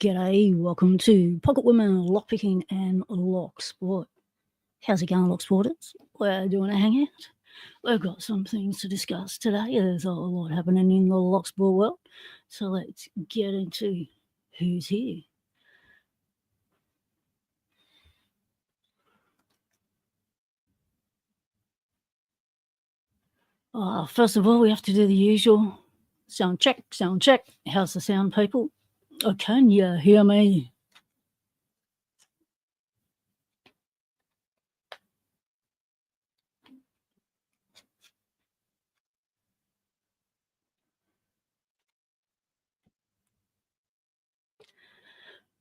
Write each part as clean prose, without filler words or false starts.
G'day, welcome to Pocket Women, Lockpicking and Locksport. How's it going, Locksporters? We're doing a hangout. We've got some things to discuss today. There's a lot happening in the Locksport world. So let's get into who's here. First of all, we have to do the usual sound check, sound check. How's the sound, people? Oh, can you hear me?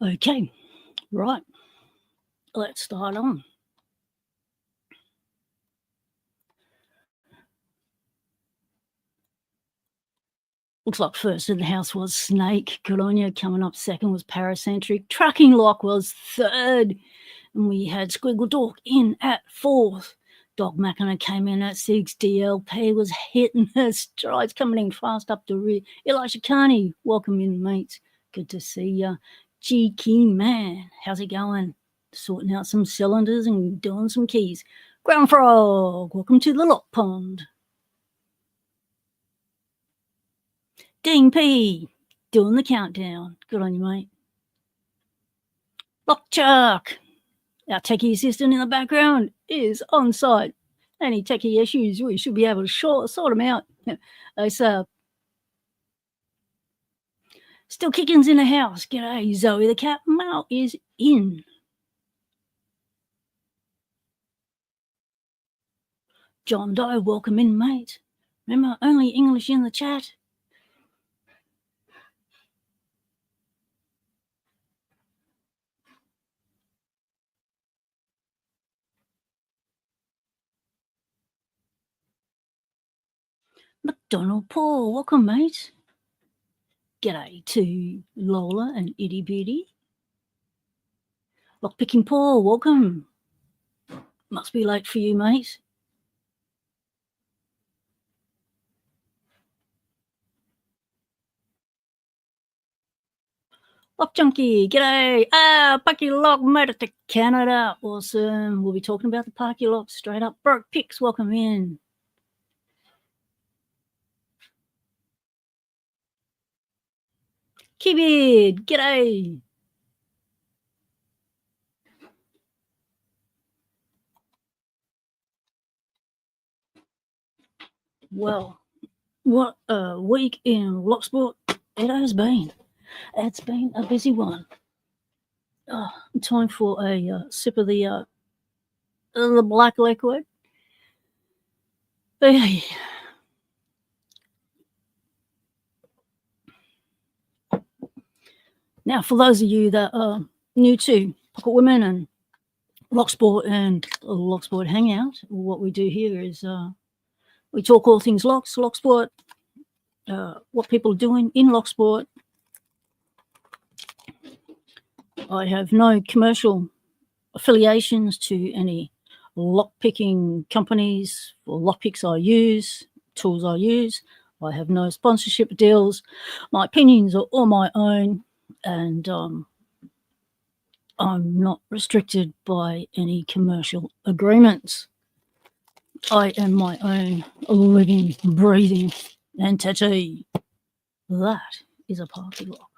Okay, right. Let's start on. Looks like first in the house was Snake. Good on you. Coming up second was Paracentric. Trucking Lock was third. And we had Squiggle Dork in at fourth. Dog Mackinac came in at 6. DLP was hitting her strides, coming in fast up the rear. Elisha Carney, welcome in, mates. Good to see ya. G Key Man, how's it going? Sorting out some cylinders and doing some keys. Ground Frog, welcome to the Lock Pond. Ding P, doing the countdown. Good on you, mate. Lock Chuck, our techie assistant in the background, is on site. Any techie issues, we should be able to sort them out. So, still kicking's in the house. G'day, Zoe the cat. Mal is in. John Doe, welcome in, mate. Remember, only English in the chat. McDonald Paul, welcome, mate. G'day to Lola and Itty Bitty. Lockpicking Paul, welcome. Must be late for you, mate. Lock Junkie, g'day. Parky Lock made it to Canada. Awesome. We'll be talking about the Parky Lock straight up. Broke Picks, welcome in. Keybeard, g'day. Well, what a week in Locksport it has been. It's been a busy one. Time for a sip of the black liquid. Hey. Now, for those of you that are new to Pocket Women and Locksport and Locksport Hangout, what we do here is we talk all things locks, Locksport, what people are doing in Locksport. I have no commercial affiliations to any lockpicking companies or lockpicks I use, tools I use. I have no sponsorship deals. My opinions are all my own, and I'm not restricted by any commercial agreements. I am my own living, breathing entity. That is a Parky Lock.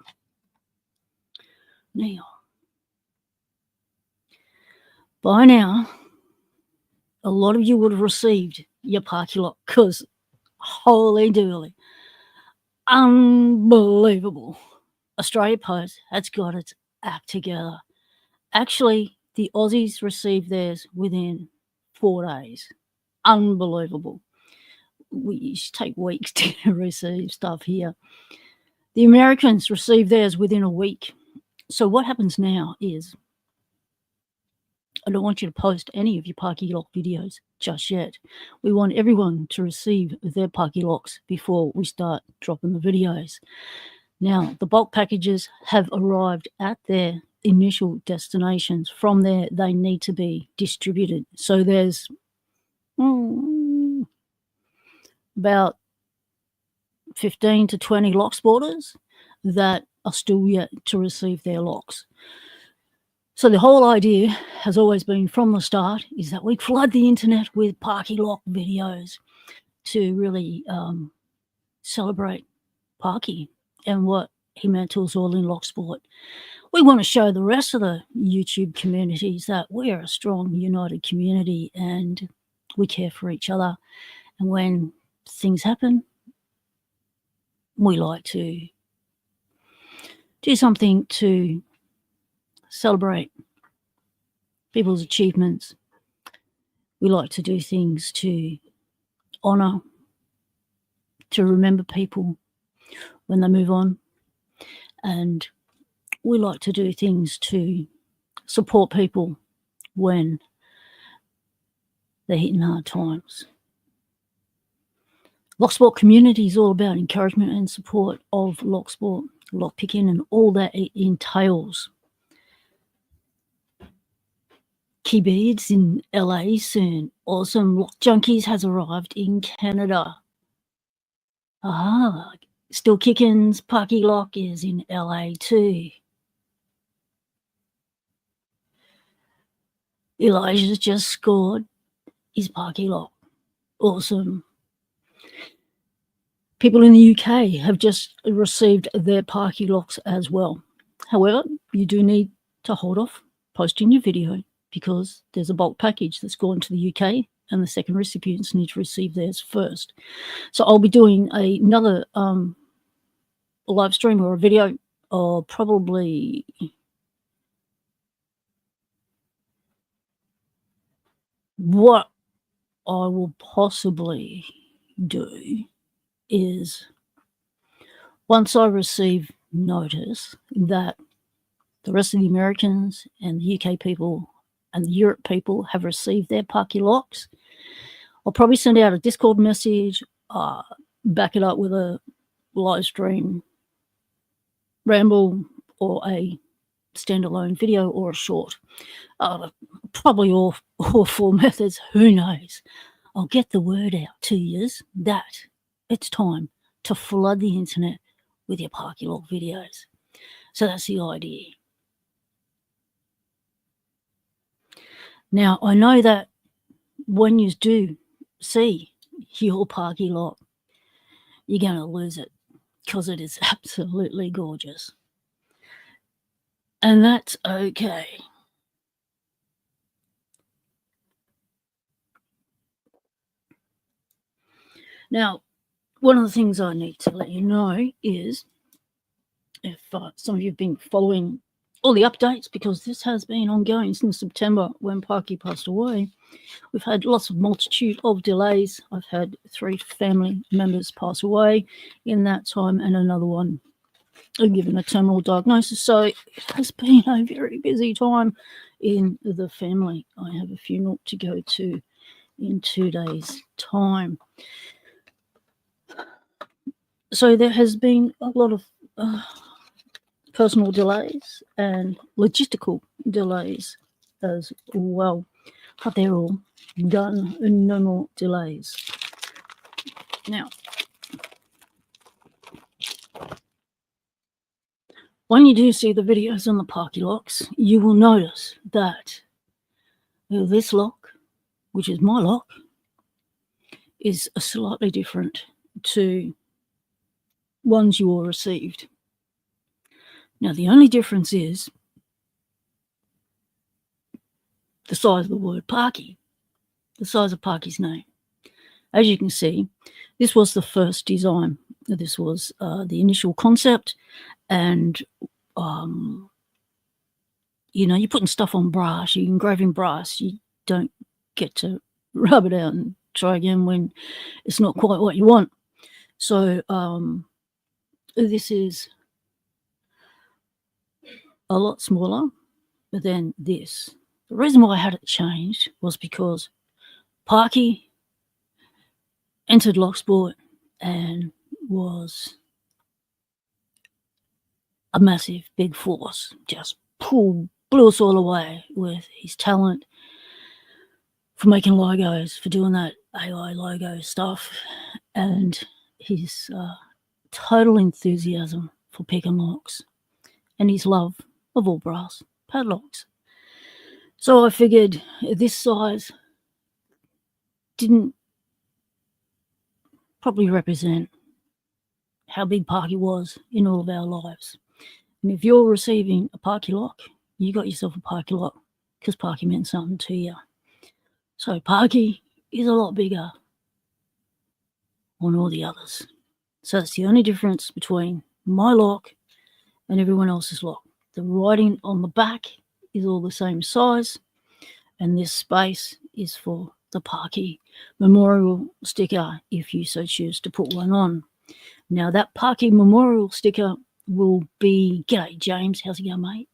Now, by now, a lot of you would have received your Parky Lock because holy dooly, unbelievable. Australia Post has got its act together. Actually, the Aussies received theirs within 4 days. Unbelievable. We take weeks to receive stuff here. The Americans received theirs within a week. So what happens now is, I don't want you to post any of your Parky Lock videos just yet. We want everyone to receive their Parky Locks before we start dropping the videos. Now, the bulk packages have arrived at their initial destinations. From there, they need to be distributed. So there's about 15 to 20 Locksporters that are still yet to receive their locks. So the whole idea has always been from the start is that we flood the internet with Parky Lock videos to really celebrate Parky and what he meant to us all in Locksport. We want to show the rest of the YouTube communities that we are a strong, united community and we care for each other. And when things happen, we like to do something to celebrate people's achievements. We like to do things to honour, to remember people when they move on. And we like to do things to support people when they're hitting hard times. Locksport community is all about encouragement and support of Locksport, lockpicking and all that it entails. Keybeards in LA soon. Awesome Lock Junkies has arrived in Canada. Still Kickin's Parky Lock is in LA too. Elijah's just scored his Parky Lock. Awesome. People in the UK have just received their Parky Locks as well. However, you do need to hold off posting your video because there's a bulk package that's gone to the UK and the second recipients need to receive theirs first. So I'll be doing another live stream or a video, or probably what I will possibly do is once I receive notice that the rest of the Americans and the UK people and the Europe people have received their Parky Locks, I'll probably send out a Discord message, back it up with a live stream ramble or a standalone video or a short. Probably all four methods, who knows. I'll get the word out to you that it's time to flood the internet with your Parky Lock videos. So that's the idea. Now, I know that when you do see your Parky Lock, you're going to lose it because it is absolutely gorgeous. And that's okay. Now, one of the things I need to let you know is, if some of you have been following all the updates, because this has been ongoing since September when Parky passed away, we've had lots of multitude of delays. I've had 3 family members pass away in that time and another one given a terminal diagnosis. So it has been a very busy time in the family. I have a funeral to go to in 2 days' time. So there has been a lot of personal delays and logistical delays as well, but they're all done and no more delays. Now, when you do see the videos on the Parky Locks, you will notice that this lock, which is my lock, is slightly different to ones you all received. Now, the only difference is the size of the word Parky, the size of Parky's name. As you can see, this was the first design. This was the initial concept, and you're putting stuff on brass, you're engraving brass, you don't get to rub it out and try again when it's not quite what you want. So this is a lot smaller than this. The reason why I had it changed was because Parky entered Locksport and was a massive big force, just blew us all away with his talent for making logos, for doing that AI logo stuff, and his total enthusiasm for picking locks. and his love of all brass padlocks. So I figured this size didn't probably represent how big Parky was in all of our lives. And if you're receiving a Parky lock, you got yourself a Parky lock because Parky meant something to you. So Parky is a lot bigger than all the others. So that's the only difference between my lock and everyone else's lock. The writing on the back is all the same size, and this space is for the Parky Memorial sticker if you so choose to put one on. Now that Parky Memorial sticker will be, g'day James, how's it going, mate?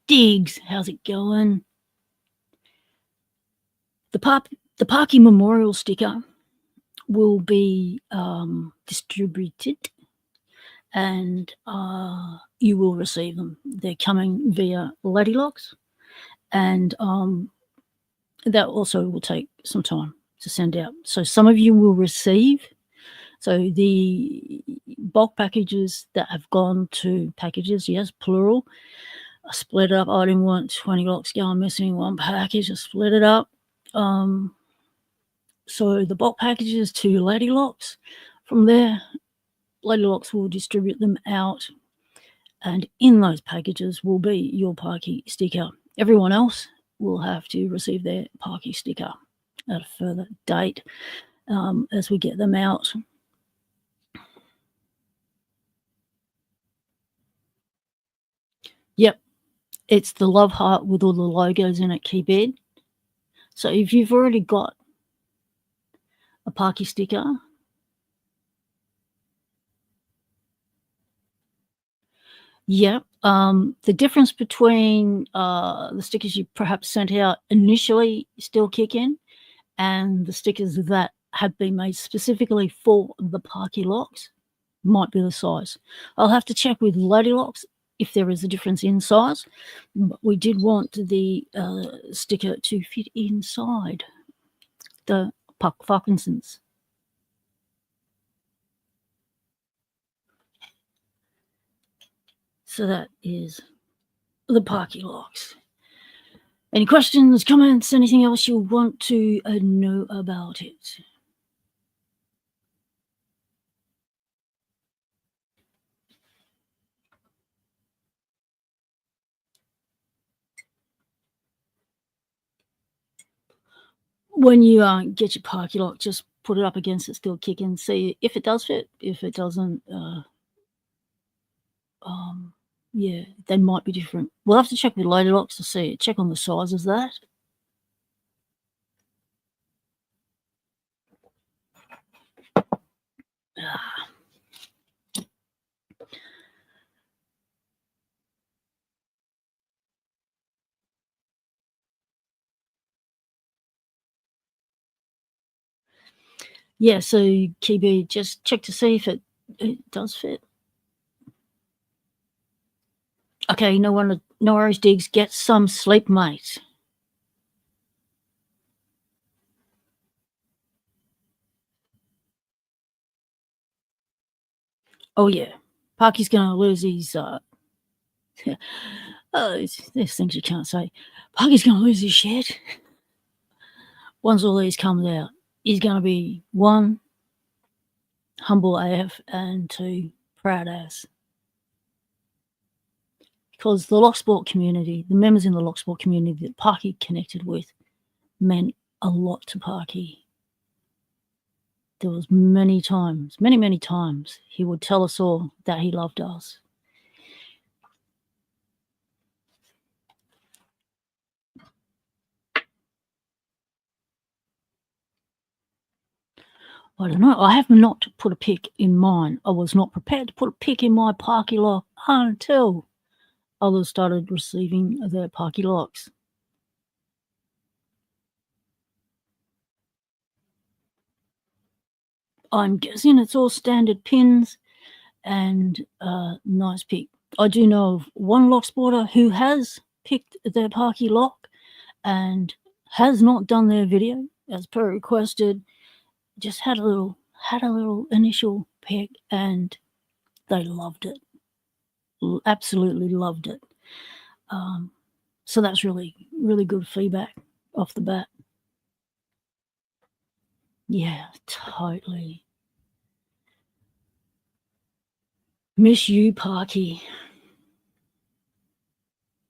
Diggs, how's it going? The Parky Memorial sticker will be distributed, and you will receive them. They're coming via Ladylocks, and that also will take some time to send out. So some of you will receive. So the bulk packages that have gone to packages, yes, plural, I split it up. I didn't want 20 locks going missing in one package. I split it up. So the bulk packages to Ladylocks. From there, Ladylocks will distribute them out, and in those packages will be your Parky sticker. Everyone else will have to receive their Parky sticker at a further date as we get them out. Yep, it's the love heart with all the logos in it, Keyboard. So if you've already got a Parky sticker, yep, the difference between the stickers you perhaps sent out initially still kick in, and the stickers that have been made specifically for the Parky locks might be the size. I'll have to check with Ladylocks if there is a difference in size, but we did want the sticker to fit inside the Puck Parkinsons. So that is the Parky locks. Any questions, comments, anything else you want to know about it? When you get your Parky lock, just put it up against it, still kicking, see if it does fit. If it doesn't, yeah, they might be different. We'll have to check with Ladylocks to see. Check on the size of that. Yeah, so KB, just check to see if it does fit. Okay, no worries, Diggs. Get some sleep, mate. Oh yeah, Parky's gonna lose his. There's things you can't say. Parky's gonna lose his shit once all these comes out. He's gonna be 1, humble AF, and 2, proud ass. Because the Locksport community, the members in the Locksport community that Parky connected with, meant a lot to Parky. There was many times he would tell us all that he loved us. I don't know. I have not put a pic in mine. I was not prepared to put a pic in my Parky lock until others started receiving their Parky locks. I'm guessing it's all standard pins and nice pic. I do know of one Locksporter who has picked their Parky lock and has not done their video as per requested. Just had a little initial pick and they loved it. absolutely loved it. So that's really, really good feedback off the bat. Yeah, totally. Miss you, Parky.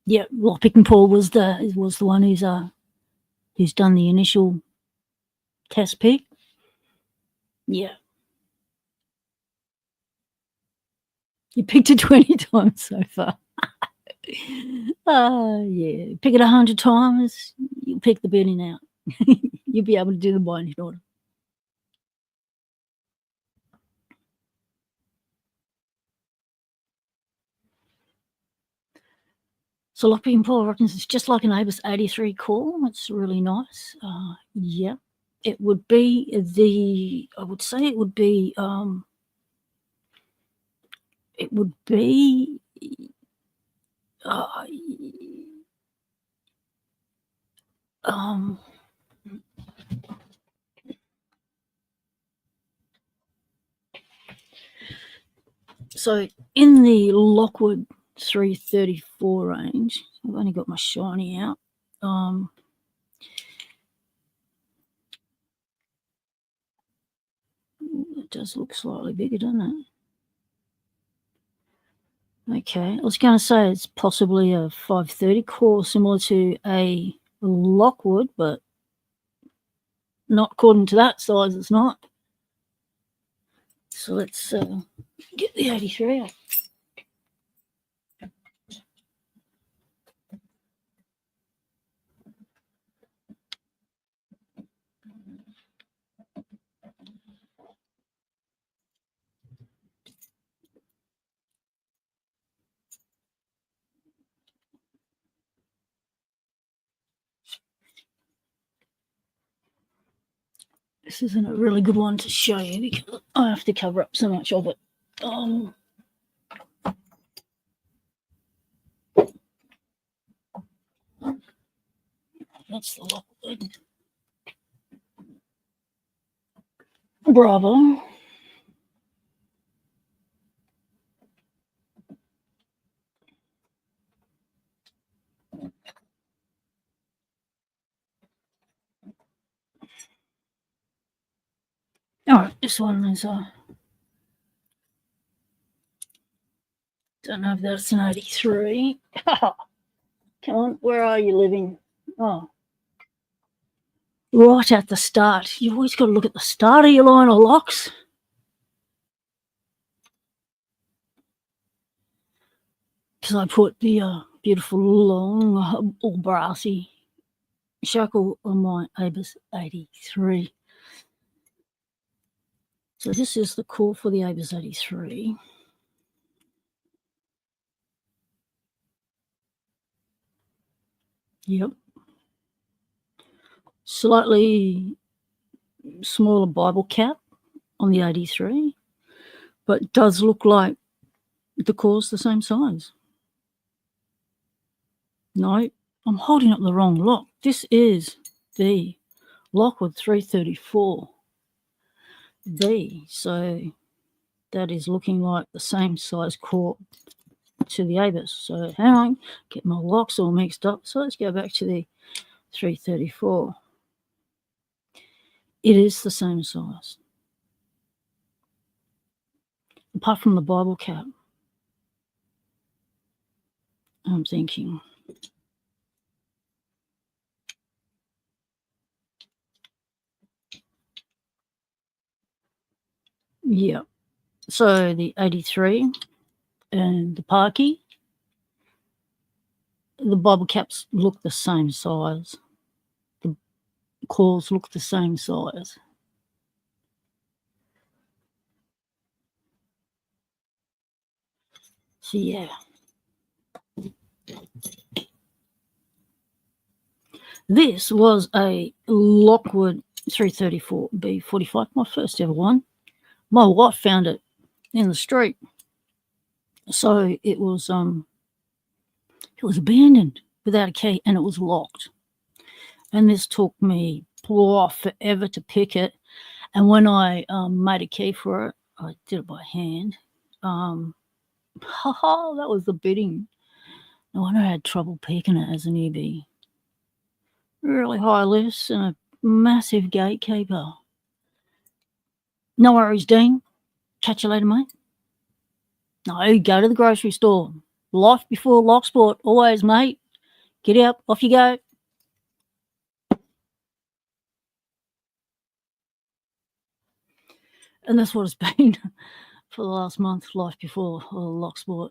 Yeah, Lockpick and Paul was the one who's done the initial test pick. Yeah. You picked it 20 times so far. Yeah. Pick it 100 times, you'll pick the bidding out. You'll be able to do the binding order. So Lockpick and Paul reckons it's just like an Abus 83 core. It's really nice. Yeah. It would be I would say it would be so in the Lockwood 334 range, I've only got my shiny out. It does look slightly bigger, doesn't it? Okay, I was going to say it's possibly a 530 core similar to a Lockwood, but not according to that size, it's not. So let's get the 83 out. This isn't a really good one to show you because I have to cover up so much of it. That's the Lockwood. Bravo. All right, this one is don't know if that's an 83. Come on, where are you living? Oh, right at the start. You've always got to look at the start of your line of locks. Because I put the beautiful long, all brassy shackle on my Abus 83. So this is the core for the Abus 83. Yep. Slightly smaller Bible cap on the 83, but it does look like the core's the same size. No, I'm holding up the wrong lock. This is the Lockwood 334B. So that is looking like the same size core to the Abus. So hang on, get my locks all mixed up. So let's go back to the 334. It is the same size, apart from the Bible cap. I'm thinking. Yeah. So the 83 and the Parky, the Bible caps look the same size. The cores look the same size. So yeah. This was a Lockwood 334B45, my first ever one. My wife found it in the street. So it was abandoned without a key and it was locked. And this took me forever to pick it. And when I made a key for it, I did it by hand. Ha, that was the bidding. No wonder I had trouble picking it as a newbie. Really high lifts and a massive gatekeeper. No worries, Dean. Catch you later, mate. No, go to the grocery store. Life before Locksport, always, mate. Get out, off you go. And that's what it's been for the last month, life before Locksport.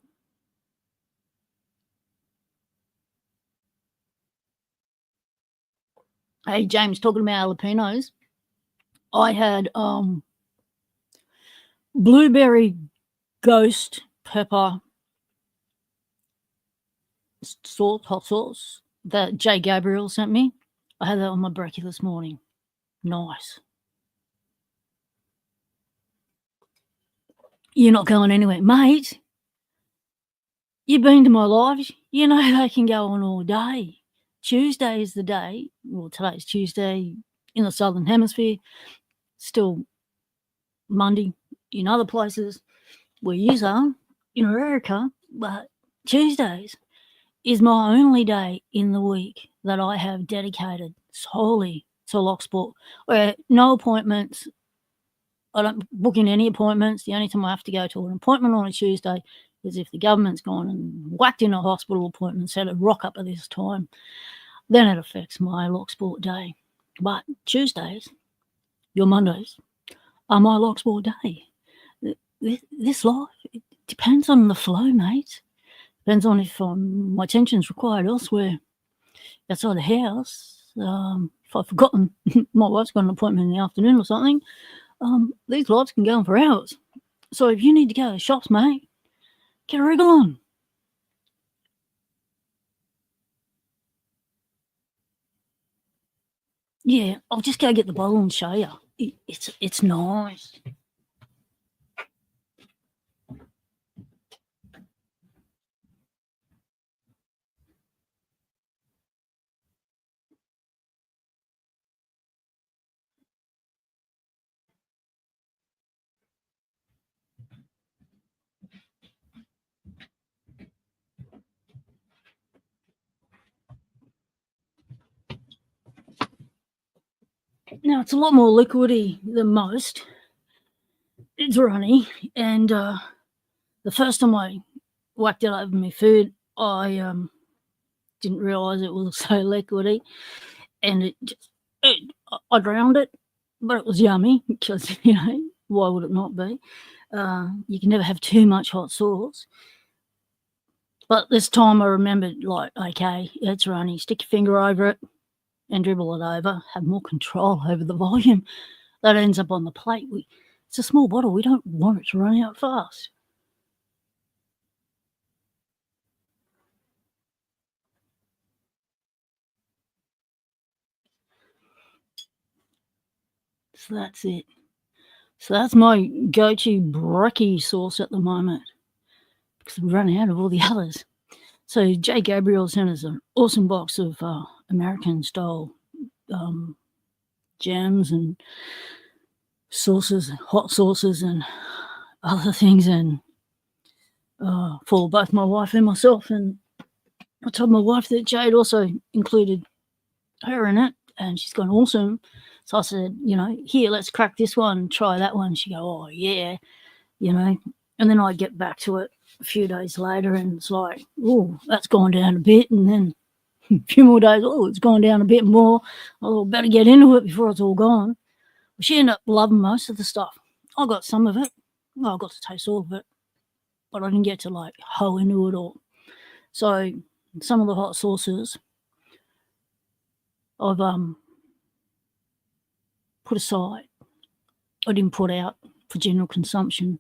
Hey, James, talking about jalapenos. I had blueberry ghost pepper sauce, hot sauce that Jay Gabriel sent me. I had that on my brekkie this morning. Nice. You're not going anywhere, mate. You've been to my live. You know they can go on all day. Tuesday is the day. Well, today's Tuesday in the Southern Hemisphere. Still Monday in other places where you are in America. But Tuesdays is my only day in the week that I have dedicated solely to Locksport, where no appointments. I don't book in any appointments. The only time I have to go to an appointment on a Tuesday is if the government's gone and whacked in a hospital appointment and said it'd rock up at this time. Then it affects my Locksport day. But Tuesdays, your Mondays, are my Locksport day. This life, it depends on the flow, mate. Depends on if my attention's required elsewhere outside the house. If I've forgotten, my wife's got an appointment in the afternoon or something, these lives can go on for hours. So if you need to go to the shops, mate, get a wriggle on. Yeah, I'll just go get the bottle and show you. It's nice. Now, it's a lot more liquidy than most. It's runny, and the first time I whacked it over my food, I didn't realise it was so liquidy, and I drowned it, but it was yummy because, why would it not be? You can never have too much hot sauce. But this time I remembered, like, okay, it's runny, stick your finger over it and dribble it over, have more control over the volume that ends up on the plate. It's a small bottle. We don't want it to run out fast. So that's it. So that's my go-to brekkie sauce at the moment because we've run out of all the others. So Jay Gabriel sent us an awesome box of American-style jams and sauces, hot sauces and other things, and for both my wife and myself. And I told my wife that Jade also included her in it, and she's gone awesome. So I said, here, let's crack this one, try that one. She go, oh yeah, and then I get back to it a few days later, and it's like, oh, that's gone down a bit, and then a few more days, oh, it's gone down a bit more. I better get into it before it's all gone. She ended up loving most of the stuff. I got some of it. Well, I got to taste all of it, but I didn't get to like hoe into it all. So some of the hot sauces I've put aside. I didn't put out for general consumption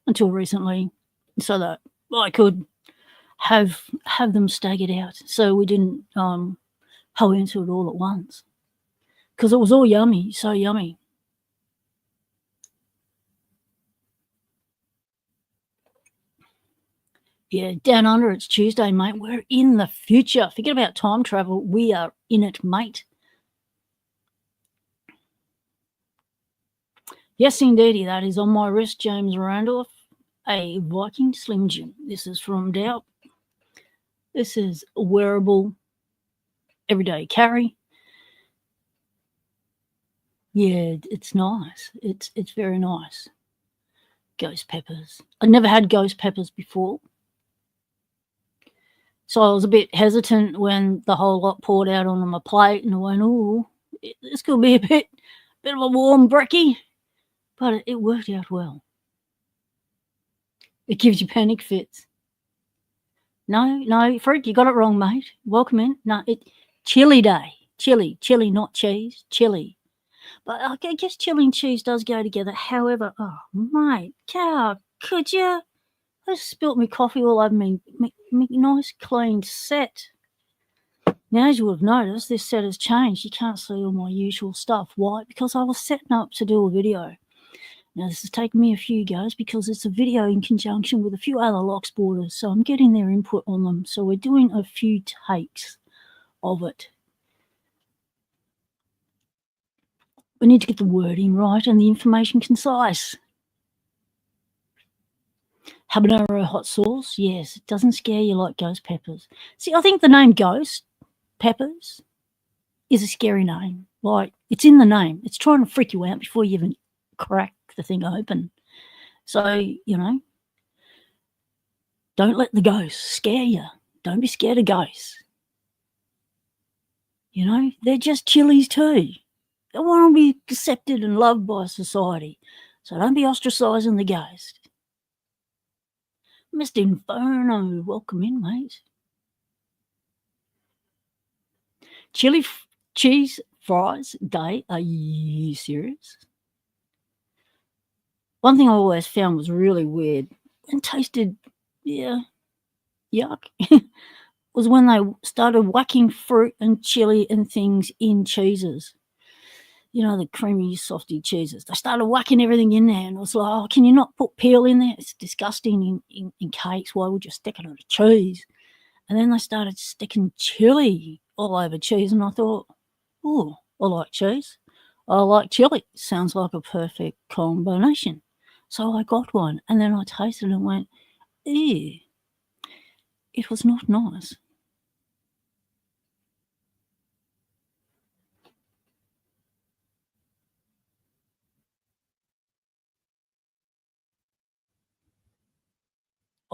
until recently, so that I could have them staggered out, so we didn't hoe into it all at once, because it was all yummy, so yummy. Yeah, down under, it's Tuesday, mate. We're in the future. Forget about time travel. We are in it, mate. Yes, indeedy, that is on my wrist, James Randolph. a Viking Slim Jim. This is from Doubt. This is a wearable everyday carry. Yeah, it's nice. It's very nice. Ghost peppers. I never had ghost peppers before. So I was a bit hesitant when the whole lot poured out on my plate, and I went, "Oh, this could be a bit of a warm brekkie," but it worked out well. It gives you panic fits. No, Freak, you got it wrong, mate. Welcome in. No, chili day. Chili, not cheese. Chili. But I guess chili and cheese does go together. However, oh, mate, cow, could you? I just spilt my coffee all over me nice clean set. Now, as you would have noticed, this set has changed. You can't see all my usual stuff. Why? Because I was setting up to do a video. Now, this has taken me a few goes because it's a video in conjunction with a few other Locksporters, so I'm getting their input on them. So we're doing a few takes of it. We need to get the wording right and the information concise. Habanero hot sauce, yes, it doesn't scare you like ghost peppers. See, I think the name ghost peppers is a scary name. Like, it's in the name. It's trying to freak you out before you even crack the thing open. So, you know, don't let the ghosts scare you. Don't be scared of ghosts. You know, they're just chilies too. They want to be accepted and loved by society. So don't be ostracising the ghost. Mr. Inferno, welcome in, mate. Chili cheese fries day. Are you serious? One thing I always found was really weird and tasted, yuck, was when they started whacking fruit and chili and things in cheeses. You know, the creamy, softy cheeses. They started whacking everything in there, and I was like, oh, can you not put peel in there? It's disgusting in cakes. Why would you stick it on a cheese? And then they started sticking chili all over cheese, and I thought, oh, I like cheese. I like chili. Sounds like a perfect combination. So I got one, and then I tasted it and went, ew. It was not nice.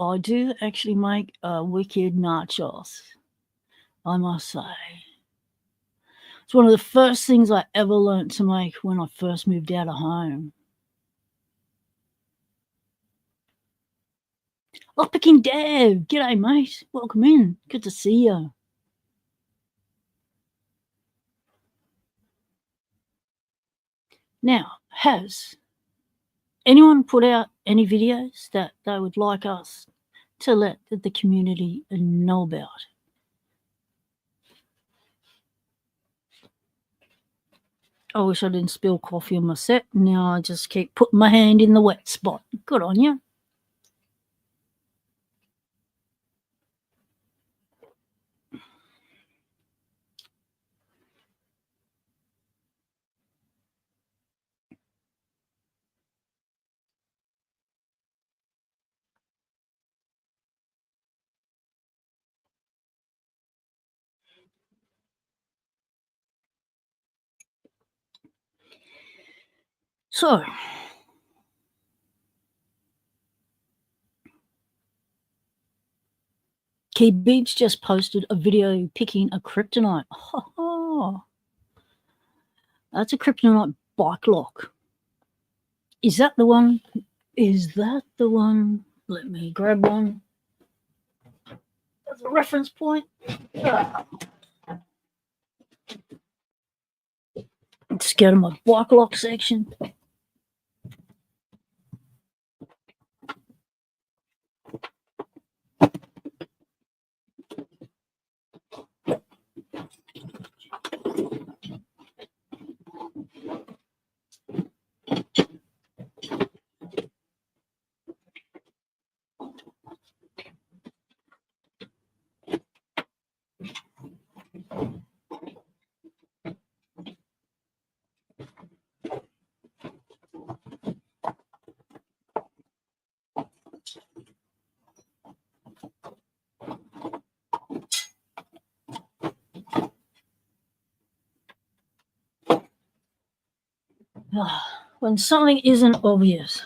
I do actually make wicked nachos, I must say. It's one of the first things I ever learnt to make when I first moved out of home. Lockpicking Dev, g'day mate, welcome in, good to see you. Now, has anyone put out any videos that they would like us to let the community know about? I wish I didn't spill coffee on my set. Now I just keep putting my hand in the wet spot. Good on you. So, Key Beach just posted a video picking a kryptonite. That's a kryptonite bike lock. Is that the one? Let me grab one. That's a reference point. Let's go to my bike lock section. When something isn't obvious,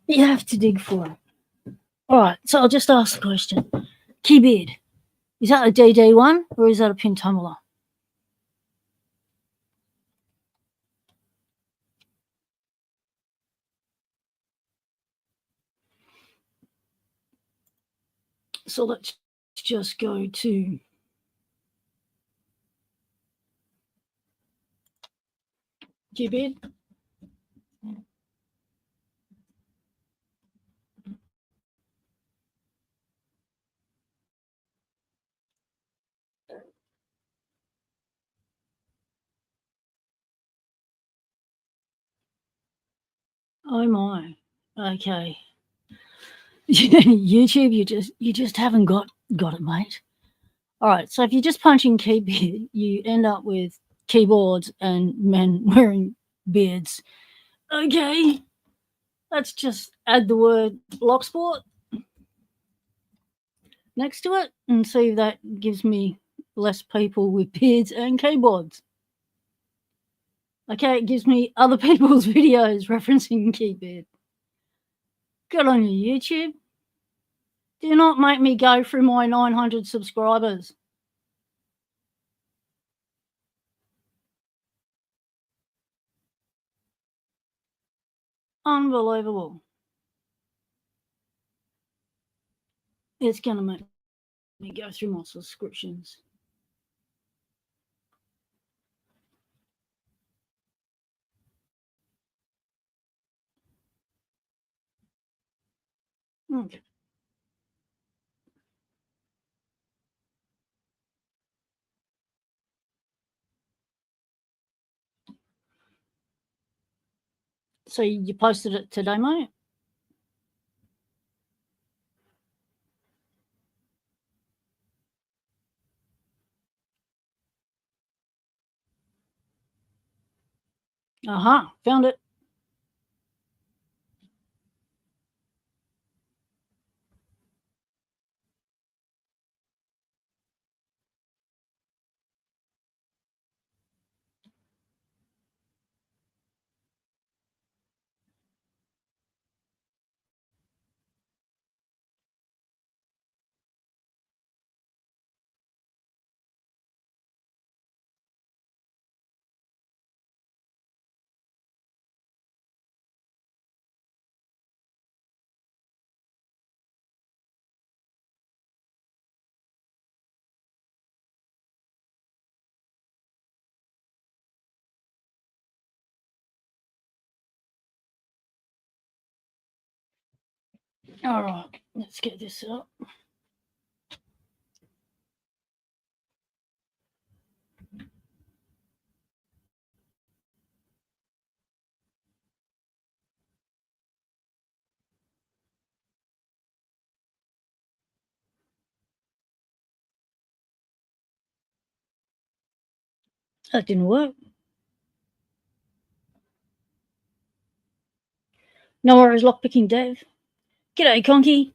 you have to dig for it. All right, so I'll just ask the question. Keyboard, is that a DD1 or is that a pin tumbler? So let's just go to keyboard. Oh my. Okay. YouTube, you just haven't got it, mate. All right. So if you just punch in keyboard, you end up with keyboards and men wearing beards. Okay. Let's just add the word Locksport next to it and see if that gives me less people with beards and keyboards. Okay, it gives me other people's videos referencing keyboard. Good on you, YouTube. Do not make me go through my 900 subscribers. Unbelievable. It's going to make me go through my subscriptions. Okay. So you posted it today, mate? Aha, found it. All right, let's get this up. That didn't work. No worries, lockpicking Dave. G'day, Conky.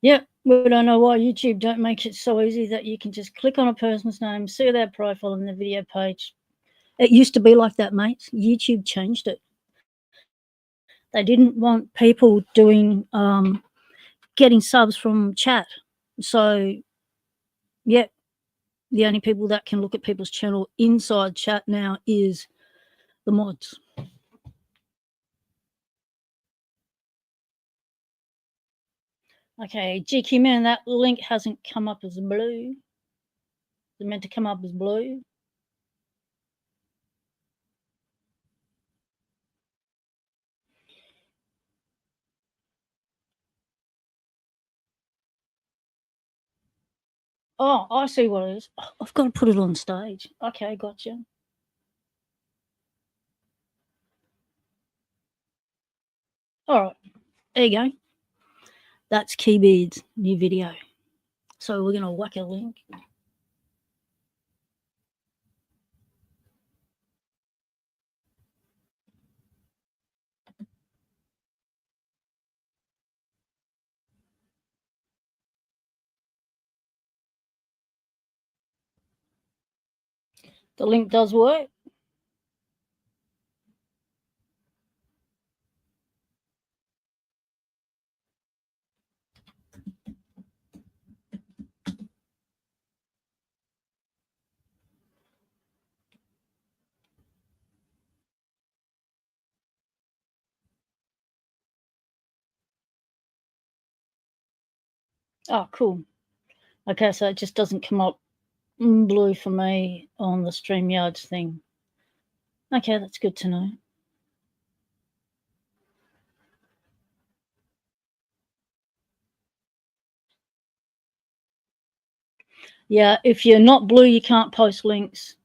Yep, we don't know why YouTube don't make it so easy that you can just click on a person's name, see their profile on the video page. It used to be like that, mate. YouTube changed it. They didn't want people doing getting subs from chat. So, yep, the only people that can look at people's channel inside chat now is the mods. Okay, GQ man, that link hasn't come up as blue. It's meant to come up as blue. Oh, I see what it is. I've got to put it on stage. Okay, gotcha. All right, there you go. That's Keybeard's new video. So we're going to whack a link. The link does work. Oh, cool. Okay, so it just doesn't come up blue for me on the Streamyard thing. Okay, that's good to know. Yeah, if you're not blue, you can't post links.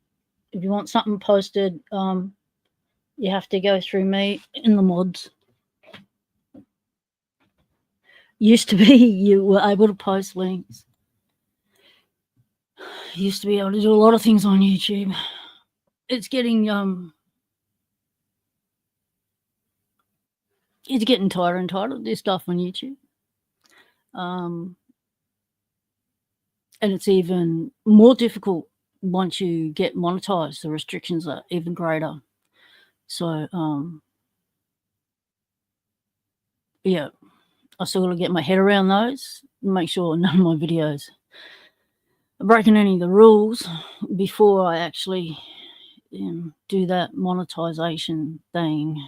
If you want something posted, you have to go through me in the mods. Used to be you were able to post links. Used to be able to do a lot of things on YouTube. It's getting tighter and tighter to do stuff on YouTube. And it's even more difficult once you get monetized. The restrictions are even greater. So yeah, I still got to get my head around those, make sure none of my videos are breaking any of the rules before I actually do that monetization thing.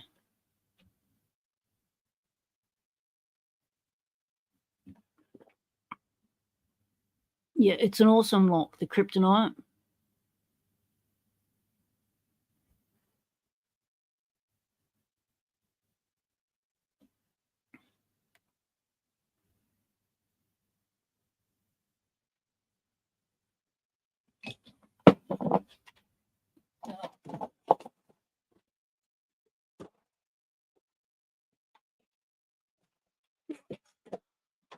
Yeah, it's an awesome lock, the kryptonite.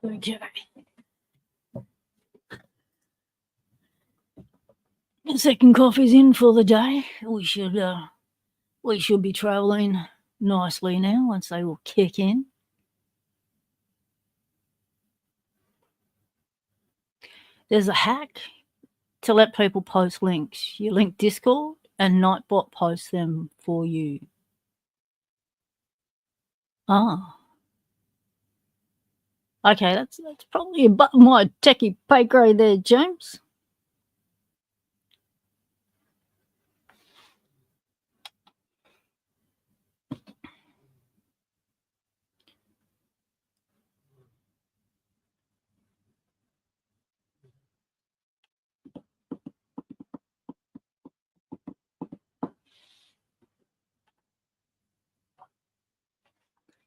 Okay. The second coffee's in for the day. We should be travelling nicely now once they will kick in. There's a hack to let people post links. You link Discord and Nightbot posts them for you. Ah. Okay, that's probably above my techie pay grade there, James.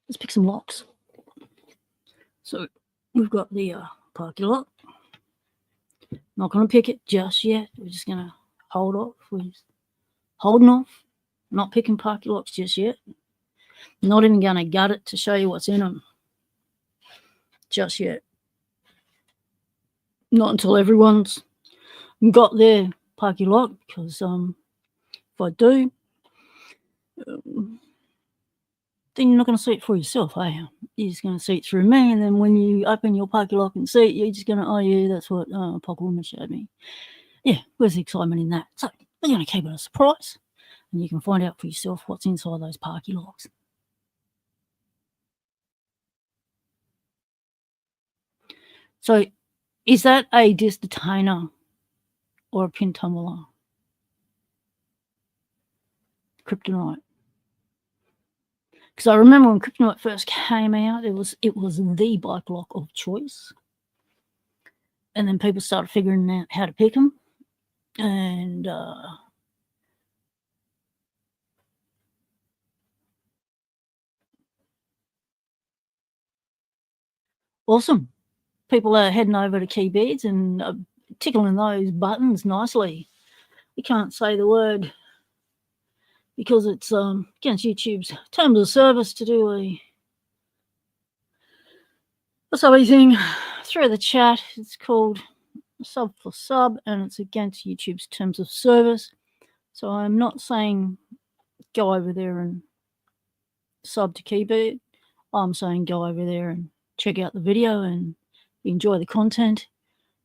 Let's pick some locks. So we've got the Parky lock. Not going to pick it just yet. We're just going to hold off. We're just holding off. Not picking Parky locks just yet. Not even going to gut it to show you what's in them just yet. Not until everyone's got their Parky lock, because if I do, then you're not going to see it for yourself, eh? You're just going to see it through me, and then when you open your Parky lock and see it, you're just going to, oh yeah, that's what Pocket Woman showed me. Yeah, where's the excitement in that? So we're going to keep it a surprise, and you can find out for yourself what's inside those Parky locks. So is that a disc detainer or a pin tumbler? Kryptonite. Because I remember when Kryptonite first came out, it was the bike lock of choice. And then people started figuring out how to pick them. And awesome. People are heading over to Keybeads and tickling those buttons nicely. You can't say the word because it's against YouTube's terms of service to do a subby thing through the chat. It's called sub for sub, and it's against YouTube's terms of service. So I'm not saying go over there and sub to Keybeat. I'm saying go over there and check out the video, and enjoy the content.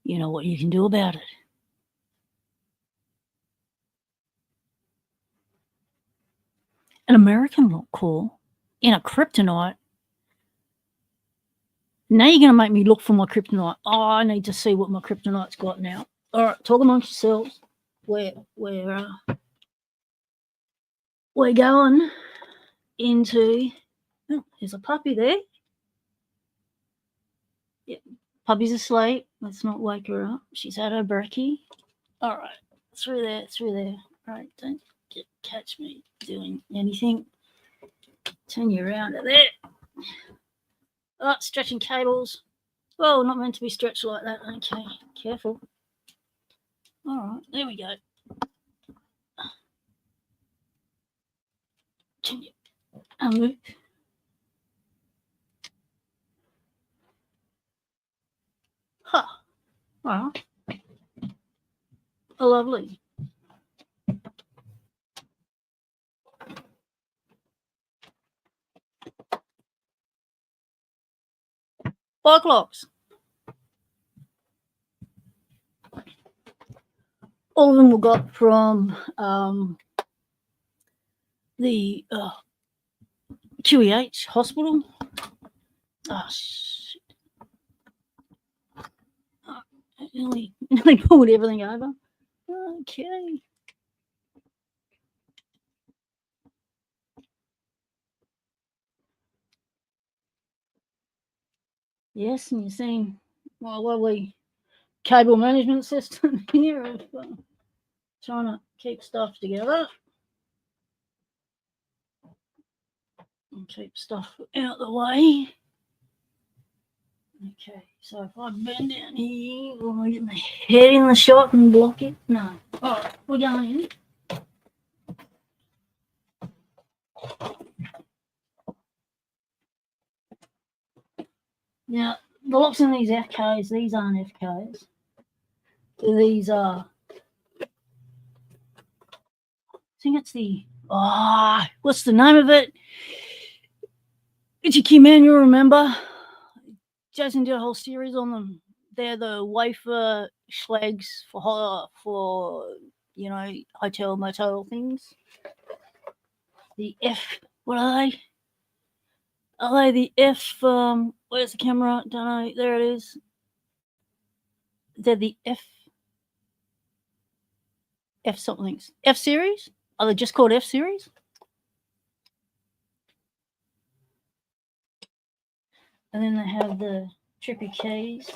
You know what you can do about it. An American lock core in a kryptonite. Now you're going to make me look for my kryptonite. Oh, I need to see what my kryptonite's got now. All right, talk amongst yourselves. We're going into. Oh, there's a puppy there. Yeah, Puppy's asleep. Let's not wake her up. She's had her brekkie. All right, through there, through there. All right, don't catch me doing anything. Turn you around at there. Oh, stretching cables. Well, not meant to be stretched like that. Okay, careful. All right, there we go. Can you move? Huh. All right. Oh, lovely. Padlocks. All of them were got from the QEH hospital. Oh, shit. Nearly pulled everything over. Okay. Yes, and you're seeing my lovely cable management system here of trying to keep stuff together and keep stuff out the way. Okay, so if I bend down here, will I get my head in the shot and block it? No. Alright, we're going in. Now, the locks in these FKs, these aren't FKs. These are, I think it's the, what's the name of it? It's a key manual, remember? Jason did a whole series on them. They're the wafer schlegs for you know, hotel motel things. The F, what are they? Are they the F? Where's the camera? Don't know. There it is. They're the F somethings. F series? Are they just called F series? And then they have the trippy keys.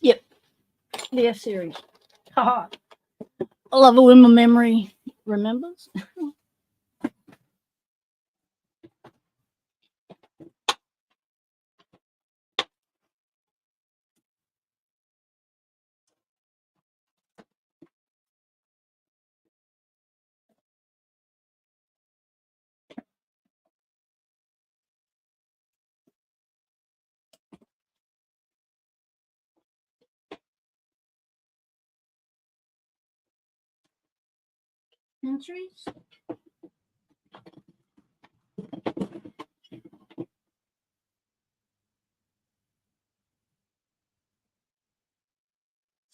Yep, the F series. Haha. I love it when my memory remembers. Entries.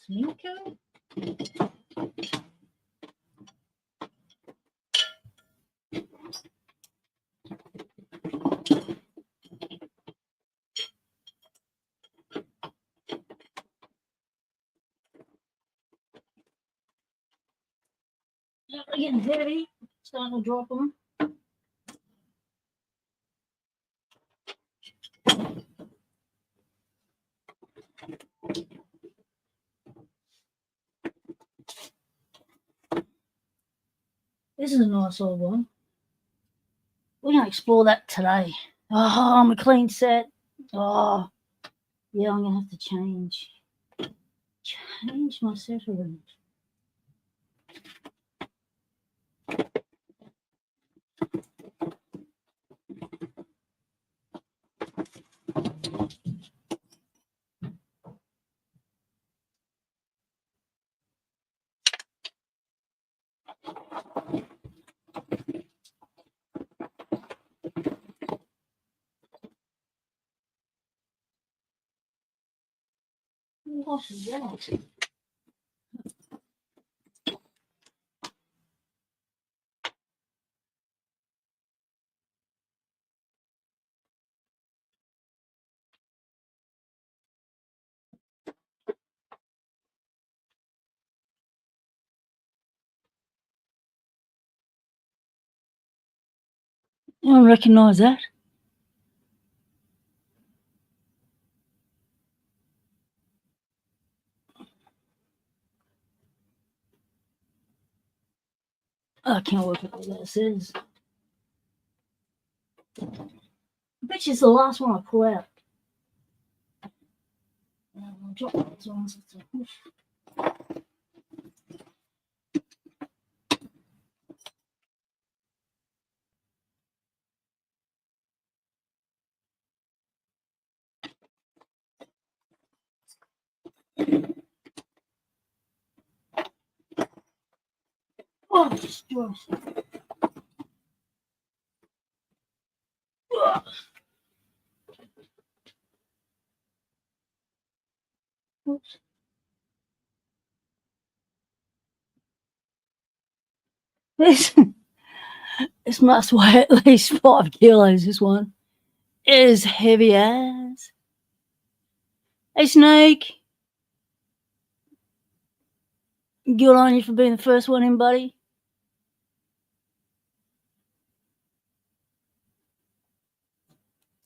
Slinko. They're getting heavy. Starting to drop them. This is a nice old one. We're going to explore that today. Oh, I'm a clean set. Oh, yeah, I'm going to have to change my settings. What is that? You don't recognise that? I can't work out what that says. I bet you it's the last one I pull out. I'll drop those ones. Oh, destroys. Oops. This must weigh at least 5 kilos, this one. It is heavy as. Hey, Snake. Good on you for being the first one in, buddy.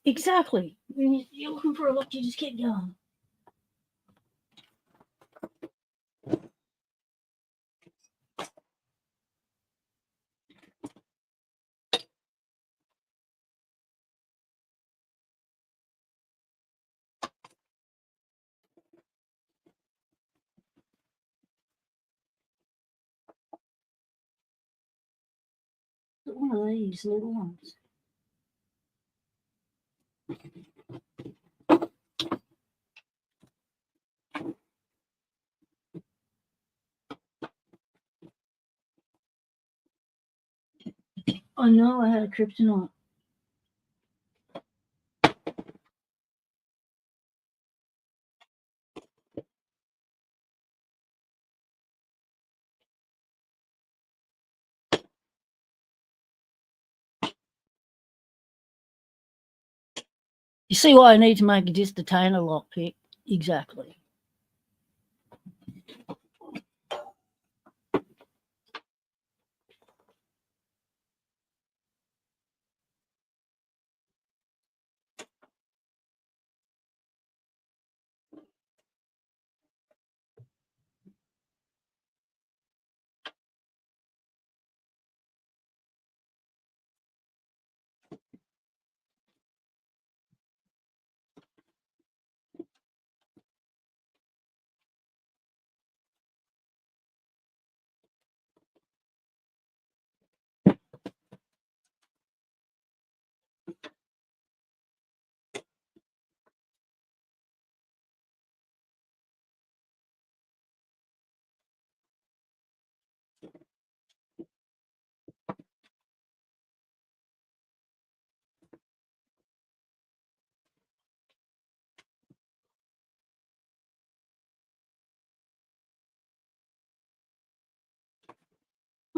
Exactly. When you're looking for a look, you just keep going. One of these little ones. I know I had a kryptonite. You see why I need to make just a detainer lockpick? Exactly.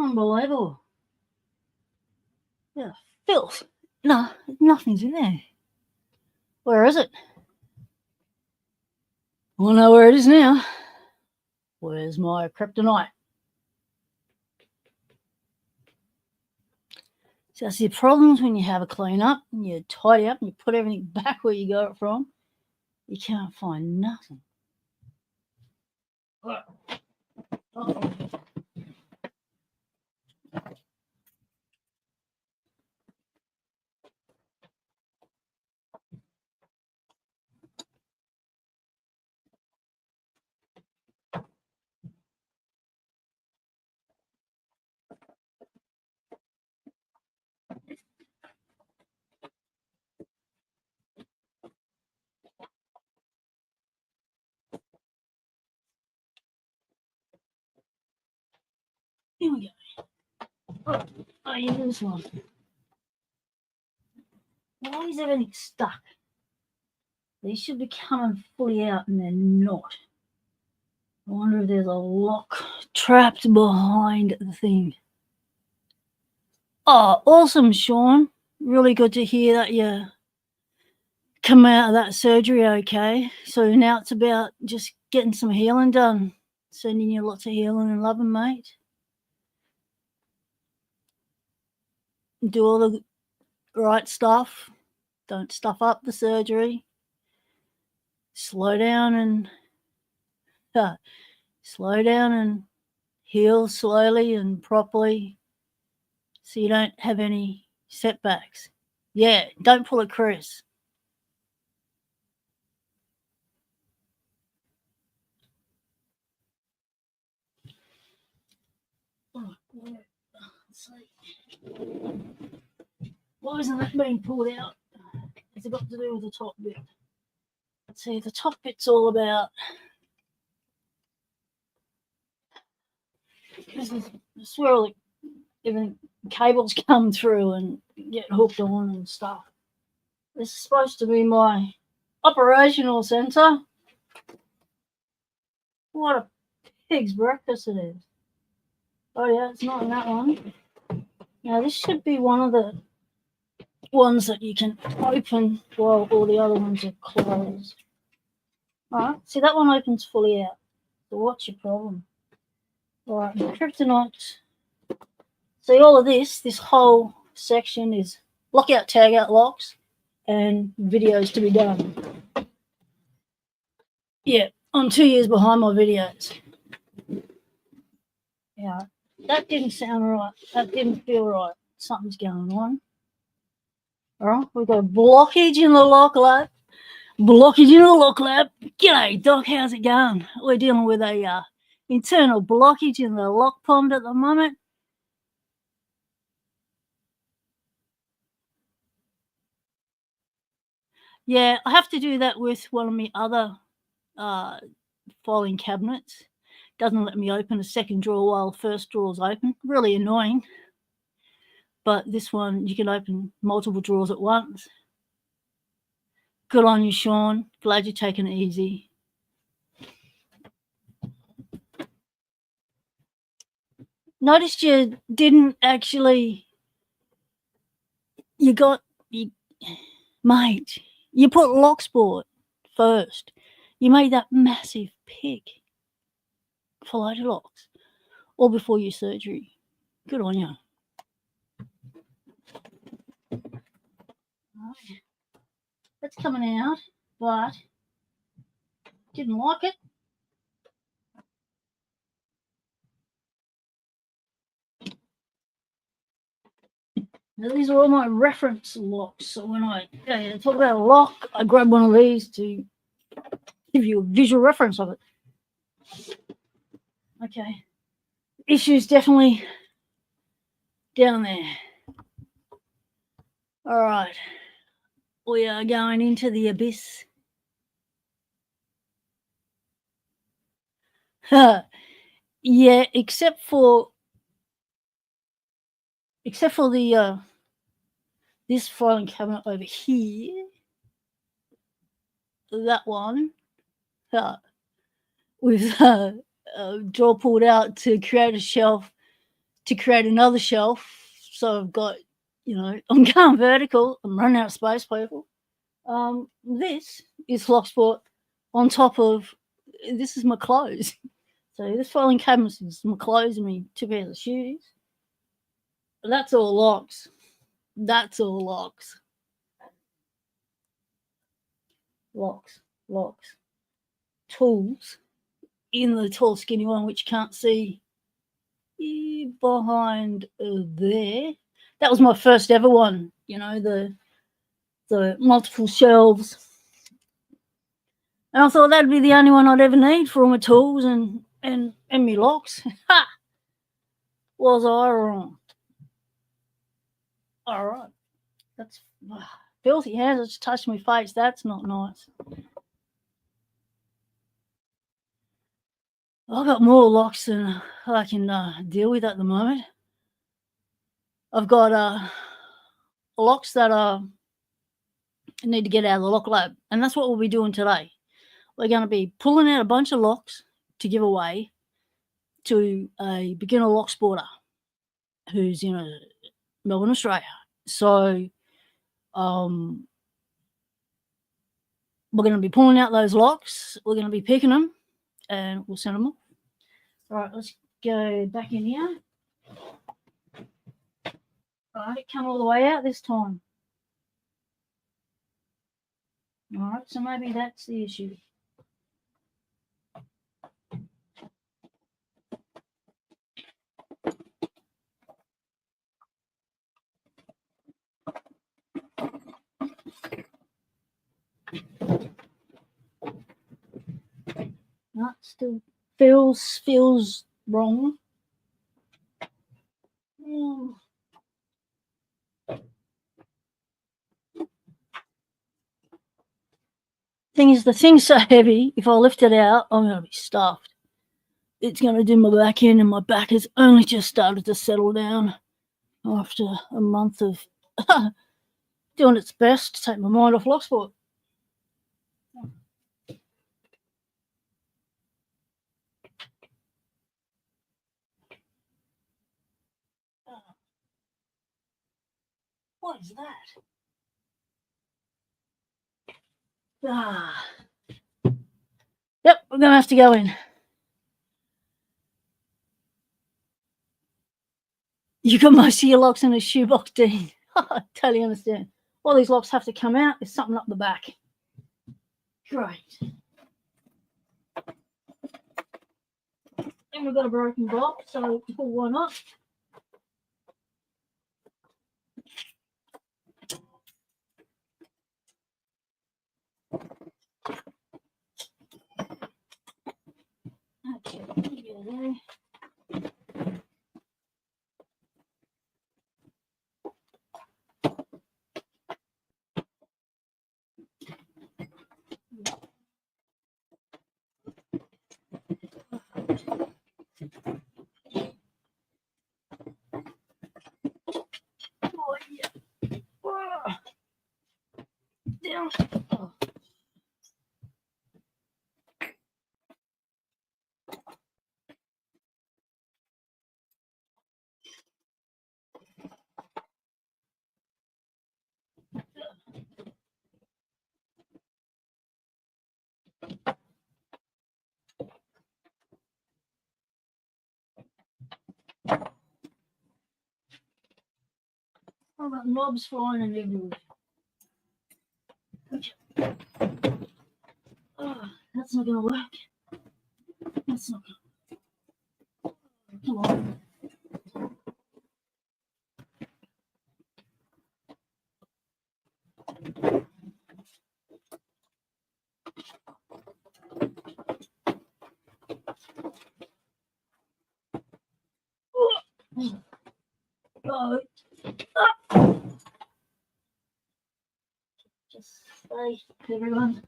Unbelievable. Yeah, filth. No, nothing's in there. Where is it? I know where it is now. Where's my kryptonite? So that's the problems when you have a clean up and you tidy up and you put everything back where you got it from. You can't find nothing. Uh-oh. Here we go. Oh, yeah, this one. Why is everything stuck? These should be coming fully out and they're not. I wonder if there's a lock trapped behind the thing. Oh, awesome, Sean. Really good to hear that you come out of that surgery okay. So now it's about just getting some healing done. Sending you lots of healing and loving, mate. Do all the right stuff. Don't stuff up the surgery. Slow down and heal slowly and properly so you don't have any setbacks. Yeah, don't pull a Chris. Oh, let's see. Why isn't that being pulled out? Has it got to do with the top bit? Let's see, the top bit's all about this is where all the cables come through and get hooked on and stuff. This is supposed to be my operational centre. What a pig's breakfast it is. Oh yeah, it's not in that one. Now this should be one of the ones that you can open while all the other ones are closed. Alright, see that one opens fully out. So what's your problem? Alright, kryptonite. See all of this whole section is lockout, tagout locks and videos to be done. Yeah, I'm 2 years behind my videos. Yeah, that didn't sound right. That didn't feel right. Something's going on. Alright, we've got a blockage in the lock lab. G'day, Doc, how's it going? We're dealing with a internal blockage in the lock pond at the moment. Yeah, I have to do that with one of my other filing cabinets. Doesn't let me open a second drawer while the first drawer is open. Really annoying. But this one, you can open multiple drawers at once. Good on you, Sean. Glad you're taking it easy. Noticed you didn't actually... Mate, you put Locksport first. You made that massive pick for loaded locks. All before your surgery. Good on you. Right. That's coming out, but didn't like it. Now, these are all my reference locks. So when I talk about a lock, I grab one of these to give you a visual reference of it. Okay. Issue's definitely down there. All right. We are going into the abyss. Yeah, except for the this filing cabinet over here, that one, with a drawer pulled out to create a shelf, to create another shelf. So I've got, I'm going vertical. I'm running out of space, people. This is Locksport on top of, this is my clothes. So this filing cabinet is my clothes and my 2 pairs of shoes. That's all locks. That's all locks. Locks. Tools in the tall, skinny one, which you can't see behind there. That was my first ever one, the multiple shelves. And I thought that'd be the only one I'd ever need for all my tools and my locks. Ha! Was I wrong? All right. That's filthy hands. It's touched my face. That's not nice. I've got more locks than I can deal with at the moment. I've got locks that need to get out of the lock lab, and that's what we'll be doing today. We're going to be pulling out a bunch of locks to give away to a beginner lock sporter who's in Melbourne, Australia. So we're going to be pulling out those locks. We're going to be picking them, and we'll send them off. All right, let's go back in here. All right, come all the way out this time. All right, so maybe that's the issue. No, still feels wrong. Thing is, the thing's so heavy, if I lift it out, I'm going to be stuffed. It's going to do my back in, and my back has only just started to settle down after a month of doing its best to take my mind off Locksport. What is that? Yep, we're going to have to go in. You got most of your locks in a shoebox, Dean. I totally understand. All these locks have to come out. There's something up the back. Great. And we've got a broken box, so why not? Okay, there. Oh, yeah. Oh. Down. Oh. I've got knobs flying and everywhere. Okay. Oh, that's not going to work. That's not going to. Come on. Oh. Just stay, everyone.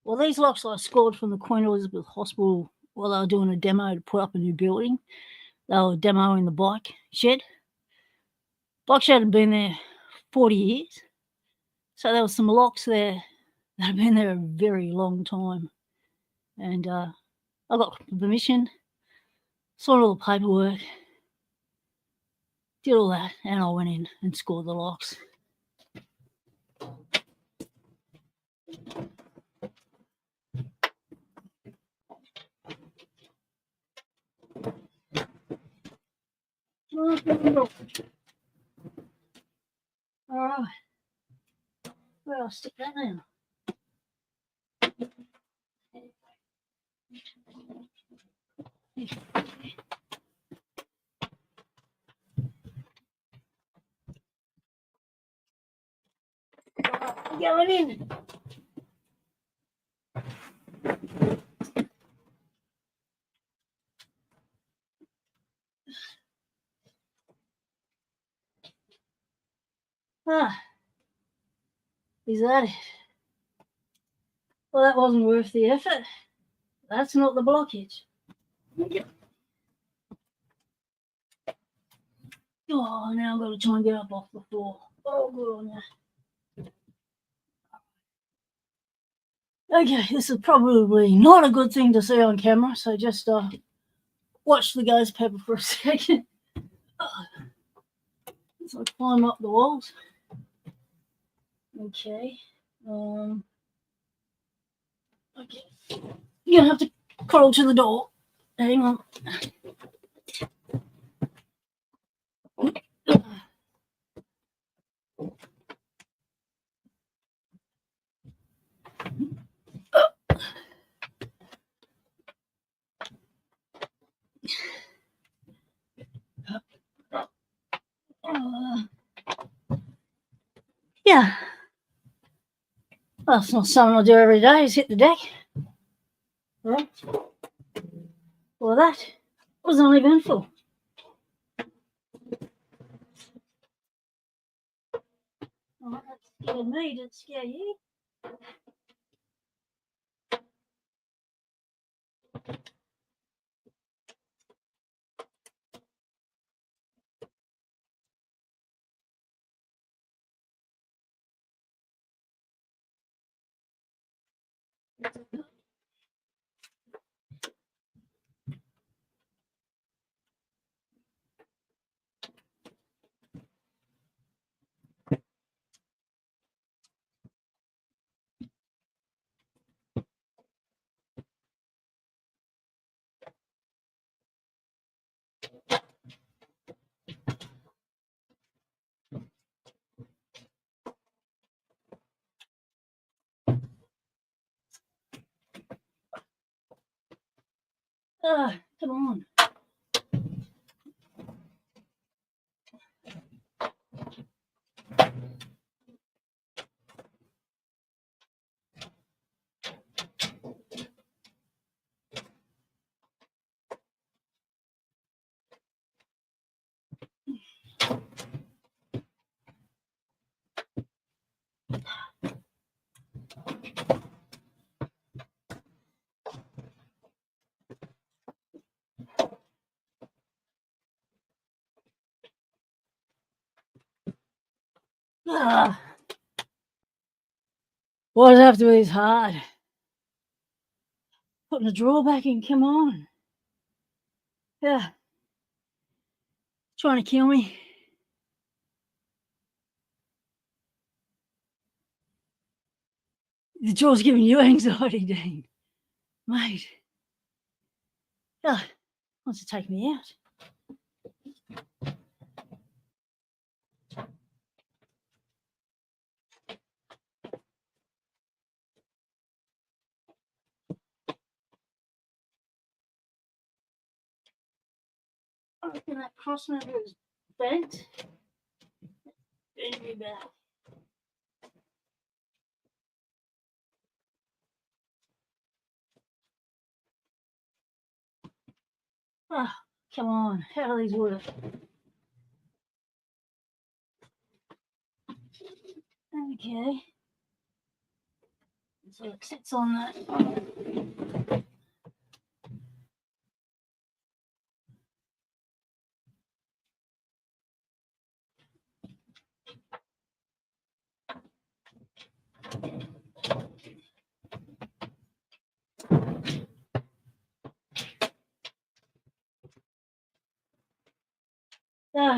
Well, these locks I scored from the Queen Elizabeth Hospital while they were doing a demo to put up a new building. They were demoing the bike shed. Bike shed had been there 40 years. So there were some locks there that had been there a very long time. And I got permission, signed all the paperwork, did all that, and I went in and scored the locks. All right. Where I'll stick that now. Going in. Is that it? Well, that wasn't worth the effort. That's not the blockage. Oh, now I've got to try and get up off the floor. Oh, good on you. Okay, this is probably not a good thing to see on camera, so just watch the ghost pepper for a second. So I climb up the walls. Okay. Okay. You're gonna have to crawl to the door. Hang on. Yeah. Well, it's not something I do every day, is hit the deck. Right? Well, that was uneventful. Oh, that scared me. Did it scare you? Come on. Why does it have to be this hard? Putting the drawer back in, come on. Yeah. Trying to kill me. The draw's giving you anxiety, Dean. Mate. Wants to take me out. I reckon that cross member is bent. Bend me back. Oh, come on. How do these work? Okay. So it sits on that.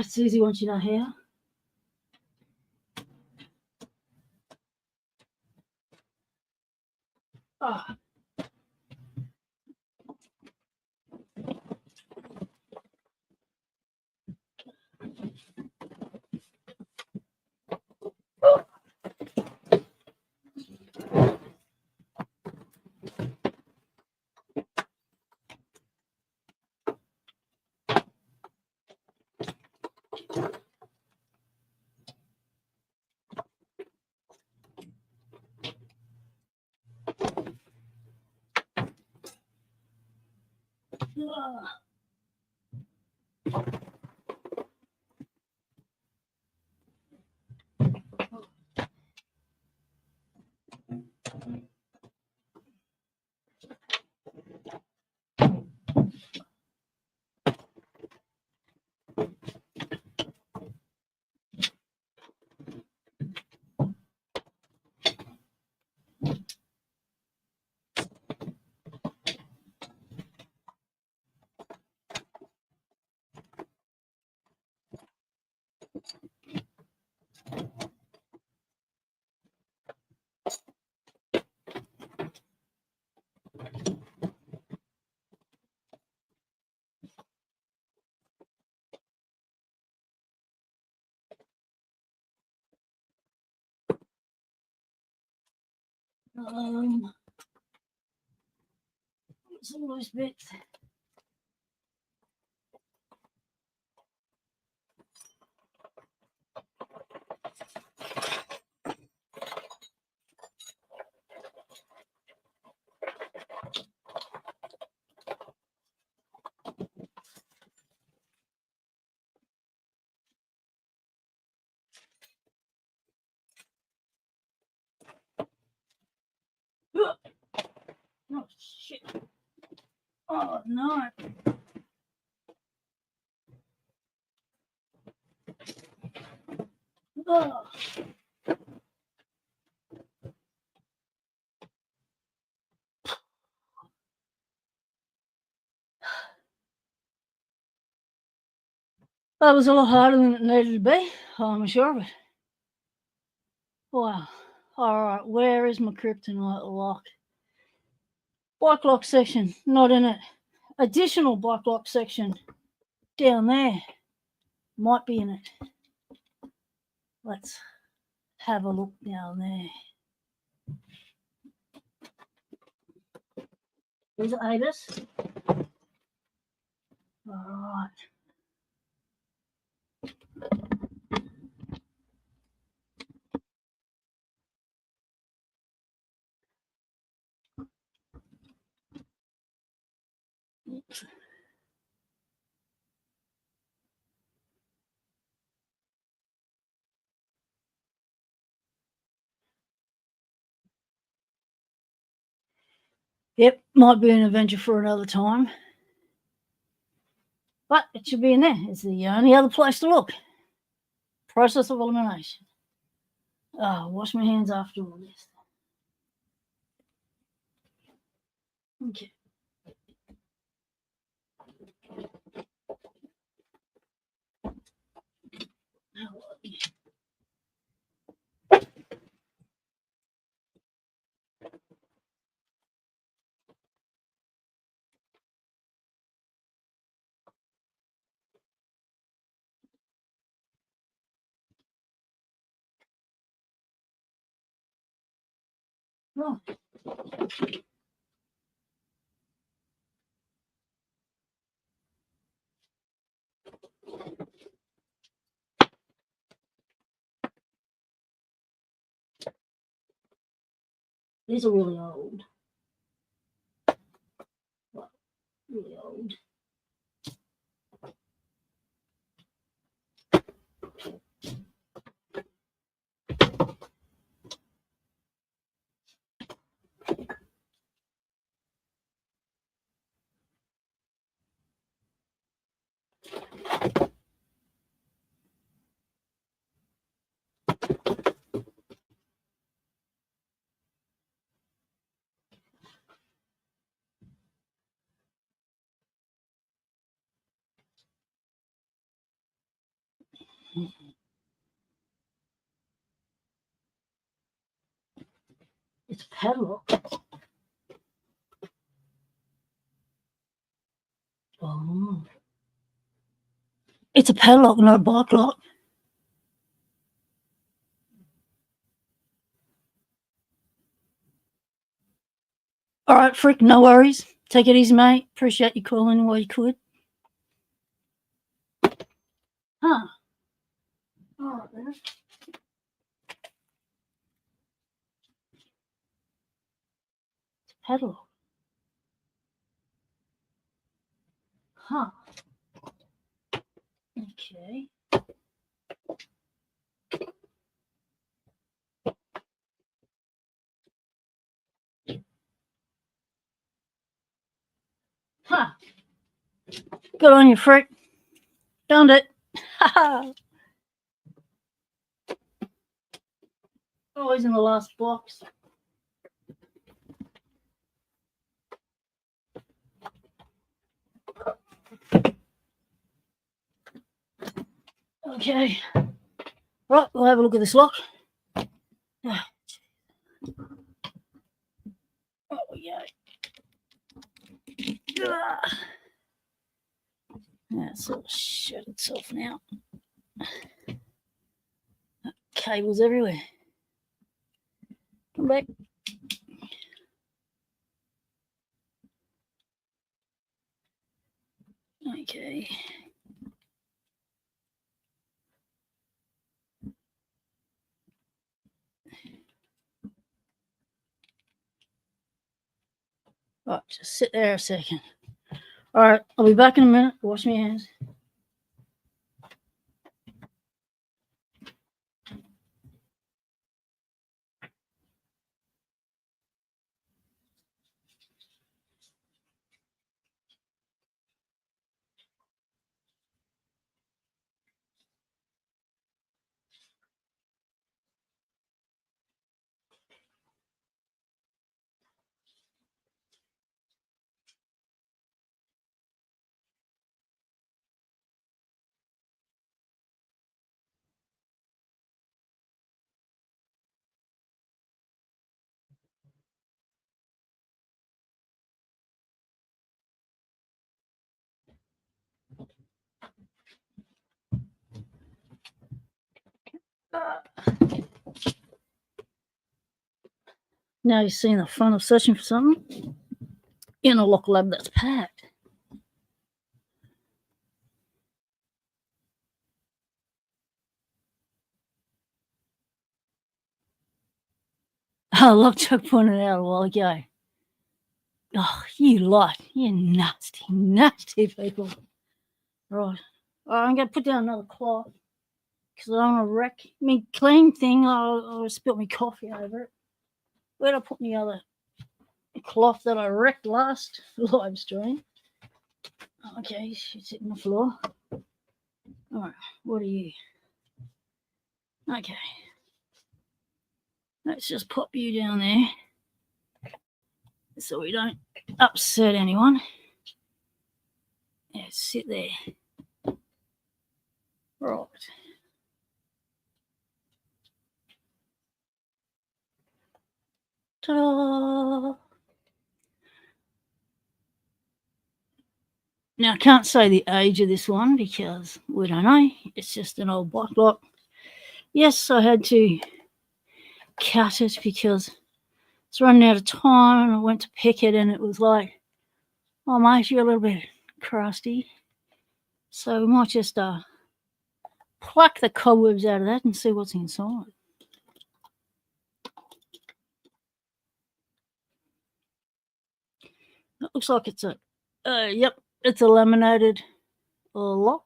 It's easy once you know how. Oh. Some loose bits. Oh, shit. Oh, no. Oh. That was a lot harder than it needed to be. I'm sure of it. Wow. All right, where is my kryptonite lock? Bike lock section, not in it. Additional bike lock section down there, might be in it. Let's have a look down there. Is it Avis? All right. Yep, might be an adventure for another time. But it should be in there. It's the only other place to look. Process of elimination. Oh, wash my hands after all this. Okay. Oh. These are really old. Well, really old. It's a padlock. Oh. It's a padlock, not a bike lock. All right, Frick, no worries. Take it easy, mate. Appreciate you calling while you could. Huh. All right, then. It's a padlock. Huh. Okay. Huh. Good on you, Frick. Found it. Always in the last box. Okay. Right, we'll have a look at this lock. Oh, yeah. That's all shut itself now. Cables everywhere. Come back. Okay. Right, just sit there a second. All right, I'll be back in a minute. Wash my hands. Now you're seeing the fun of searching for something in a lock lab that's packed. Oh, look, Chuck pointed out a while ago. Oh, you nasty, nasty people. Right. I'm going to put down another cloth because I don't want to wreck me clean thing. I'll spill my coffee over it. Where'd I put my other cloth that I wrecked last live stream? Okay, it's hitting the floor. All right, what are you? Okay. Let's just pop you down there so we don't upset anyone. Yeah, sit there. Right. Ta-da! Now, I can't say the age of this one because we don't know. It's just an old bike lock. Yes, I had to cut it because it's running out of time, and I went to pick it and it was like, oh mate, you're a little bit crusty. So we might just pluck the cobwebs out of that and see what's inside. It looks like it's it's a laminated lock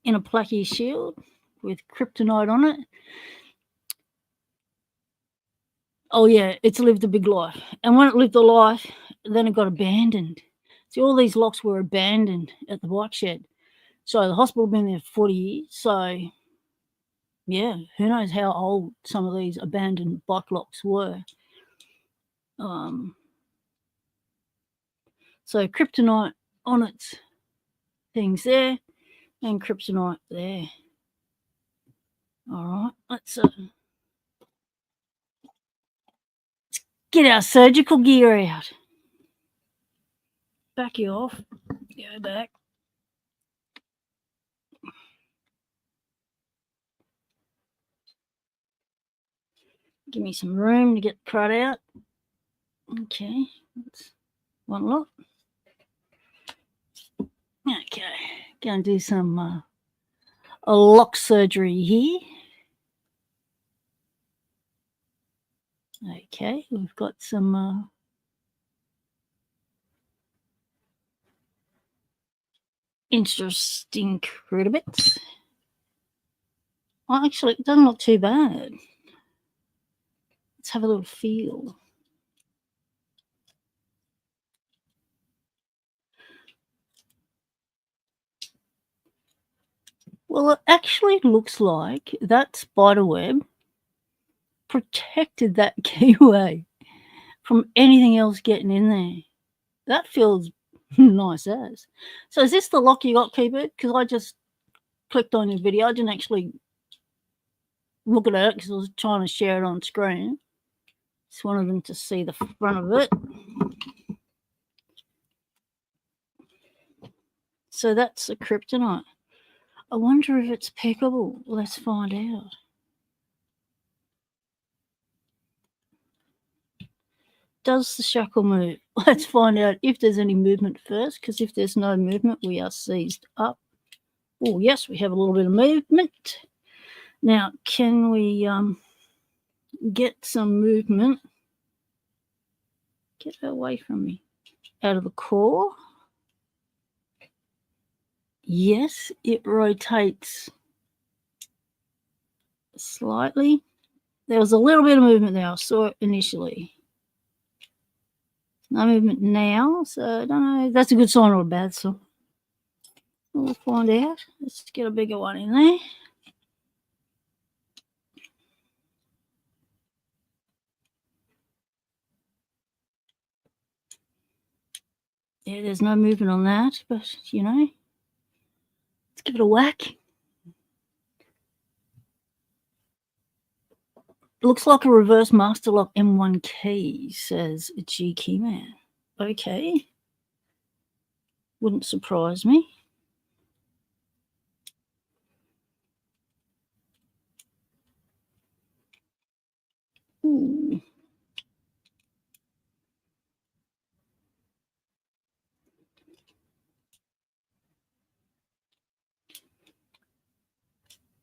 in a placky shield with kryptonite on it. Oh yeah, it's lived a big life. And when it lived a life, then it got abandoned. See, all these locks were abandoned at the bike shed. So the hospital had been there for 40 years. So yeah, who knows how old some of these abandoned bike locks were. So kryptonite on its things there and kryptonite there. All right, let's get our surgical gear out. Back you off. Go back. Give me some room to get the crud out. Okay, that's one lot. Okay, going to do some a lock surgery here. Okay, we've got some interesting critter-bits. Well, actually, it doesn't look too bad. Let's have a little feel. Well, it actually looks like that spider web protected that keyway from anything else getting in there. That feels nice as. So is this the lock you got, Keeper? Because I just clicked on your video. I didn't actually look at it because I was trying to share it on screen. Just wanted them to see the front of it. So that's the kryptonite. I wonder if it's pickable. Let's find out. Does the shackle move? Let's find out if there's any movement first, because if there's no movement, we are seized up. Oh, yes, we have a little bit of movement. Now, can we get some movement? Get away from me. Out of the core. Yes, it rotates slightly. There was a little bit of movement there. I saw it initially. No movement now, so I don't know. That's a good sign or a bad sign. We'll find out. Let's get a bigger one in there. Yeah, there's no movement on that, but you know, let's give it a whack. Looks like a reverse master lock M1 key, says G Keyman. Okay. Wouldn't surprise me. Ooh.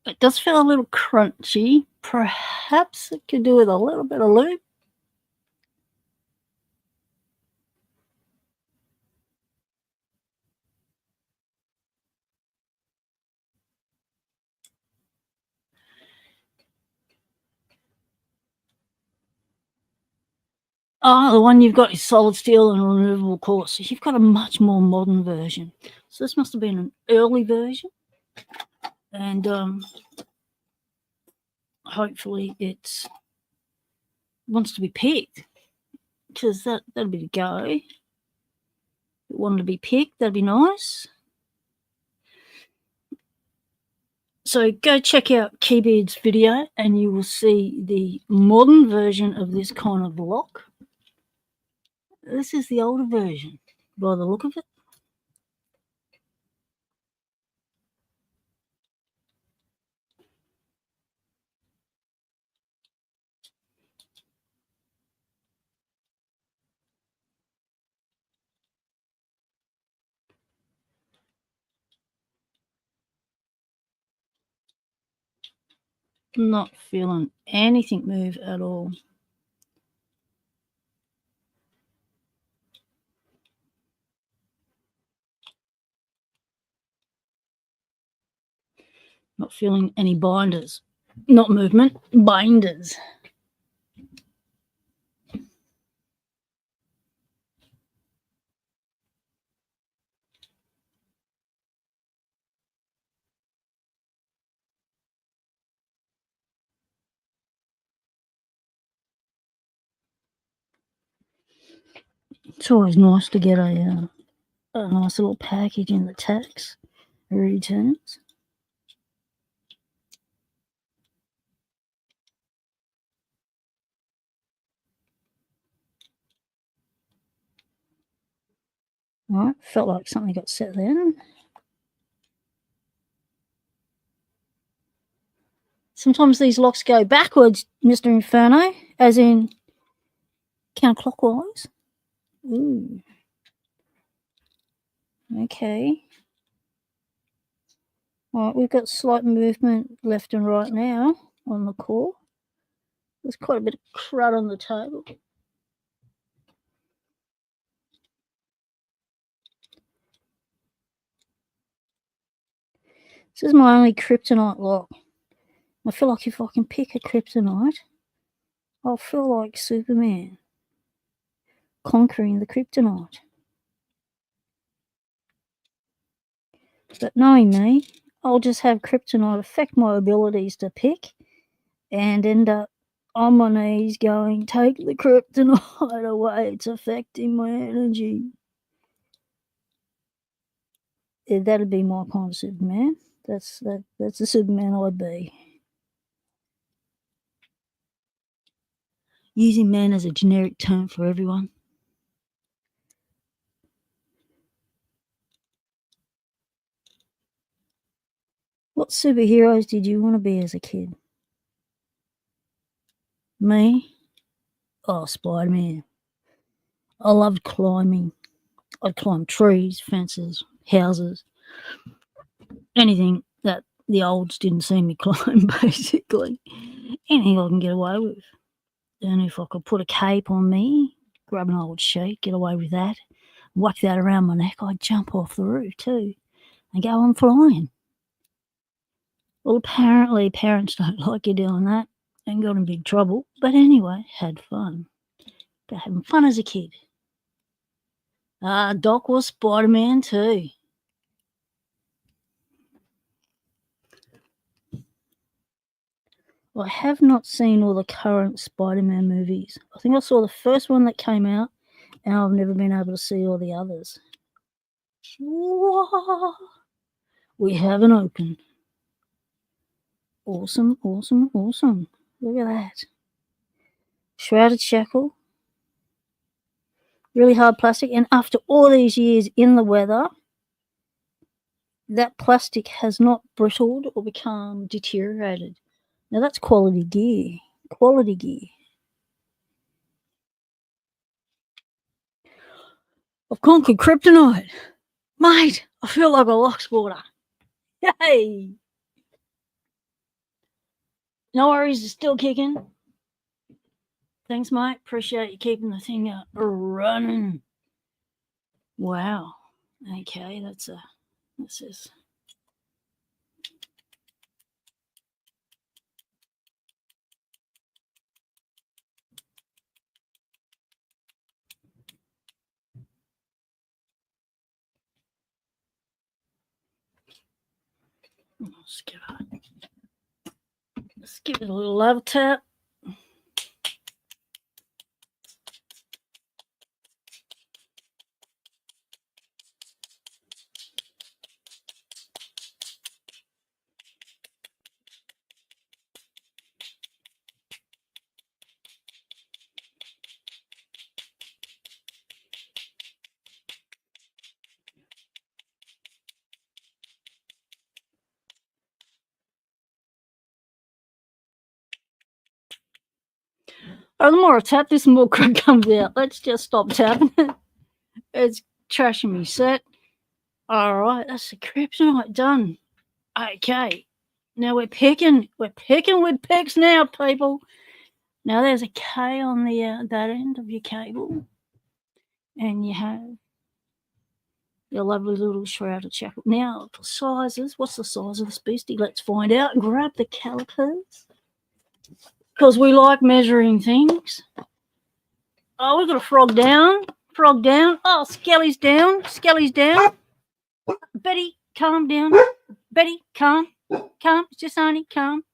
It does feel a little crunchy. Perhaps it could do with a little bit of lube. Oh, the one you've got is solid steel and removable core. So you've got a much more modern version. So this must have been an early version. And hopefully it wants to be picked. Because that'd be the go. If it wanted to be picked, that'd be nice. So go check out Keybeard's video and you will see the modern version of this kind of lock. This is the older version by the look of it. Not feeling anything move at all. Not feeling any binders. Not movement, binders. It's always nice to get a nice little package in the tax returns. All right, felt like something got set there. Sometimes these locks go backwards, Mr. Inferno, as in counterclockwise. Ooh. Okay. All right, we've got slight movement left and right now on the core. There's quite a bit of crud on the table. This is my only kryptonite lock. I feel like if I can pick a kryptonite, I'll feel like Superman conquering the kryptonite. But knowing me, I'll just have kryptonite affect my abilities to pick and end up on my knees going, take the kryptonite away, it's affecting my energy. Yeah, that'd be my kind of Superman. That's the Superman I'd be. Using man as a generic term for everyone. What superheroes did you want to be as a kid? Me? Oh, Spider-Man. I loved climbing. I'd climb trees, fences, houses, anything that the olds didn't see me climb, basically. Anything I can get away with. And if I could put a cape on me, grab an old sheet, get away with that, whack that around my neck, I'd jump off the roof too and go on flying. Well, apparently parents don't like you doing that and got in big trouble. But anyway, had fun. Got having fun as a kid. Doc was Spider-Man too. I have not seen all the current Spider-Man movies. I think I saw the first one that came out, and I've never been able to see all the others. Whoa. We have an open. Awesome, awesome, awesome. Look at that. Shrouded shackle. Really hard plastic. And after all these years in the weather, that plastic has not brittled or become deteriorated. Now that's quality gear. Quality gear. I've conquered kryptonite. Mate, I feel like a Locksporter. Yay! No worries, it's still kicking. Thanks, mate. Appreciate you keeping the thing running. Wow. Okay, this is. Let's give it a little love tap. The more I tap this, the more crap comes out. Let's just stop tapping it. It's trashing me set. Alright, that's the kryptonite done. Okay. Now we're picking with picks now, people. Now there's a K on the that end of your cable. And you have your lovely little shrouded shackle. Now, for sizes, what's the size of this beastie? Let's find out. Grab the calipers. Because we like measuring things. Oh, we've got a frog down. Frog down. Oh, Skelly's down. Skelly's down. Betty, calm down. Betty, calm. Calm. It's just Arnie, calm.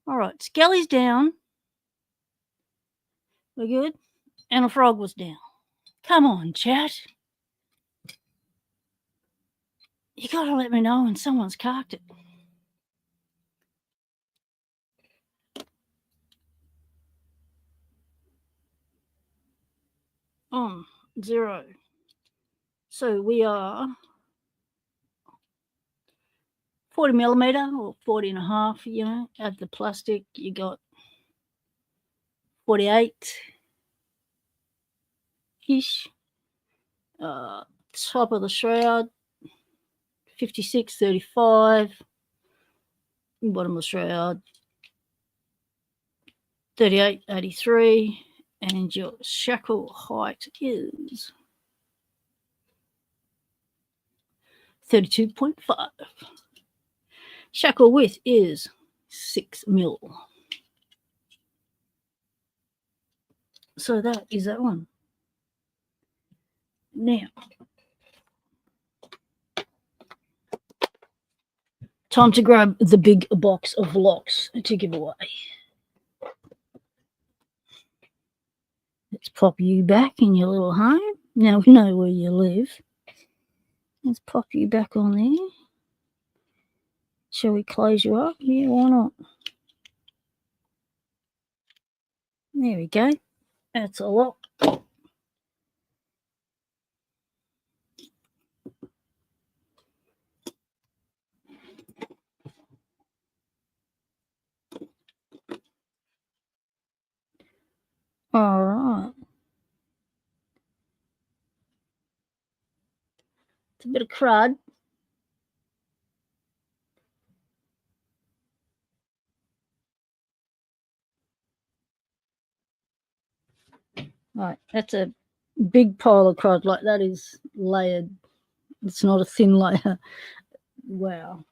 All right, Skelly's down. We're good. And a frog was down. Come on, chat. You got to let me know when someone's cocked it. On 0. So we are 40 millimeter or 40 and a half, you know, add the plastic, you got 48-ish. Top of the shroud, 56-35. Bottom of the shroud, 38-83. And your shackle height is 32.5. Shackle width is 6 mil. So that is that one. Now, time to grab the big box of locks to give away. Let's pop you back in your little home. Now we know where you live. Let's pop you back on there. Shall we close you up? Yeah, why not? There we go. That's a lock. All right. It's a bit of crud. Right, that's a big pile of crud. Like, that is layered. It's not a thin layer. Wow.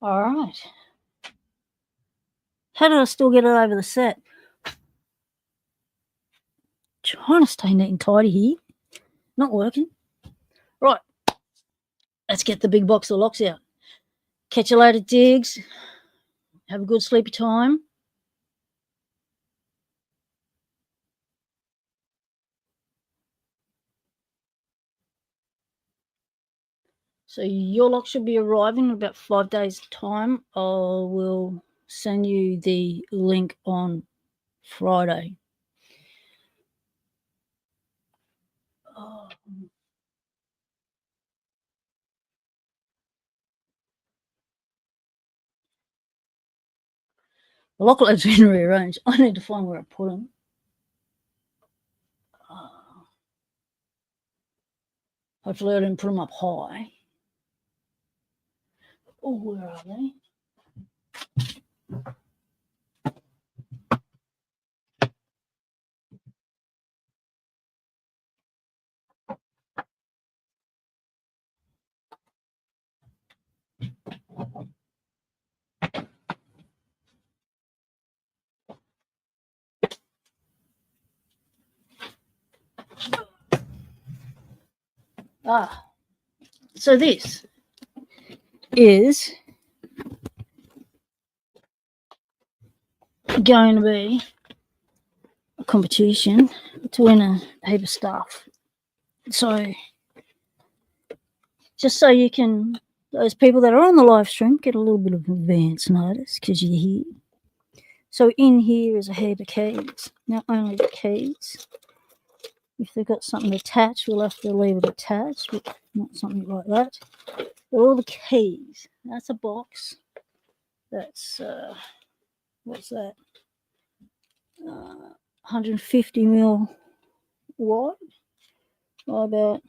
All right. How did I still get it over the set? Trying to stay neat and tidy here. Not working. Right. Let's get the big box of locks out. Catch you later, Diggs. Have a good sleepy time. So your lock should be arriving in about 5 days' time. I will send you the link on Friday. Oh. The lock lights been rearranged. I need to find where I put them. Hopefully I didn't put them up high. Oh, where are they? So this is going to be a competition to win a heap of stuff. So just so you can, those people that are on the live stream, get a little bit of advance notice because you're here. So in here is a heap of keys. Now only the keys. If they've got something attached, we'll have to leave it attached, but not something like that. But all the keys. That's a box. That's, what's that? 150 mil wide by about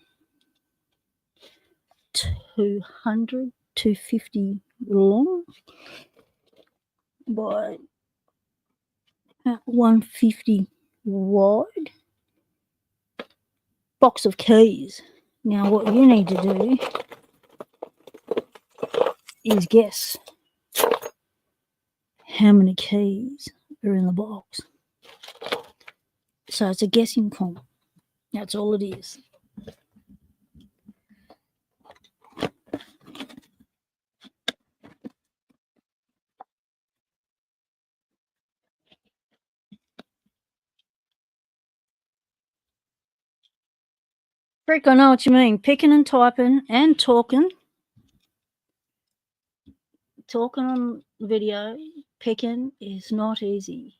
250 long by 150 wide. Box of keys. Now what you need to do is guess how many keys are in the box. So it's a guessing comp. That's all it is. Frick, I know what you mean. Picking and typing and talking. Talking on video, picking is not easy.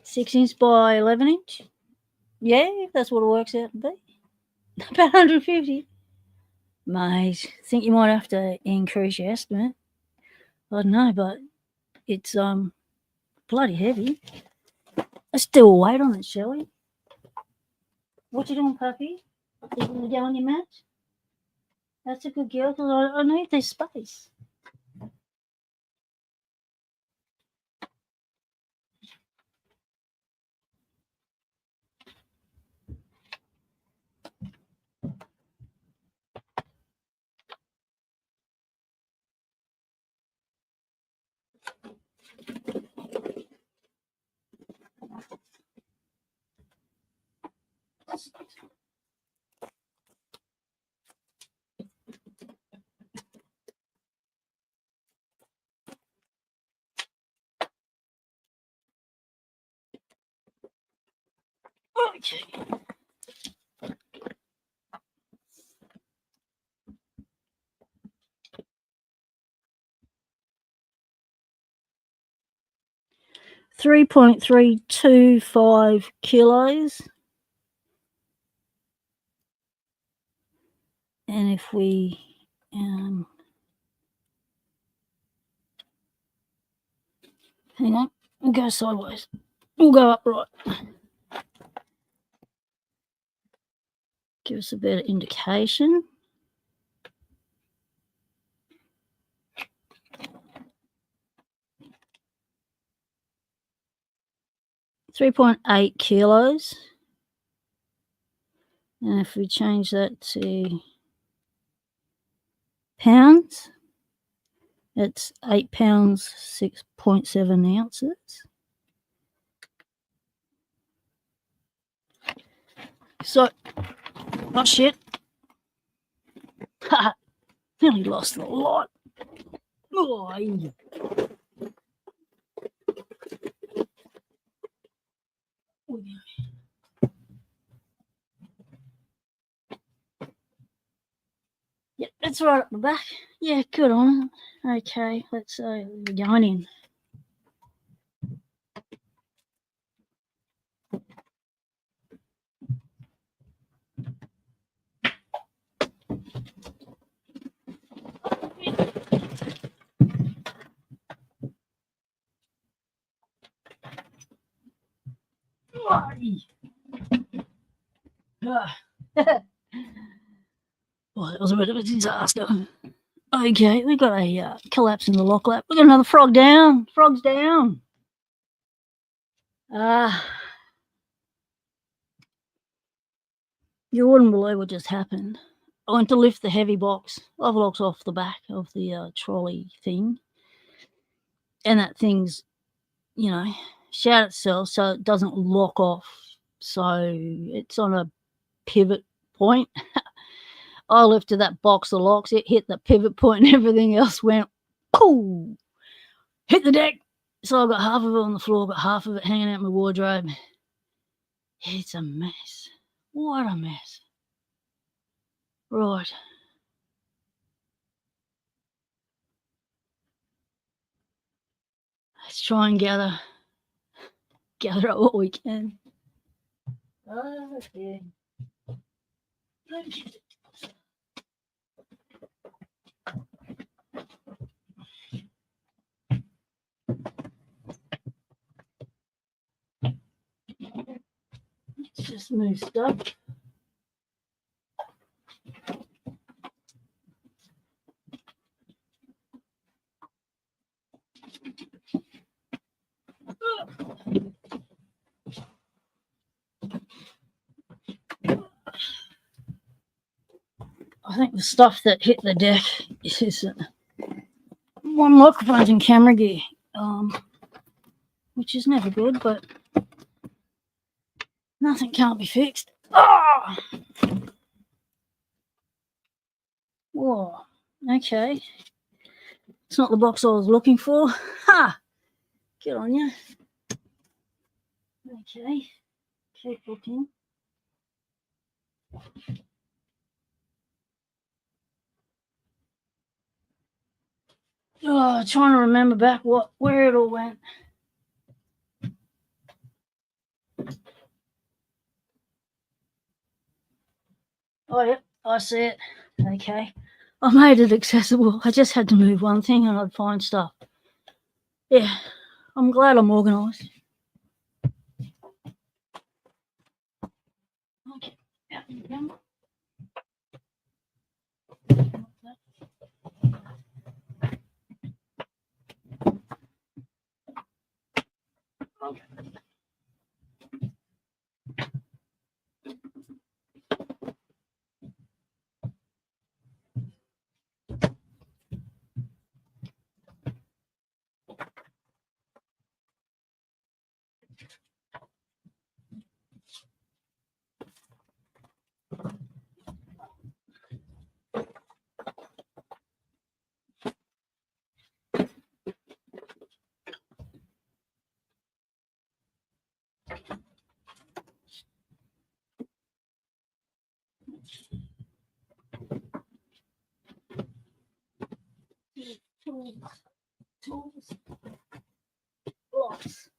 6 inch by 11 inch. Yeah, that's what it works out to be. About 150. Mate, think you might have to increase your estimate. I don't know, but it's bloody heavy. Let's do a weight on it, shall we? What you doing, puppy? You gonna go on your mat? That's a good girl, because I need this space. Okay. $3.325 kilos. And if we hang on, we'll go sideways. We'll go upright. give us a better indication. $3.8 kilos. And if we change that to pounds, it's 8 pounds, 6.7 ounces. So, oh shit. Nearly lost the lot. Oh, yeah, it's right up the back. Yeah, good on it. Okay, let's we're going in. Well, that was a bit of a disaster. Okay, we got a collapse in the lock lap. We got another frog down. Frog's down. You wouldn't believe what just happened. I went to lift the heavy box, love locks off the back of the trolley thing, and that thing's, you know, shat itself so it doesn't lock off. So it's on a pivot point. I lifted that box of locks, it hit the pivot point and everything else went, pooh, hit the deck. So I got half of it on the floor, got half of it hanging out in my wardrobe. It's a mess. What a mess. Right. Let's try and gather up what we can. Okay. Let's just move stuff. I think the stuff that hit the deck is one microphones and camera gear, which is never good, but nothing can't be fixed. Oh! Whoa, okay. It's not the box I was looking for. Ha! Good on you. Okay, keep looking. Oh, trying to remember back where it all went. Oh, yep, I see it. Okay. I made it accessible. I just had to move one thing and I'd find stuff. Yeah, I'm glad I'm organised. Okay. Out you go. Okay. Tools. Blocks.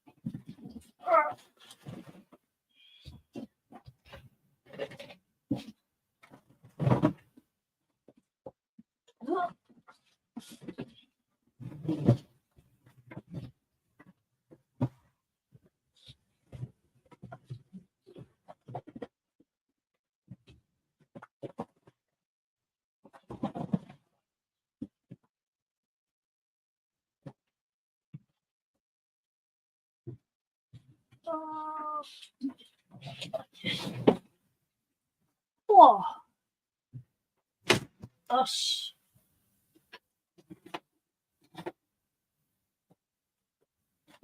Whoa. Oh,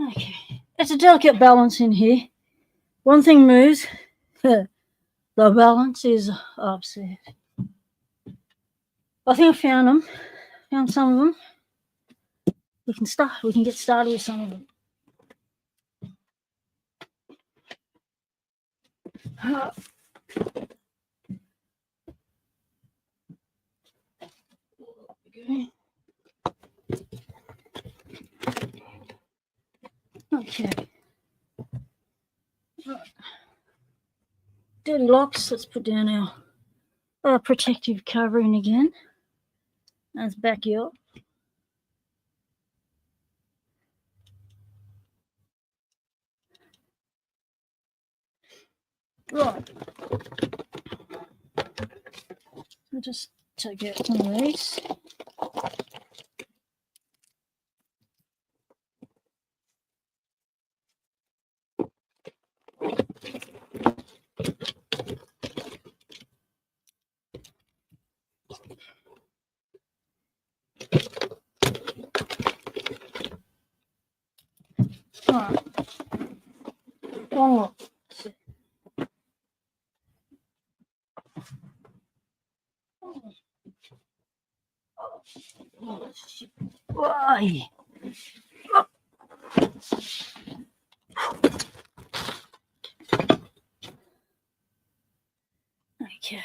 okay. It's a delicate balance in here. One thing moves, the balance is upset. I think I found them. Found some of them. We can start. We can get started with some of them. Okay. Dirty locks. Let's put down our protective covering again. Let's back you up. Right. I'll just take out some of these. Right. One more. Why? Okay.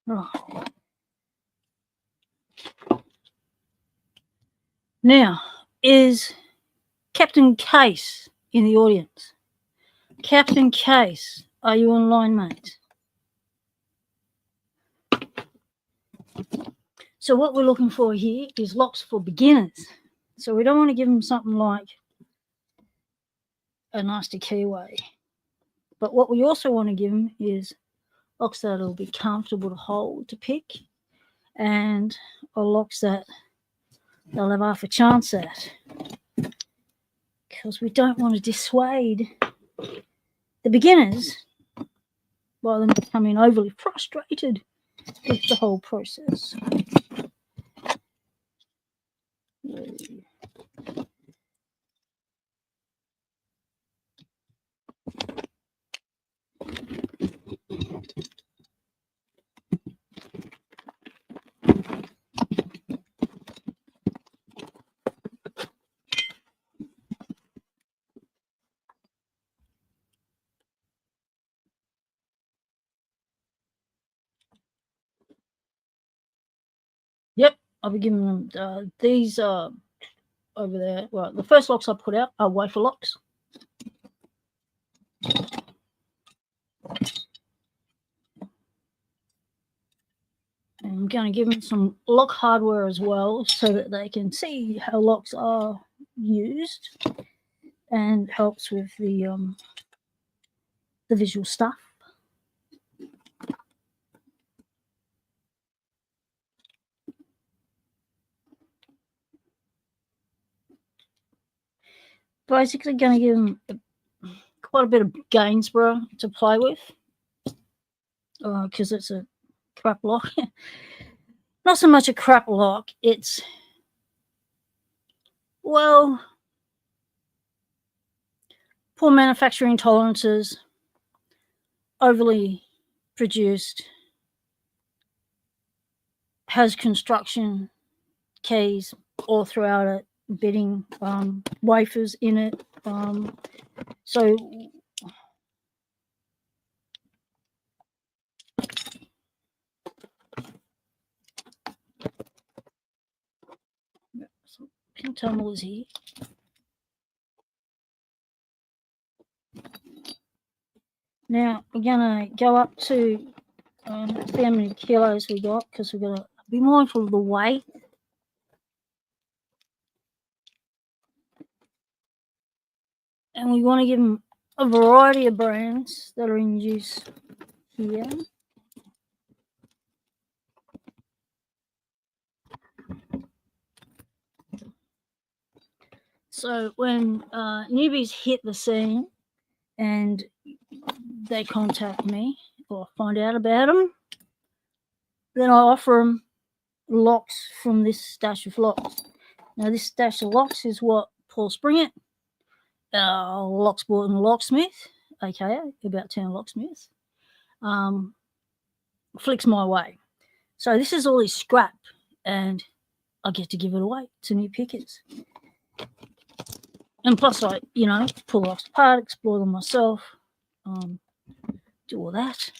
Right. Now, is Captain Case in the audience? Captain Case, are you online, mate? So what we're looking for here is locks for beginners. So we don't want to give them something like a nasty keyway. But what we also want to give them is locks that will be comfortable to hold, to pick, and locks that they'll have half a chance at. Because we don't want to dissuade the beginners by them becoming overly frustrated with the whole process. Yep, I'll be giving them these over there. Well, the first locks I put out are wafer locks. And I'm going to give them some lock hardware as well so that they can see how locks are used and helps with the visual stuff. Basically going to give them quite a bit of Gainsborough to play with because it's a crap lock. Not so much a crap lock, it's, well, poor manufacturing tolerances, overly produced, has construction keys all throughout it, bitting wafers in it. So pin tunnel is here. Now we're gonna go up to see how many kilos we got because we're gonna be mindful of the weight. And we want to give them a variety of brands that are in use here. So when newbies hit the scene and they contact me or find out about them, then I offer them locks from this stash of locks. Now, this stash of locks is what Paul Springett, Locksport and Locksmith, aka About Town Locksmith, flicks my way. So this is all his scrap, and I get to give it away to new pickers. And plus, I, pull the locks apart, explore them myself, do all that.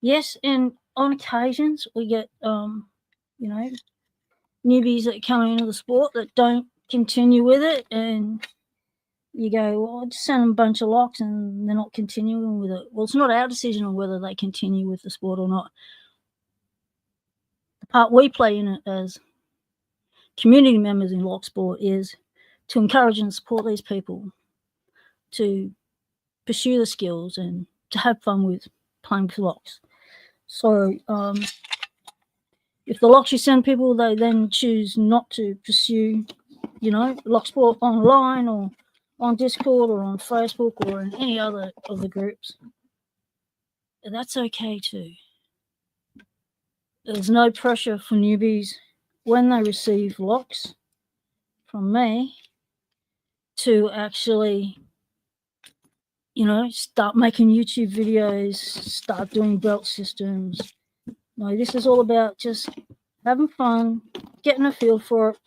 Yes, and on occasions we get, newbies that come into the sport that don't continue with it, and you go, well, I'll just send them a bunch of locks and they're not continuing with it. Well, it's not our decision on whether they continue with the sport or not. The part we play in it as community members in Locksport is to encourage and support these people to pursue the skills and to have fun with playing with locks. So if the locks you send people, they then choose not to pursue, Locksport online or on Discord or on Facebook or in any other of the groups, that's okay too. There's no pressure for newbies when they receive locks from me to actually, start making YouTube videos, start doing belt systems. No, this is all about just having fun, getting a feel for it,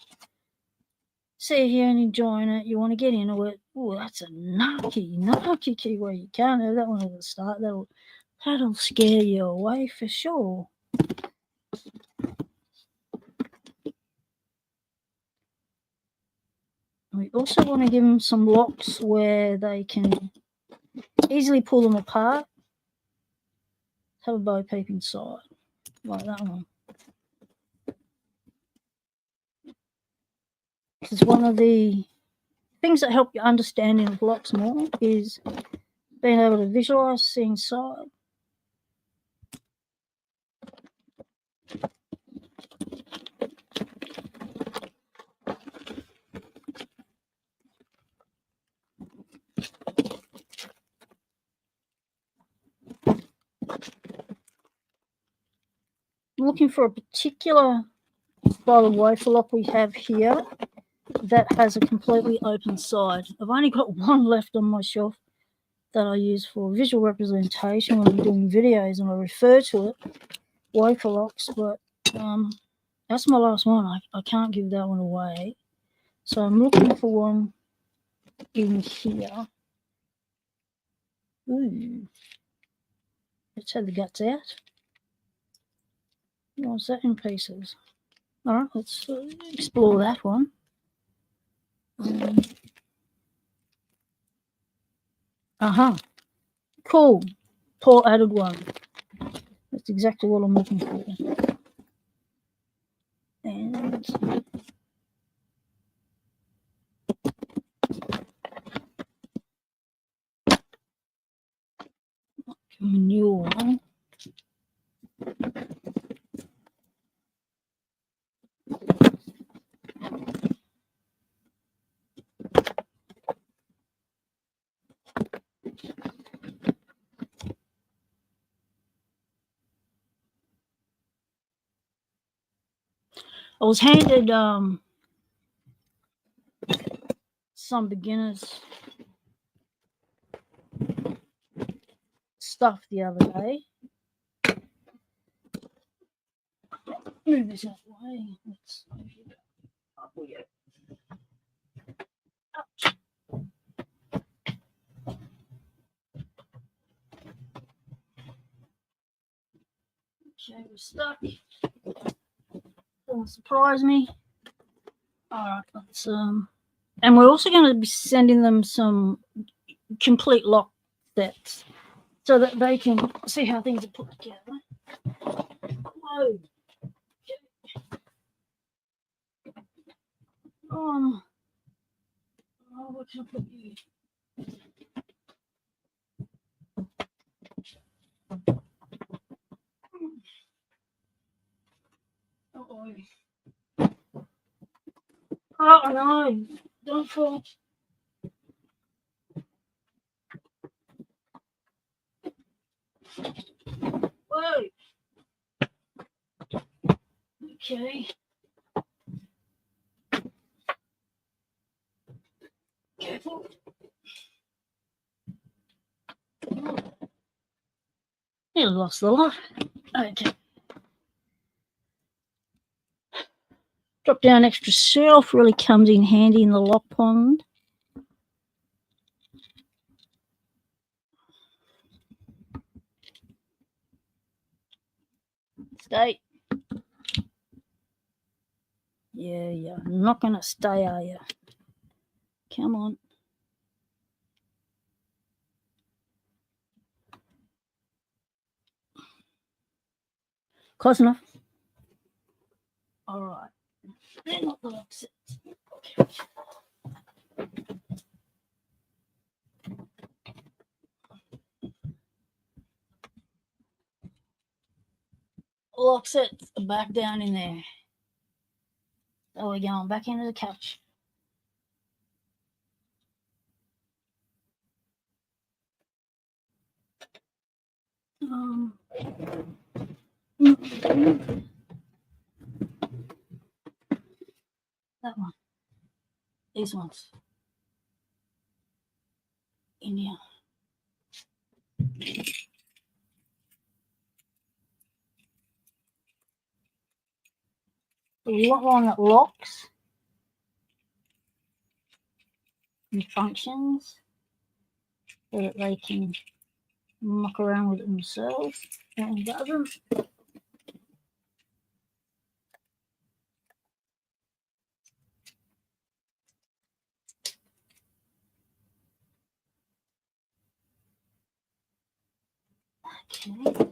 see it here and enjoying it. You want to get into it. Oh, that's a narky keyword. You can't have that one at the start. That'll scare you away for sure. We also want to give them some locks where they can easily pull them apart. Have a bow peep inside, like that one. Because one of the things that help your understanding of locks more is being able to visualize, see inside. I'm looking for a particular style of wafer lock we have here that has a completely open side. I've only got one left on my shelf that I use for visual representation when I'm doing videos, and I refer to it, wafer locks, but that's my last one. I can't give that one away. So I'm looking for one in here. Ooh. Let's have the guts out. What's that in pieces? All right, let's explore that one. Cool. Paul added one. That's exactly what I'm looking for. And manure one. I was handed some beginners stuff the other day. Move this out of the way. Let's up we go. Ouch. Okay, we're stuck. Don't surprise me. All right, let's and we're also going to be sending them some complete lock sets so that they can see how things are put together. Whoa. Oh, what can I put here? Oh no, don't fall. Whoa. Okay. Careful. You lost the lot. Okay. Drop down extra shelf really comes in handy in the lock pond. Stay. Yeah, you're not going to stay, are you? Come on. Close enough. All right. They're not the lock sets. Okay. Lock sets are back down in there. So we're going back into the couch. That one. These ones. India. We want one that locks and functions so that they can muck around with it themselves. That one doesn't. Okay.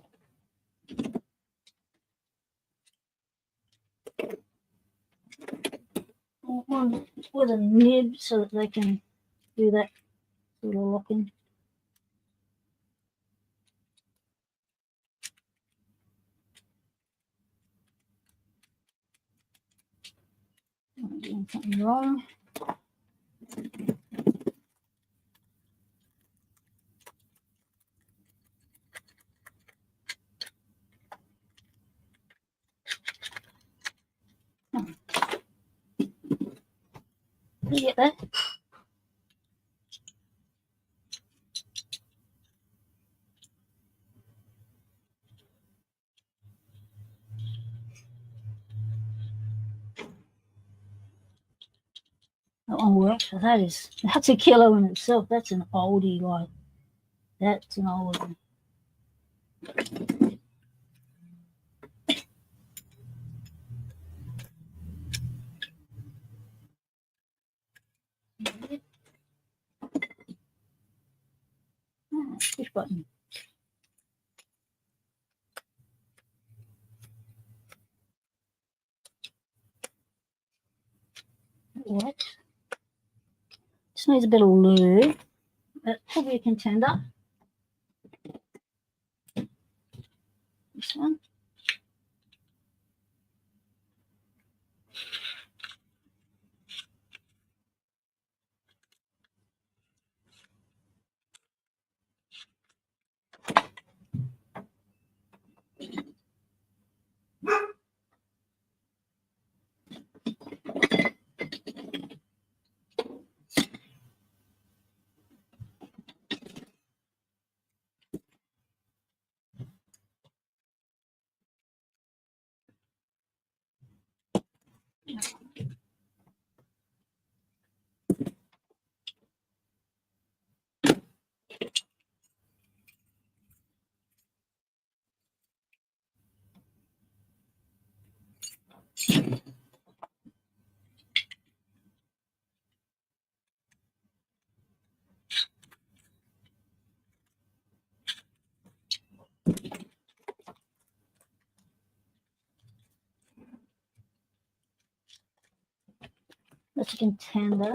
One with a nib so that they can do that sort of locking. I'm doing something wrong. You get that? That one works. That's a kilo in itself. That's an oldie, like that's an oldie. Push button. That works. Just needs a bit of lube. That's probably a contender. This one. That's a contender.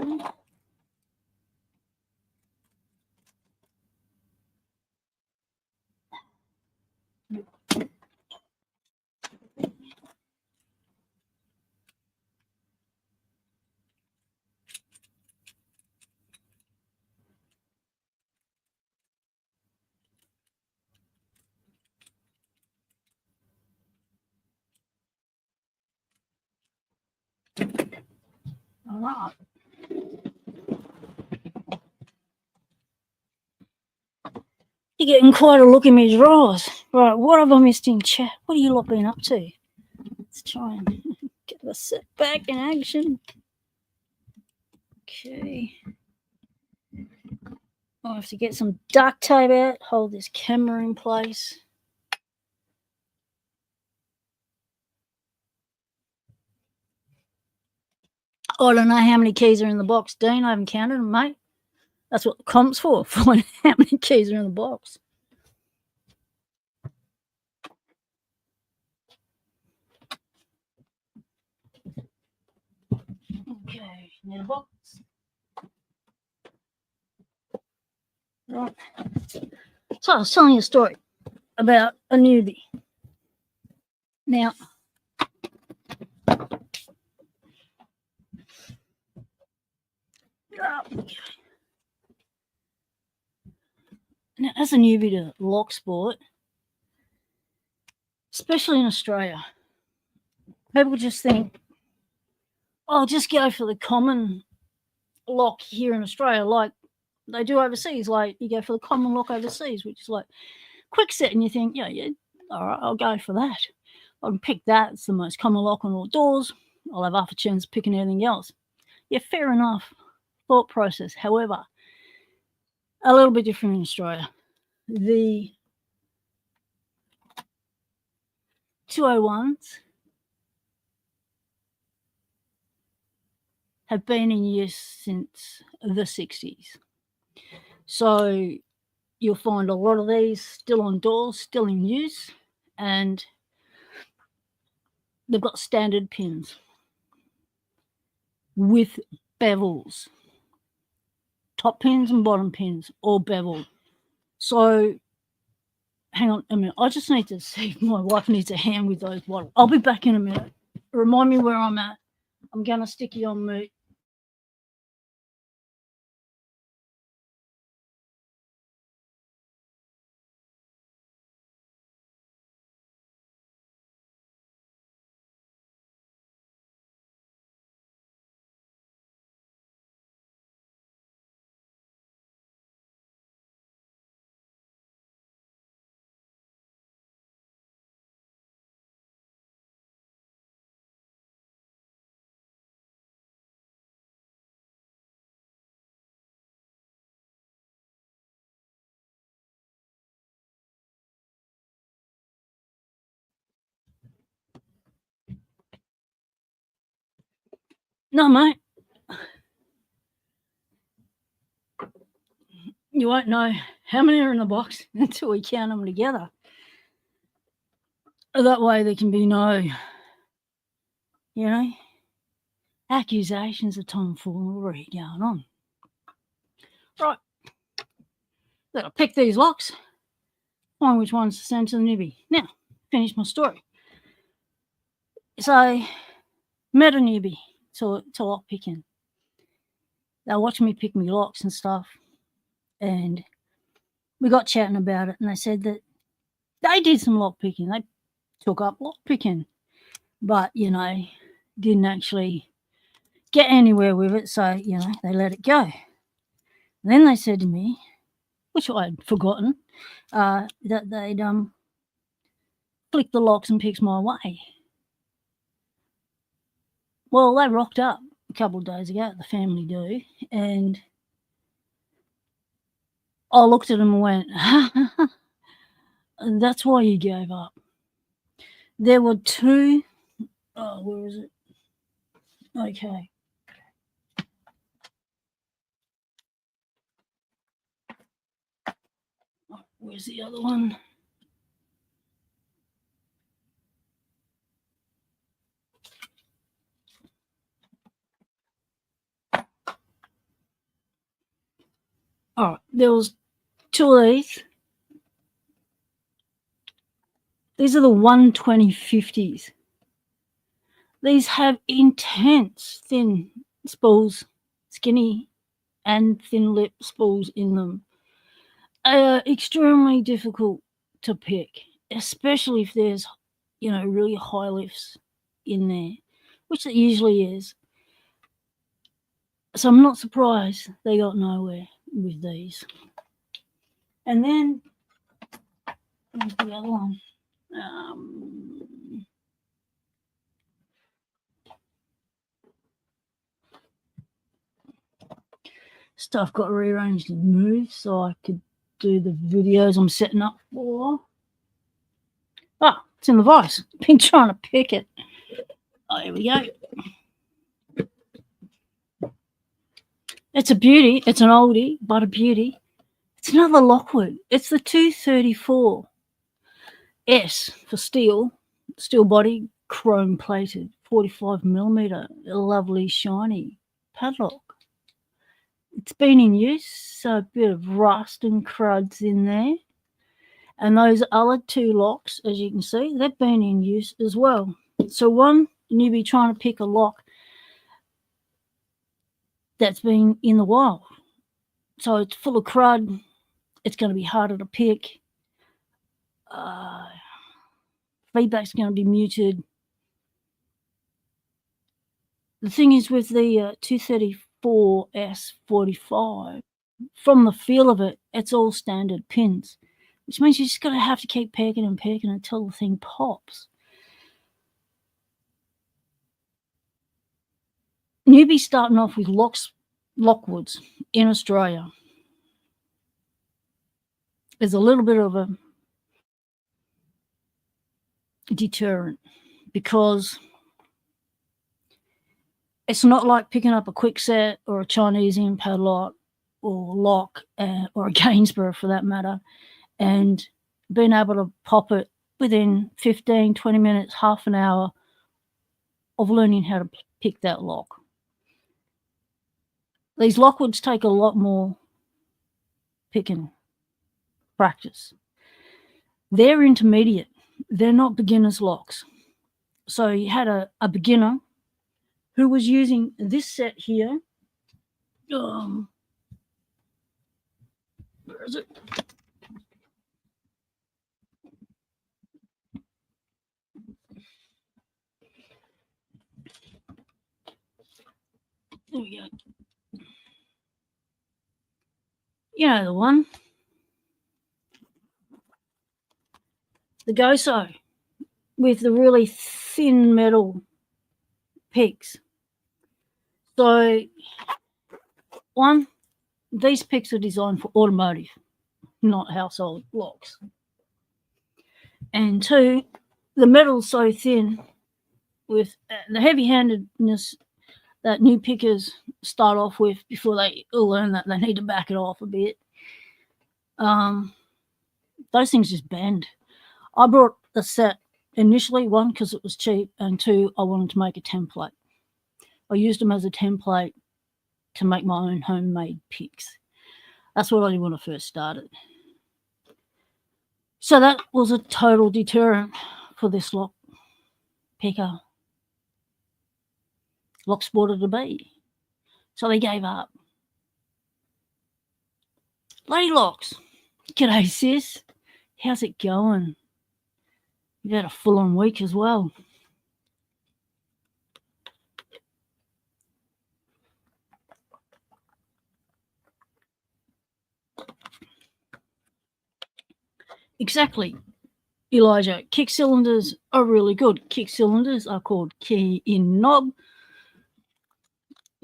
All right. You're getting quite a look in my drawers. Right, what have I missed in chat? What are you lot been up to? Let's try and get the set back in action. Okay. I'll have to get some duct tape out, hold this camera in place. I don't know how many keys are in the box, Dean. I haven't counted them, mate. That's what the comp's for, finding how many keys are in the box. Okay, now the box. Right. So I was telling you a story about a newbie. Now, as a newbie to Locksport, especially in Australia, people just think, oh, just go for the common lock here in Australia, like they do overseas. Like you go for the common lock overseas, which is like quick set, and you think, yeah, all right, I'll go for that. I can pick that. It's the most common lock on all doors. I'll have half a chance of picking anything else. Yeah, fair enough thought process. However, a little bit different in Australia. The 201s have been in use since the 60s. So you'll find a lot of these still on doors, still in use, and they've got standard pins with bevels. Top pins and bottom pins, all beveled. So hang on a minute. I just need to see if my wife needs a hand with those bottles. I'll be back in a minute. Remind me where I'm at. I'm going to stick you on mute. No, mate. You won't know how many are in the box until we count them together. That way there can be no, accusations of tomfoolery going on. Right. I'll pick these locks, find which ones to send to the newbie. Now, finish my story. So, met a newbie to lock picking. They were watching me pick my locks and stuff, and we got chatting about it, and they said that they did some lock picking. They took up lock picking, but, didn't actually get anywhere with it, so, they let it go. And then they said to me, which I had forgotten, that they'd flick the locks and picks my way. Well, they rocked up a couple of days ago, the family do, and I looked at them and went, that's why you gave up. There were two, where is it? Okay. Where's the other one? All right, there was 2 of these. These are the 120/50s. These have intense thin spools, skinny and thin lip spools in them. Extremely difficult to pick, especially if there's, really high lifts in there, which it usually is. So I'm not surprised they got nowhere with these. And then where's the other one? Stuff got rearranged and moved so I could do the videos I'm setting up for. Ah, it's in the vise. Been trying to pick it. Oh, here we go. It's a beauty. It's an oldie, but a beauty. It's another Lockwood. It's the 234 S for steel body, chrome plated, 45mm, a lovely shiny padlock. It's been in use, so a bit of rust and cruds in there. And those other 2 locks, as you can see, they've been in use as well. So one newbie trying to pick a lock that's been in the wild. So it's full of crud. It's going to be harder to pick. Feedback's going to be muted. The thing is with the 234S45, from the feel of it, it's all standard pins, which means you just got to have to keep pecking and pecking until the thing pops. Newbies starting off with Lockwoods in Australia. There's a little bit of a deterrent because it's not like picking up a Quickset or a Chinese in padlock or lock or a Gainsborough for that matter, and being able to pop it within 15, 20 minutes, half an hour of learning how to pick that lock. These Lockwoods take a lot more picking practice. They're intermediate. They're not beginner's locks. So you had a beginner who was using this set here. Where is it? There we go. You know the one. The Goso with the really thin metal picks. So, one, these picks are designed for automotive, not household locks. And 2, the metal's so thin with the heavy-handedness that new pickers start off with before they learn that they need to back it off a bit. Those things just bend. I brought the set initially, 1, because it was cheap, and 2, I wanted to make a template. I used them as a template to make my own homemade picks. That's what I did when I first started. So that was a total deterrent for this lock picker, Locksporter to be. So they gave up. Lady Locks, g'day sis. How's it going? You've had a full-on week as well. Exactly, Elijah. Kick cylinders are really good. Kick cylinders are called key in knob.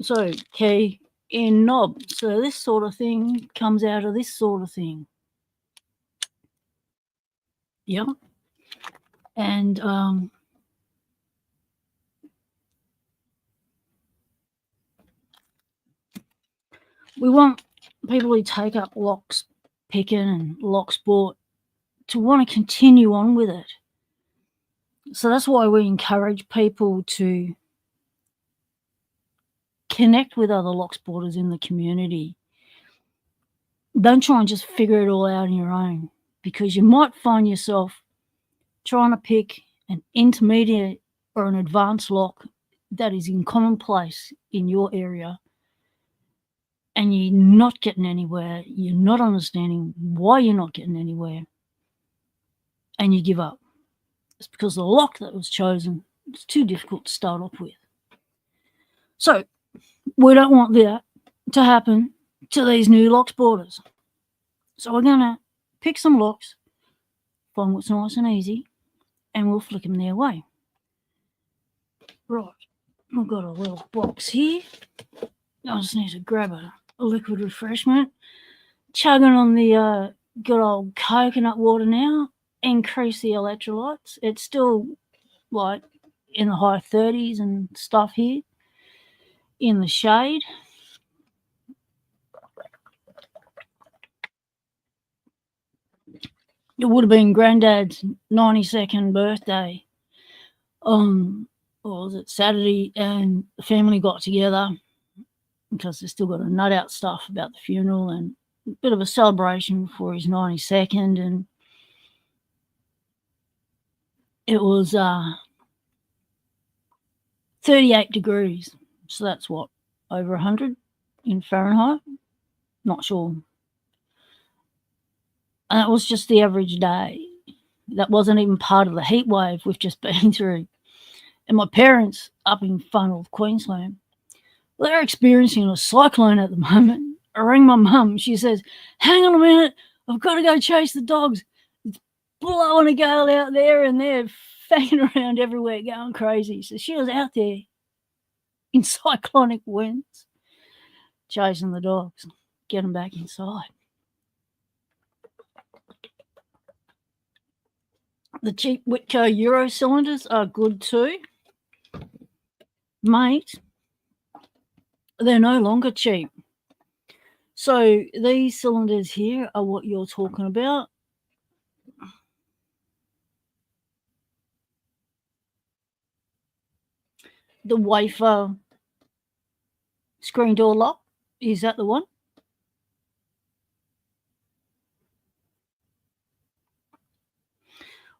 So key in knob. So this sort of thing comes out of this sort of thing. Yeah. And we want people who take up locks picking and lock sport to want to continue on with it. So that's why we encourage people to connect with other lock sporters in the community. don't try and just figure it all out on your own, because you might find yourself trying to pick an intermediate or an advanced lock that is in commonplace in your area, and you're not getting anywhere. You're not understanding why you're not getting anywhere, and you give up. It's because the lock that was chosen is too difficult to start off with. So we don't want that to happen to these new Locksporters. So we're going to pick some locks, find what's nice and easy, and we'll flick them their way. Right, I've got a little box here. I just need to grab a liquid refreshment. Chugging on the good old coconut water now. Increase the electrolytes. It's still like in the high 30s and stuff here in the shade. It would have been Granddad's 92nd birthday on, or was it Saturday, and the family got together because they still got to nut out stuff about the funeral and a bit of a celebration for his 92nd, and it was 38 degrees. So that's what, over 100 in Fahrenheit? Not sure. And that was just the average day. That wasn't even part of the heat wave we've just been through. And my parents up in far north Queensland, they're experiencing a cyclone at the moment. I ring my mum. She says, hang on a minute, I've got to go chase the dogs. It's blowing a gale out there and they're fanging around everywhere going crazy. So she was out there in cyclonic winds chasing the dogs, getting back inside. The cheap Whitco Euro cylinders are good too. Mate, they're no longer cheap. So these cylinders here are what you're talking about. The wafer screen door lock, is that the one?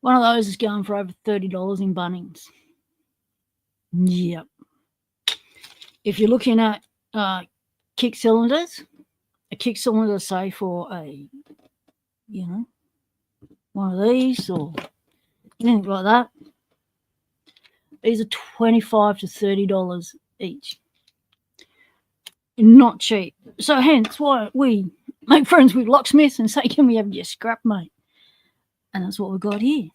One of those is going for over $30 in Bunnings. Yep. If you're looking at kick cylinders, a kick cylinder, say for a, one of these or anything like that, these are $25 to $30 each. Not cheap. So hence why we make friends with locksmiths and say, can we have your scrap, mate? And that's what we've got here,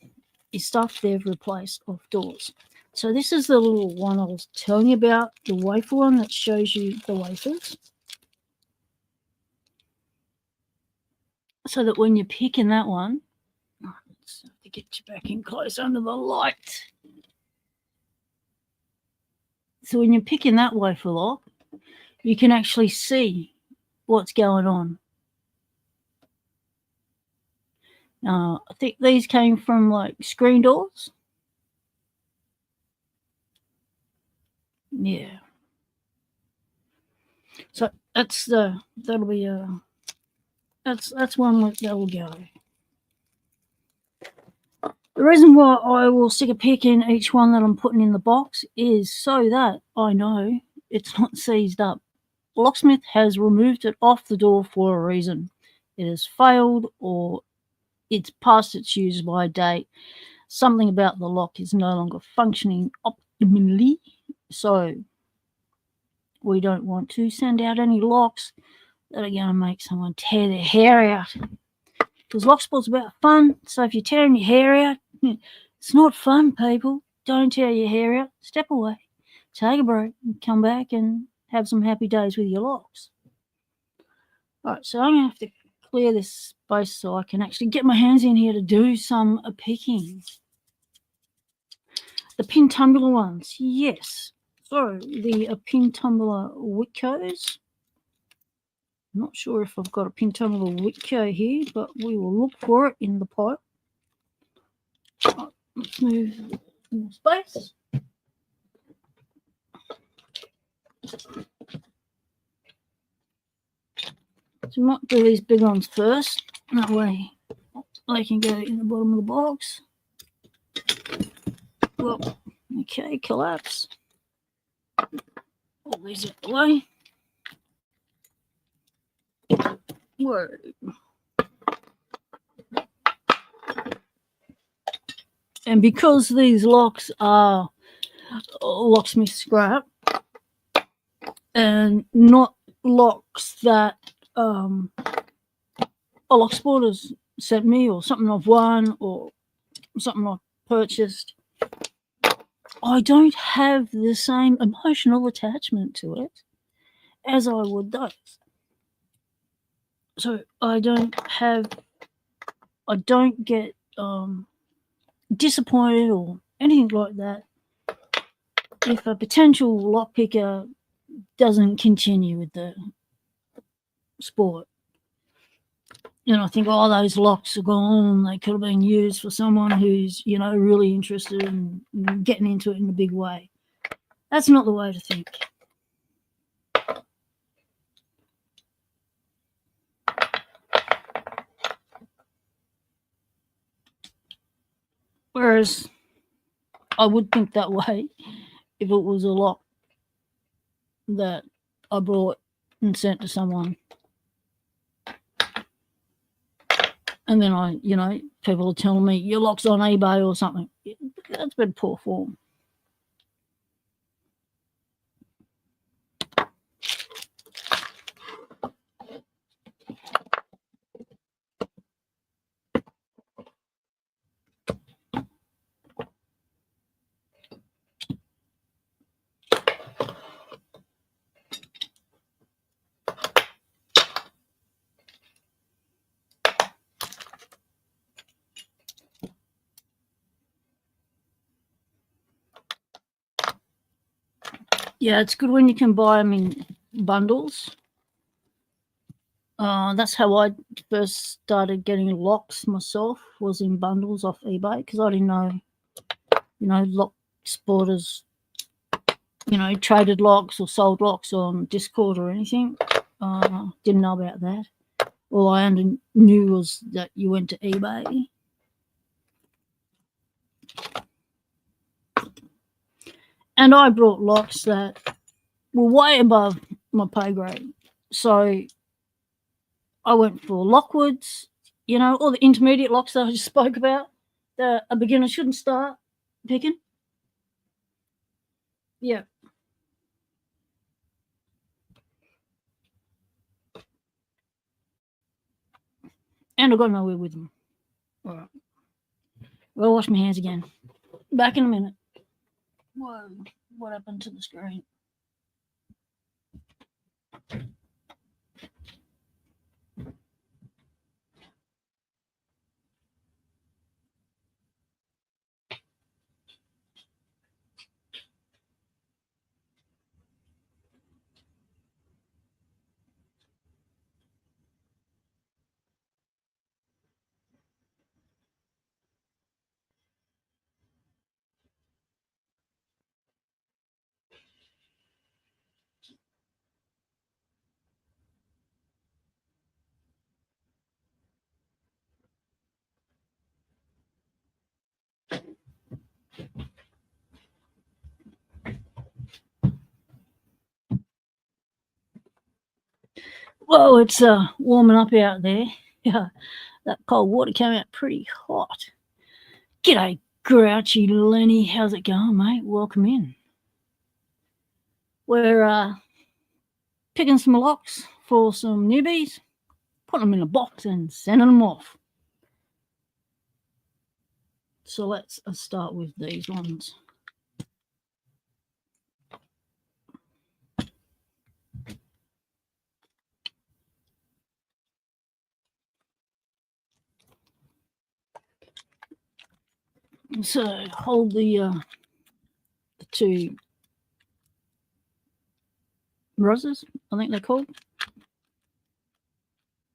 is stuff they've replaced off doors. So this is the little one I was telling you about, the wafer one that shows you the wafers. So that when you're picking that one, let's have to get you back in close under the light. So when you're picking that wafer lock, you can actually see what's going on. I think these came from like screen doors. Yeah. So that's one that will go. The reason why I will stick a pick in each one that I'm putting in the box is so that I know it's not seized up. Locksmith has removed it off the door for a reason. It has failed or it's past its use by date. Something about the lock is no longer functioning optimally. So we don't want to send out any locks that are going to make someone tear their hair out. Because Locksport's about fun. So if you're tearing your hair out, it's not fun, people. Don't tear your hair out. Step away. Take a break and come back and have some happy days with your locks. All right, so I'm going to have to clear this space so I can actually get my hands in here to do some picking. The pin tumbler ones, yes. So the pin tumbler Whitcos. I'm not sure if I've got a pin tumbler Whitco here, but we will look for it in the pot. Right, let's move more space. So So we might do these big ones first. That way they can go in the bottom of the box. Well, okay, collapse. All these out the way. Whoa. And because these locks are locksmith scrap and not locks that a Locksport has sent me or something I've won or something I've purchased, I don't have the same emotional attachment to it as I would those. So I don't get disappointed or anything like that if a potential lockpicker doesn't continue with the sport. And I think, oh, those locks are gone. They could have been used for someone who's, really interested in getting into it in a big way. That's not the way to think. Whereas I would think that way if it was a lock that I brought and sent to someone. And then people are telling me your lock's on eBay or something. That's been poor form. Yeah, it's good when you can buy them in bundles. That's how I first started getting locks myself, was in bundles off eBay, because I didn't know, lock sporters, traded locks or sold locks on Discord or anything. Didn't know about that. All I knew was that you went to eBay. And I brought locks that were way above my pay grade. So I went for Lockwoods, all the intermediate locks that I just spoke about that a beginner shouldn't start picking. Yeah. And I got nowhere with them. All right. I'll wash my hands again. Back in a minute. Whoa, what happened to the screen? Whoa, it's warming up out there. Yeah, that cold water came out pretty hot. G'day, Grouchy Lenny. How's it going, mate? Welcome in. We're picking some locks for some newbies, putting them in a box and sending them off. So let's start with these ones. So hold the two roses, I think they're called.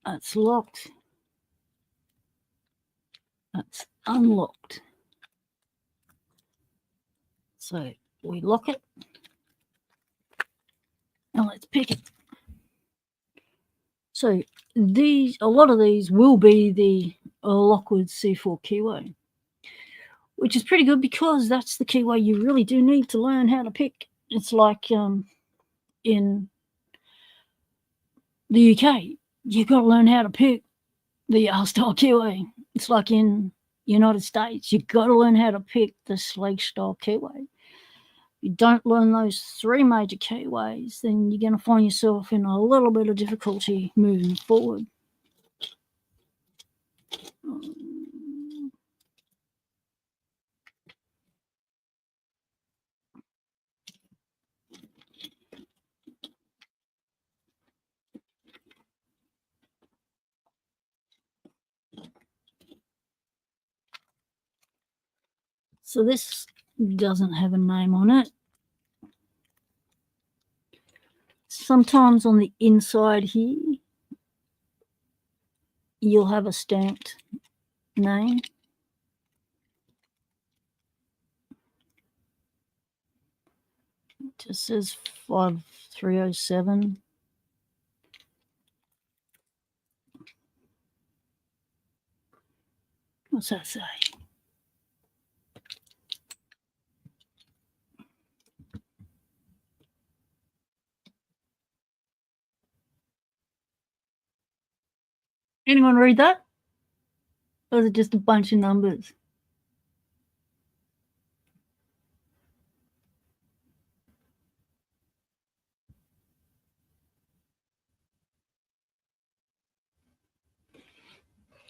That's locked. That's unlocked. So we lock it. And let's pick it. So a lot of these will be the Lockwood C4 keyway, which is pretty good because that's the keyway you really do need to learn how to pick. It's like in the UK, you've got to learn how to pick the R-style keyway. It's like in United States, you've got to learn how to pick the Slake-style keyway. You don't learn those three major keyways, then you're going to find yourself in a little bit of difficulty moving forward. So this doesn't have a name on it. Sometimes on the inside here, you'll have a stamped name. It just says 5307. What's that say? Anyone read that? Or is it just a bunch of numbers?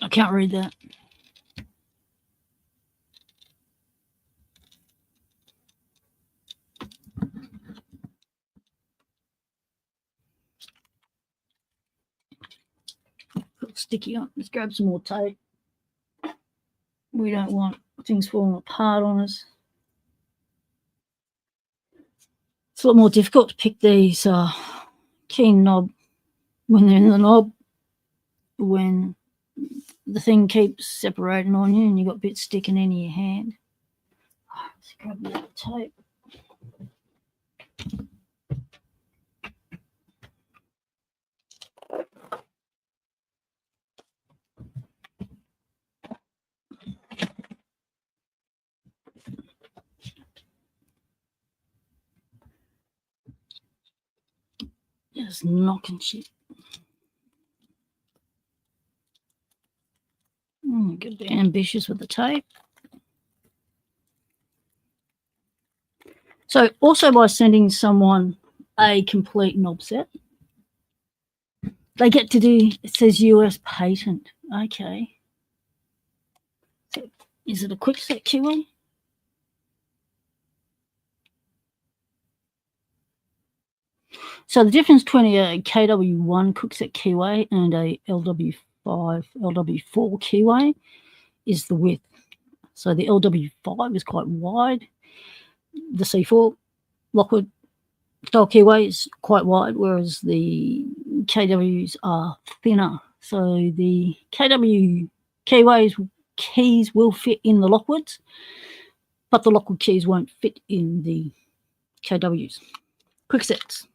I can't read that. Sticky on. Let's grab some more tape. We don't want things falling apart on us. It's a lot more difficult to pick these key knob when they're in the knob, when the thing keeps separating on you and you've got bits sticking in your hand. Let's grab that tape. Just knocking shit. Gotta be ambitious with the tape. So also by sending someone a complete knob set, they get to do, it says US patent. Okay. So is it a quick set keyway? So the difference between a KW1 quickset keyway and a LW5, LW4 keyway is the width. So the LW5 is quite wide. The C4 Lockwood style keyway is quite wide, whereas the KWs are thinner. So the KW keys will fit in the Lockwoods, but the Lockwood keys won't fit in the KWs. Quicksets.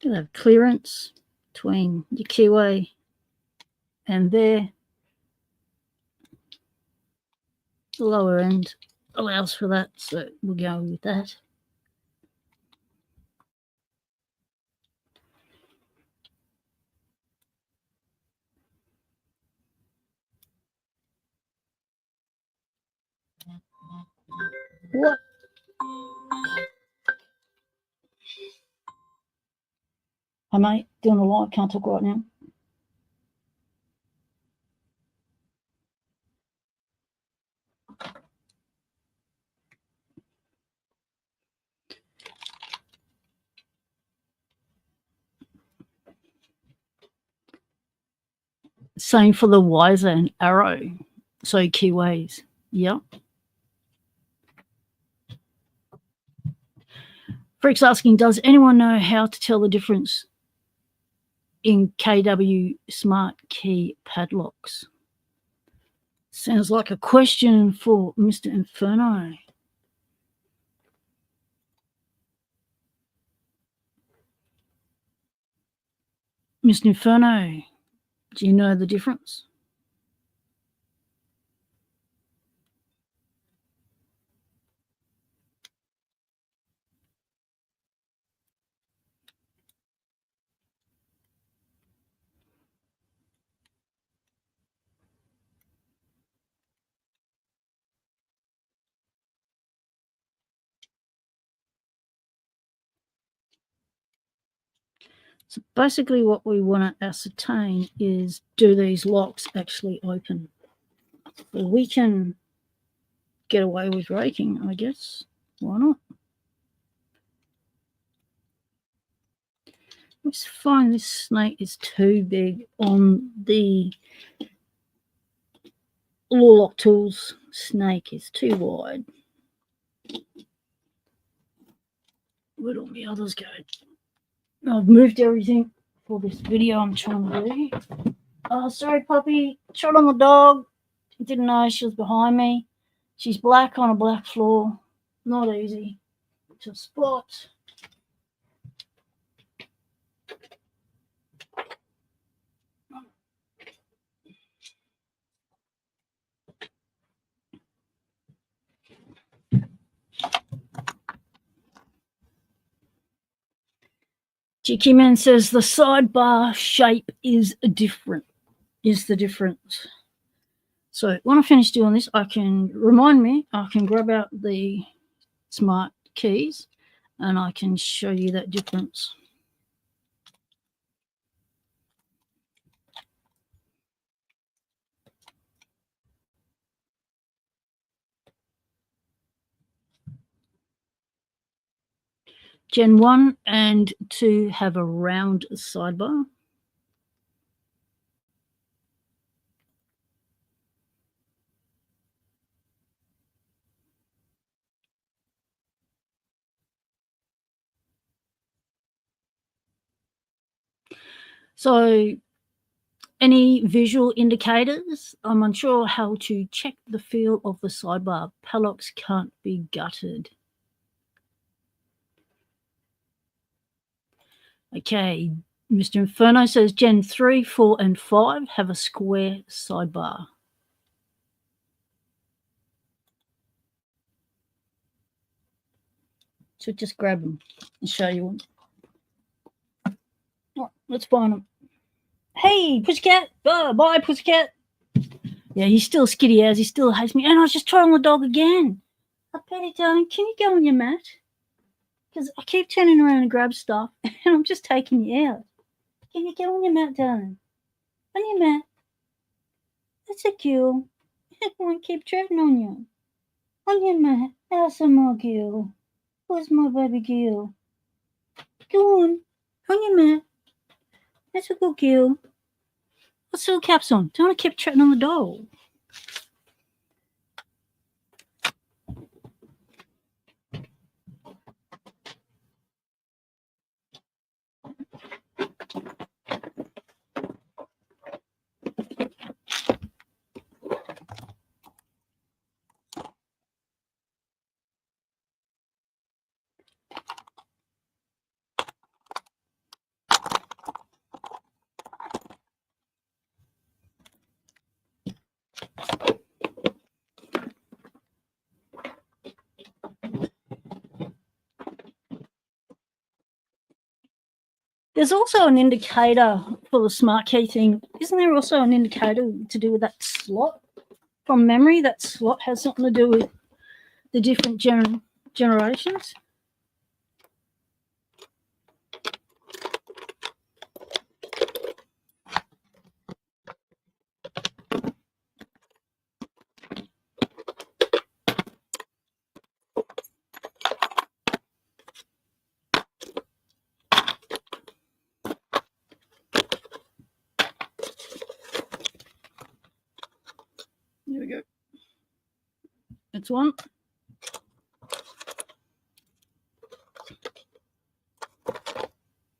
You have clearance between your keyway and there. The lower end allows for that, so we'll go with that. What? Hi mate, doing a live, can't talk right now. Same for the Wiser and Arrow. So keyways, yeah. Freak's asking, does anyone know how to tell the difference in KW Smart Key Padlocks? Sounds like a question for Mr. Inferno. Mr. Inferno, do you know the difference? So basically what we want to ascertain is, do these locks actually open? Well, we can get away with raking, I guess. Why not? Let's find this snake is too big on the Lock Tools snake is too wide. Where'd all the others go? I've moved everything for this video I'm trying to do. Oh, sorry, puppy. Shot on the dog. Didn't know she was behind me. She's black on a black floor. Not easy to spot. Cheeky Man says the sidebar shape is different. Is the difference. So when I finish doing this, I can grab out the smart keys and I can show you that difference. Gen 1 and 2 have a round sidebar. So any visual indicators? I'm unsure how to check the feel of the sidebar. Padlocks can't be gutted. Okay, Mr. Inferno says Gen 3, 4 and 5 have a square sidebar. So just grab them and show you them. Right, let's find them. Hey, Pussycat! Bye, Pussycat! Yeah, he's still skitty as he still hates me. And I was just trying the dog again. I Petty, darling, can you go on your mat? Because I keep turning around and grab stuff and I'm just taking you out. Can you go on your mat, darling? On your mat. That's a girl. I won't keep treading on you. On your mat. How's my girl? Where's my baby girl? Go on your mat. That's a good girl. What's all caps on? Don't want to keep treading on the doll. There's also an indicator for the smart key thing. Isn't there also an indicator to do with that slot? From memory, that slot has something to do with the different generations. There we go. That's one.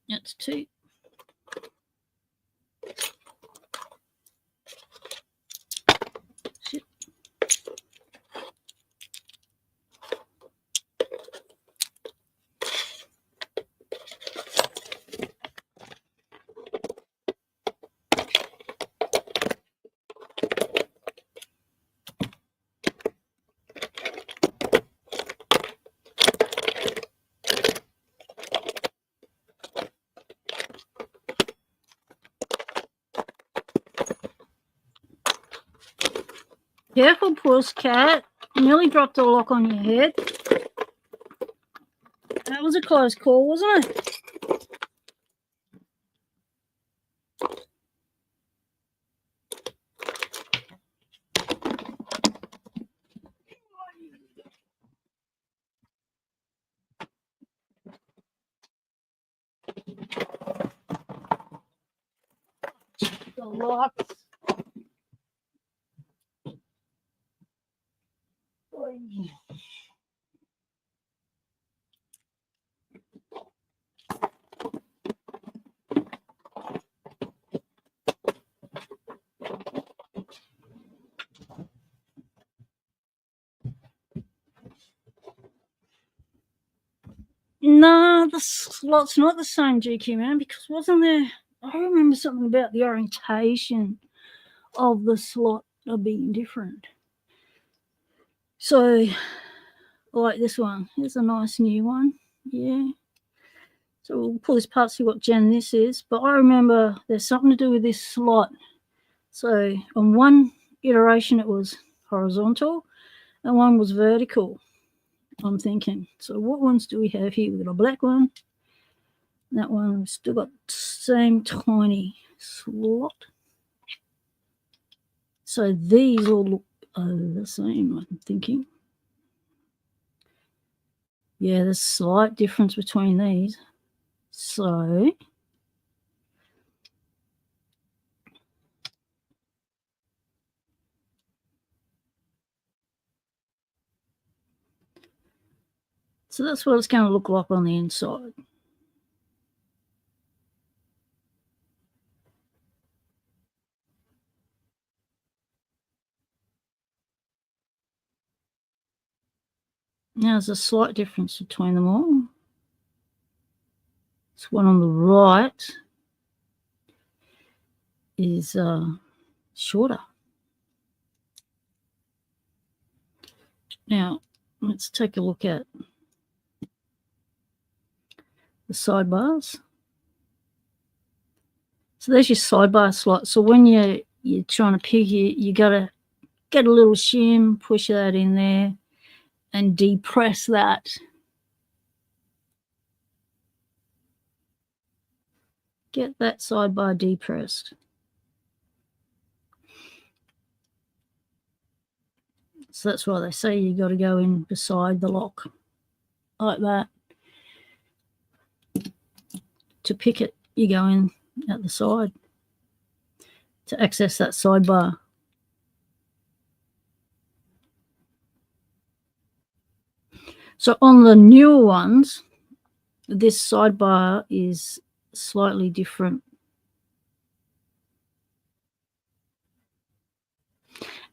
That's two. Careful, pusscat. Nearly dropped a lock on your head. That was a close call, wasn't it? The locks. No, the slot's not the same, GQ man, because wasn't there? I remember something about the orientation of the slot being different. So, like this one, here's a nice new one. Yeah. So we'll pull this apart, see what gen this is. But I remember there's something to do with this slot. So on one iteration it was horizontal and one was vertical, I'm thinking. So what ones do we have here? We've got a black one. That one, we've still got the same tiny slot. So these all look the same, I'm thinking. Yeah, there's a slight difference between these. So that's what it's going to look like on the inside. Now there's a slight difference between them all. This one on the right is shorter. Now, let's take a look at the sidebars. So there's your sidebar slot. So when you're trying to pick it, you got to get a little shim, push that in there, and depress that. Get that sidebar depressed. So that's why they say you got to go in beside the lock like that. To pick it, you go in at the side to access that sidebar. So on the newer ones, this sidebar is slightly different.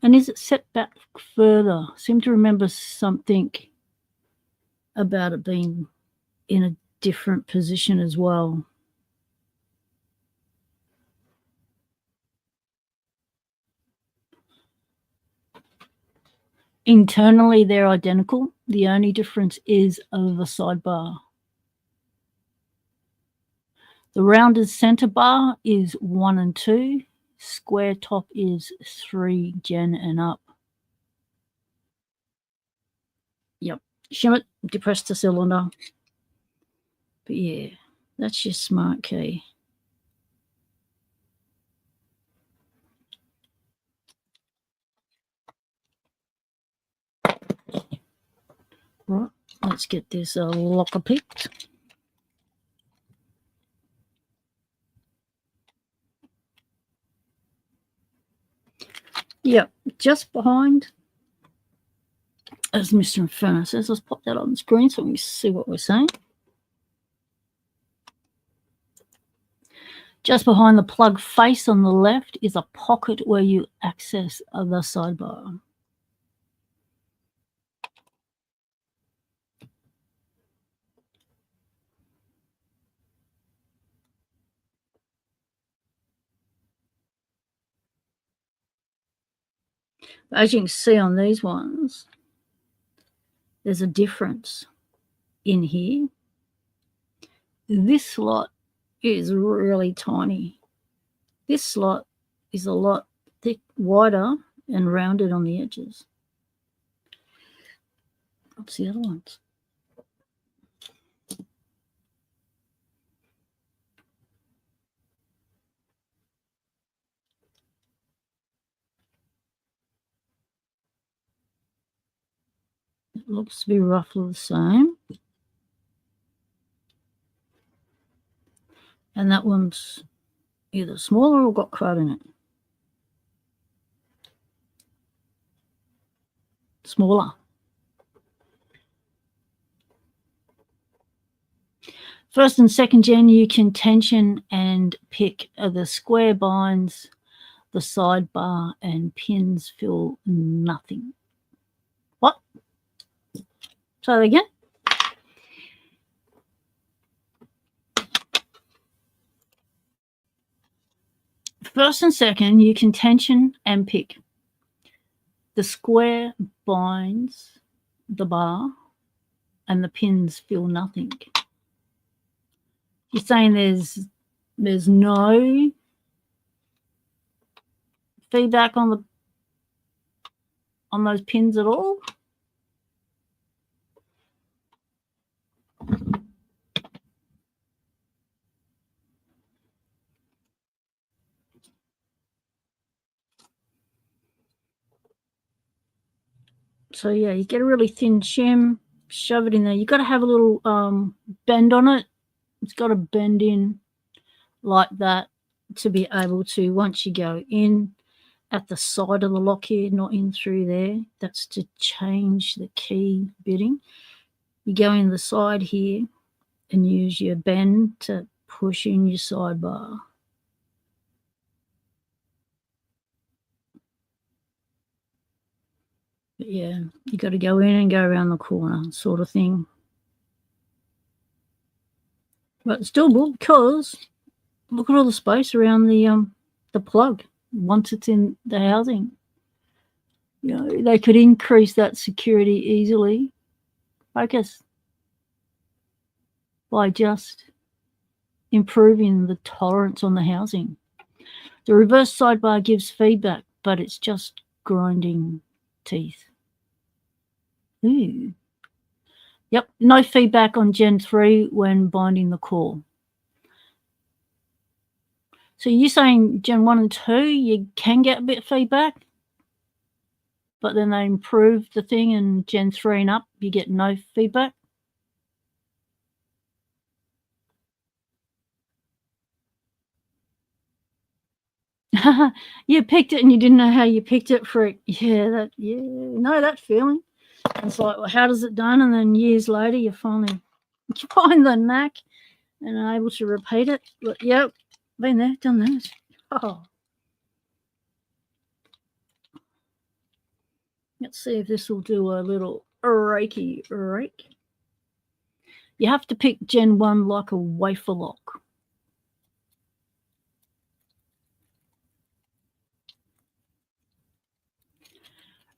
And is it set back further? I seem to remember something about it being in a different position as well. Internally, they're identical. The only difference is of the sidebar. The rounded center bar is 1 and 2. Square top is 3 gen and up. Yep. Shim it, depress the cylinder. But yeah, that's your smart key. Right, let's get this locker picked. Yep, just behind, as Mr. Inferno says. Let's pop that on the screen so we can see what we're saying. Just behind the plug face on the left is a pocket where you access the sidebar. As you can see on these ones, there's a difference in here. This slot is really tiny. This slot is a lot wider and rounded on the edges. What's the other ones? It looks to be roughly the same. And that one's either smaller or got crud in it. Smaller. First and second gen, you can tension and pick the square binds, the sidebar, and pins feel nothing. What? Try that again. First and second, you can tension and pick. The square binds, the bar, and the pins feel nothing. You're saying there's no feedback on those pins at all? So yeah, you get a really thin shim, shove it in there. You've got to have a little bend on it. It's got to bend in like that to be able to, once you go in at the side of the lock here, not in through there, that's to change the key bitting. You go in the side here and use your bend to push in your sidebar. But yeah, you got to go in and go around the corner sort of thing. But it's doable because look at all the space around the plug once it's in the housing. You know, they could increase that security easily, I guess, by just improving the tolerance on the housing. The reverse sidebar gives feedback, but it's just grinding teeth. Ooh. Yep, no feedback on Gen 3 when binding the core. So you're saying Gen 1 and 2, you can get a bit of feedback, but then they improve the thing, and Gen 3 and up, you get no feedback? You picked it and you didn't know how you picked it for it. Yeah, no, that feeling. It's like, well, how does it done? And then years later, you finally find the knack and are able to repeat it. But, yep, been there, done that. Oh. Let's see if this will do a little rakey rake. You have to pick Gen 1 like a wafer lock.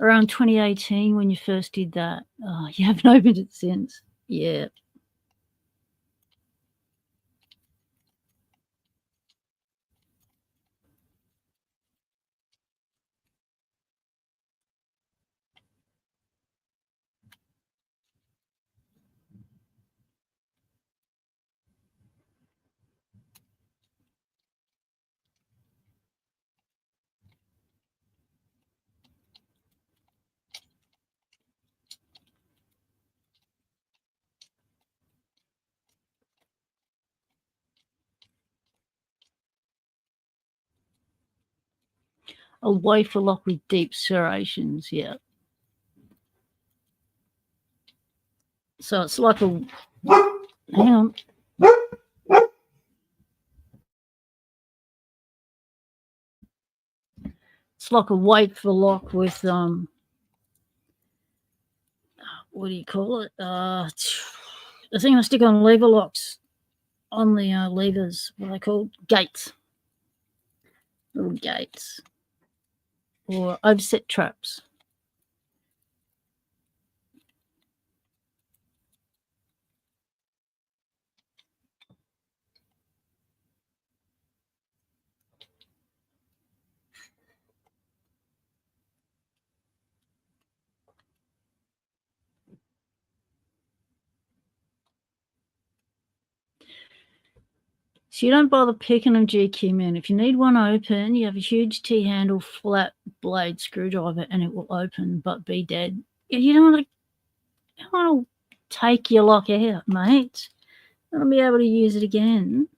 Around 2018 when you first did that. You haven't opened it since. Yeah. A wafer lock with deep serrations, yeah. So it's like a, hang on. It's like a wafer lock with, what do you call it? The thing I stick on lever locks on the levers, what are they called? Gates. Little gates. Or overset traps. So you don't bother picking them GQ, man. If you need one open, you have a huge T-handle flat blade screwdriver and it will open but be dead. You don't want to take your lock out, mate. You want to be able to use it again.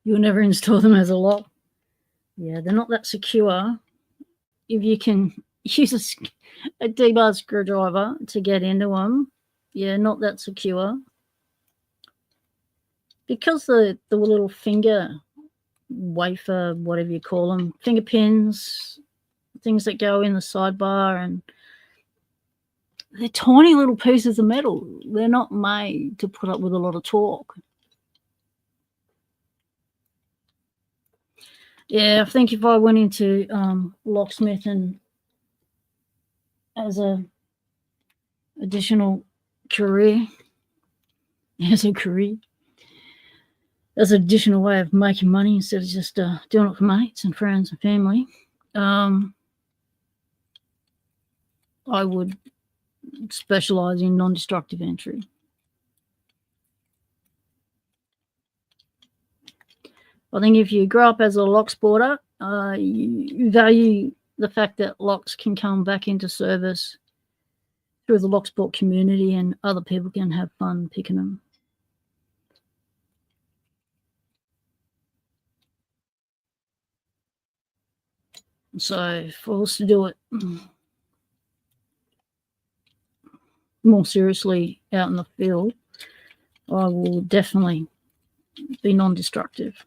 You'll never install them as a lock. Yeah, they're not that secure. If you can use a D-bar screwdriver to get into them, yeah, not that secure. Because the little finger wafer, whatever you call them, finger pins, things that go in the sidebar, and they're tiny little pieces of metal. They're not made to put up with a lot of torque. Yeah, I think if I went into locksmith and as a additional career, as an additional way of making money instead of just doing it for mates and friends and family, I would specialize in non-destructive entry. I think if you grow up as a lock sporter, you value the fact that locks can come back into service through the Locksport community and other people can have fun picking them. So if I was to do it more seriously out in the field, I will definitely be non-destructive.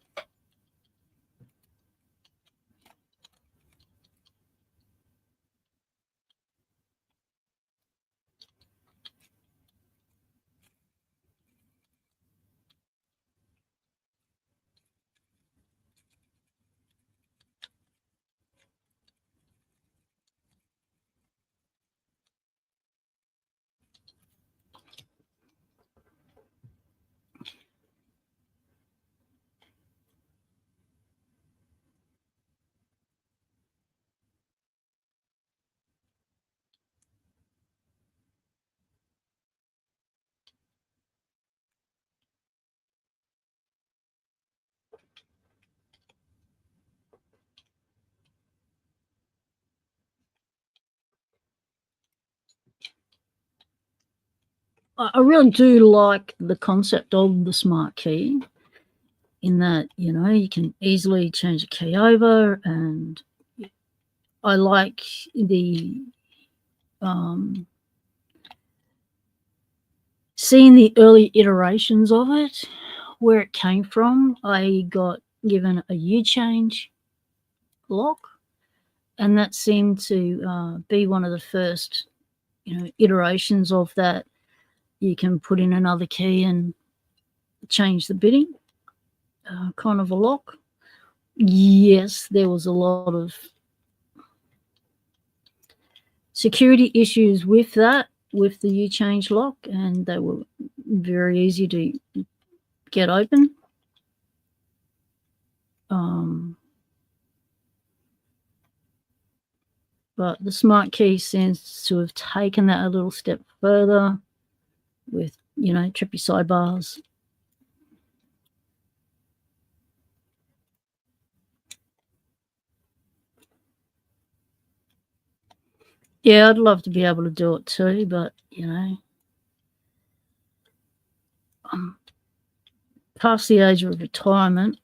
I really do like the concept of the smart key in that, you know, you can easily change the key over, and I like the seeing the early iterations of it, where it came from. I got given a U-change lock, and that seemed to be one of the first, iterations of that. You can put in another key and change the bitting, kind of a lock. Yes, there was a lot of security issues with that, with the U-change lock, and they were very easy to get open. But the smart key seems to have taken that a little step further with, trippy sidebars. Yeah, I'd love to be able to do it too, but, I'm past the age of retirement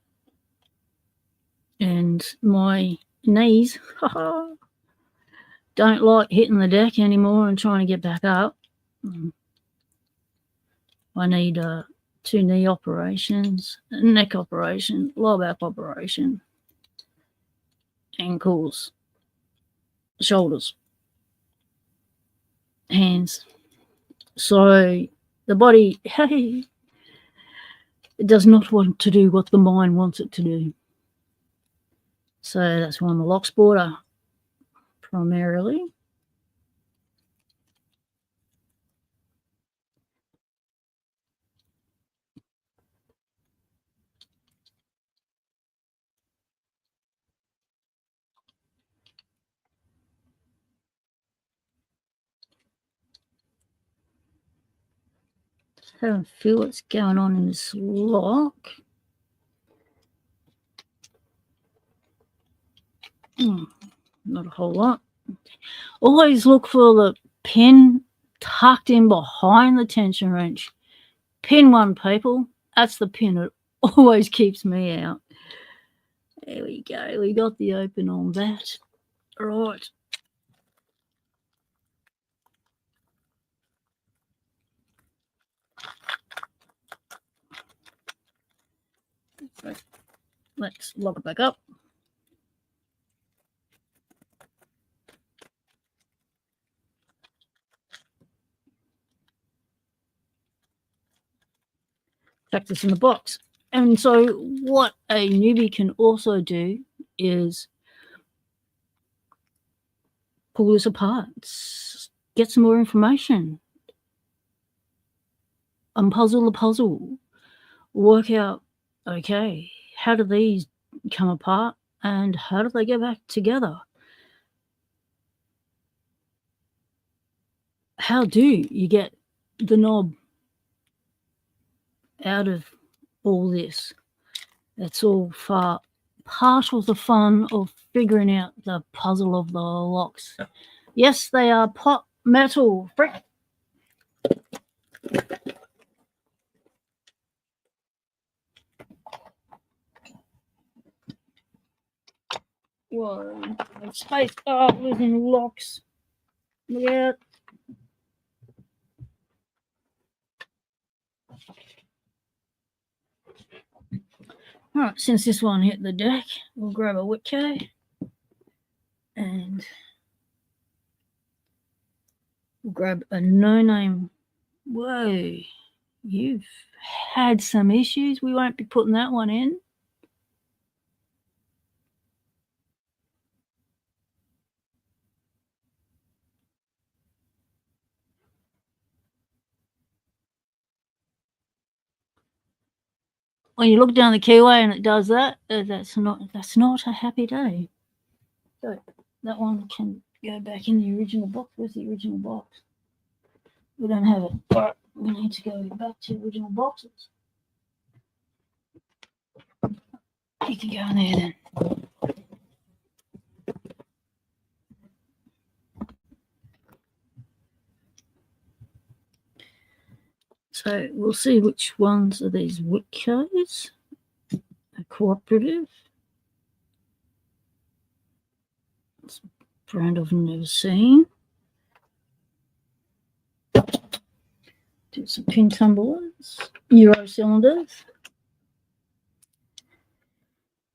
and my knees don't like hitting the deck anymore and trying to get back up. I need 2 knee operations, a neck operation, lower back operation, ankles, shoulders, hands. So The body, hey, it does not want to do what the mind wants it to do. So that's why I'm a Locksporter primarily. I don't feel what's going on in this lock. Not a whole lot. Always look for the pin tucked in behind the tension wrench. Pin 1, people. That's the pin that always keeps me out. There we go. We got the open on that. Right. Let's lock it back up. Chuck this in the box. And so what a newbie can also do is pull this apart, get some more information, unpuzzle the puzzle, work out, okay, how do these come apart and how do they get back together? How do you get the knob out of all this? That's all part of the fun of figuring out the puzzle of the locks. Yes, they are pot metal. Frick. Whoa, space. Oh, losing locks. Look out. All right, since this one hit the deck, we'll grab a Whitco and we'll grab a no-name. Whoa, you've had some issues. We won't be putting that one in. When you look down the keyway and it does that, that's not a happy day. So that one can go back in the original box. Where's the original box? We don't have it. All right, we need to go back to original boxes. You can go in there then. So we'll see which ones are these Whitcos. A cooperative. It's a brand I've never seen. Do some pin tumblers, Euro cylinders.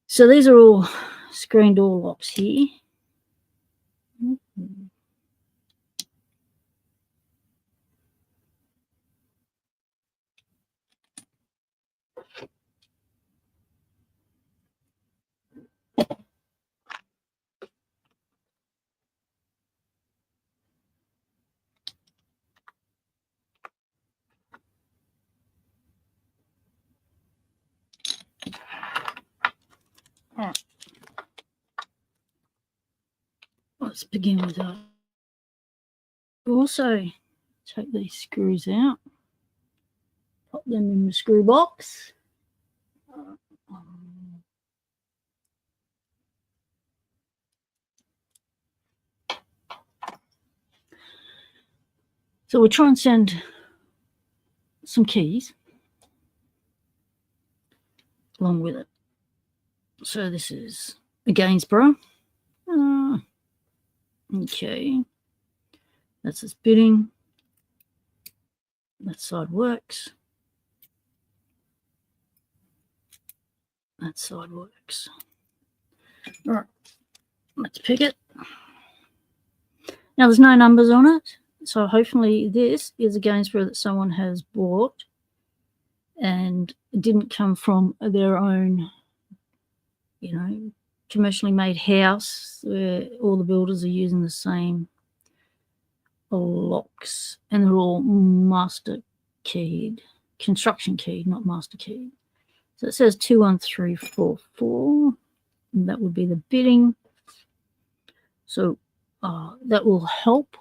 So these are all screen door locks here. All right. Let's begin with that. Also, take these screws out, pop them in the screw box. So we'll try and send some keys along with it. So this is a Gainsborough. Okay, that's its bitting. That side works. That side works. All right, let's pick it. Now there's no numbers on it. So hopefully this is a game spread that someone has bought and it didn't come from their own, you know, commercially made house where all the builders are using the same locks and they're all master keyed, construction keyed, not master keyed. So it says 21344. And that would be the bidding. So that will help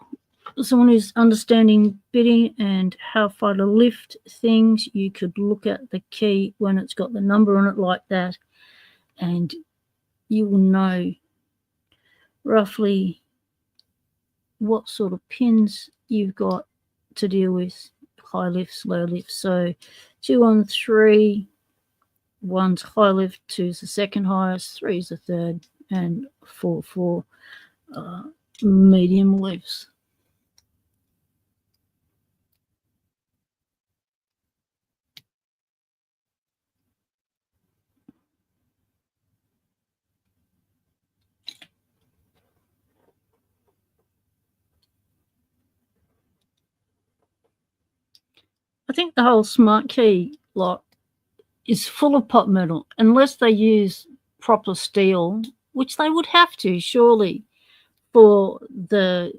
someone who's understanding bidding and how far to lift things. You could look at the key when it's got the number on it like that, and you will know roughly what sort of pins you've got to deal with, high lifts, low lifts. So 213, 1's high lift, 2's the second highest, 3's the third, and 4 medium lifts. I think the whole smart key lot is full of pot metal unless they use proper steel, which they would have to surely for the,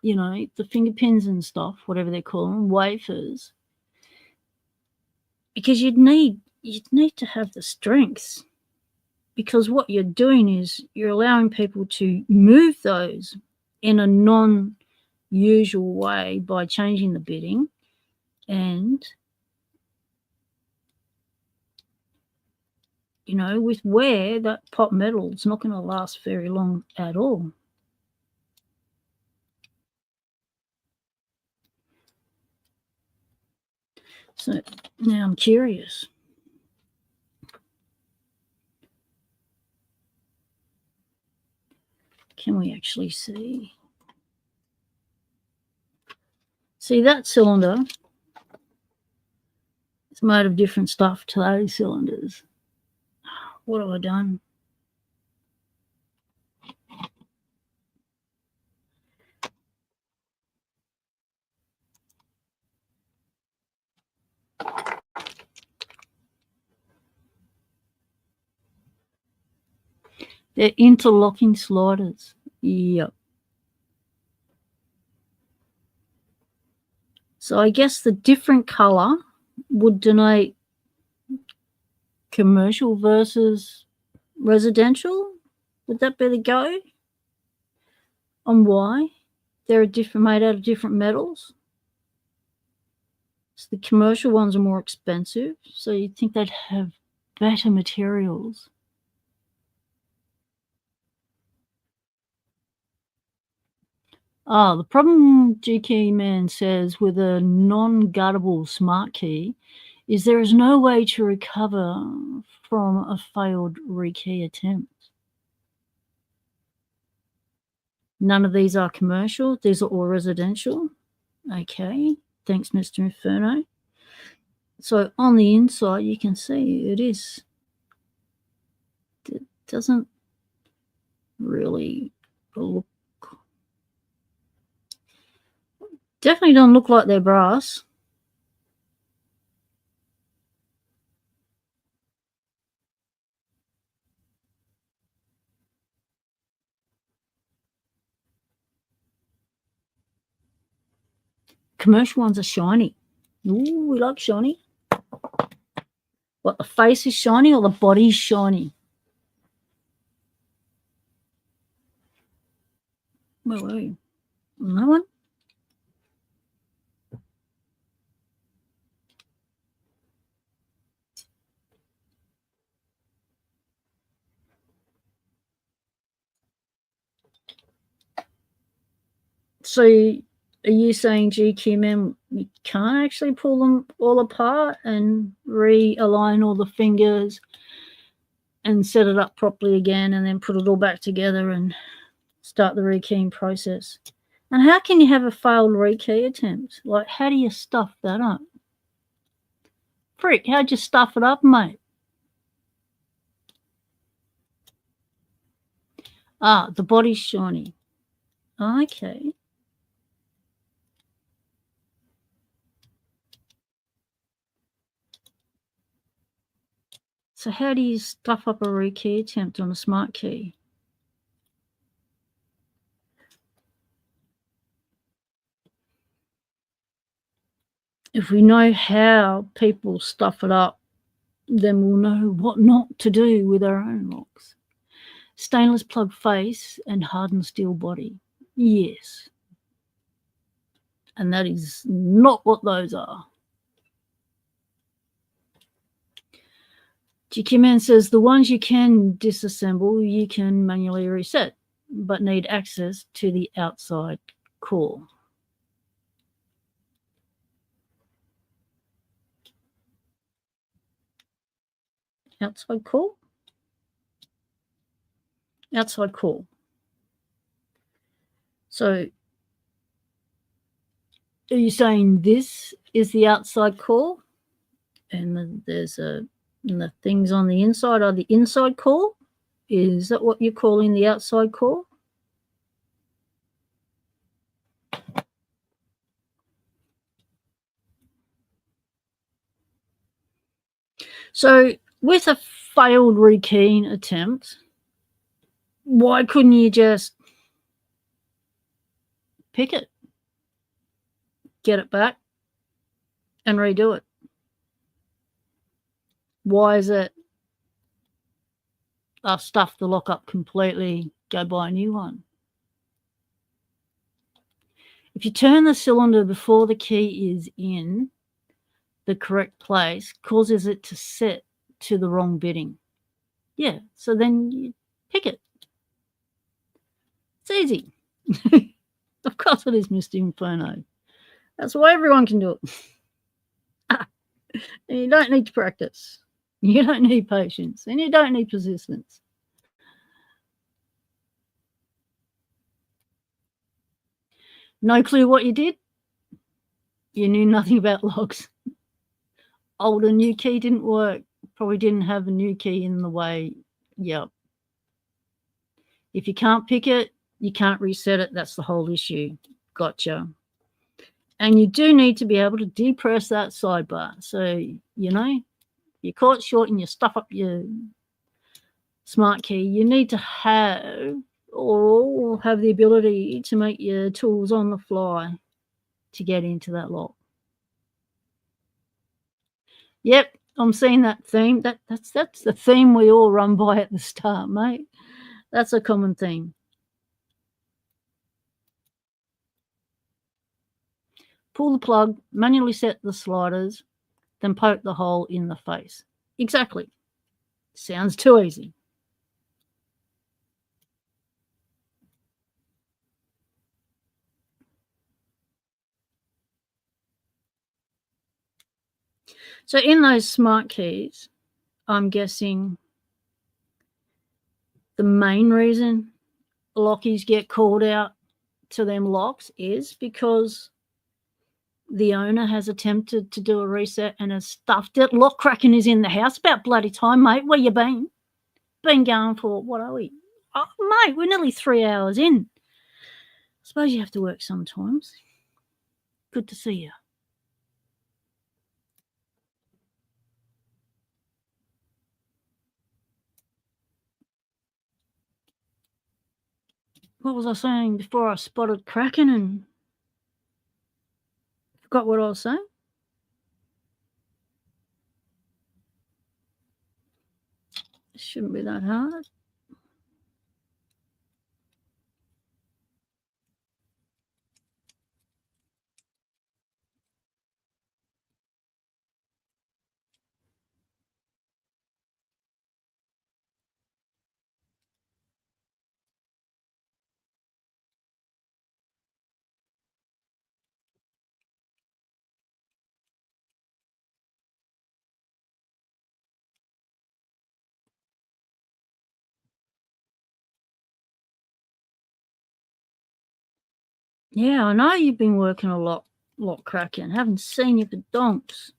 you know, the finger pins and stuff, whatever they call them, wafers, because you'd need to have the strength, because what you're doing is you're allowing people to move those in a non-usual way by changing the bidding, and you know, with wear, that pot metal is not going to last very long at all. So now I'm curious. Can we actually see? See, that cylinder is made of different stuff to those cylinders. What have I done? They're interlocking sliders. Yep. So I guess the different color would denote commercial versus residential. Would that be the go? On why? They're made out of different metals. So the commercial ones are more expensive. So you'd think they'd have better materials. The problem, GK Man says, with a non-guttable smart key is there is no way to recover from a failed rekey attempt. None of these are commercial. These are all residential. Okay. Thanks, Mr. Inferno. So on the inside, you can see it doesn't really look, definitely don't look like they're brass. Commercial ones are shiny. Ooh, we like shiny. What, the face is shiny or the body's shiny? Where were you? On that one? So are you saying, GQM, you can't actually pull them all apart and realign all the fingers and set it up properly again and then put it all back together and start the rekeying process? And how can you have a failed rekey attempt? Like, how do you stuff that up? Frick, how'd you stuff it up, mate? The body's shiny. Okay. So how do you stuff up a rekey attempt on a smart key? If we know how people stuff it up, then we'll know what not to do with our own locks. Stainless plug face and hardened steel body. Yes. And that is not what those are. GQ Man says the ones you can disassemble, you can manually reset, but need access to the outside core. Outside core? Outside core. So are you saying this is the outside core? And then there's and the things on the inside are the inside core? Is that what you're calling the outside core? So with a failed rekeying attempt, why couldn't you just pick it, get it back, and redo it? Why is it I've stuffed the lock up completely, go buy a new one? If you turn the cylinder before the key is in the correct place, causes it to set to the wrong bitting. Yeah, so then you pick it. It's easy. Of course it is, Mr. Inferno. That's why everyone can do it. And you don't need to practice. You don't need patience. And you don't need persistence. No clue what you did? You knew nothing about locks. Old and new key didn't work. Probably didn't have a new key in the way. Yep. If you can't pick it, you can't reset it. That's the whole issue. Gotcha. And you do need to be able to depress that sidebar. So, you know, you're caught short and you stuff up your smart key, you need to have or have the ability to make your tools on the fly to get into that lock. Yep, I'm seeing that theme. That's the theme we all run by at the start, mate. That's a common theme. Pull the plug, manually set the sliders, then poke the hole in the face. Exactly. Sounds too easy. So in those smart keys, I'm guessing the main reason lockies get called out to them locks is because the owner has attempted to do a reset and has stuffed it. Lock cracking is in the house. About bloody time, mate. Where you been? Been going for, what are we? Oh, mate, we're nearly 3 hours in. I suppose you have to work sometimes. Good to see you. What was I saying before I spotted cracking and forgot what I was saying? It shouldn't be that hard. Yeah, I know you've been working a lot cracking. Haven't seen you for donks.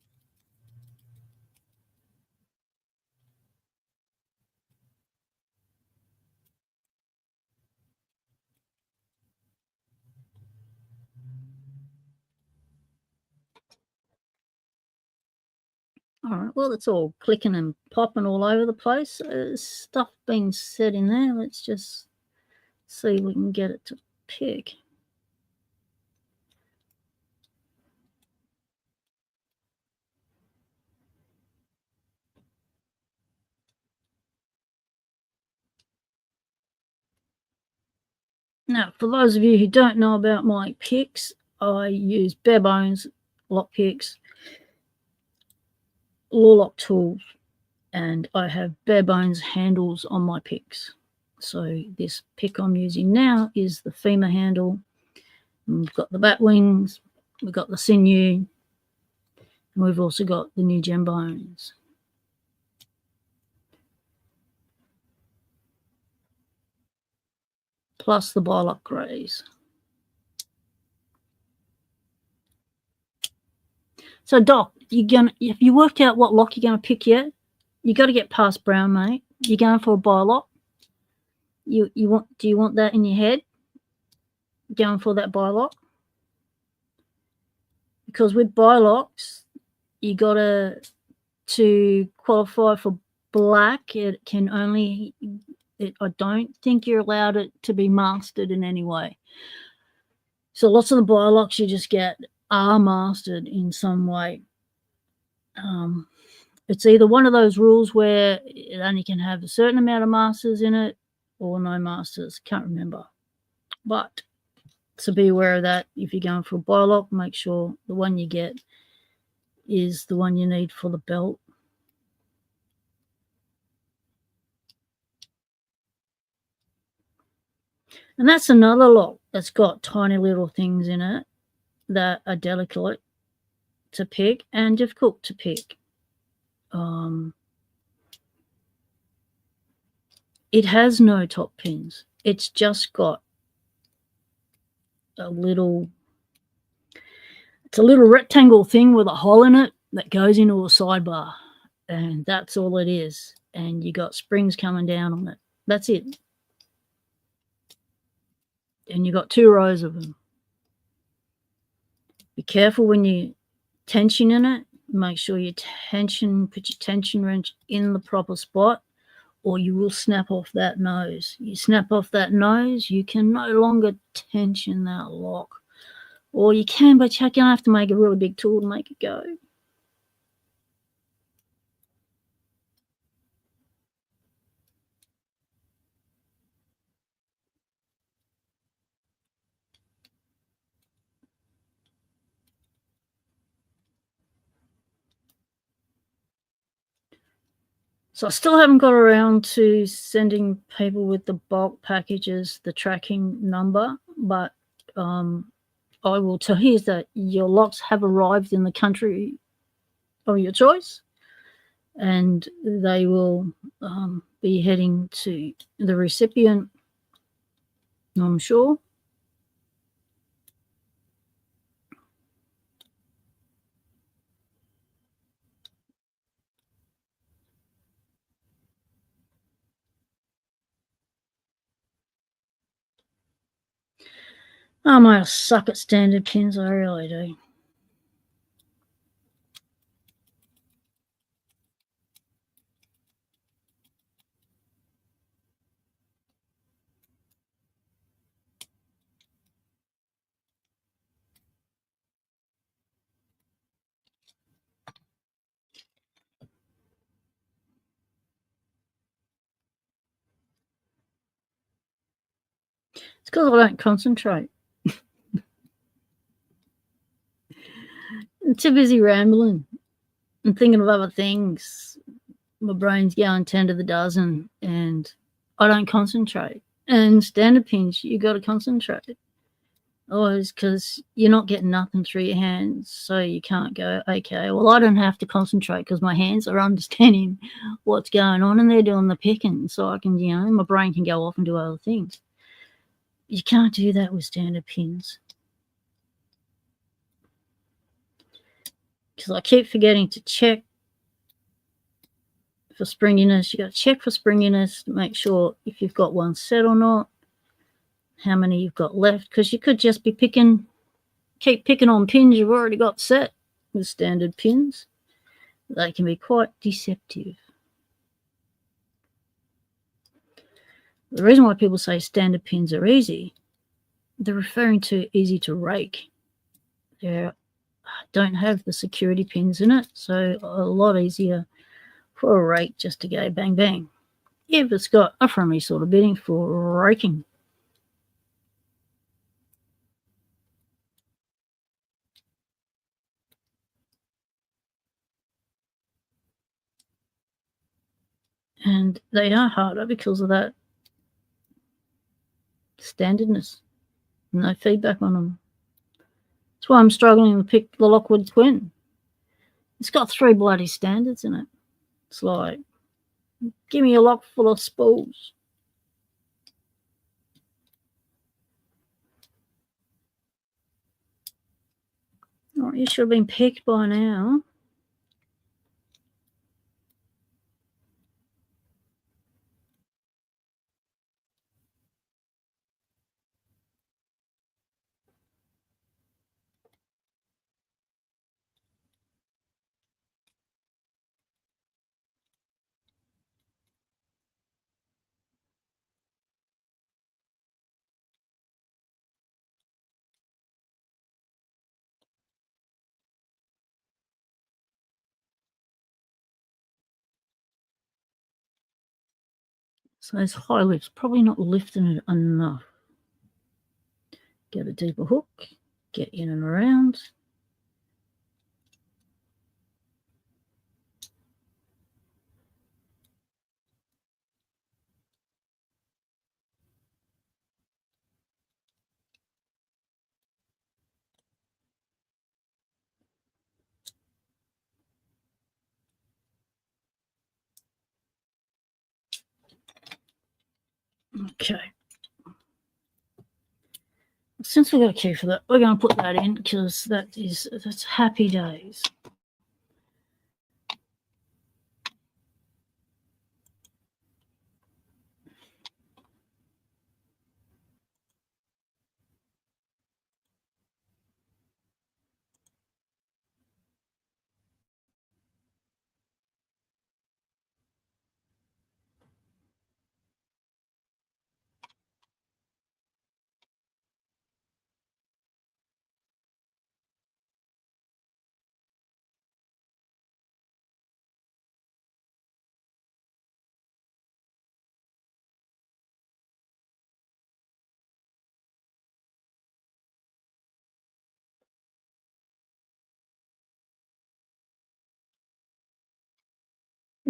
All right, well, it's all clicking and popping all over the place. There's stuff being said in there. Let's just see if we can get it to pick. Now, for those of you who don't know about my picks, I use bare bones lock picks, Lawlock tools, and I have bare bones handles on my picks. So this pick I'm using now is the femur handle. We've got the bat wings, we've got the sinew, and we've also got the new gem bones. Plus the Bylock greys. So Doc, if you worked out what lock you're gonna pick yet, you got to get past brown, mate. You're going for a Bylock. Do you want that in your head? Going for that Bylock? Because with Bylocks, you got to qualify for black. It can only. I don't think you're allowed it to be mastered in any way. So lots of the Bylocks you just get are mastered in some way. It's either one of those rules where it only can have a certain amount of masters in it or no masters. Can't remember. But so be aware of that. If you're going for a Bylock, make sure the one you get is the one you need for the belt. And that's another lock that's got tiny little things in it that are delicate to pick and difficult to pick. It has no top pins. It's just got a little rectangle thing with a hole in it that goes into a sidebar, and that's all it is. And you got springs coming down on it. That's it. And you got 2 rows of them. Be careful when you tension in it. Make sure you put your tension wrench in the proper spot, or you will snap off that nose. You snap off that nose, you can no longer tension that lock. Or you can, but you're going to have to make a really big tool to make it go. So I still haven't got around to sending people with the bulk packages the tracking number, but I will tell you that your locks have arrived in the country of your choice, and they will be heading to the recipient, I'm sure. I might suck at standard pins, I really do. It's because I don't concentrate. I'm too busy rambling and thinking of other things. My brain's going 10 to the dozen, and I don't concentrate. And standard pins, you got to concentrate. Always, because you're not getting nothing through your hands, so you can't go, okay, well, I don't have to concentrate because my hands are understanding what's going on and they're doing the picking, so I can, my brain can go off and do other things. You can't do that with standard pins. Because I keep forgetting to check for springiness. You got to check for springiness to make sure if you've got one set or not, how many you've got left, because you could just be keep picking on pins you've already got set with standard pins. They can be quite deceptive. The reason why people say standard pins are easy, they're referring to easy to rake. They don't have the security pins in it, so a lot easier for a rake just to go bang bang. If it's got a friendly sort of bitting for raking. And they are harder because of that standardness. No feedback on them. That's why I'm struggling to pick the Lockwood Twin. It's got 3 bloody standards in it. It's like, give me a lock full of spools. Oh, you should have been picked by now. So those high lifts, probably not lifting it enough. Get a deeper hook, get in and around. Okay. Since we've got a key for that, we're going to put that in because that's happy days.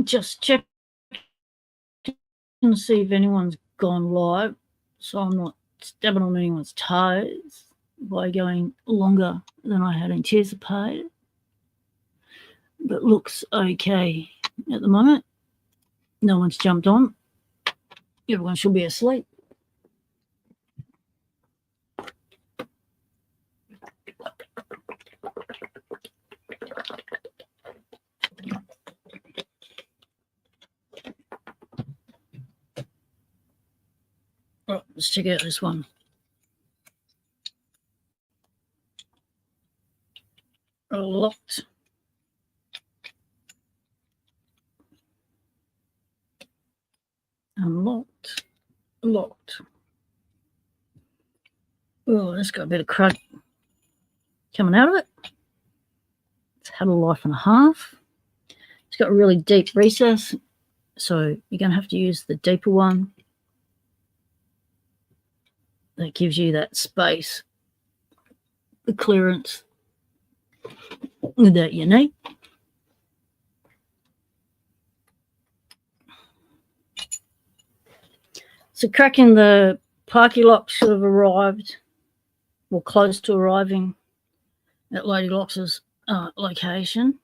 Just check and see if anyone's gone live, so I'm not stepping on anyone's toes by going longer than I had anticipated. But looks okay at the moment. No one's jumped on. Everyone should be asleep. All right, let's check out this one. Locked. Unlocked. Locked. Oh, that's got a bit of crud coming out of it. It's had a life and a half. It's got a really deep recess, so you're going to have to use the deeper one. That gives you that space, the clearance that you need. So cracking the Parky lock should have arrived, or close to arriving, at Lady Locks's location.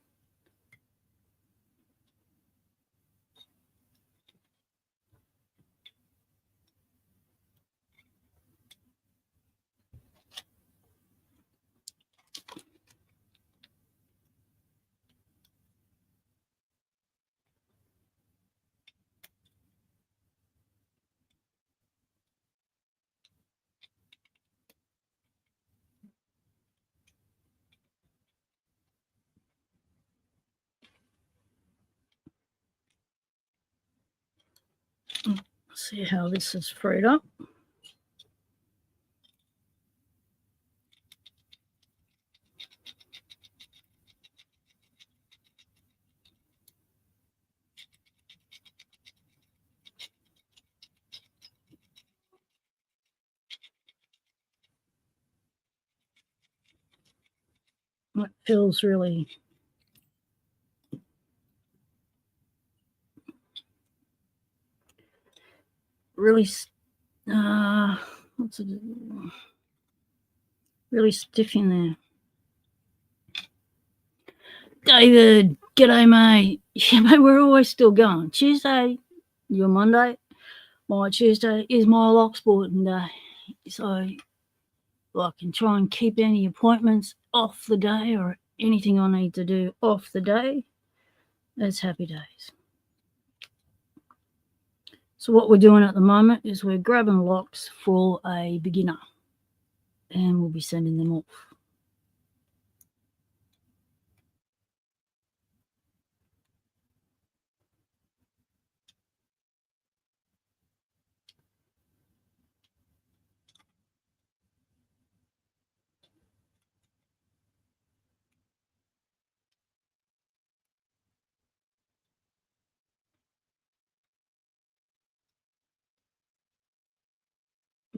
See how this is freed up. It feels really what's it? Really stiff in there. David, g'day, mate. Yeah, mate, we're always still going. Tuesday, your Monday. My Tuesday is my Locksporting day. So I can try and keep any appointments off the day or anything I need to do off the day. That's happy days. So what we're doing at the moment is we're grabbing locks for a beginner and we'll be sending them off.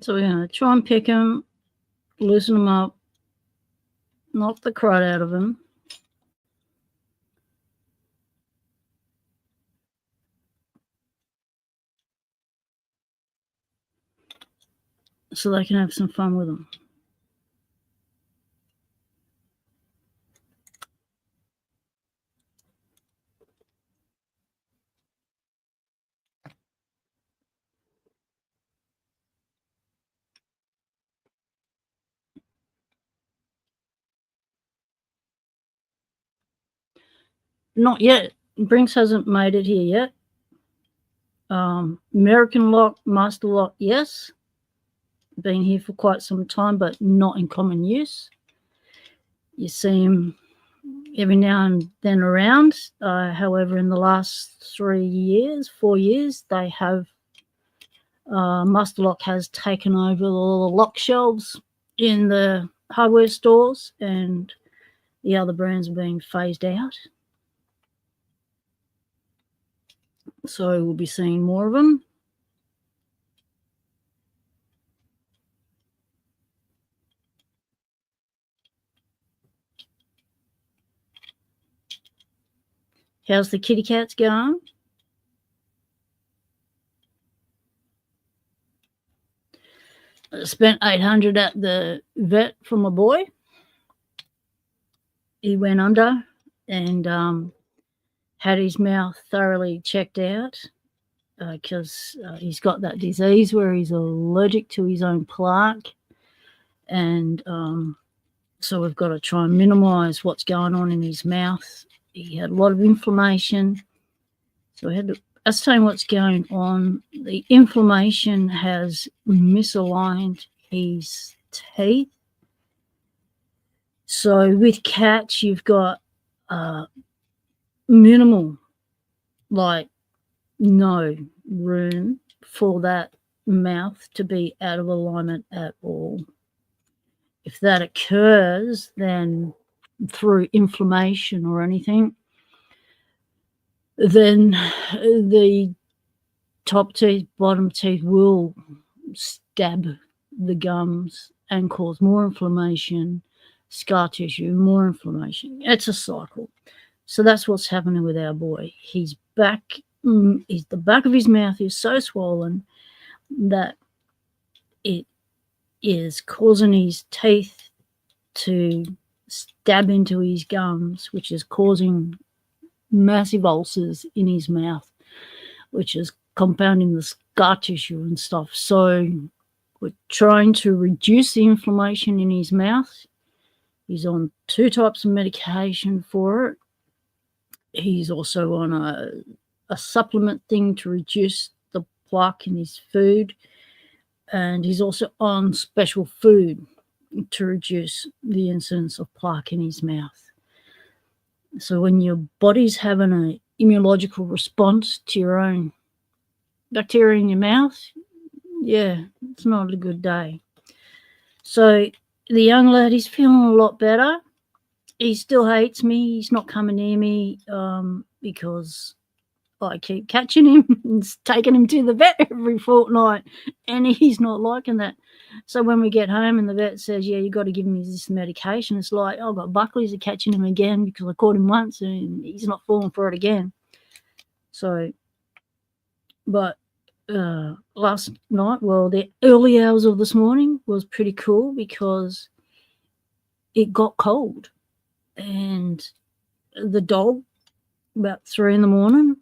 So we're going to try and pick them, loosen them up, knock the crud out of them. So they can have some fun with them. Not yet. Brinks hasn't made it here yet. American lock, master lock, yes. Been here for quite some time, but not in common use. You see him every now and then around. However, in the last 4 years, they have Master Lock has taken over all the lock shelves in the hardware stores, and the other brands are being phased out. So we'll be seeing more of them. How's the kitty cats going? I spent $800 at the vet for my boy. He went under and had his mouth thoroughly checked out because he's got that disease where he's allergic to his own plaque. And so we've got to try and minimise what's going on in his mouth. He had a lot of inflammation. So we had to ascertain what's going on. The inflammation has misaligned his teeth. So with cats, you've got minimal, like no room for that mouth to be out of alignment at all. If that occurs, then through inflammation or anything, then the top teeth, bottom teeth will stab the gums and cause more inflammation, scar tissue, more inflammation. It's a cycle. So that's what's happening with our boy. His back, the back of his mouth is so swollen that it is causing his teeth to stab into his gums, which is causing massive ulcers in his mouth, which is compounding the scar tissue and stuff. So we're trying to reduce the inflammation in his mouth. He's on 2 types of medication for it. He's also on a supplement thing to reduce the plaque in his food. And he's also on special food to reduce the incidence of plaque in his mouth. So when your body's having an immunological response to your own bacteria in your mouth, yeah, it's not a good day. So the young lad, he's feeling a lot better. He still hates me. He's not coming near me because I keep catching him and taking him to the vet every fortnight, and he's not liking that. So when we get home and the vet says, yeah, you got to give him this medication, it's like, I've got Buckley's are catching him again because I caught him once and he's not falling for it again. So, but last night, well, the early hours of this morning was pretty cool because it got cold, and the dog, about 3 a.m,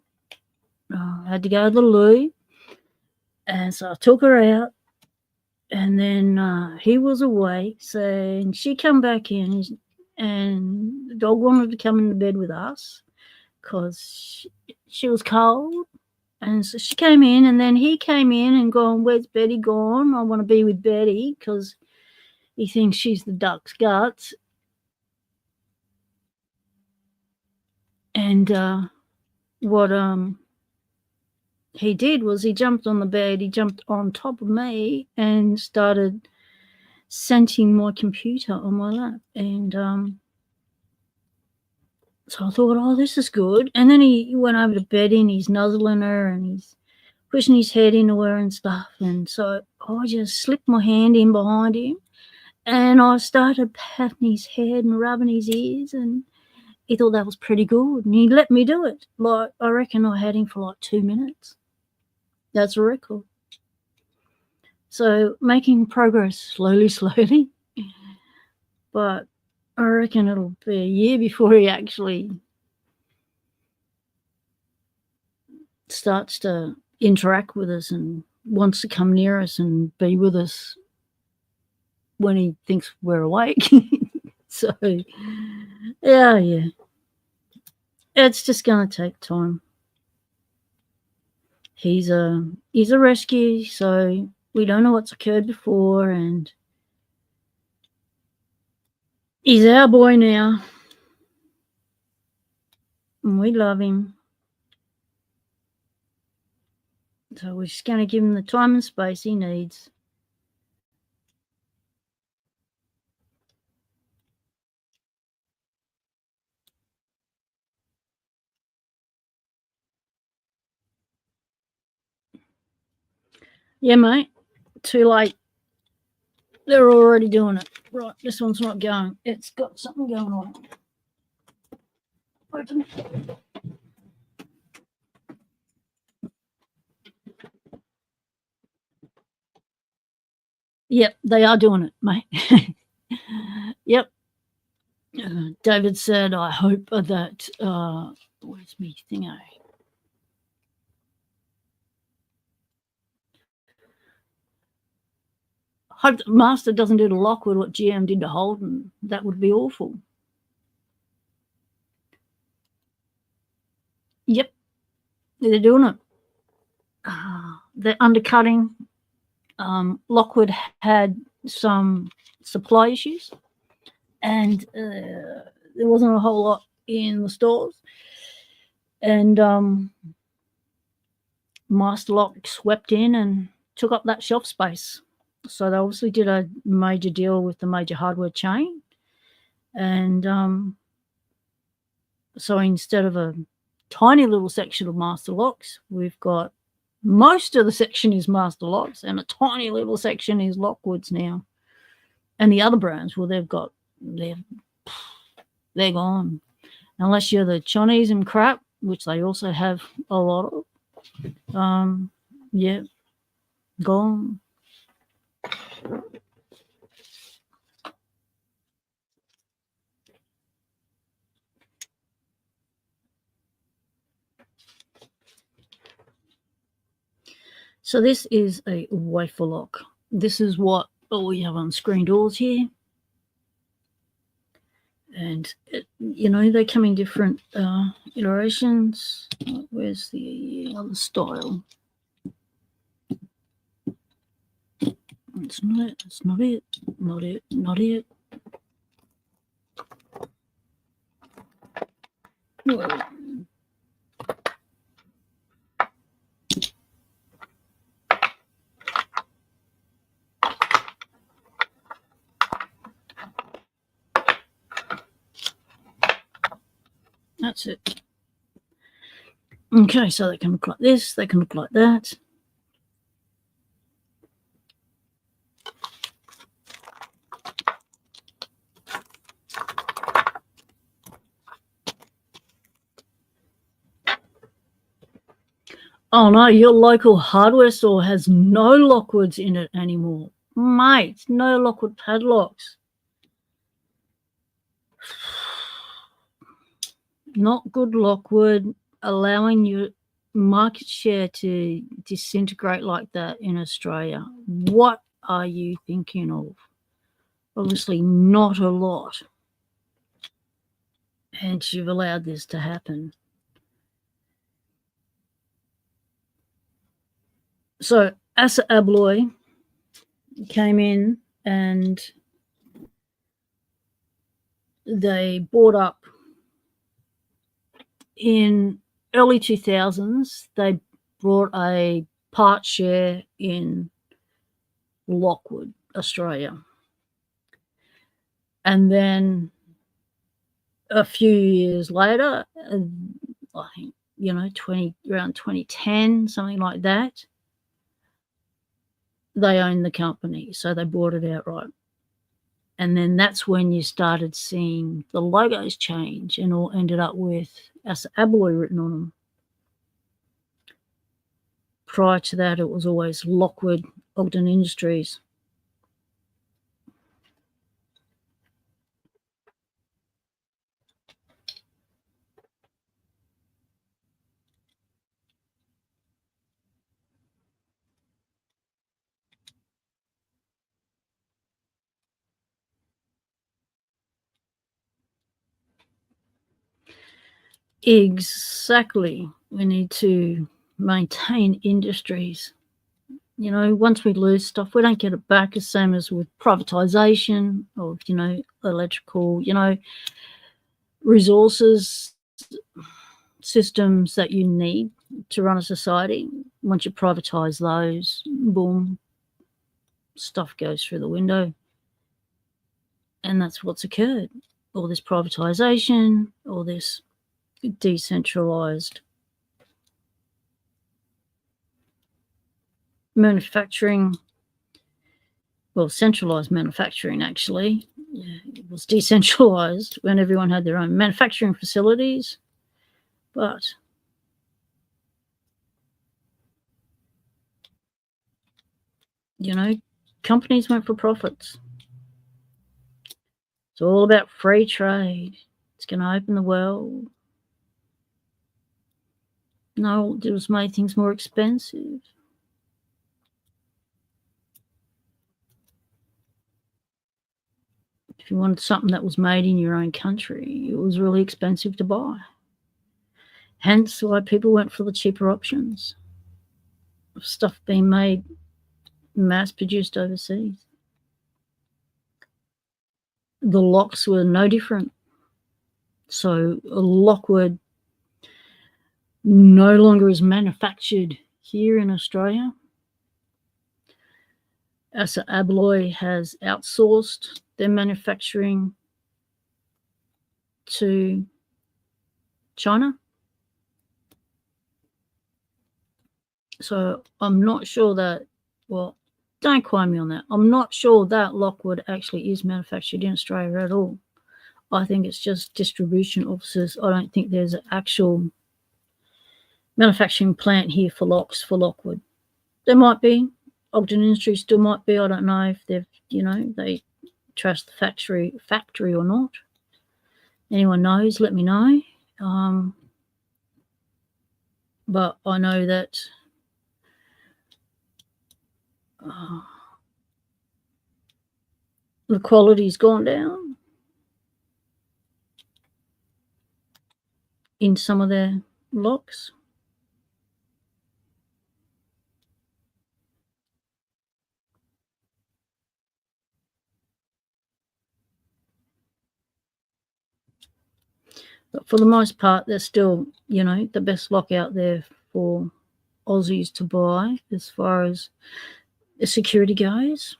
I had to go to the loo, and so I took her out, and then he was away, so and she come back in, and the dog wanted to come into bed with us because she was cold. And so she came in, and then he came in and gone, where's Betty gone? I want to be with Betty because he thinks she's the duck's guts. And what he did was he jumped on the bed, he jumped on top of me and started scenting my computer on my lap. And so I thought, oh, this is good. And then he went over to Betty and he's nuzzling her and he's pushing his head into her and stuff. And so I just slipped my hand in behind him and I started patting his head and rubbing his ears, and he thought that was pretty good. And he let me do it. Like, I reckon I had him for like 2 minutes. That's a record. So making progress slowly. But I reckon it'll be a year before he actually starts to interact with us and wants to come near us and be with us when he thinks we're awake. So, yeah. It's just going to take time. He's a rescue, so we don't know what's occurred before, and he's our boy now. And we love him. So we're just going to give him the time and space he needs. Yeah, mate. Too late. They're already doing it. Right, this one's not going. It's got something going on. Open it. Yep, they are doing it, mate. Yep. David said, I hope that, where's me thingo? Hope that Master doesn't do to Lockwood what GM did to Holden. That would be awful. Yep, they're doing it. They're undercutting. Lockwood had some supply issues, and there wasn't a whole lot in the stores. And Master Lock swept in and took up that shelf space. So they obviously did a major deal with the major hardware chain. And so instead of a tiny little section of Master Locks, we've got most of the section is Master Locks and a tiny little section is Lockwoods now. And the other brands, well, they're gone. Unless you're the Chinese and crap, which they also have a lot of. Yeah, gone. So this is a wafer lock. This is what we have on screen doors here. And, they come in different iterations. Where's the other style? It's not it. It's not it. Not it. Not it. Well, That's it. Okay, so they can look like this, they can look like that. Oh no, your local hardware store has no Lockwoods in it anymore. Mate, no Lockwood padlocks. Not good, Lockwood, allowing your market share to disintegrate like that in Australia. What are you thinking of? Obviously not a lot. And you've allowed this to happen. So Assa Abloy came in and they bought up in early 2000s. They brought a part share in Lockwood, Australia. And then a few years later, I think, around 2010, something like that, they owned the company. So they bought it outright. And then that's when you started seeing the logos change and all ended up with Assa Abloy written on them. Prior to that, it was always Lockwood Ogden Industries. Exactly. We need to maintain industries. Once we lose stuff, we don't get it back, the same as with privatization of, electrical, resources, systems that you need to run a society. Once you privatize those, boom, stuff goes through the window. And that's what's occurred. All this privatization, all this decentralized manufacturing, well, centralized manufacturing, actually. It was decentralized when everyone had their own manufacturing facilities. But companies went for profits. It's all about free trade. It's going to open the world. No, it just made things more expensive. If you wanted something that was made in your own country, it was really expensive to buy. Hence why people went for the cheaper options of stuff being made, mass-produced overseas. The locks were no different. So Lockwood no longer is manufactured here in Australia. Assa Abloy has outsourced their manufacturing to China. So I'm not sure that, well, don't quote me on that. I'm not sure that Lockwood actually is manufactured in Australia at all. I think it's just distribution offices. I don't think there's an actual manufacturing plant here for locks for Lockwood. There might be. Ogden Industries still might be. I don't know if they've, they trust the factory or not. Anyone knows, let me know. But I know that the quality's gone down in some of their locks. But for the most part, they're still, the best lock out there for Aussies to buy as far as the security goes.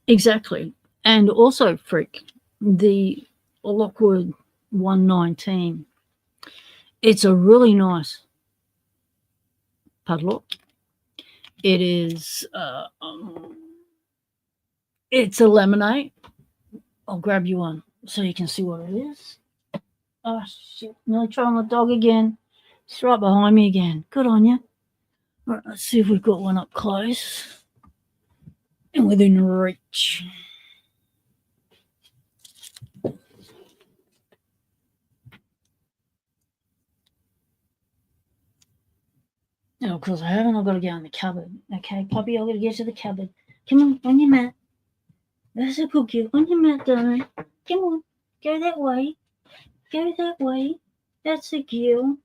Exactly. And also, Frick, the Lockwood 119. It's a really nice padlock. It is, it's a laminate. I'll grab you one so you can see what it is. Oh, shit. Nearly trying my dog again. It's right behind me again. Good on you. All right, let's see if we've got one up close and within reach. Oh, of course I haven't. I've got to go in the cupboard. Okay, puppy, I've got to get to the cupboard. Come on your mat. That's a good girl. On your mat, darling. Come on. Go that way. Go that way. That's a girl.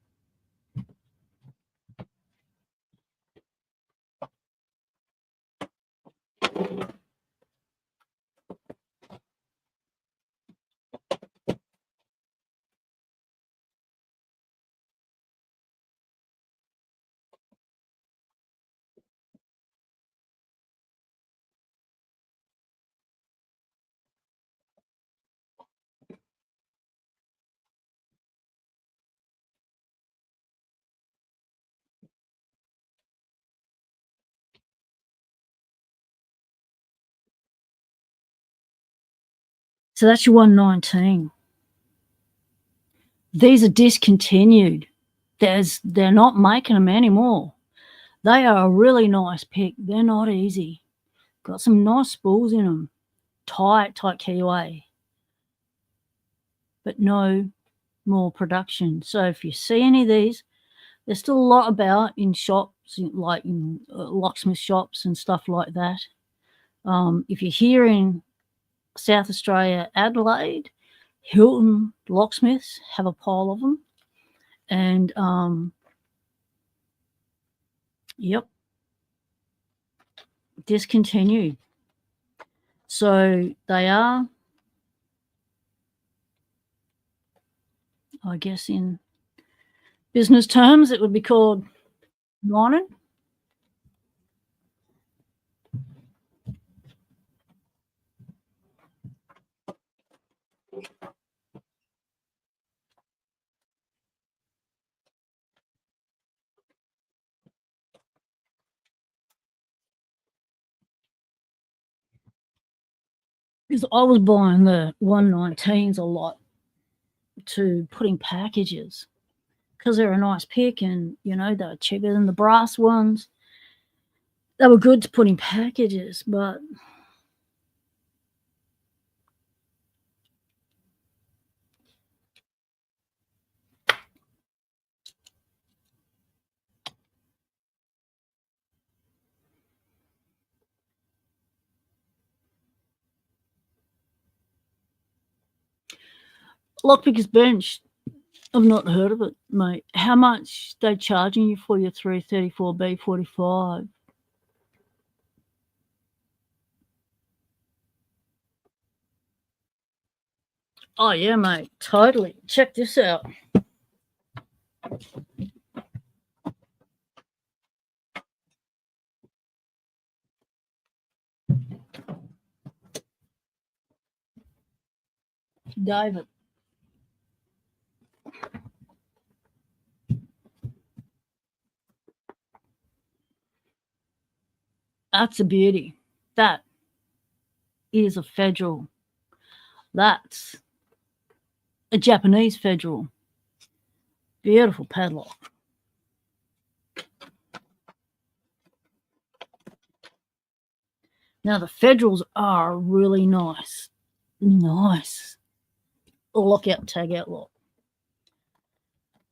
So that's your 119. These are discontinued. They're not making them anymore. They are a really nice pick. They're not easy. Got some nice spools in them. Tight keyway. But no more production. So if you see any of these, there's still a lot about in shops, like in locksmith shops and stuff like that. If you're here in South Australia, Adelaide, Hilton locksmiths have a pile of them. And, yep, discontinued. So they are, I guess in business terms, it would be called mining. Because I was buying the 119s a lot to put in packages because they're a nice pick and, you know, they're cheaper than the brass ones. They were good to put in packages, but Lockpicker's Bench, I've not heard of it, mate. How much they charging you for your 334B45? Oh yeah, mate, totally. Check this out. David. That's a beauty. That is a federal. That's a Japanese federal. Beautiful padlock. Now the federals are really nice. Nice. Lockout, tag out lock.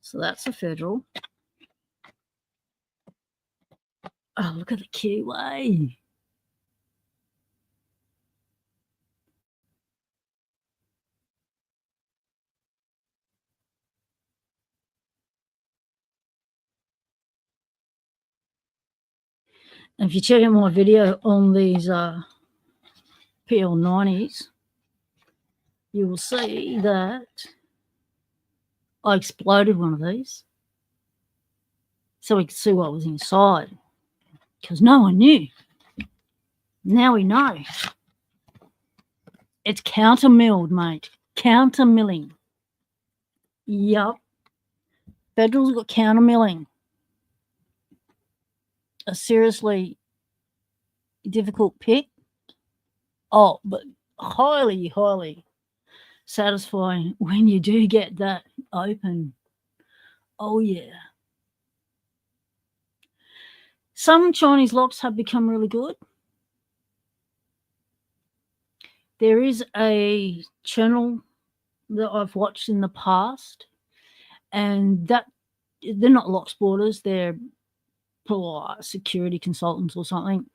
So that's a federal. Oh, look at the keyway. And if you check out my video on these PL90s, you will see that I exploded one of these so we could see what was inside because no one knew. Now we know. It's counter-milled, mate. Counter-milling. Yup. Federal's got counter-milling. A seriously difficult pick. Oh, but highly, highly satisfying when you do get that open. Oh, yeah. Some Chinese locks have become really good. There is a channel that I've watched in the past, and that they're not Locksporters, they're security consultants or something,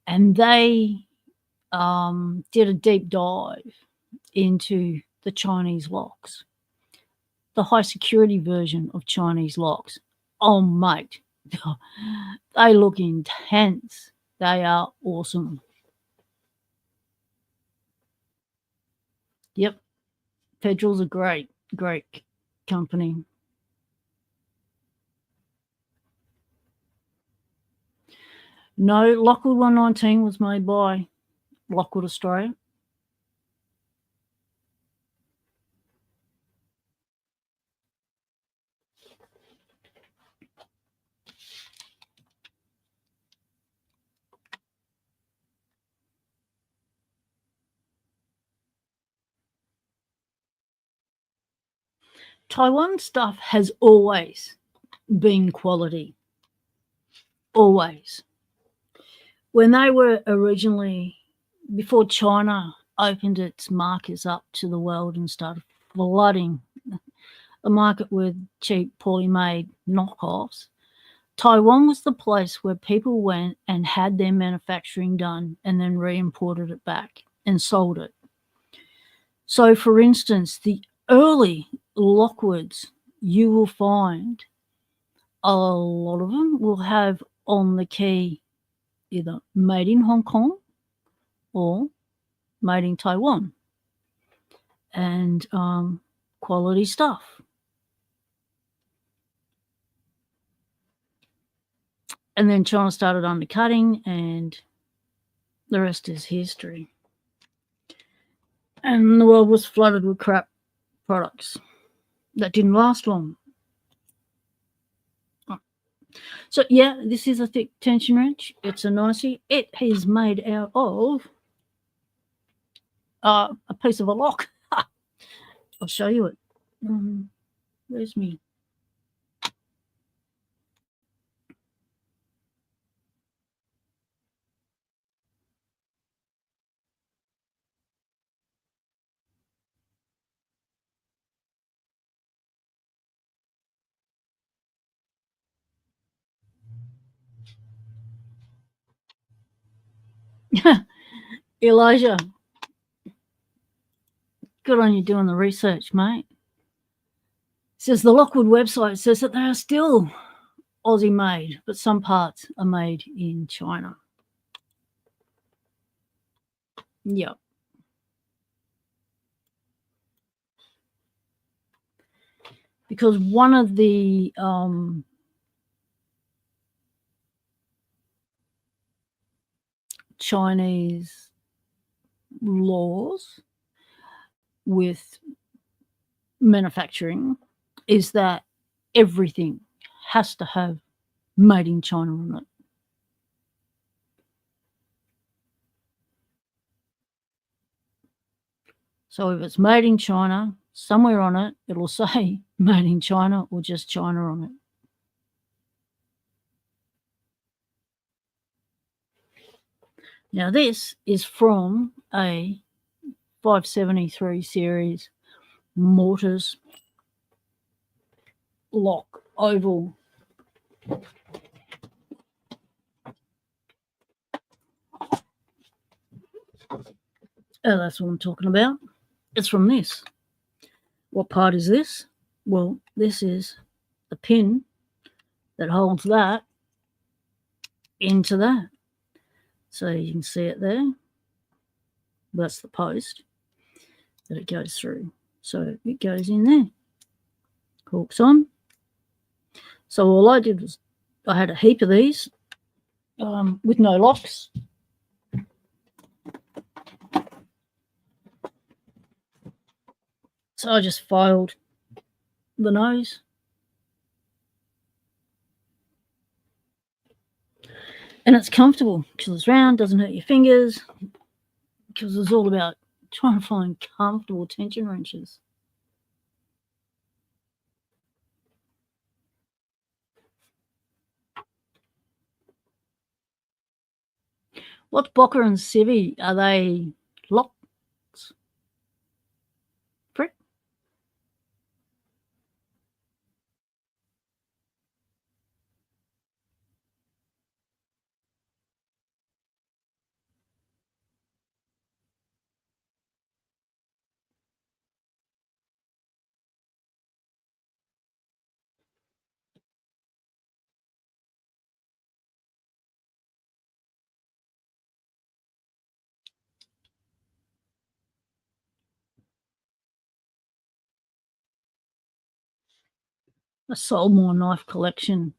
and they did a deep dive into the Chinese locks, the high security version of Chinese locks. Oh, mate, they look intense. They are awesome. Yep. Federal's a great, great company. No, Lockwood 119 was made by Lockwood Australia. Taiwan stuff has always been quality. Always. When they were originally, before China opened its markets up to the world and started flooding the market with cheap, poorly made knockoffs, Taiwan was the place where people went and had their manufacturing done and then re-imported it back and sold it. So, for instance, the early Lockwoods, you will find a lot of them will have on the key either made in Hong Kong or made in Taiwan, and quality stuff. And then China started undercutting, and the rest is history. And the world was flooded with crap products that didn't last long. So, yeah, this is a thick tension wrench. It's a nicey. It is made out of a piece of a lock. I'll show you it. Where's me? Elijah, good on you doing the research, mate. Says the Lockwood website says that they are still Aussie made, but some parts are made in China. Yep. Because one of the Chinese laws with manufacturing is that everything has to have made in China on it. So if it's made in China, somewhere on it, it'll say made in China or just China on it. Now this is from a 573 series mortise lock oval. Oh, that's what I'm talking about. It's from this. What part is this? Well, this is the pin that holds that into that. So you can see it there. That's the post that it goes through. So it goes in there. Hooks on. So all I did was I had a heap of these with no locks. So I just filed the nose. And it's comfortable because it's round, doesn't hurt your fingers, because it's all about trying to find comfortable tension wrenches. What's Bocker and Civvy? Are they locks? Prick? I sold my knife collection,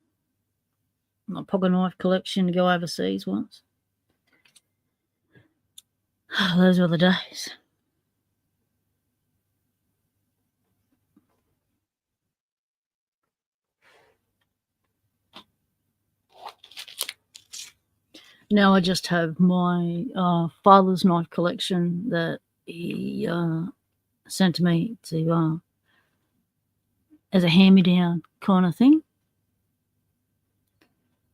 my pocket knife collection, to go overseas once. Those were the days. Now I just have my father's knife collection that he sent to me to as a hand-me-down kind of thing.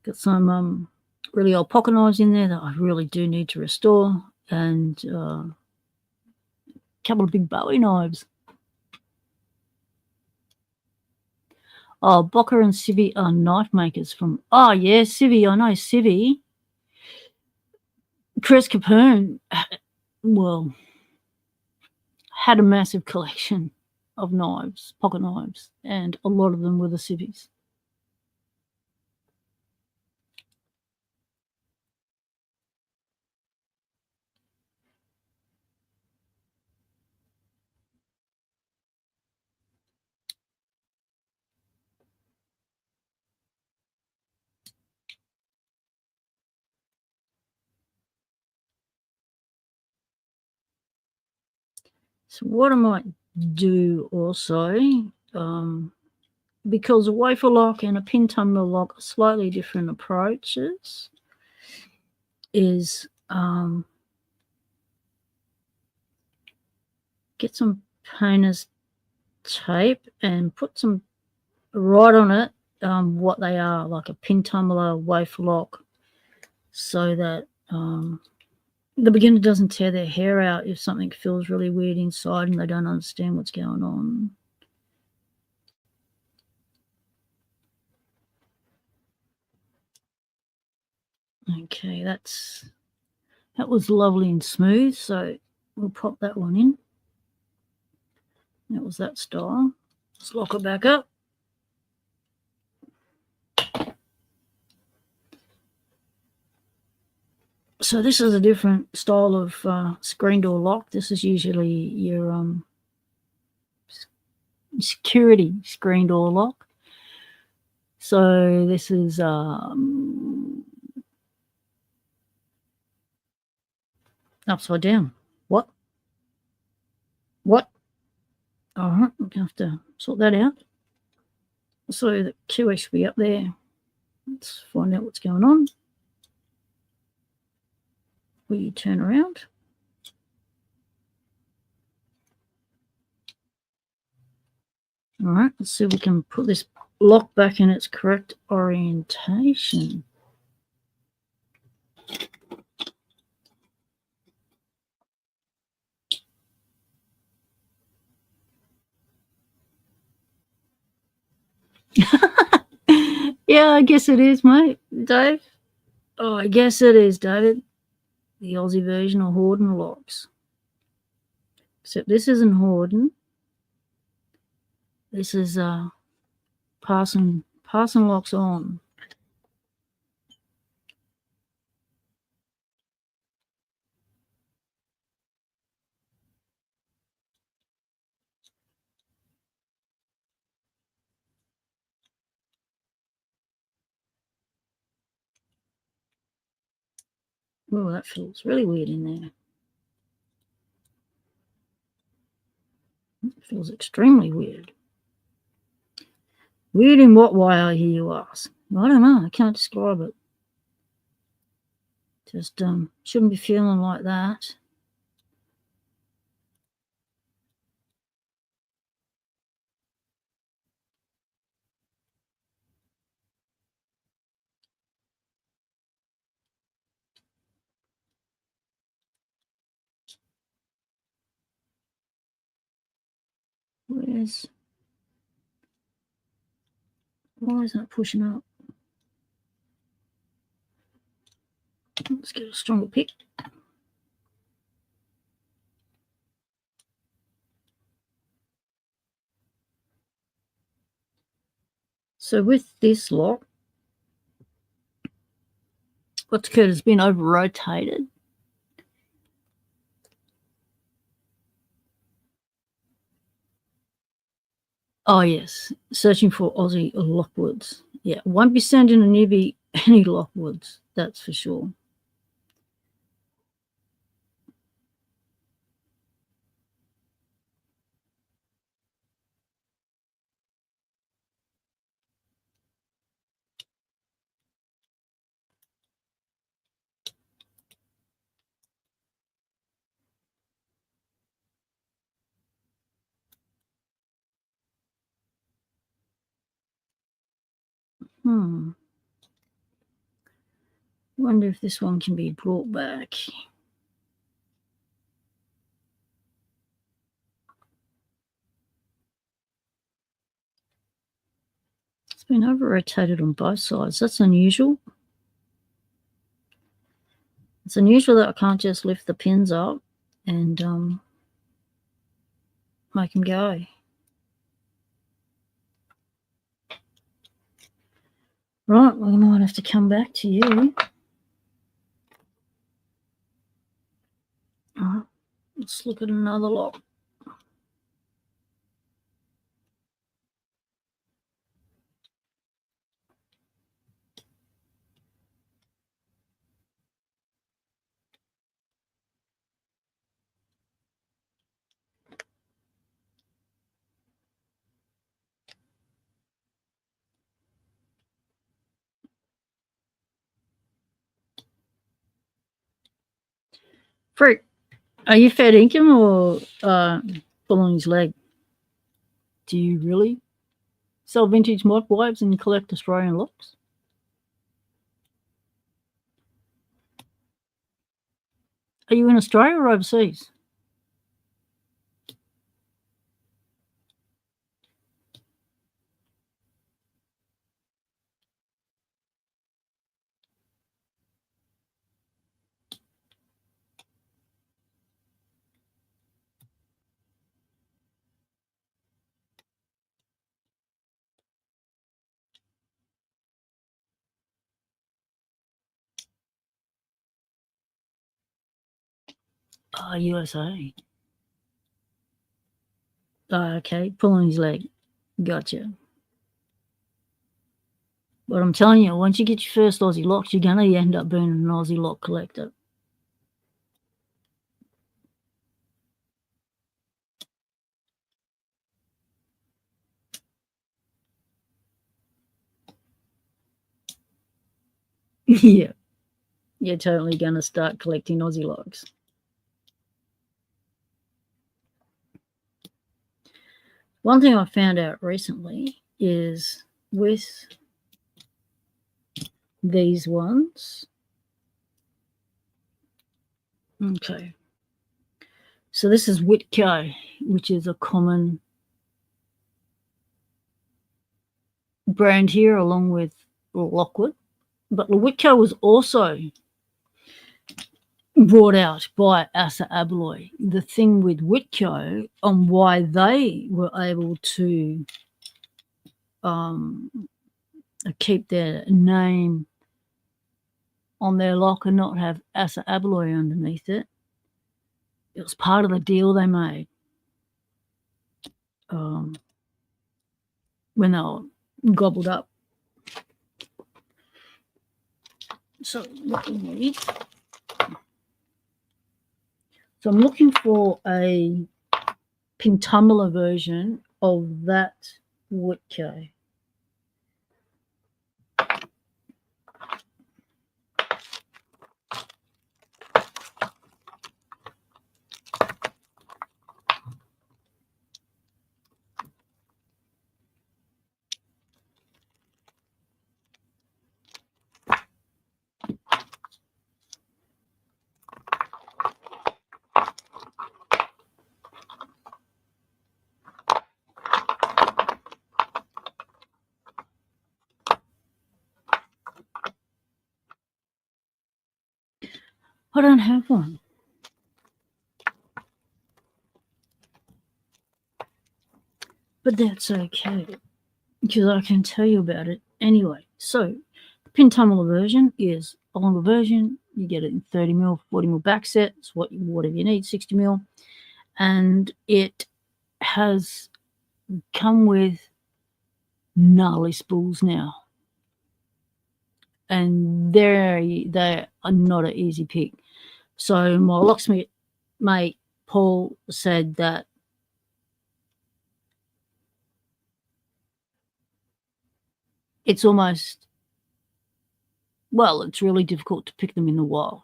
Got some really old pocket knives in there that I really do need to restore, and a couple of big Bowie knives. Oh, Bocker and Civvy are knife makers from... Oh, yeah, Civvy. I know Civvy. Chris Capone, well, had a massive collection of knives, pocket knives, and a lot of them were the Civvies. So what I might do also, because a wafer lock and a pin tumbler lock are slightly different approaches, is get some painter's tape and put some right on it what they are, like a pin tumbler, wafer lock, so that the beginner doesn't tear their hair out if something feels really weird inside and they don't understand what's going on. Okay, that was lovely and smooth, so we'll pop that one in. That was that style. Let's lock it back up. So this is a different style of screen door lock. This is usually your security screen door lock. So this is upside down. What? All right, I'm gonna have to sort that out. So the keyway should be up there. Let's find out what's going on. We turn around. All right, let's see if we can put this lock back in its correct orientation. Yeah, I guess it is, mate. Dave? Oh, I guess it is, David. The Aussie version of Horden locks. Except this isn't Horden. This is Parson locks on. Oh, that feels really weird in there. Feels extremely weird. Weird in what way, I hear you ask? I don't know. I can't describe it. Just shouldn't be feeling like that. Why isn't it pushing up? Let's get a stronger pick. So with this lock, what's occurred has been over-rotated. Oh, yes. Searching for Aussie Lockwoods. Yeah, won't be sending a newbie any Lockwoods, that's for sure. Wonder if this one can be brought back. It's been over-rotated on both sides. That's unusual. It's unusual that I can't just lift the pins up and make them go. Right, we might have to come back to you. All right, let's look at another lock. Fruit, are you fair dinkum or pulling his leg? Do you really sell vintage microwaves and collect Australian locks? Are you in Australia or overseas? Oh, USA. Oh, okay, pulling his leg. Gotcha. But I'm telling you, once you get your first Aussie locks, you're going to end up being an Aussie lock collector. Yeah, you're totally going to start collecting Aussie locks. One thing I found out recently is with these ones. Okay. So this is Whitco, which is a common brand here along with Lockwood. But Whitco was also brought out by Asa Abloy. The thing with Whitco on why they were able to keep their name on their lock and not have Asa Abloy underneath it, it was part of the deal they made when they were gobbled up. So I'm looking for a pentumula version of that woodco. I don't have one. But that's okay, because I can tell you about it anyway. So, the pentumula version is a longer version. You get it in 30mm, 40mm back sets, whatever you need, 60mm. And it has come with gnarly spools now. And they are not an easy pick. So my locksmith mate Paul said that it's almost, well, it's really difficult to pick them in the wild,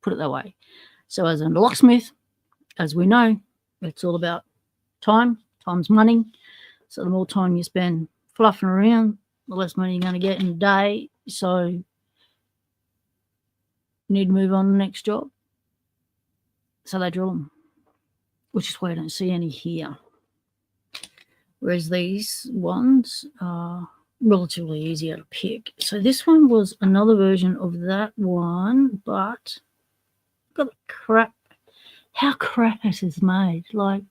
put it that way. So as a locksmith, as we know, it's all about time. Time's money. So the more time you spend fluffing around, the less money you're going to get in a day. So you need to move on to the next job. So they drill them, which is why I don't see any here. Whereas these ones are relatively easier to pick. So this one was another version of that one, but got crap. How crap it is made. Like,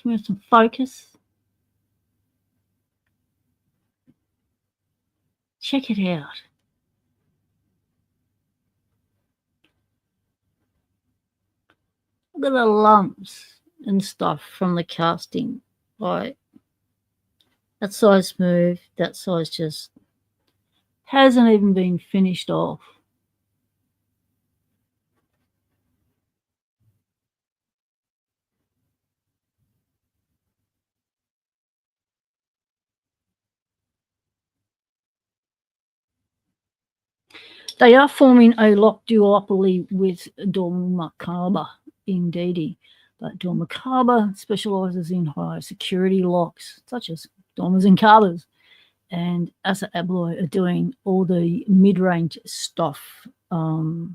can we have some focus? Check it out. Look at the lumps and stuff from the casting. Like, that size smooth, that size just hasn't even been finished off. They are forming a lock duopoly with Dormacaba, indeedy. But Dormacaba specialises in high security locks, such as Dormers and Cabas. And Asa Abloy are doing all the mid-range stuff. Yeah.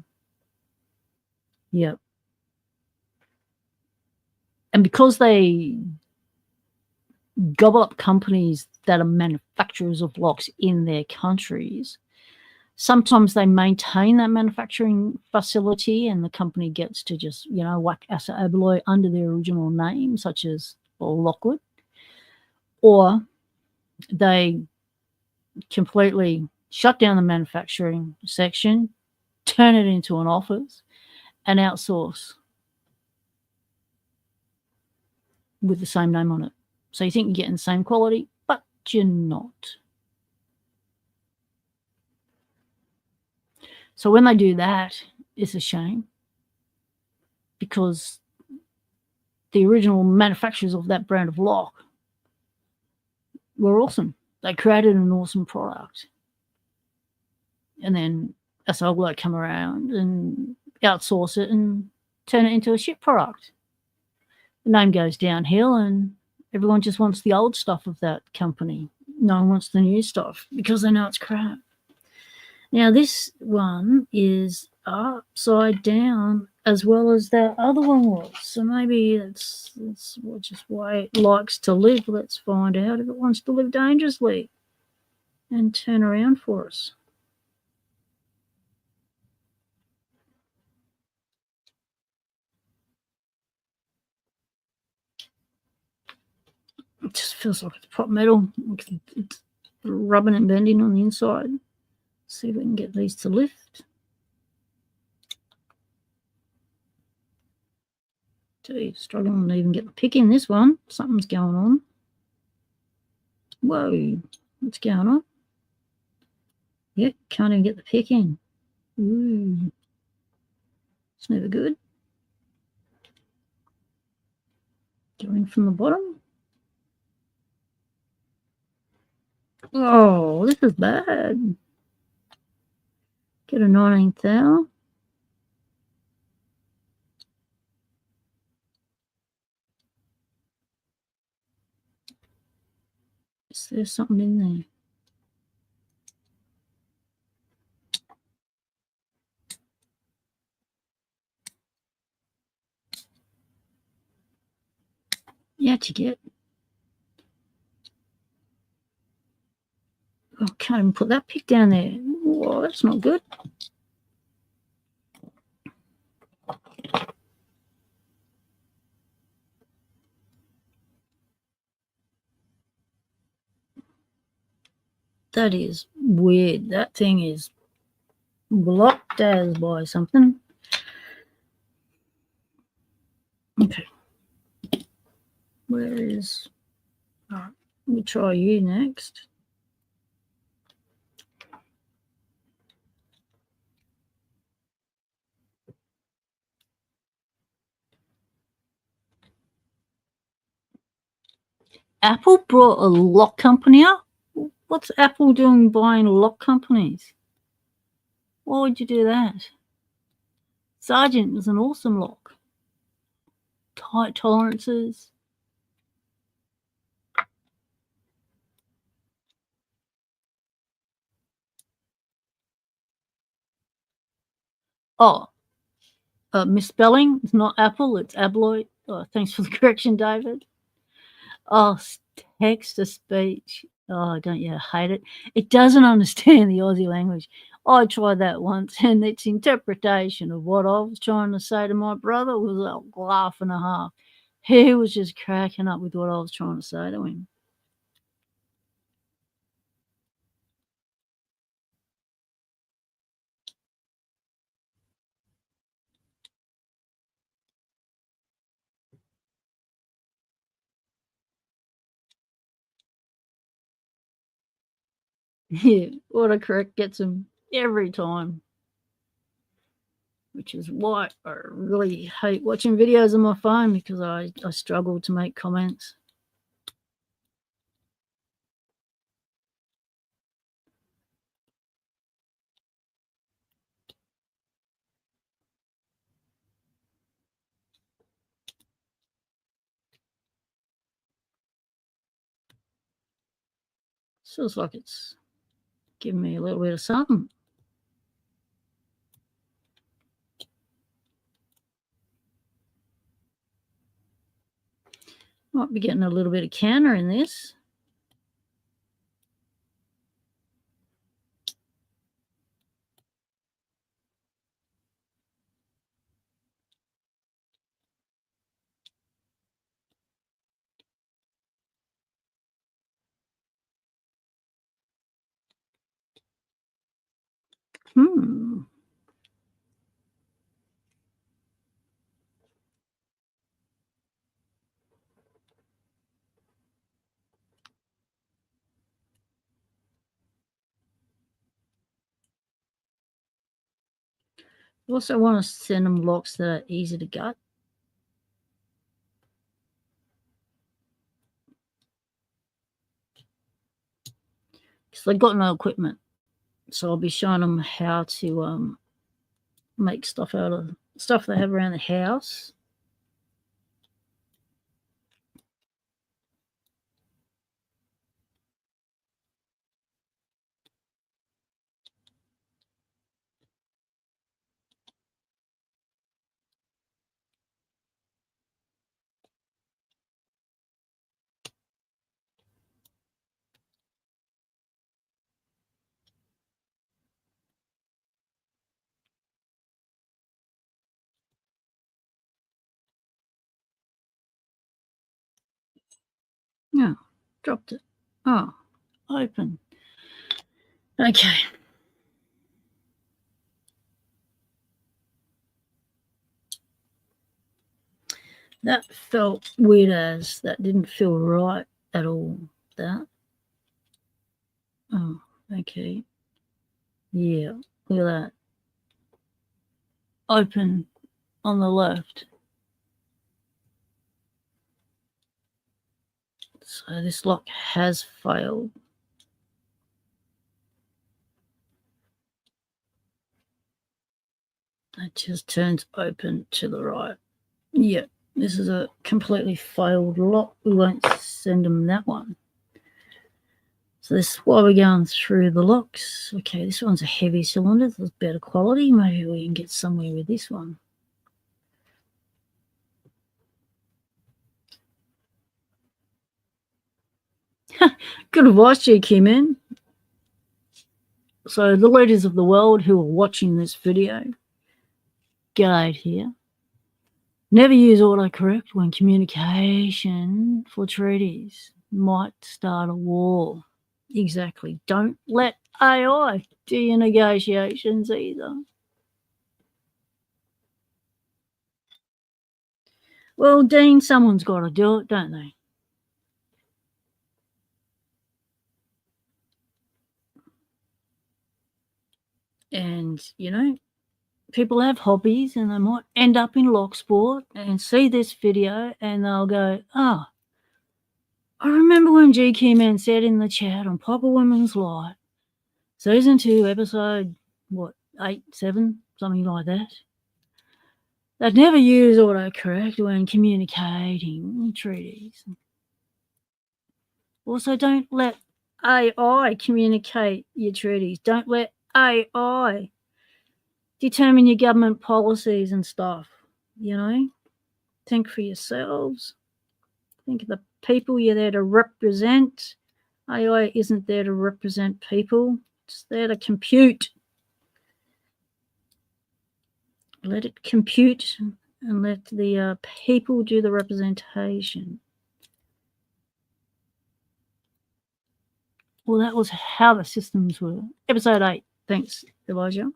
And because they gobble up companies that are manufacturers of locks in their countries, sometimes they maintain that manufacturing facility and the company gets to just, whack Asa Abloy under their original name, such as Lockwood. Or they completely shut down the manufacturing section, turn it into an office, and outsource with the same name on it. So you think you're getting the same quality, but you're not. So when they do that, it's a shame, because the original manufacturers of that brand of lock were awesome. They created an awesome product. And then Asoglo come around and outsource it and turn it into a shit product. The name goes downhill and everyone just wants the old stuff of that company. No one wants the new stuff because they know it's crap. Now this one is upside down as well as that other one was. So maybe it's just why it likes to live. Let's find out if it wants to live dangerously and turn around for us. It just feels like it's prop metal. It's rubbing and bending on the inside. See if we can get these to lift. Gee, struggling to even get the pick in this one. Something's going on. Whoa, what's going on? Yep, can't even get the pick in. Ooh, it's never good. Going from the bottom. Oh, this is bad. Get a 19th hour. Is there something in there? Yeah, what you get. Oh, can't even put that pick down there. Whoa, that's not good. That is weird. That thing is blocked as by something. Okay. Where is... All right, let me try you next. Apple brought a lock company up? What's Apple doing buying lock companies? Why would you do that? Sergeant was an awesome lock. Tight tolerances. Oh, misspelling. It's not Apple, it's Abloy. Oh, thanks for the correction, David. Oh, text to speech. Oh, don't you hate it? It doesn't understand the Aussie language. I tried that once, and its interpretation of what I was trying to say to my brother was a laugh and a half. He was just cracking up with what I was trying to say to him. Yeah, autocorrect gets him every time, which is why I really hate watching videos on my phone because I struggle to make comments. Feels like it's giving me a little bit of something. Might be getting a little bit of counter in this. I also want to send them locks that are easy to gut. Because they've got no equipment. So I'll be showing them how to make stuff out of stuff they have around the house. Yeah, dropped it. Oh, open. Okay. That felt weird as. That didn't feel right at all. That. Oh, okay. Yeah, look at that. Open on the left. So this lock has failed. It just turns open to the right. Yeah, this is a completely failed lock. We won't send them that one. So this is why we're going through the locks. Okay, this one's a heavy cylinder. There's better quality. Maybe we can get somewhere with this one. Good advice, GQ man. So the leaders of the world who are watching this video, guide here. Never use autocorrect when communication for treaties might start a war. Exactly. Don't let AI do your negotiations either. Well, Dean, someone's got to do it, don't they? And, you know, people have hobbies and they might end up in Locksport and see this video and they'll go, oh, I remember when GQ Man said in the chat on Proper Women's Life, Season 2, Episode, 8, 7, something like that. They'd never use autocorrect when communicating treaties. Also, don't let AI communicate your treaties. Don't let AI determine your government policies and stuff, you know. Think for yourselves. Think of the people you're there to represent. AI isn't there to represent people. It's there to compute. Let it compute and let the people do the representation. Well, that was how the systems were. Episode 8. Thanks, Elijah.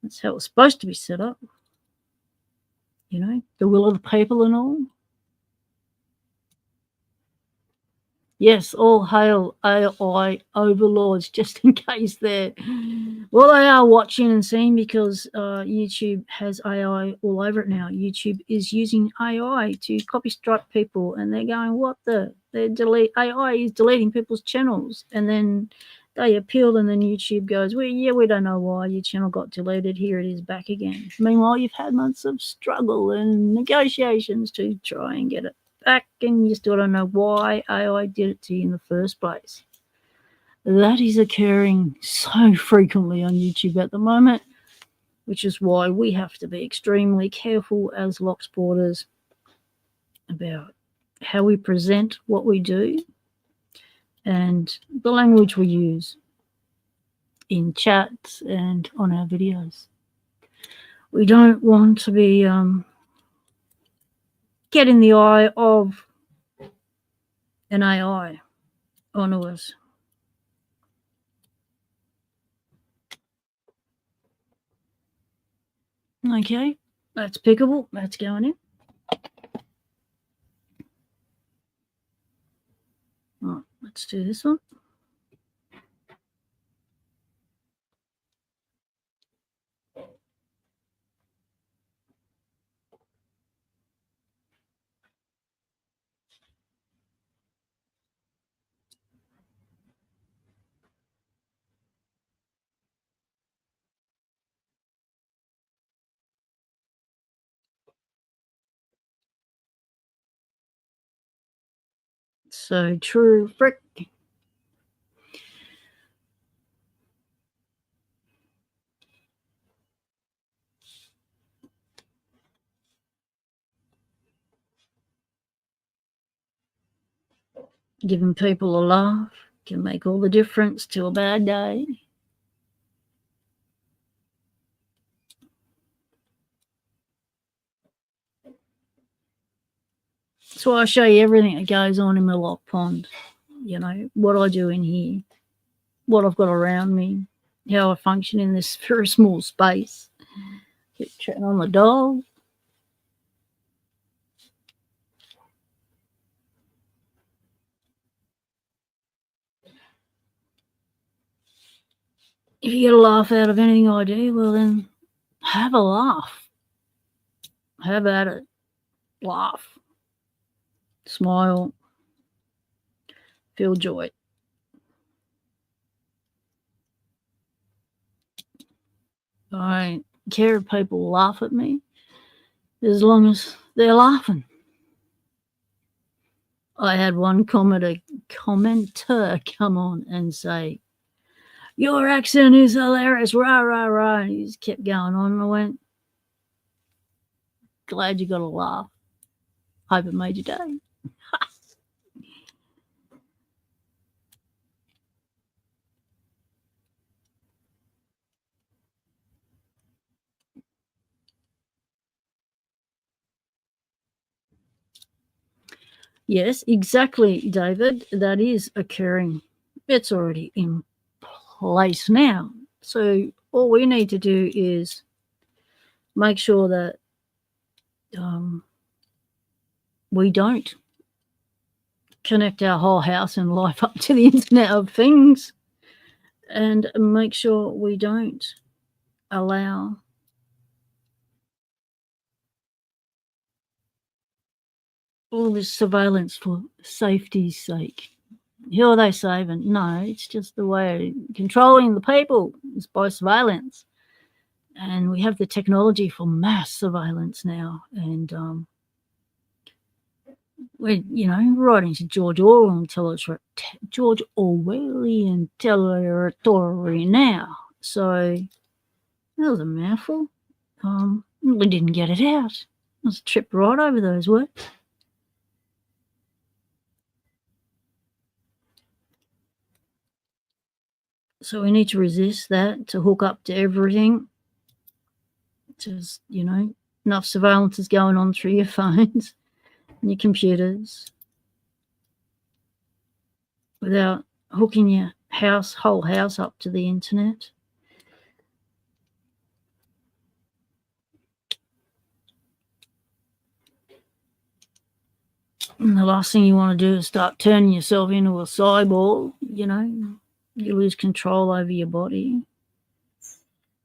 That's how it was supposed to be set up. You know, the will of the people and all. Yes, all hail AI overlords, just in case they're... Well, they are watching and seeing because YouTube has AI all over it now. YouTube is using AI to copy strike people, and they're going, what the... AI is deleting people's channels, and then they appeal, and then YouTube goes, well, yeah, we don't know why your channel got deleted. Here it is back again. Meanwhile, you've had months of struggle and negotiations to try and get it back, and you still don't know why AI did it to you in the first place. That is occurring so frequently on YouTube at the moment, which is why we have to be extremely careful as Locksporters about how we present what we do and the language we use in chats and on our videos. We don't want to be getting the eye of an AI onto us. Okay, that's pickable. That's going in. All right, let's do this one. So true, frick. Giving people a laugh can make all the difference to a bad day. That's why I show you everything that goes on in my lock pond. You know, what I do in here, what I've got around me, how I function in this very small space. Keep chatting on the dog. If you get a laugh out of anything I do, well then have a laugh. Have at it. Laugh. Smile. Feel joy. I don't care if people laugh at me as long as they're laughing. I had one commenter come on and say, "Your accent is hilarious, rah, rah, rah." And he just kept going on. And I went, "Glad you got a laugh. Hope it made your day." Yes, exactly, David. That is occurring. It's already in place now. So all we need to do is make sure that we don't connect our whole house and life up to the Internet of Things, and make sure we don't allow all this surveillance for safety's sake. Who are they saving? No, it's just the way of controlling the people is by surveillance. And we have the technology for mass surveillance now. And we're, right into George Orwellian territory now. So that was a mouthful. We didn't get it out. I was tripped right over those words. So we need to resist that, to hook up to everything. Just, enough surveillance is going on through your phones and your computers without hooking your whole house up to the internet. And the last thing you want to do is start turning yourself into a cyborg, You lose control over your body.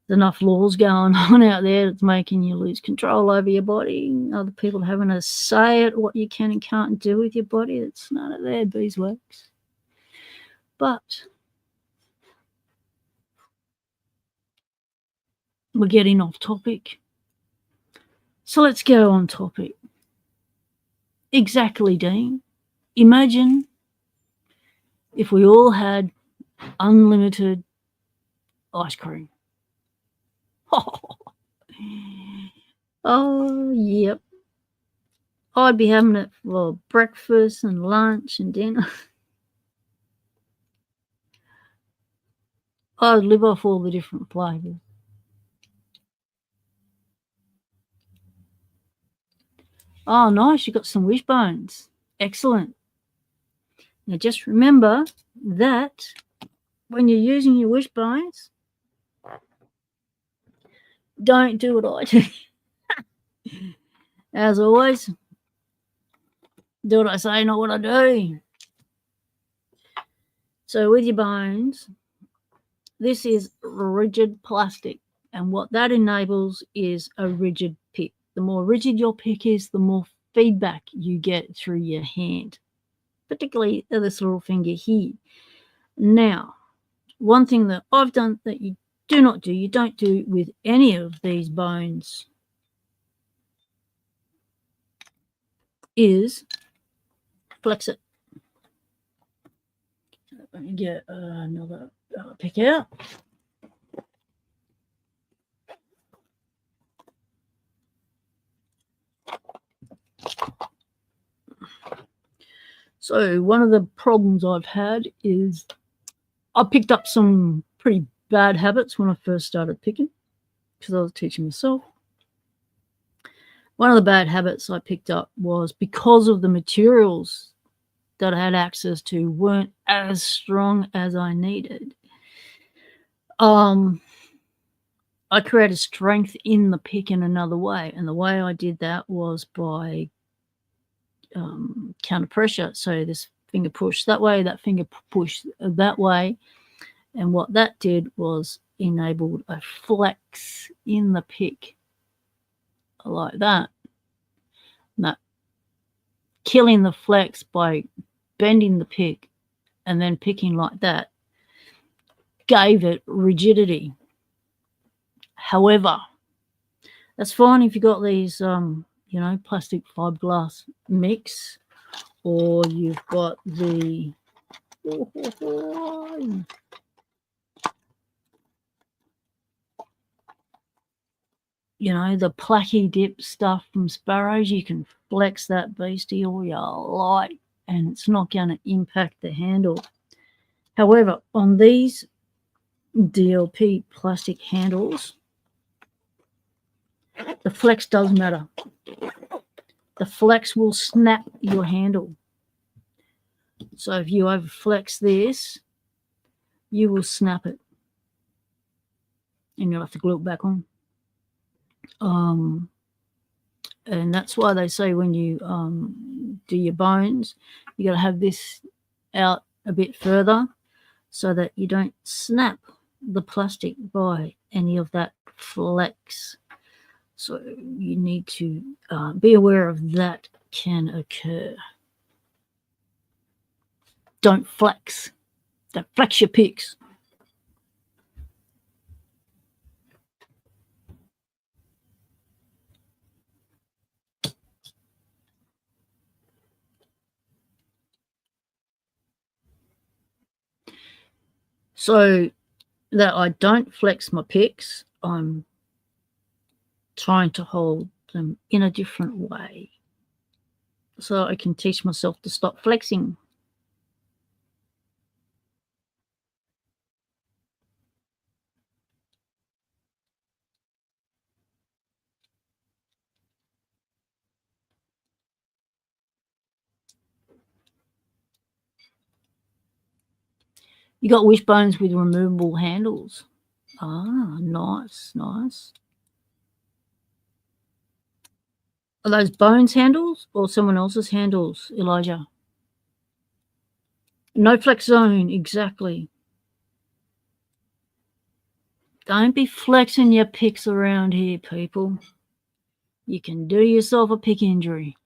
There's enough laws going on out there that's making you lose control over your body. Other people having a say at what you can and can't do with your body. It's none of their beeswax. But we're getting off topic. So let's go on topic. Exactly, Dean. Imagine if we all had unlimited ice cream. Oh, yep. I'd be having it for breakfast and lunch and dinner. I'd live off all the different flavours. Oh, nice. You got some wishbones. Excellent. Now, just remember that when you're using your wishbones, don't do what I do. As always, do what I say, not what I do. So with your bones, this is rigid plastic. And what that enables is a rigid pick. The more rigid your pick is, the more feedback you get through your hand, particularly this little finger here. Now, one thing that I've done that you don't do with any of these bones, is flex it. Let me get another pick out. So one of the problems I've had is I picked up some pretty bad habits when I first started picking because I was teaching myself. One of the bad habits I picked up was because of the materials that I had access to weren't as strong as I needed. I created strength in the pick in another way, and the way I did that was by counter pressure. So this finger push that way, that finger push that way, and what that did was enabled a flex in the pick like that. Not killing the flex by bending the pick and then picking like that gave it rigidity. However, that's fine if you got these, you know, plastic fiberglass mix, or you've got the you know, the placky dip stuff from Sparrows. You can flex that beastie all you like, and it's not going to impact the handle. However, on these DLP plastic handles, the flex does matter. The flex will snap your handle. So if you overflex this, you will snap it, and you'll have to glue it back on. And that's why they say when you do your bones, you got to have this out a bit further so that you don't snap the plastic by any of that flex. So you need to be aware of that can occur. Don't flex. Don't flex your picks. So that I don't flex my picks, I'm trying to hold them in a different way so I can teach myself to stop flexing. You got wishbones with removable handles. Ah, nice, nice. Are those Bones handles or someone else's handles, Elijah? No flex zone, exactly. Don't be flexing your picks around here, people. You can do yourself a pick injury.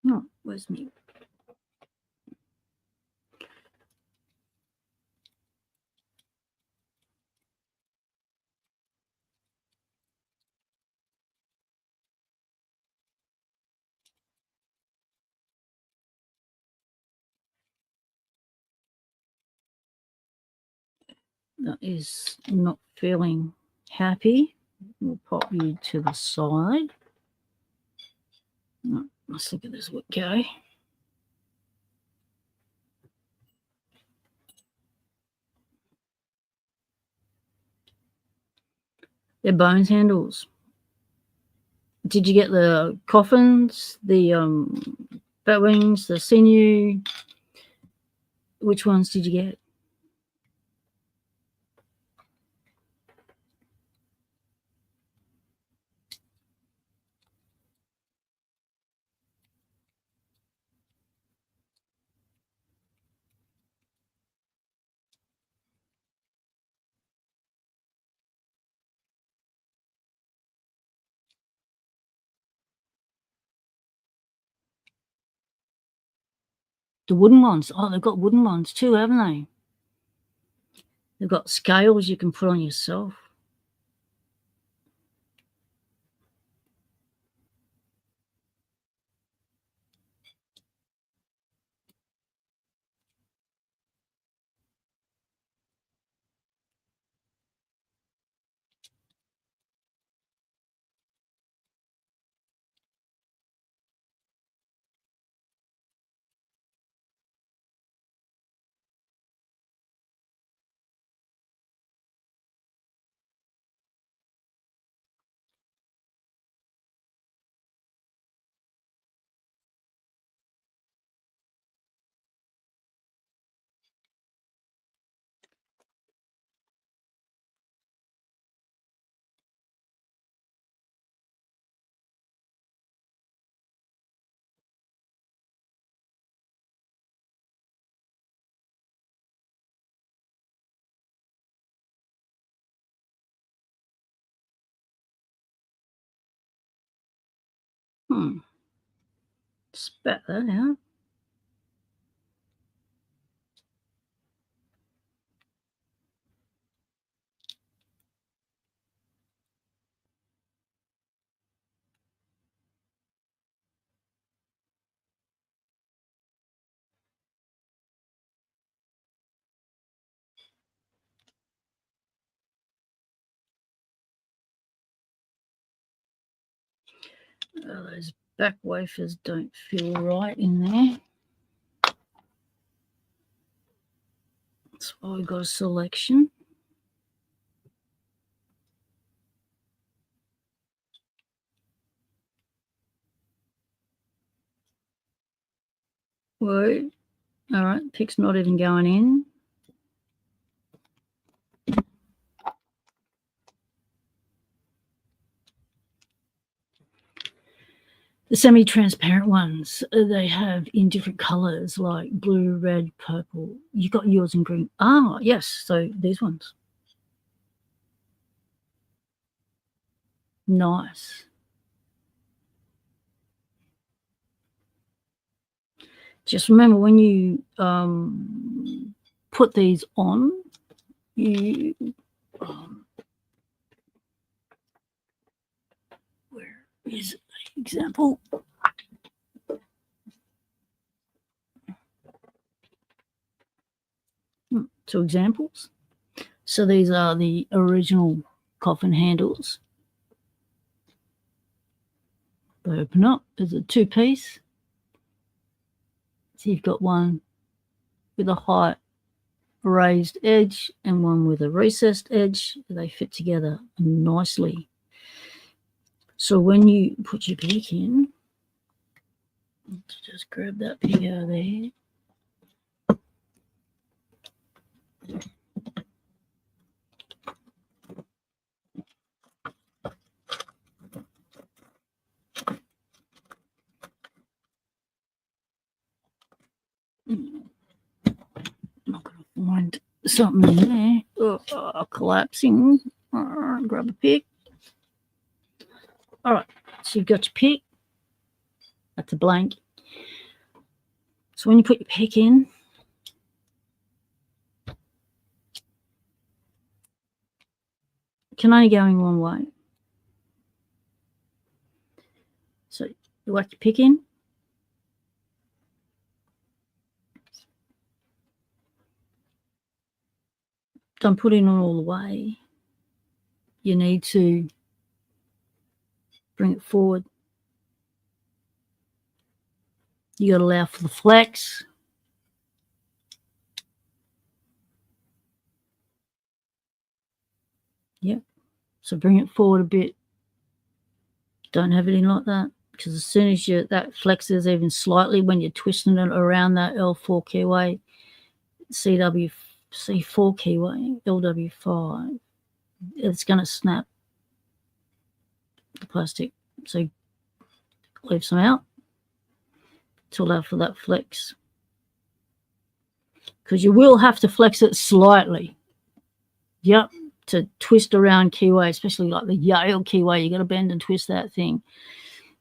Oh, where's me? That is not feeling happy. We'll pop you to the side. Oh, let's look at this go. They're Bones handles. Did you get the coffins, the bat wings, the sinew? Which ones did you get? The wooden ones. Oh, they've got wooden ones too, haven't they? They've got scales you can put on yourself. Spat that out. Those back wafers don't feel right in there. That's why we've got a selection. Whoa. All right, pick's not even going in. The semi-transparent ones, they have in different colors like blue, red, purple. You got yours in green. Ah, yes. So these ones. Nice. Just remember when you put these on, you where is an example? Two examples. So these are the original coffin handles. They open up. There's a two-piece. So you've got one with a high raised edge and one with a recessed edge. They fit together nicely. So when you put your pick in, let's just grab that pick out of there. I'm not going to find something in there. Collapsing. Grab a pick. All right, so you've got your pick. That's a blank. So when you put your pick in, it can only go in one way. So you whack your pick in. Don't put it on all the way. You need to bring it forward. You got to allow for the flex. Yep. So bring it forward a bit. Don't have it in like that, because as soon as that flexes even slightly when you're twisting it around that L4 keyway, C4 keyway, LW5, it's going to snap the plastic. So leave some out to allow for that flex, because you will have to flex it slightly. Yep. To twist around keyway, especially like the Yale keyway, you got to bend and twist that thing.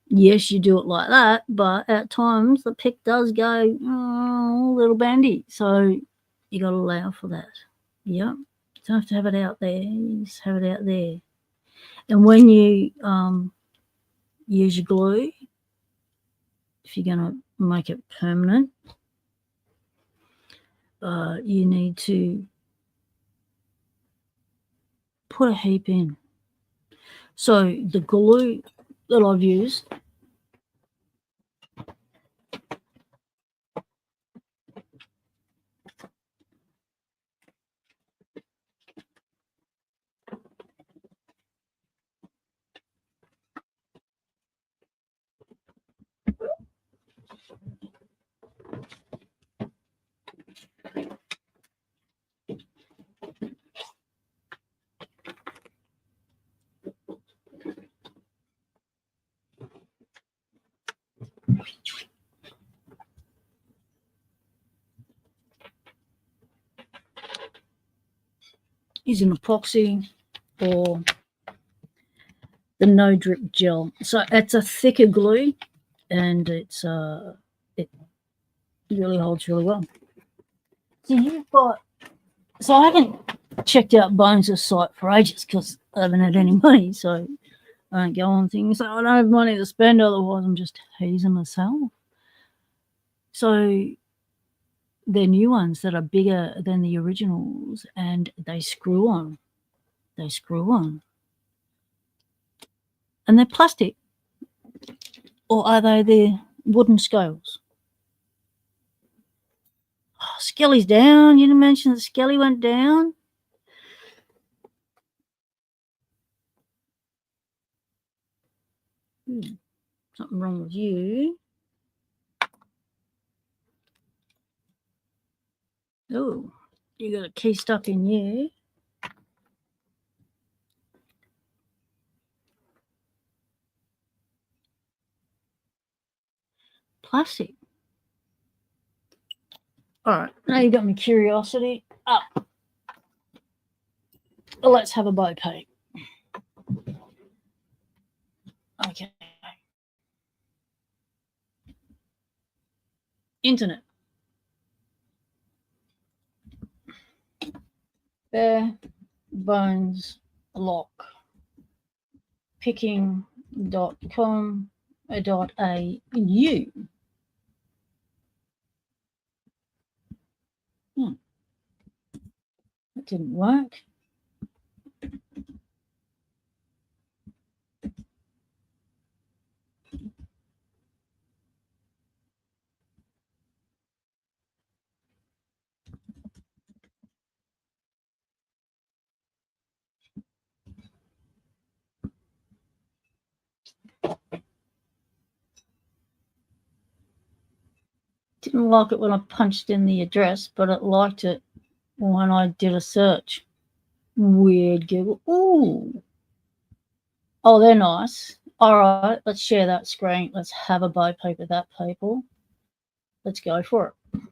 Yes, you do it like that, but at times the pick does go a little bendy, so you got to allow for that. Yep. You don't have to have it out there. You just have it out there. And when you use your glue, if you're going to make it permanent, you need to put a heap in. So the glue that I've used, is an epoxy or the no drip gel. So it's a thicker glue, and it really holds really well. So you've got. So I haven't checked out Bones' site for ages because I haven't had any money. So I don't go on things. I don't have money to spend. Otherwise, I'm just teasing myself. So they're new ones that are bigger than the originals, and they screw on. They screw on. And they're plastic. Or are they the wooden scales? Oh, Skelly's down. You didn't mention that Skelly went down. Something wrong with you. Oh, you got a key stuck in you. Plastic. All right, now you got my curiosity up. Well, let's have a bow peep. Okay. Internet. Bare bones lock. Picking.com.au. That didn't work. Didn't like it when I punched in the address, but it liked it when I did a search. Weird Google. Ooh. Oh, they're nice. All right, let's share that screen. Let's have a bow peep of that, people. Let's go for it.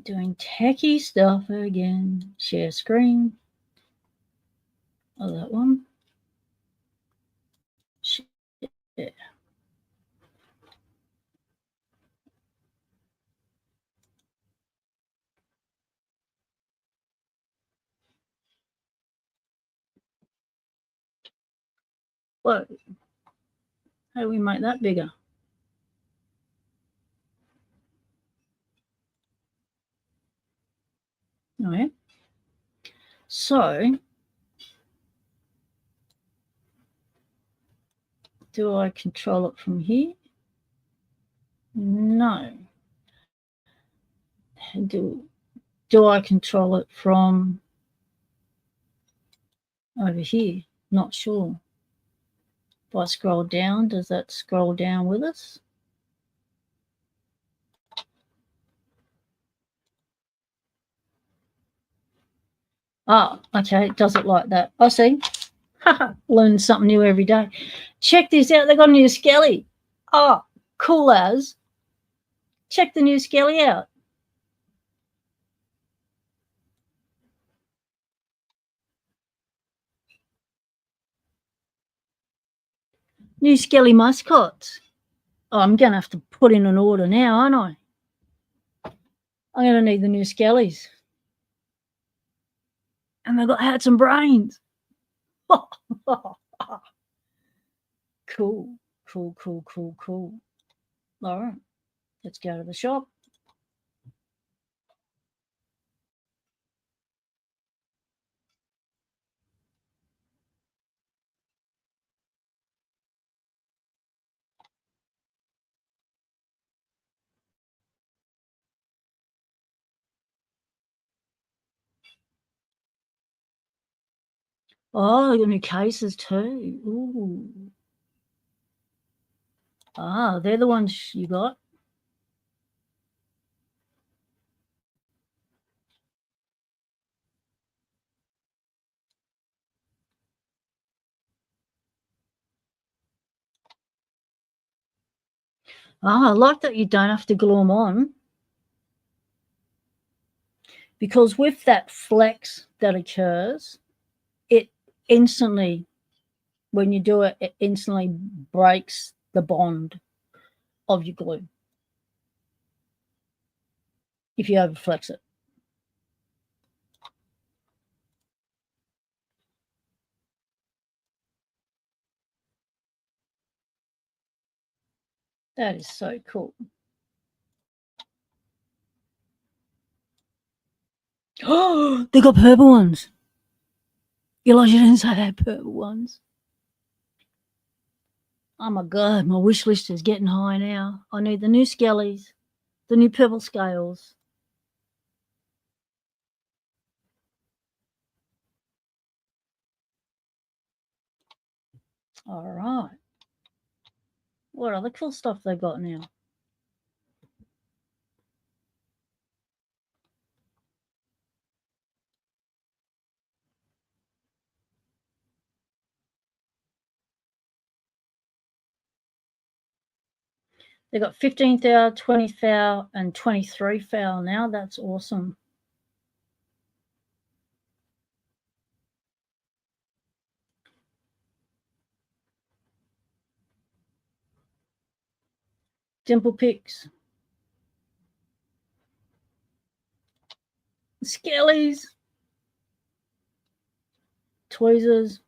Doing techie stuff again. Share screen. Oh, that one. Share. Whoa. How do we make that bigger? Oh, yeah. So, do I control it from here? No. Do I control it from over here? Not sure. If I scroll down, does that scroll down with us? Ah, okay, it does it like that. I see. Learn something new every day. Check this out. They got a new Skelly. Oh, cool as. Check the new Skelly out. New Skelly mascots. Oh, I'm going to have to put in an order now, aren't I? I'm going to need the new Skellies. And they've got hats and brains. Cool. All right, let's go to the shop. Oh, they got new cases too. Ooh. Ah, they're the ones you got. Ah, I like that you don't have to glue them on. Because with that flex that occurs, it instantly, when you do it, it instantly breaks the bond of your glue if you overflex it. That is so cool. Oh, they got purple ones. You didn't say they had purple ones. Oh my god, my wish list is getting high now. I need the new skellies, the new purple scales. All right. What other cool stuff they got now? They got 15 thou, 20 thou, and 23 thou now. That's awesome. Dimple picks. Skellies. Tweezers.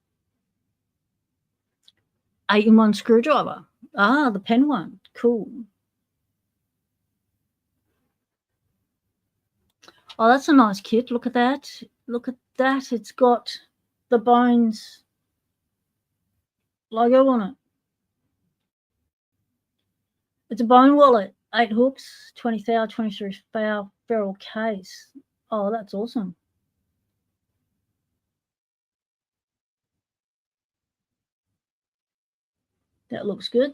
8-in-1 screwdriver. Ah, the pen one. Cool. Oh, that's a nice kit. Look at that. Look at that. It's got the Bones logo on it. It's a bone wallet. 8 hooks, 20 thou, 23 thou, ferrule case. Oh, that's awesome. That looks good.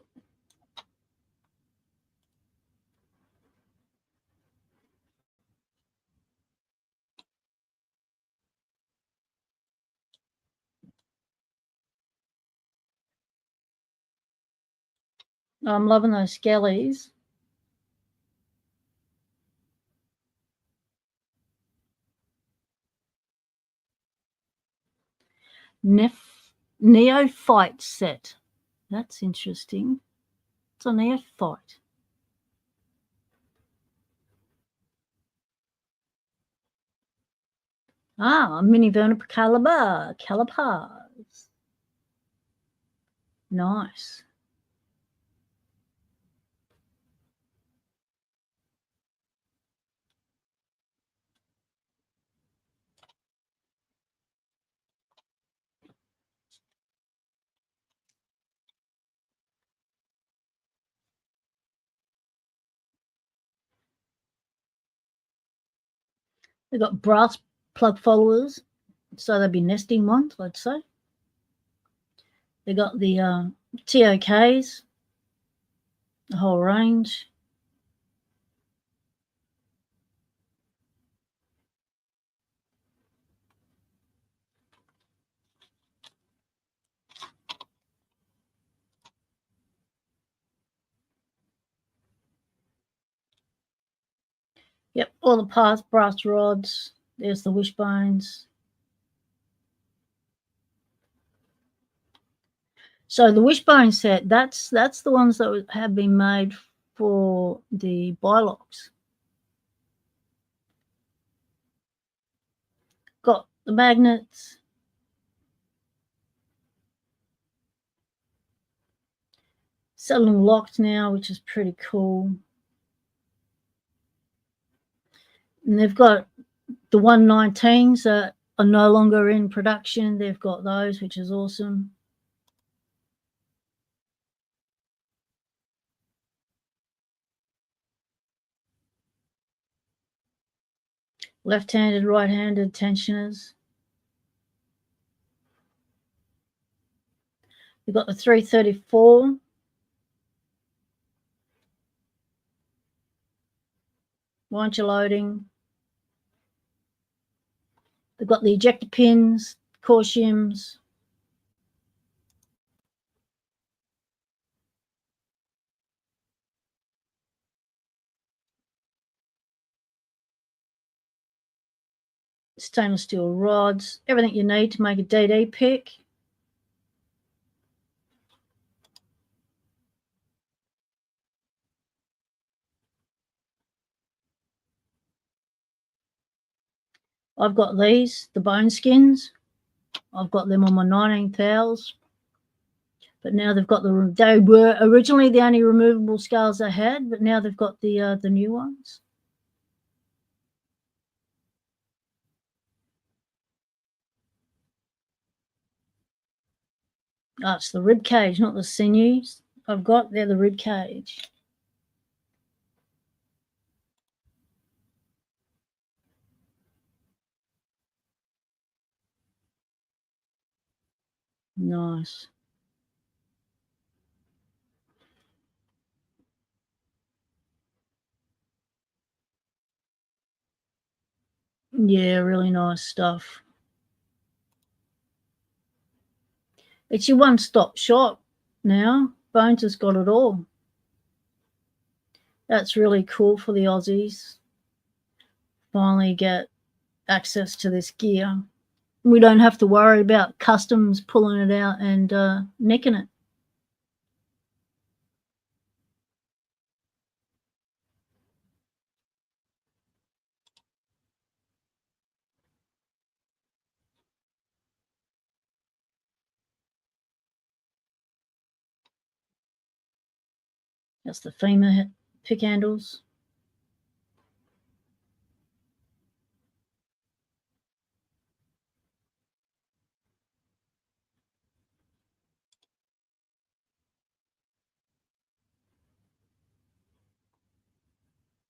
I'm loving those skellies. Neophyte set. That's interesting. It's a neophyte. Ah, mini verniper calipers. Nice. They've got brass plug followers, so they'd be nesting ones, I'd say. They got the TOKs, the whole range. Yep, all the past brass rods. There's the wishbones. So the wishbone set, that's the ones that have been made for the bylocks. Got the magnets. Selling locked now, which is pretty cool. And they've got the 119s that are no longer in production. They've got those, which is awesome. Left-handed, right-handed tensioners. We've got the 334. Once you're loading. They've got the ejector pins, core shims. stainless steel rods, everything you need to make a DD pick. I've got these, the bone skins. I've got them on my 19 thous. But now they've got they were originally the only removable scales they had, but now they've got the new ones. Oh, it's the rib cage, not the sinews. I've got, they're the rib cage. Nice. Yeah, really nice stuff. It's your one-stop shop now. Bones has got it all. That's really cool for the Aussies. Finally get access to this gear. We don't have to worry about customs pulling it out and nicking it. That's the femur pick handles.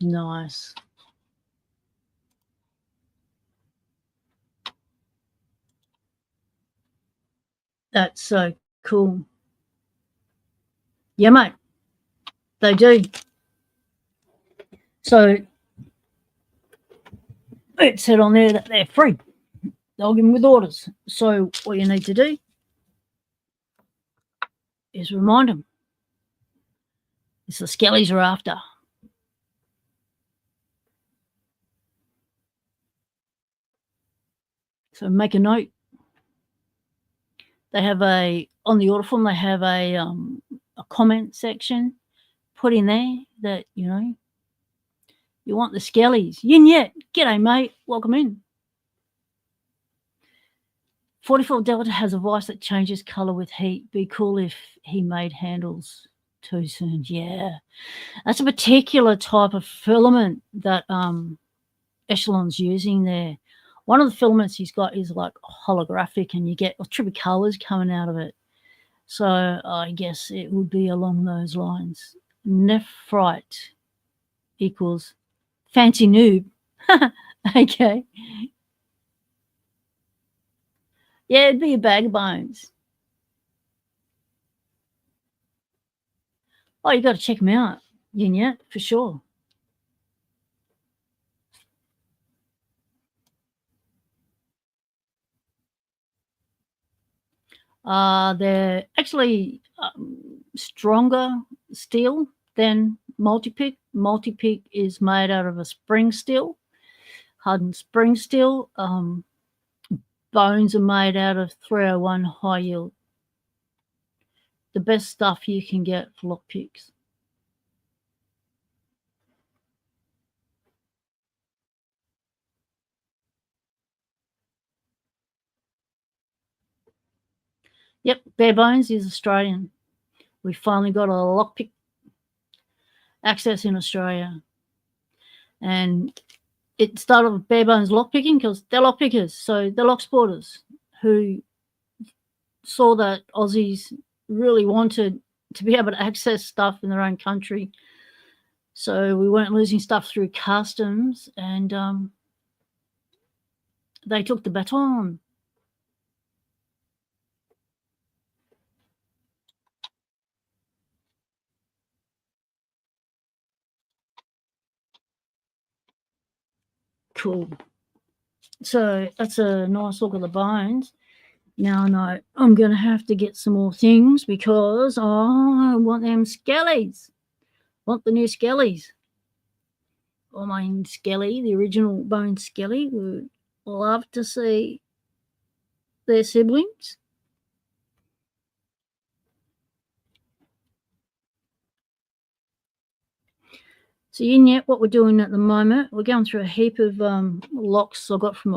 Nice. That's so cool. Yeah, mate. They do. So it said on there that they're free. They'll give them with orders. So what you need to do is remind them. It's the skellies are after. So make a note. They have on the order form, they have a comment section. Put in there that, you know, you want the skellies. Yin yet. G'day, mate. Welcome in. 44 Delta has a vice that changes colour with heat. Be cool if he made handles too soon. Yeah. That's a particular type of filament that Echelon's using there. One of the filaments he's got is like holographic and you get triple colours coming out of it. So I guess it would be along those lines. Nephrite equals fancy noob. Okay. Yeah, it'd be a bag of bones. Oh, you got to check them out. Yeah, for sure. They're actually stronger steel than multi-pick. Multi-pick is made out of a spring steel, hardened spring steel. Bones are made out of 301 high yield. The best stuff you can get for lockpicks. Yep, Bare Bones is Australian. We finally got a lockpick access in Australia. And it started with Bare Bones lockpicking because they're lockpickers. So they're locksporters who saw that Aussies really wanted to be able to access stuff in their own country. So we weren't losing stuff through customs and they took the baton. Cool. So that's a nice look at the bones. Now I know I'm going to have to get some more things because I want them skellies. Want the new skellies. Or my skelly, the original bone skelly. love to see their siblings. So yet what we're doing at the moment, we're going through a heap of locks I got from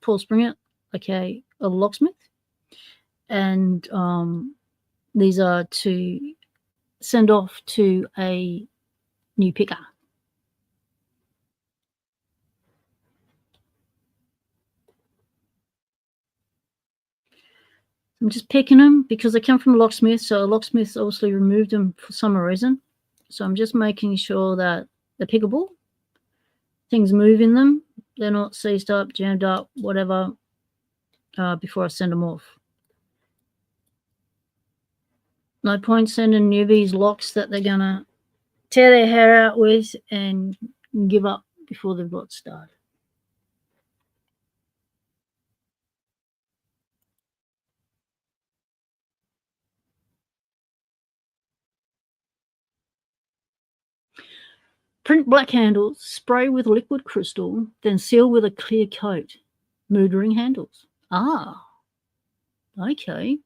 Paul Springer, okay, a locksmith. And these are to send off to a new picker. I'm just picking them because they come from a locksmith, so a locksmith obviously removed them for some reason. So I'm just making sure that they're pickable. Things move in them. They're not seized up, jammed up, whatever, before I send them off. No point sending newbies locks that they're going to tear their hair out with and give up before they've got started. Print black handles, spray with liquid crystal, then seal with a clear coat. Mood ring handles. Ah, okay.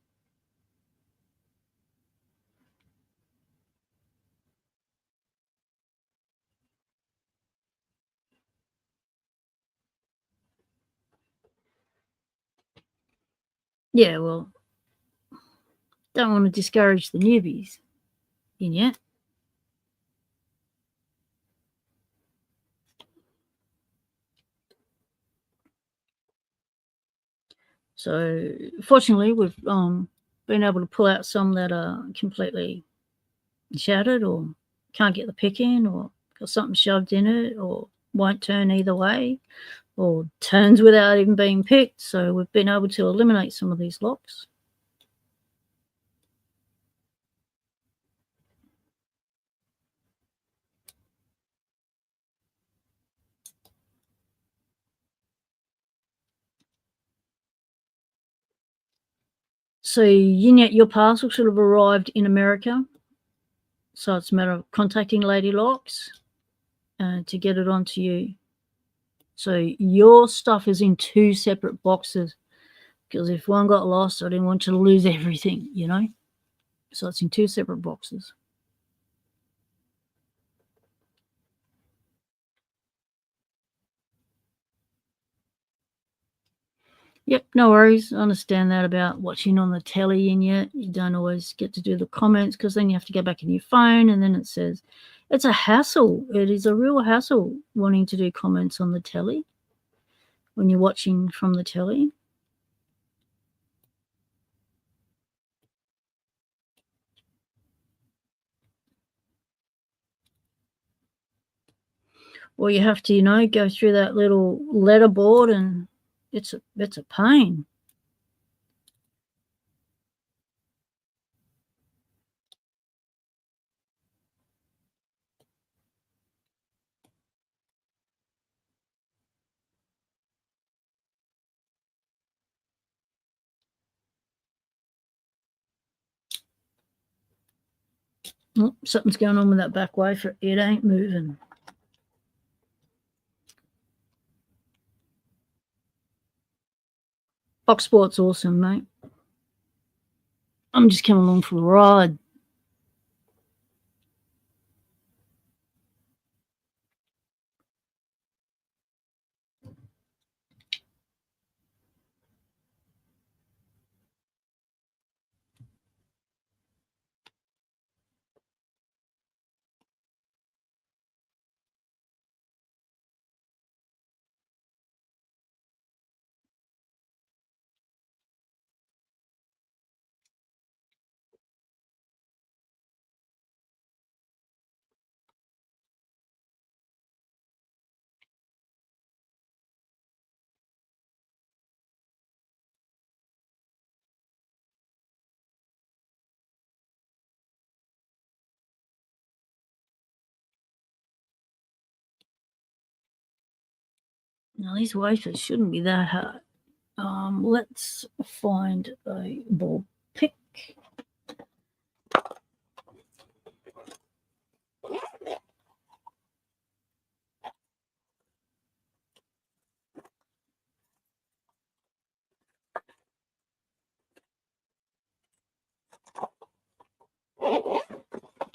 Yeah, well, don't want to discourage the newbies in yet. So fortunately, we've been able to pull out some that are completely shattered or can't get the pick in or got something shoved in it or won't turn either way or turns without even being picked. So we've been able to eliminate some of these locks. So your parcel should have arrived in America. So it's a matter of contacting Lady Locks to get it onto you. So your stuff is in 2 separate boxes because if one got lost, I didn't want you to lose everything, you know. So it's in 2 separate boxes. Yep, no worries. I understand that about watching on the telly and yet you don't always get to do the comments because then you have to go back in your phone and then it says it's a hassle. It is a real hassle wanting to do comments on the telly when you're watching from the telly. Or you have to, go through that little letterboard and it's a pain. Oh, something's going on with that back wafer. It ain't moving. Locksport's awesome, mate. I'm just coming along for the ride. Now, these wafers shouldn't be that hard. Let's find a ball pick.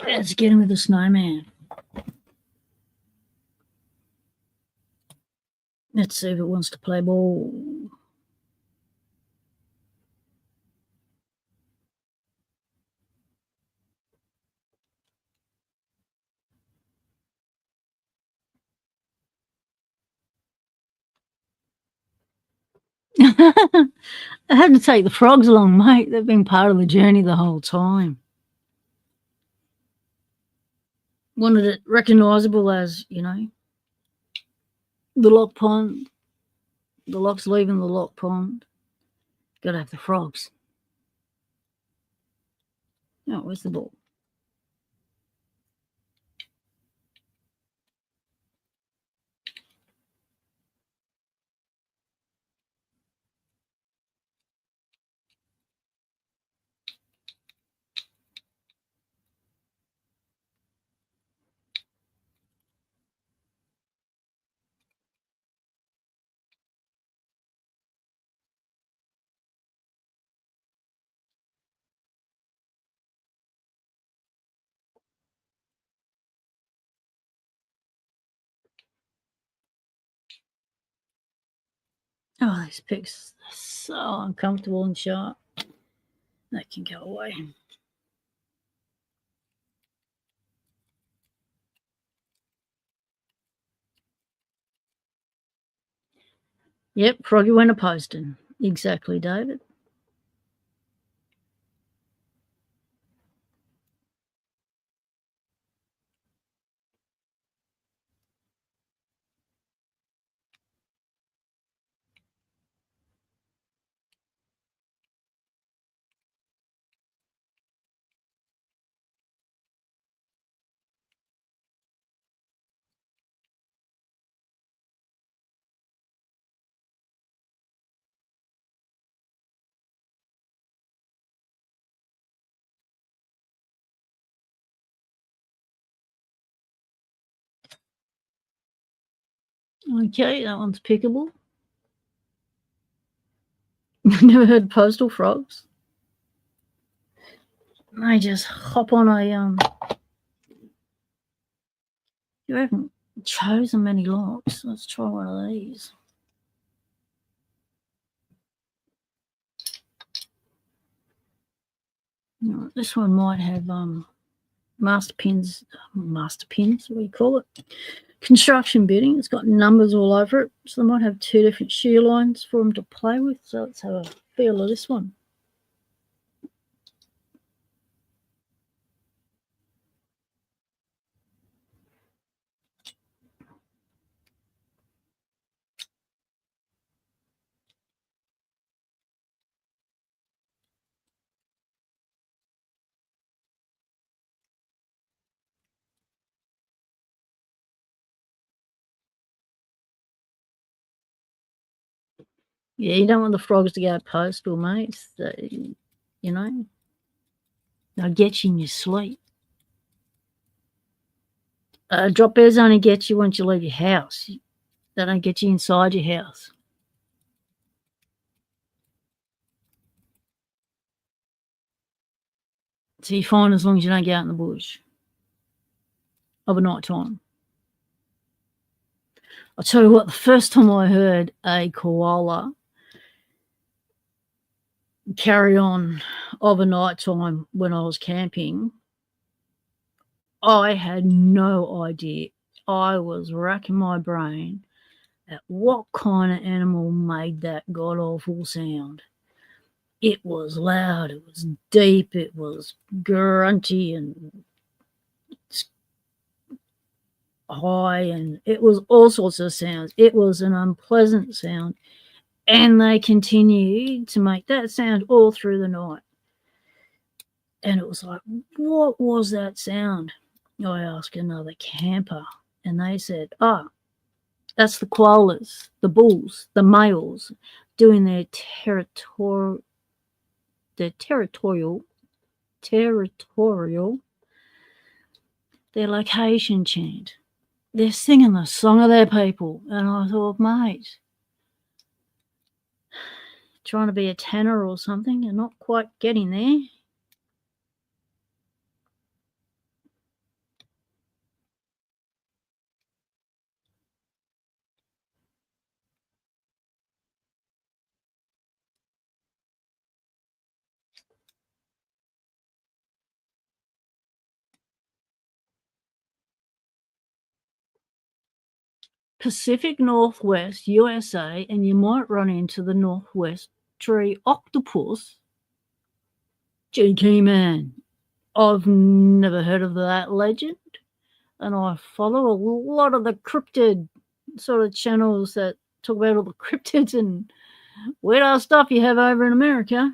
Let's get him with the snowman. Let's see if it wants to play ball. I had to take the frogs along, mate. They've been part of the journey the whole time. Wanted it recognisable as, you know, the lock pond. The lock's leaving the lock pond. Got to have the frogs. Oh, where's the ball? Oh, these pigs are so uncomfortable and sharp. They can go away. Yep, Froggy went a posting. Exactly, David. Okay, that one's pickable. Never heard postal frogs. They just hop on a You haven't chosen many locks. Let's try one of these. This one might have master pins. What do you call it? Construction bidding. It's got numbers all over it, so they might have two different shear lines for them to play with. So let's have a feel of this one. Yeah, you don't want the frogs to go postal, mate. So, you know, they'll get you in your sleep. Drop bears only get you once you leave your house. They don't get you inside your house. So you're fine as long as you don't go out in the bush of a night time. I'll tell you what, the first time I heard a koala carry on of a night time when I was camping, I had no idea. I was racking my brain at what kind of animal made that god-awful sound. It was loud, it was deep, it was grunty and high, and it was all sorts of sounds. It was an unpleasant sound, and they continued to make that sound all through the night. And it was like, what was that sound? I asked another camper, and they said, that's the koalas, the bulls, the males doing their territorial, their location chant. They're singing the song of their people. And I thought, mate, trying to be a tenor or something and not quite getting there. Pacific Northwest, USA, and you might run into the Northwest tree octopus. GK man, I've never heard of that legend, and I follow a lot of the cryptid sort of channels that talk about all the cryptids and weird ass stuff you have over in America.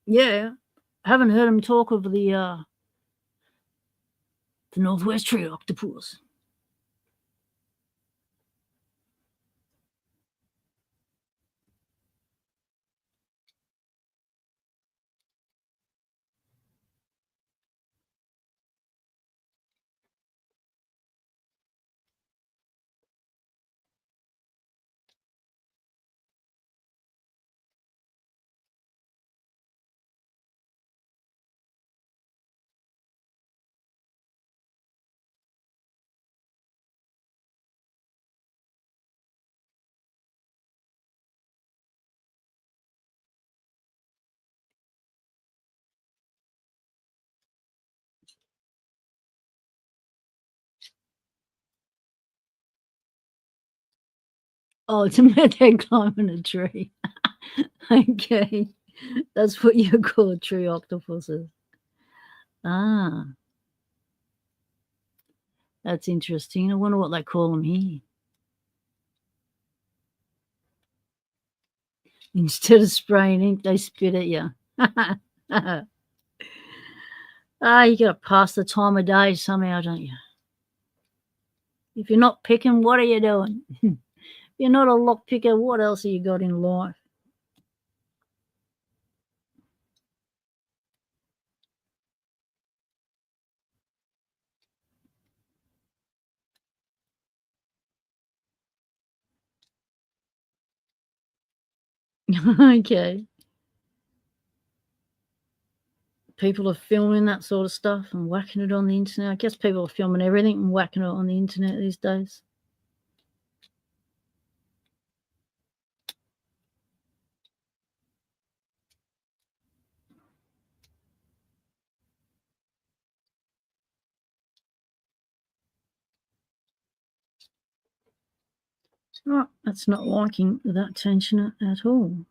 Yeah, I haven't heard him talk of the Northwest tree octopus. Oh, it's a mad climbing a tree. Okay, that's what you call tree octopuses. Ah, that's interesting. I wonder what they call them here. Instead of spraying ink, they spit at you. You got to pass the time of day somehow, don't you? If you're not picking, what are you doing? If you're not a lock picker, what else have you got in life? Okay. People are filming that sort of stuff and whacking it on the internet. I guess people are filming everything and whacking it on the internet these days. Oh, that's not liking that tension at all.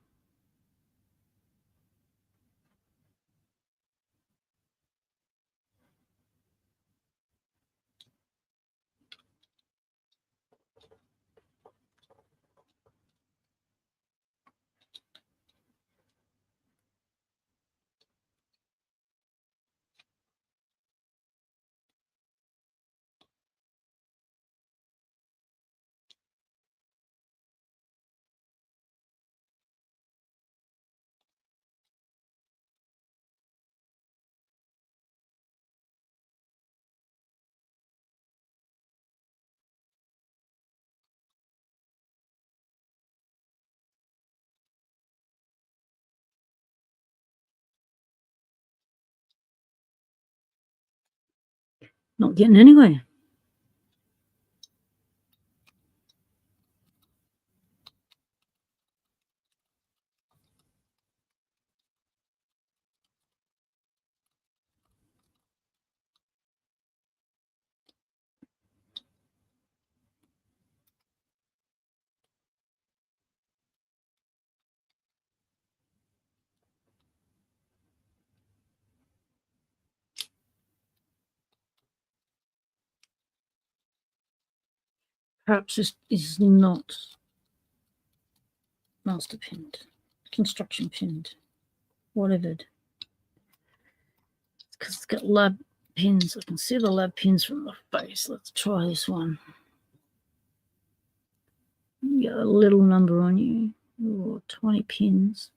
Not getting anywhere. Perhaps this is not master pinned, construction pinned, whatever. Because it's got lab pins. I can see the lab pins from the face. Let's try this one. You got a little number on you. Ooh, 20 pins.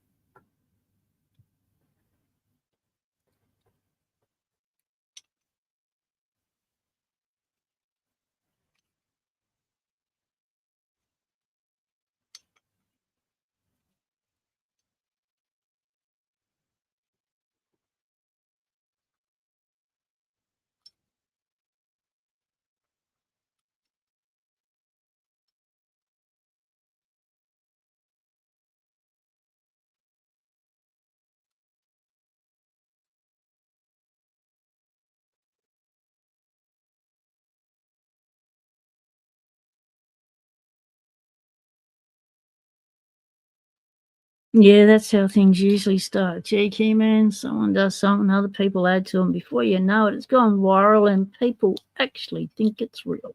Yeah, that's how things usually start. Cheeky man, someone does something, other people add to them. Before you know it, it's gone viral and people actually think it's real.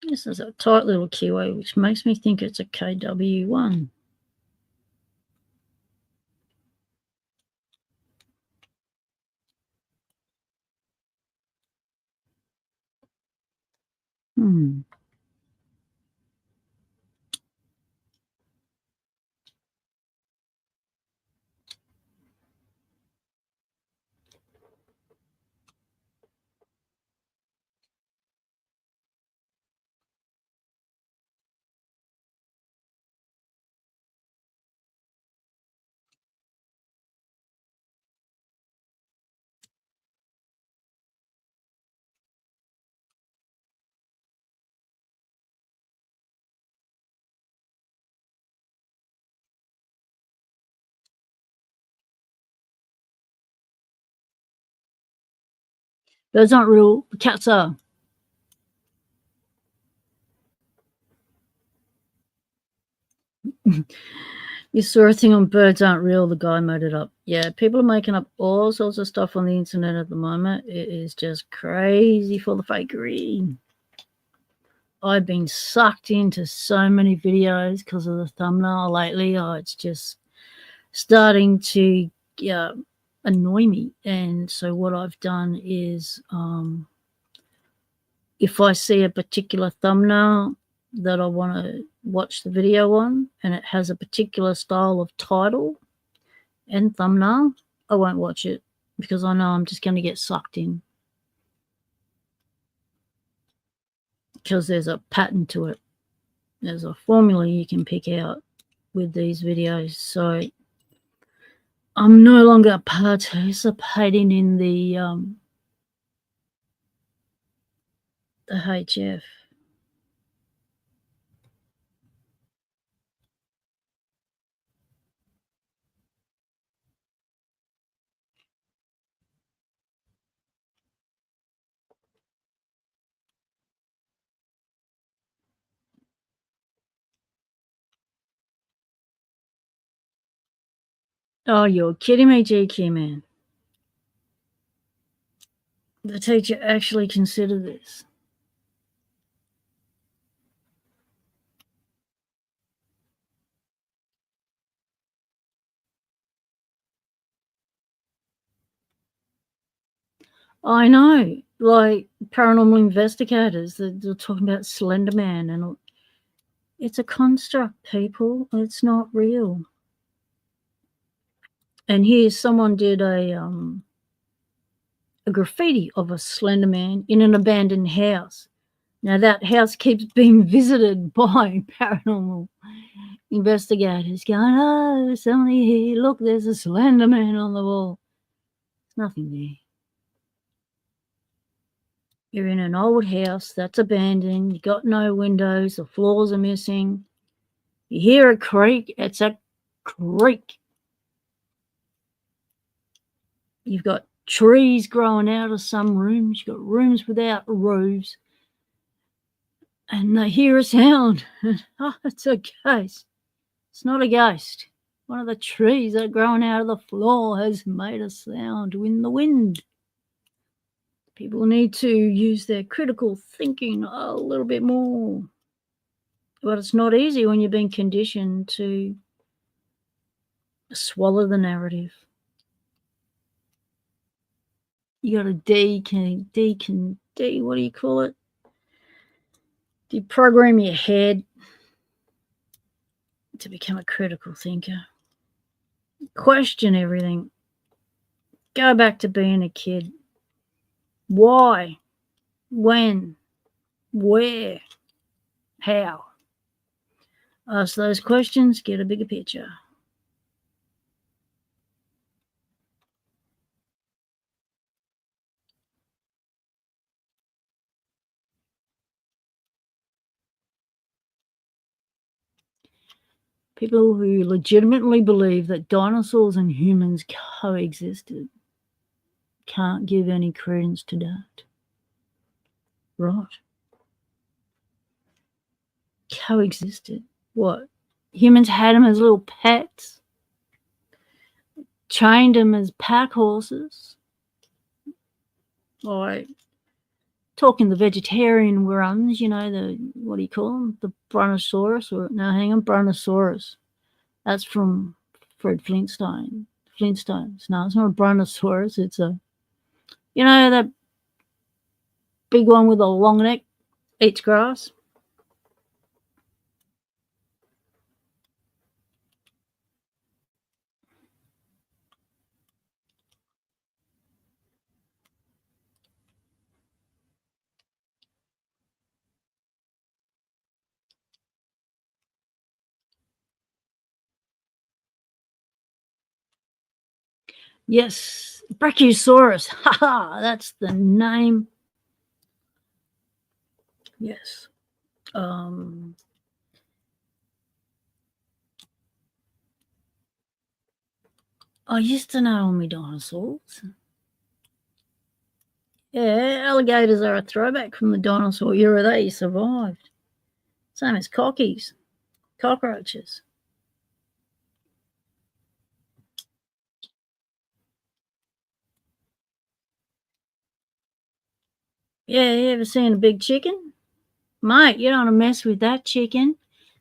This is a tight little kiwi, which makes me think it's a KW1. Hmm. Those aren't real. Cats are. You saw a thing on birds aren't real. The guy made it up. Yeah, people are making up all sorts of stuff on the internet at the moment. It is just crazy for the fakery. I've been sucked into so many videos because of the thumbnail lately. Oh, it's just starting to annoy me. And so what I've done is if I see a particular thumbnail that I want to watch the video on and it has a particular style of title and thumbnail, I won't watch it because I know I'm just going to get sucked in because there's a pattern to it. There's a formula you can pick out with these videos. So I'm no longer participating in the HF. Oh, you're kidding me, GQ man. The teacher actually considered this. I know, like paranormal investigators, they're talking about Slender Man, and it's a construct, people. It's not real. And here, someone did a graffiti of a Slender Man in an abandoned house. Now, that house keeps being visited by paranormal investigators going, oh, somebody here, look, there's a Slender Man on the wall. There's nothing there. You're in an old house that's abandoned, you got no windows, the floors are missing. You hear a creak, it's a creak. You've got trees growing out of some rooms, you've got rooms without roofs, and they hear a sound. Oh, it's a ghost. It's not a ghost. One of the trees that are growing out of the floor has made a sound in the wind. People need to use their critical thinking a little bit more. But it's not easy when you've been conditioned to swallow the narrative. You got to what do you call it? Deprogram your head to become a critical thinker. Question everything. Go back to being a kid. Why? When? Where? How? Ask those questions, get a bigger picture. People who legitimately believe that dinosaurs and humans coexisted can't give any credence to that. Right. Coexisted. What? Humans had them as little pets, trained them as pack horses. Like, talking the vegetarian runs, you know, what do you call them? The Brontosaurus, Brontosaurus. That's from Fred Flintstone. Flintstones. No, it's not a Brontosaurus. It's a, you know, that big one with a long neck, eats grass. Yes, Brachiosaurus. Haha, that's the name. Yes. I used to know all my dinosaurs. Yeah, alligators are a throwback from the dinosaur era. They survived. Same as cockies, cockroaches. Yeah, you ever seen a big chicken? Mate, you don't want to mess with that chicken.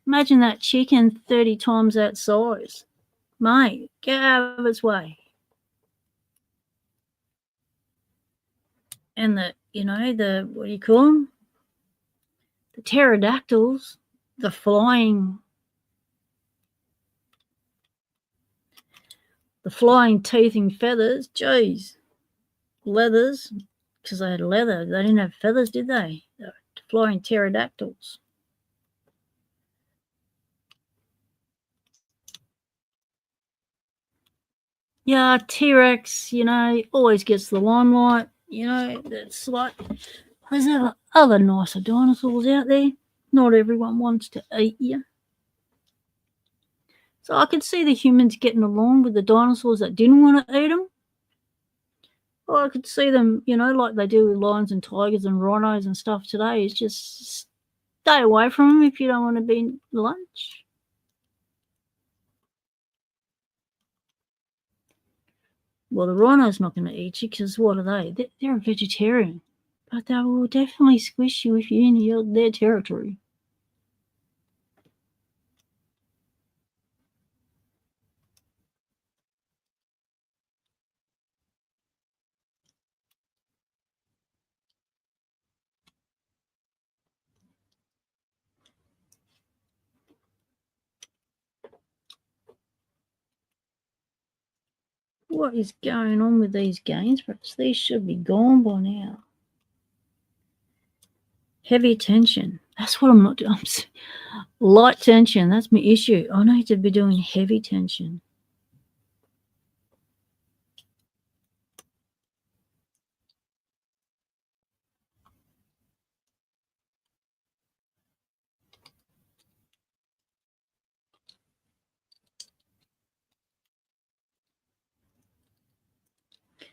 Imagine that chicken 30 times that size. Mate, get out of its way. And what do you call them? The pterodactyls, the flying teeth and feathers. Jeez. Leathers, because they had leather. They didn't have feathers, did they? The flying pterodactyls. Yeah, T-Rex, always gets the limelight. It's like there's other nicer dinosaurs out there. Not everyone wants to eat you. So I could see the humans getting along with the dinosaurs that didn't want to eat them. Or I could see them, like they do with lions and tigers and rhinos and stuff today, is just stay away from them if you don't want to be lunch. Well, the rhino's not going to eat you because what are they? They're a vegetarian. But they will definitely squish you if you're in their territory. What is going on with these games? Perhaps these should be gone by now. Heavy tension. That's what I'm not doing. Light tension. That's my issue. I need to be doing heavy tension.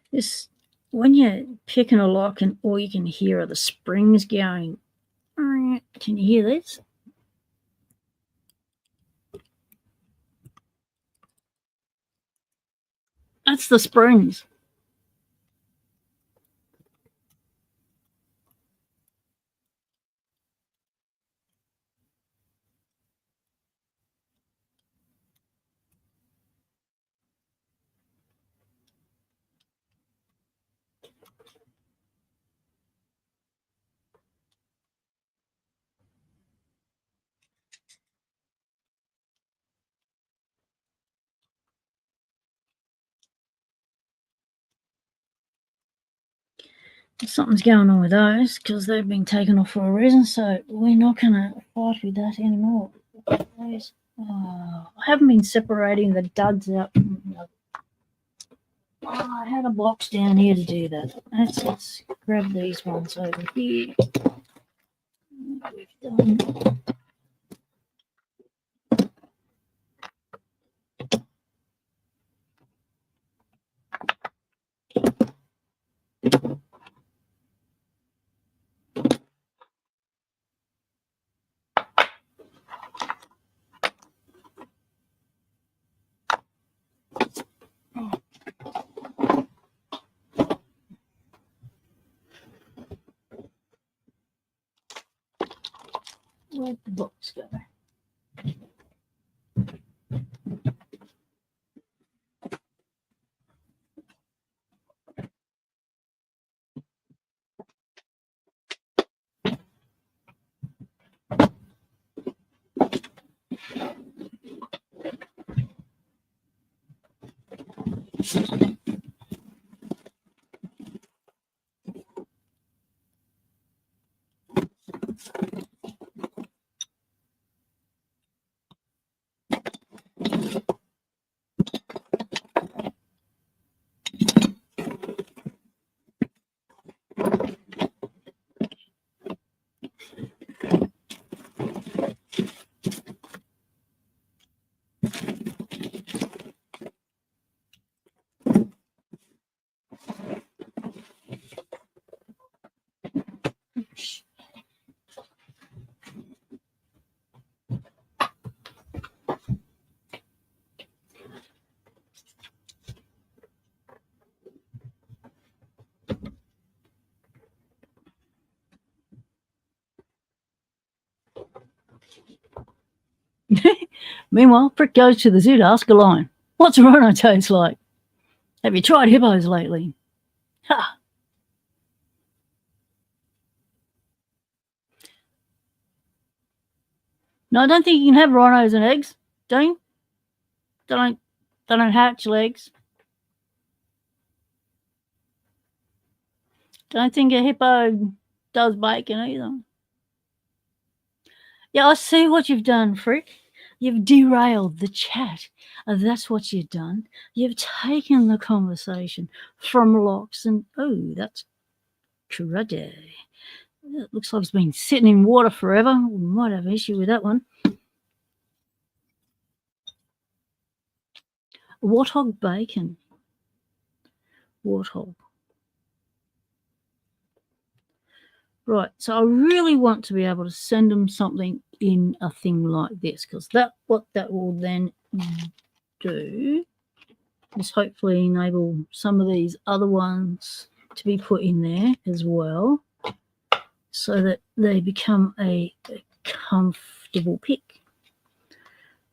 This, when you're picking a lock and all you can hear are the springs going. Can you hear this? That's the springs. Something's going on with those because they've been taken off for a reason, so we're not going to fight with that anymore. I haven't been separating the duds out from the other. I had a box down here to do that. Let's grab these ones over here. We've done. Where'd the box go? Meanwhile, Prick goes to the zoo to ask a lion, "What's a rhino taste like? Have you tried hippos lately?" Ha! No, I don't think you can have rhinos and eggs, don't you? They don't hatch eggs. Don't think a hippo does bacon either. Yeah, I see what you've done, Frick. You've derailed the chat. That's what you've done. You've taken the conversation from Locks and, oh, that's cruddy. It looks like it's been sitting in water forever. We might have an issue with that one. Warthog bacon. Warthog. Right, so I really want to be able to send them something in a thing like this, because what that will then do is hopefully enable some of these other ones to be put in there as well, so that they become a comfortable pick.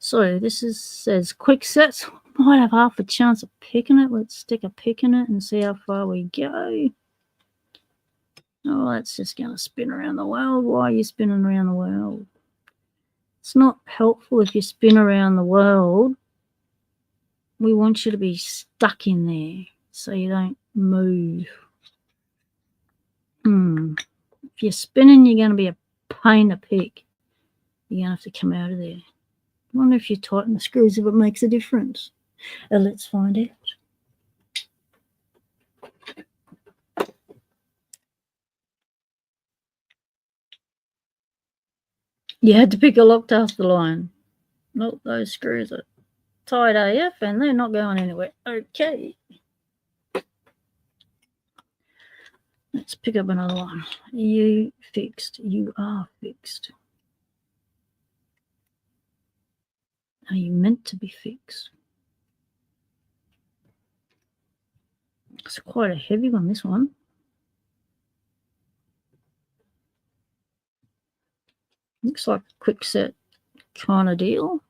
So this says quick sets. Might have half a chance of picking it. Let's stick a pick in it and see how far we go. Oh, that's just going to spin around the world. Why are you spinning around the world? It's not helpful if you spin around the world. We want you to be stuck in there so you don't move. If you're spinning, you're going to be a pain to pick. You're going to have to come out of there. I wonder if you tighten the screws if it makes a difference. Let's find out. You had to pick a lock to ask the lion. Nope, those screws are tight AF and they're not going anywhere. Okay. Let's pick up another one. You fixed. You are fixed. Are you meant to be fixed? It's quite a heavy one, this one. Looks like a quick set kind of deal.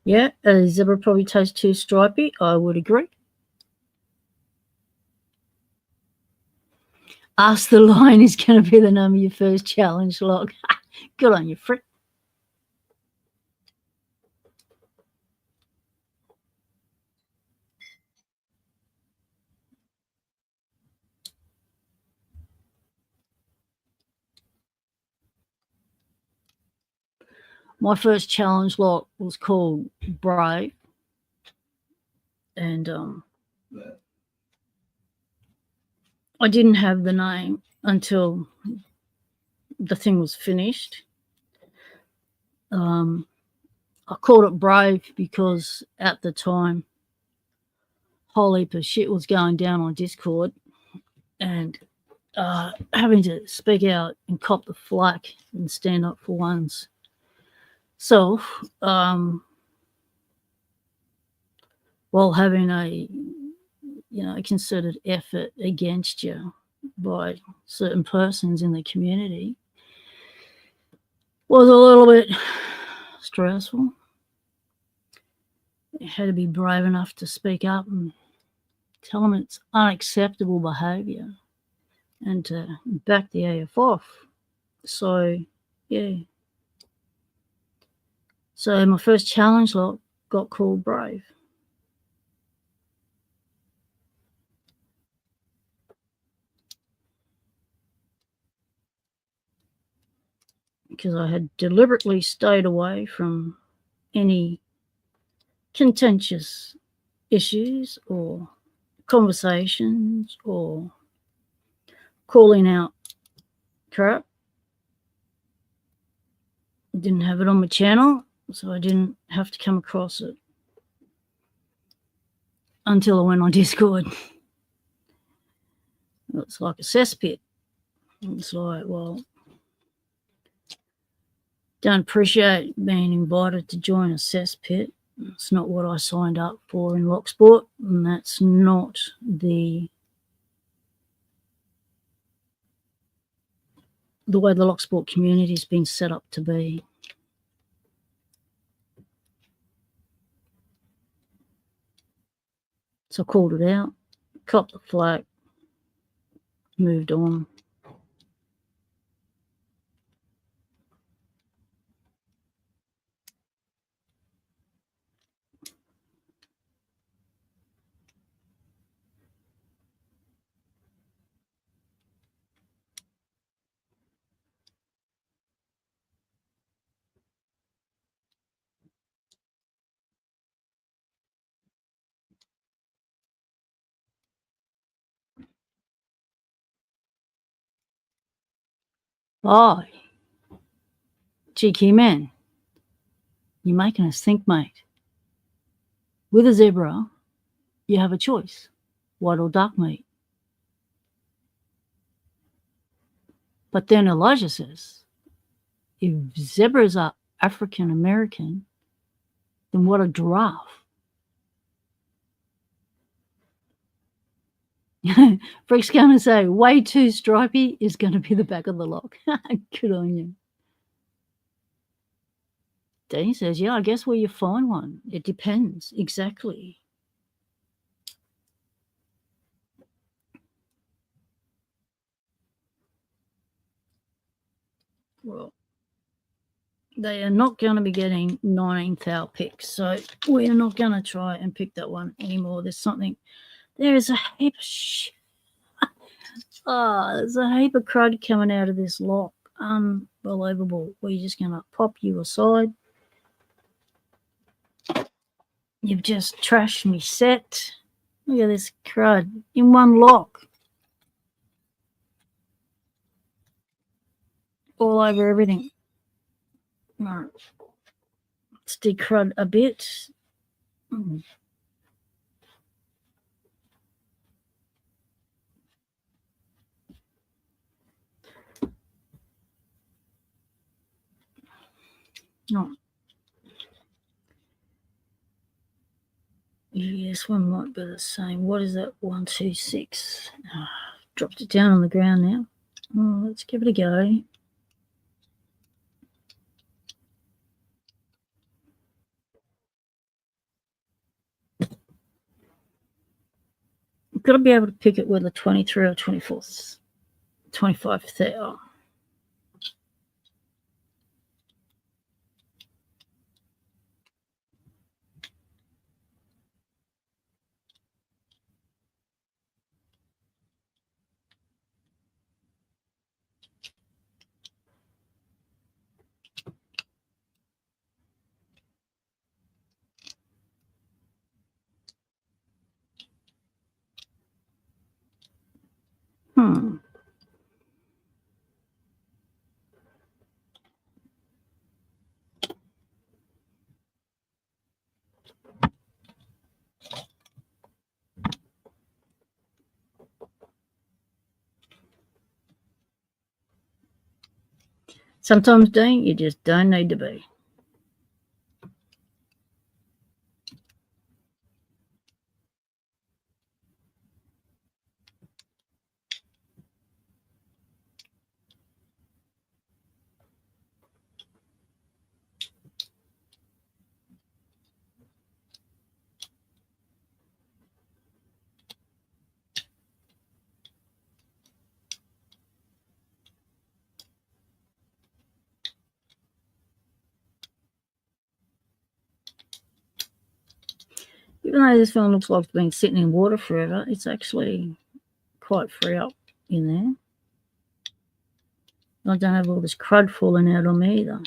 Yeah, a zebra probably tastes too stripy. I would agree. Ask the Lion is going to be the name of your first challenge log. Good on you, Frick. My first challenge log was called Brave. And I didn't have the name until the thing was finished. I called it brave because at the time, a whole heap of shit was going down on Discord, and having to speak out and cop the flack and stand up for one's self, while having a considered effort against you by certain persons in the community, was a little bit stressful. You had to be brave enough to speak up and tell them it's unacceptable behaviour and to back the AF off. So, yeah. So my first challenge lot got called brave. Because I had deliberately stayed away from any contentious issues or conversations or calling out crap. I didn't have it on my channel, so I didn't have to come across it until I went on Discord. It's like a cesspit. It's like, well, don't appreciate being invited to join a cesspit. It's not what I signed up for in Locksport, and that's not the way the Locksport community has been set up to be. So I called it out, copped the flack, moved on. Oh, GQ man, you're making us think, mate. With a zebra, you have a choice, white or dark meat. But then Elijah says, if zebras are African American, then what a giraffe. Freak's going to say, way too stripy is going to be the back of the lock. Good on you. Danny says, yeah, I guess where you find one. It depends. Exactly. Well, they are not going to be getting 19th hour picks, so we are not going to try and pick that one anymore. There's a heap of there's a heap of crud coming out of this lock. Unbelievable. We're just going to pop you aside. You've just trashed me set. Look at this crud in one lock. All over everything. All right. Let's decrud a bit. Oh. Yeah, this one might be the same. What is that? 126. Dropped it down on the ground now. Oh, let's give it a go. I've got to be able to pick it with a 23 or 24th, 25th hour. Sometimes, Dean, you just don't need to be. Even though this one looks like it's been sitting in water forever, it's actually quite free up in there. I don't have all this crud falling out on me either.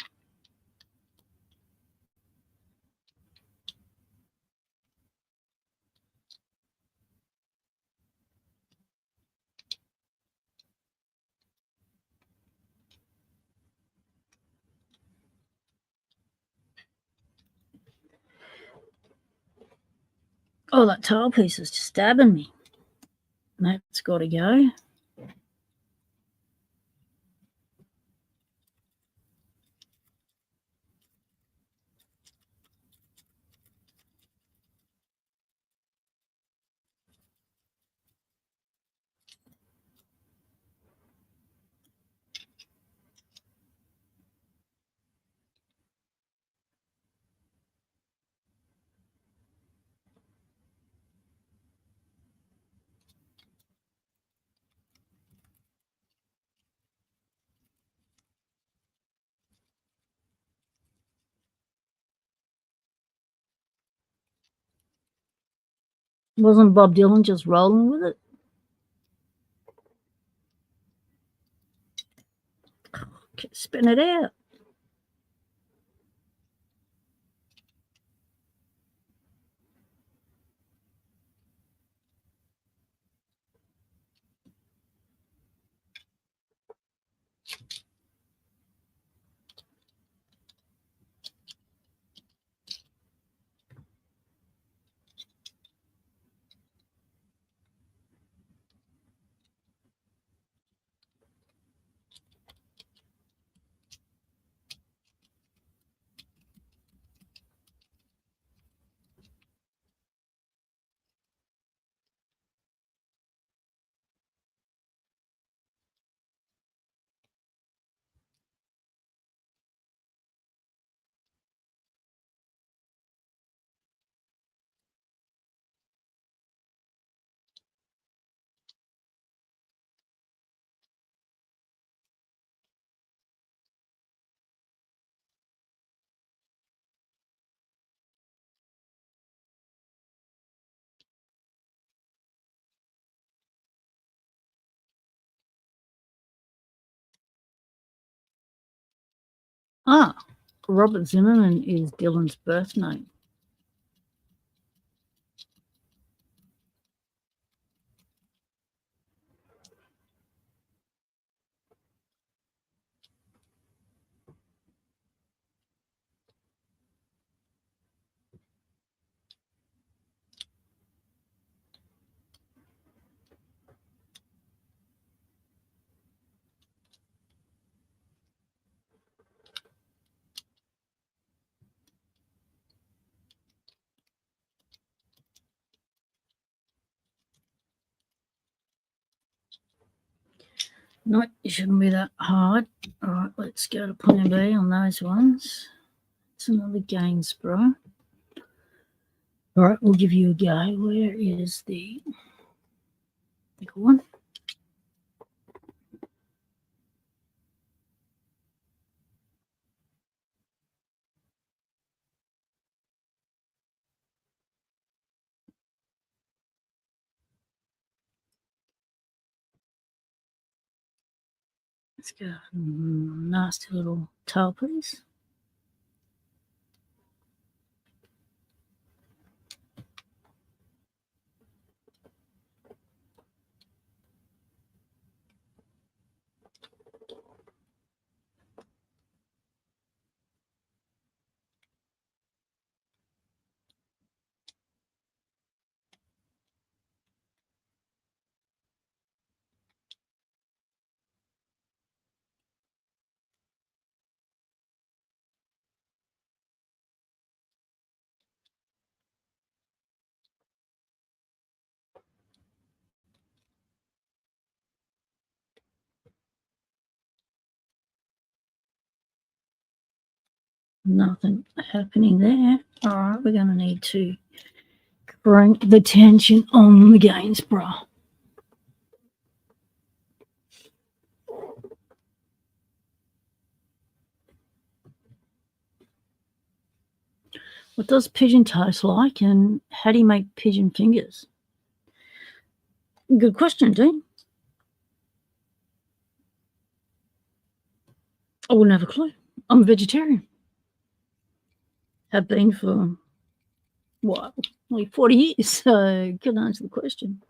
Oh, that tile piece is just stabbing me. That's got to go. Wasn't Bob Dylan just rolling with it? Spin it out. Ah, Robert Zimmerman is Dylan's birth name. No, it shouldn't be that hard. All right, let's go to plan B on those ones. It's another Gainsborough. All right, we'll give you a go. Where is the good one? Let's go. Nasty little tail piece. Nothing happening there. All right, we're going to need to crank the tension on the Gainsborough. What does pigeon taste like, and how do you make pigeon fingers? Good question, Dean. I wouldn't have a clue. I'm a vegetarian. Have been for, what, like 40 years, so couldn't answer the question.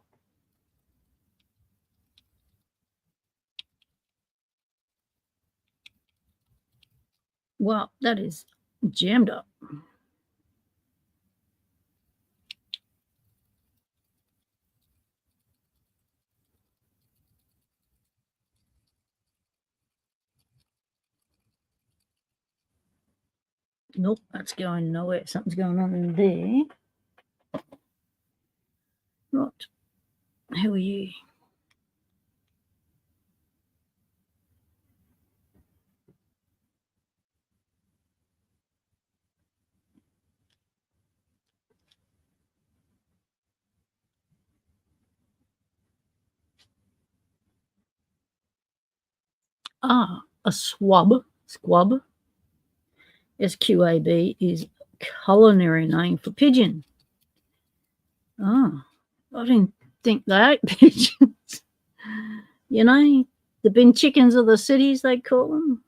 Wow, that is jammed up. Nope, that's going nowhere. Something's going on in there. Right. How are you? Ah, a squab. Squab. SQAB is culinary name for pigeon. Ah, I didn't think they ate pigeons. You know, the bin chickens of the cities, they call them.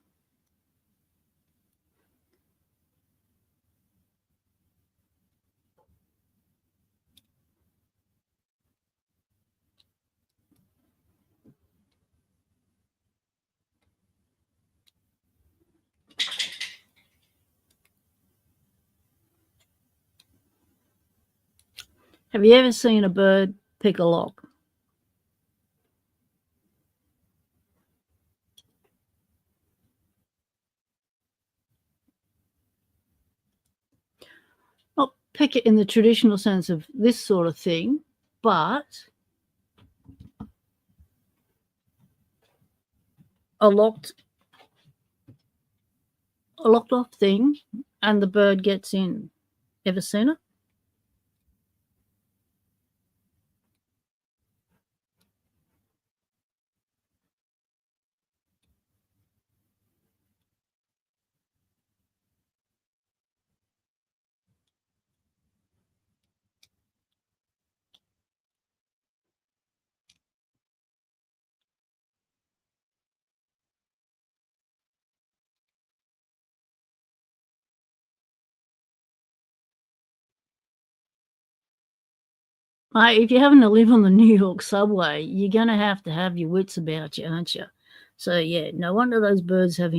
Have you ever seen a bird pick a lock? Not pick it in the traditional sense of this sort of thing, but a locked off thing and the bird gets in. Ever seen it? If you're having to live on the New York subway, you're going to have your wits about you, aren't you? So, yeah, no wonder those birds have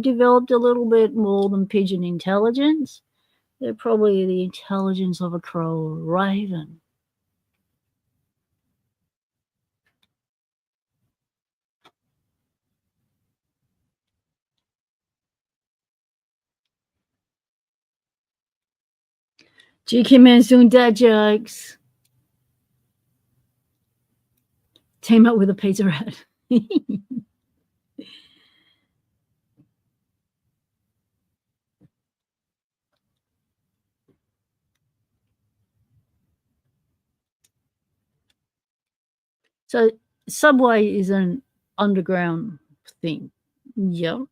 developed a little bit more than pigeon intelligence. They're probably the intelligence of a crow or a raven. GQ Man's doing dad jokes. Team up with a pizza rat. So subway is an underground thing. Yeah.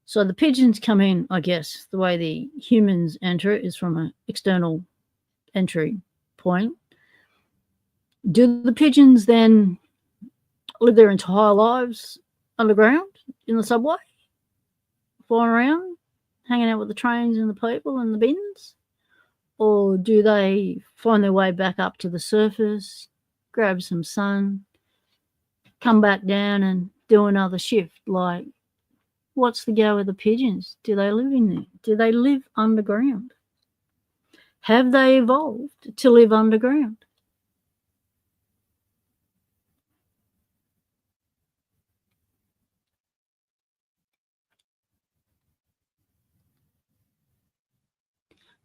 So the pigeons come in, I guess, the way the humans enter is from an external entry point. Do the pigeons then live their entire lives underground in the subway, flying around, hanging out with the trains and the people and the bins? Or do they find their way back up to the surface, grab some sun, come back down and do another shift? Like, what's the go with the pigeons? Do they live in there? Do they live underground? Have they evolved to live underground?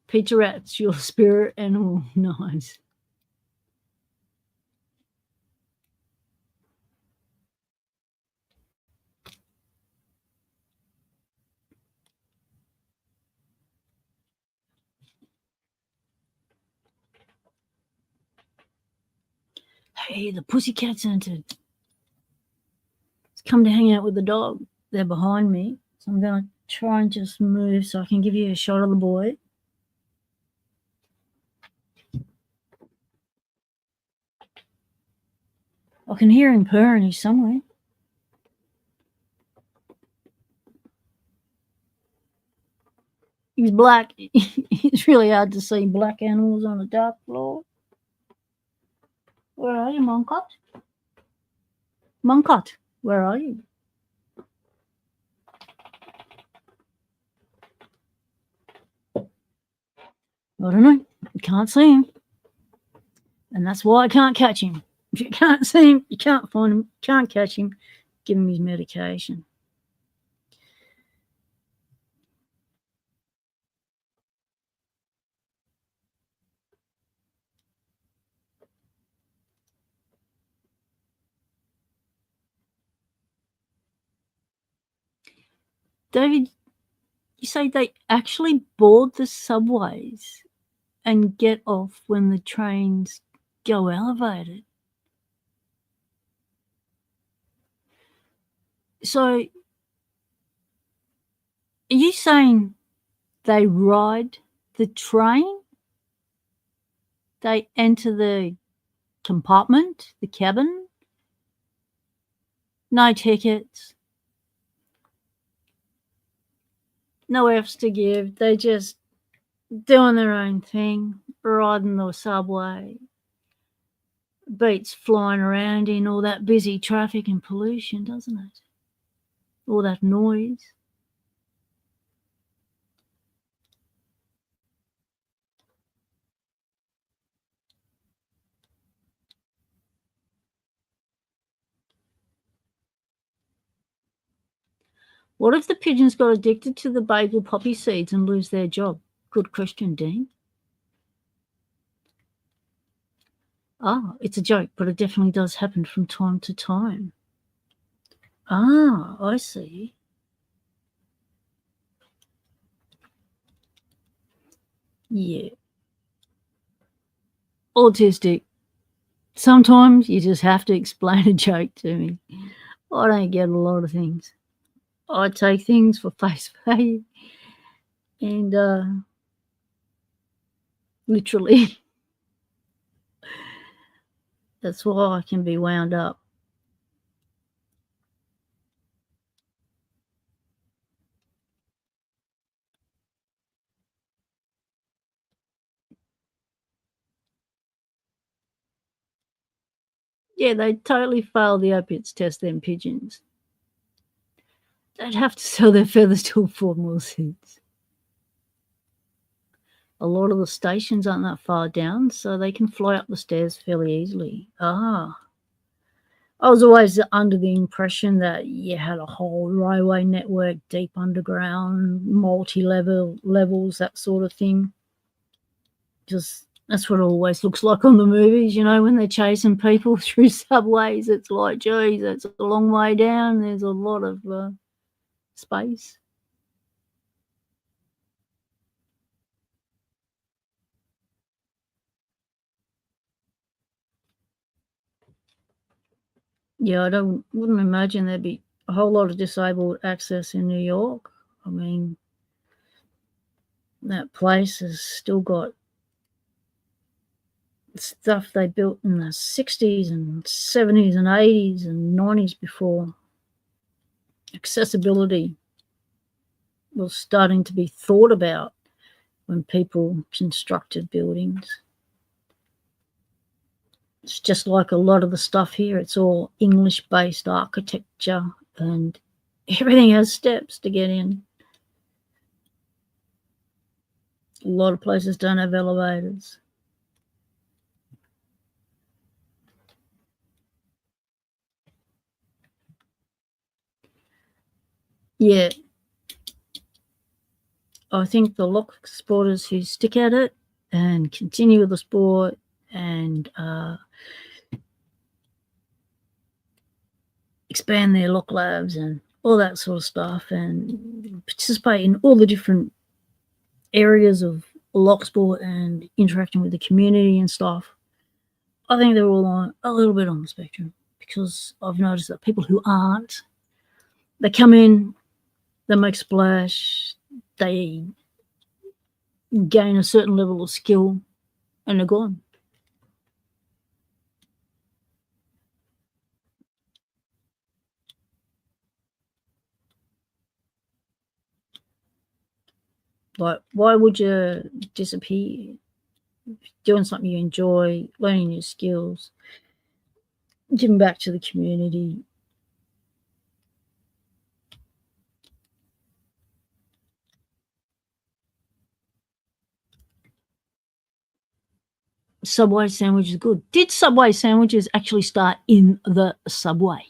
Pizza rats, your spirit animal. Nice. Hey, the pussycat's entered. It's come to hang out with the dog. They're behind me. So I'm going to try and just move so I can give you a shot of the boy. I can hear him purring. He's somewhere. He's black. It's really hard to see black animals on a dark floor. Where are you, Moncot? Moncot, where are you? I don't know. You can't see him. And that's why I can't catch him. If you can't see him, you can't find him, can't catch him, give him his medication. David, you say they actually board the subways and get off when the trains go elevated. So, are you saying they ride the train? They enter the compartment, the cabin? No tickets. No F's to give. They just doing their own thing, riding the subway. Beats flying around in all that busy traffic and pollution, doesn't it? All that noise. What if the pigeons got addicted to the bagel poppy seeds and lose their job? Good question, Dean. Ah, it's a joke, but it definitely does happen from time to time. Ah, I see. Yeah. Autistic. Sometimes you just have to explain a joke to me. I don't get a lot of things. I take things for face value and literally that's why I can be wound up. Yeah, they totally fail the opiates test, them pigeons. They'd have to sell their feathers to afford more seeds. A lot of the stations aren't that far down, so they can fly up the stairs fairly easily. Ah. I was always under the impression that you had a whole railway network, deep underground, levels, that sort of thing. Just that's what it always looks like on the movies, when they're chasing people through subways. It's like, geez, that's a long way down. There's a lot of space. Yeah, wouldn't imagine there'd be a whole lot of disabled access in New York. I mean, that place has still got stuff they built in the 60s and 70s and 80s and 90s before accessibility was starting to be thought about when people constructed buildings. It's just like a lot of the stuff here. It's all English-based architecture and everything has steps to get in. A lot of places don't have elevators. Yeah. I think the Locksporters who stick at it and continue with the sport and expand their lock labs and all that sort of stuff and participate in all the different areas of lock sport and interacting with the community and stuff. I think they're all on a little bit on the spectrum, because I've noticed that people who aren't, they come in, they make splash, they gain a certain level of skill, and they're gone. Like, why would you disappear? Doing something you enjoy, learning new skills, giving back to the community. Subway sandwich is good. Did Subway sandwiches actually start in the subway?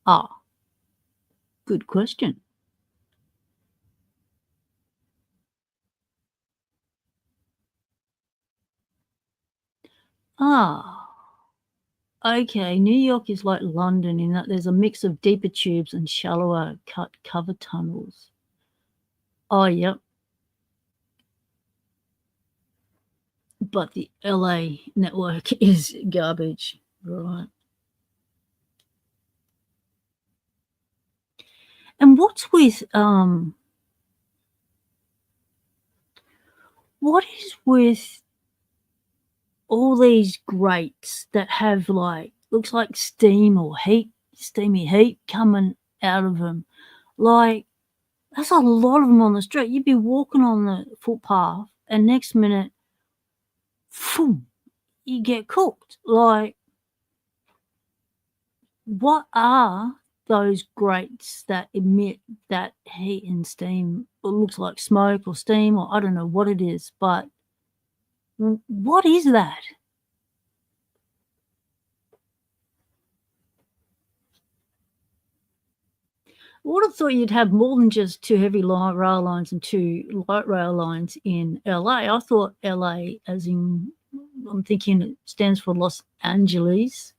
Ah, good question. Ah, okay. New York is like London in that there's a mix of deeper tubes and shallower cut cover tunnels. Oh, yep. But the LA network is garbage, right? And what's with what is with all these grates that have, like, looks like steam or heat, steamy heat coming out of them? Like, there's a lot of them on the street. You'd be walking on the footpath, and next minute, boom, you get cooked. Like, what are those grates that emit that heat and steam? It looks like smoke or steam, or I don't know what it is, but what is that? I would have thought you'd have more than just 2 heavy rail lines and 2 light rail lines in LA. I thought LA, as in, I'm thinking it stands for Los Angeles,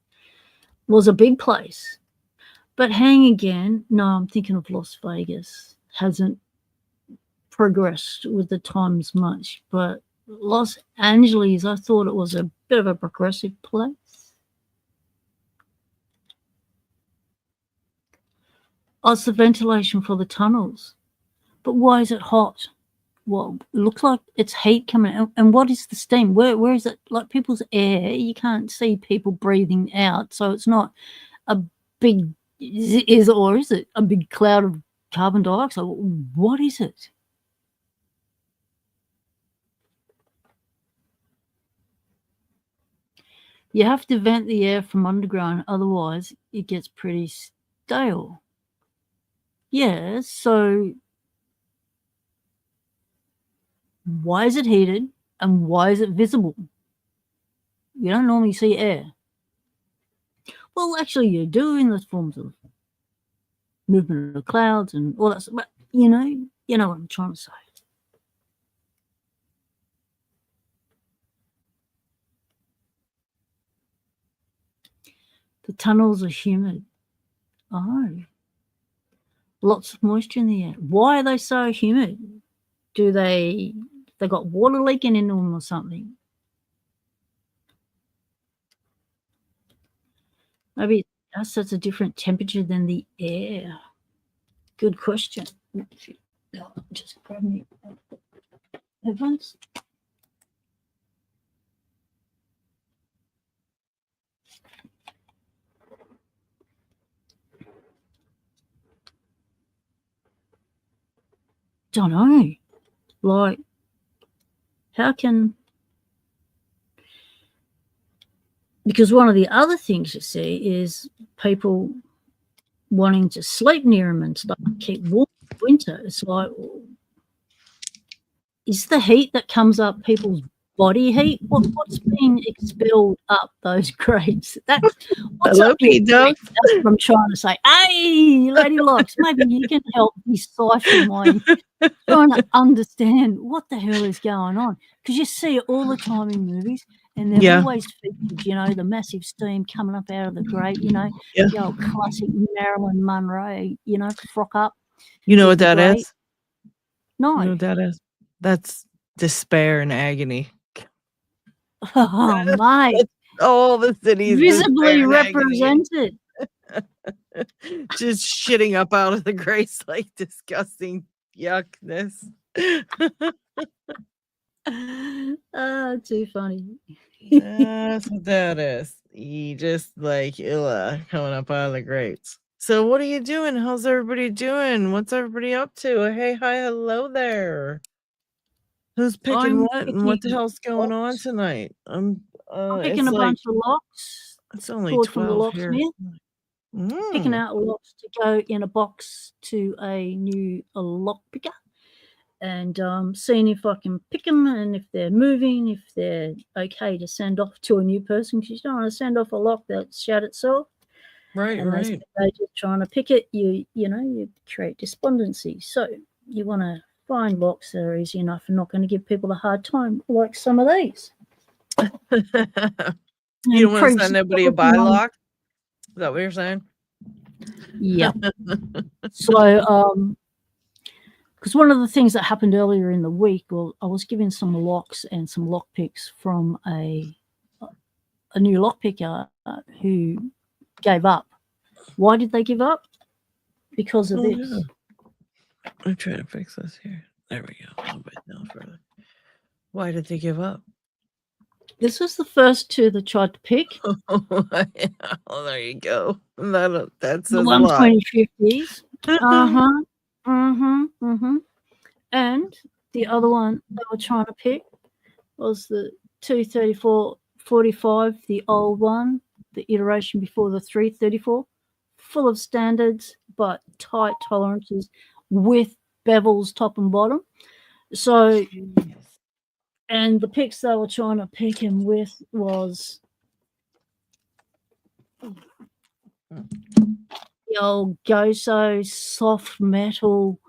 was a big place. But hang again, no, I'm thinking of Las Vegas. Hasn't progressed with the times much, but Los Angeles, I thought it was a bit of a progressive place. Oh, it's the ventilation for the tunnels. But why is it hot? Well, it looks like it's heat coming out. And what is the steam? Where is it? Like people's air, you can't see people breathing out. So it's not a big, or is it a big cloud of carbon dioxide? What is it? You have to vent the air from underground, otherwise it gets pretty stale. Yeah, so why is it heated and why is it visible? You don't normally see air. Well, actually, you do in the forms of movement of clouds and all that stuff. But you know what I'm trying to say. The tunnels are humid. Oh, lots of moisture in the air. Why are they so humid? Do they got water leaking in them or something? Maybe it's a different temperature than the air. Good question. Just grab me headphones. Don't know. Like, how can... Because one of the other things you see is people wanting to sleep near them and stuff, keep warm in winter. It's like, is the heat that comes up people's body heat? What's being expelled up those grates? What's Hello, Peter. That's what I'm trying to say. Hey, Lady Locks, maybe you can help decipher my trying to understand what the hell is going on. Because you see it all the time in movies, and they're always featured, the massive steam coming up out of the grate, the old classic Marilyn Monroe, frock up. You know what that is? No. You know what that is? That's despair and agony. Oh, mate. All the cities Visibly represented. Just shitting up out of the grace like disgusting yuckness. Too funny. That's what that is. You just like coming up out of the grates. So what are you doing? How's everybody doing? What's everybody up to? Hey, hi, hello there. Who's picking what and what the hell's going on tonight? I'm picking a bunch of locks. It's only 12 from the locksmith. Picking Mm. out locks to go in a box to a new lock picker. And seeing if I can pick them and if they're moving, if they're okay to send off to a new person, because you don't want to send off a lock that's shut itself. Right, and right. They're just trying to pick it. You create despondency. So you want to find locks that are easy enough and not going to give people a hard time, like some of these. You don't want to send anybody a buy lock? Is that what you're saying? Yeah. So, because one of the things that happened earlier in the week, well, I was given some locks and some lock picks from a new lock picker who gave up. Why did they give up? Because of this. Yeah. I'm trying to fix this here. There we go. A little bit down further. Why did they give up? This was the first two that tried to pick. Oh, there you go. That's the 120/50s. And the other one they were trying to pick was the 234/45, the old one, the iteration before the 334, full of standards but tight tolerances with bevels top and bottom. So, and the picks they were trying to pick him with was the old Goso soft metal.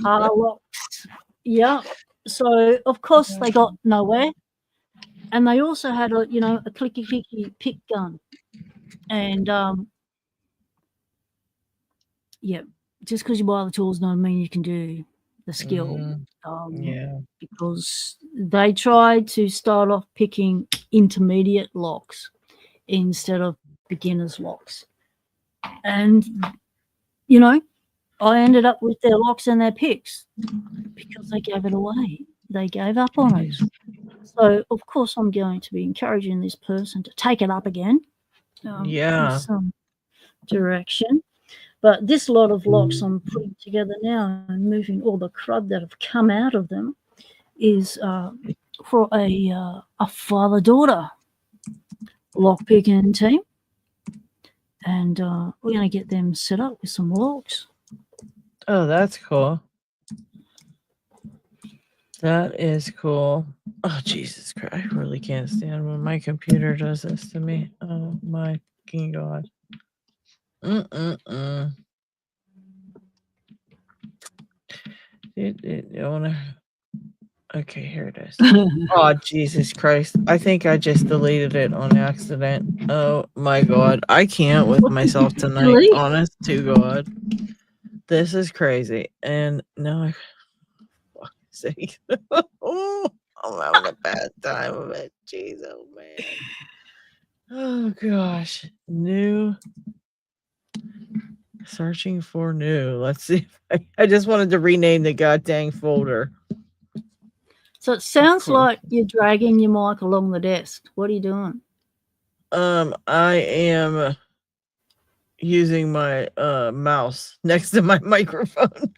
Padlocks. Yeah. So of course they got nowhere, and they also had a clicky clicky pick gun, and just because you buy the tools doesn't mean you can do the skill. Because they tried to start off picking intermediate locks instead of beginners locks, and I ended up with their locks and their picks because they gave it away. They gave up on it. So, of course, I'm going to be encouraging this person to take it up again. With some direction. But this lot of locks I'm putting together now and moving all the crud that have come out of them is for a father-daughter lock picking team. And we're going to get them set up with some locks. Oh, that's cool. That is cool. Oh, Jesus Christ. I really can't stand when my computer does this to me. Oh, my fucking God. Okay, here it is. Oh, Jesus Christ. I think I just deleted it on accident. Oh, my God. I can't with myself tonight. Honest to God. This is crazy. And now I... sake. Oh, I'm having a bad time of it. Jeez, oh man. Oh gosh. New. Searching for new. Let's see. I just wanted to rename the goddamn folder. So it sounds like you're dragging your mic along the desk. What are you doing? I am using my mouse next to my microphone.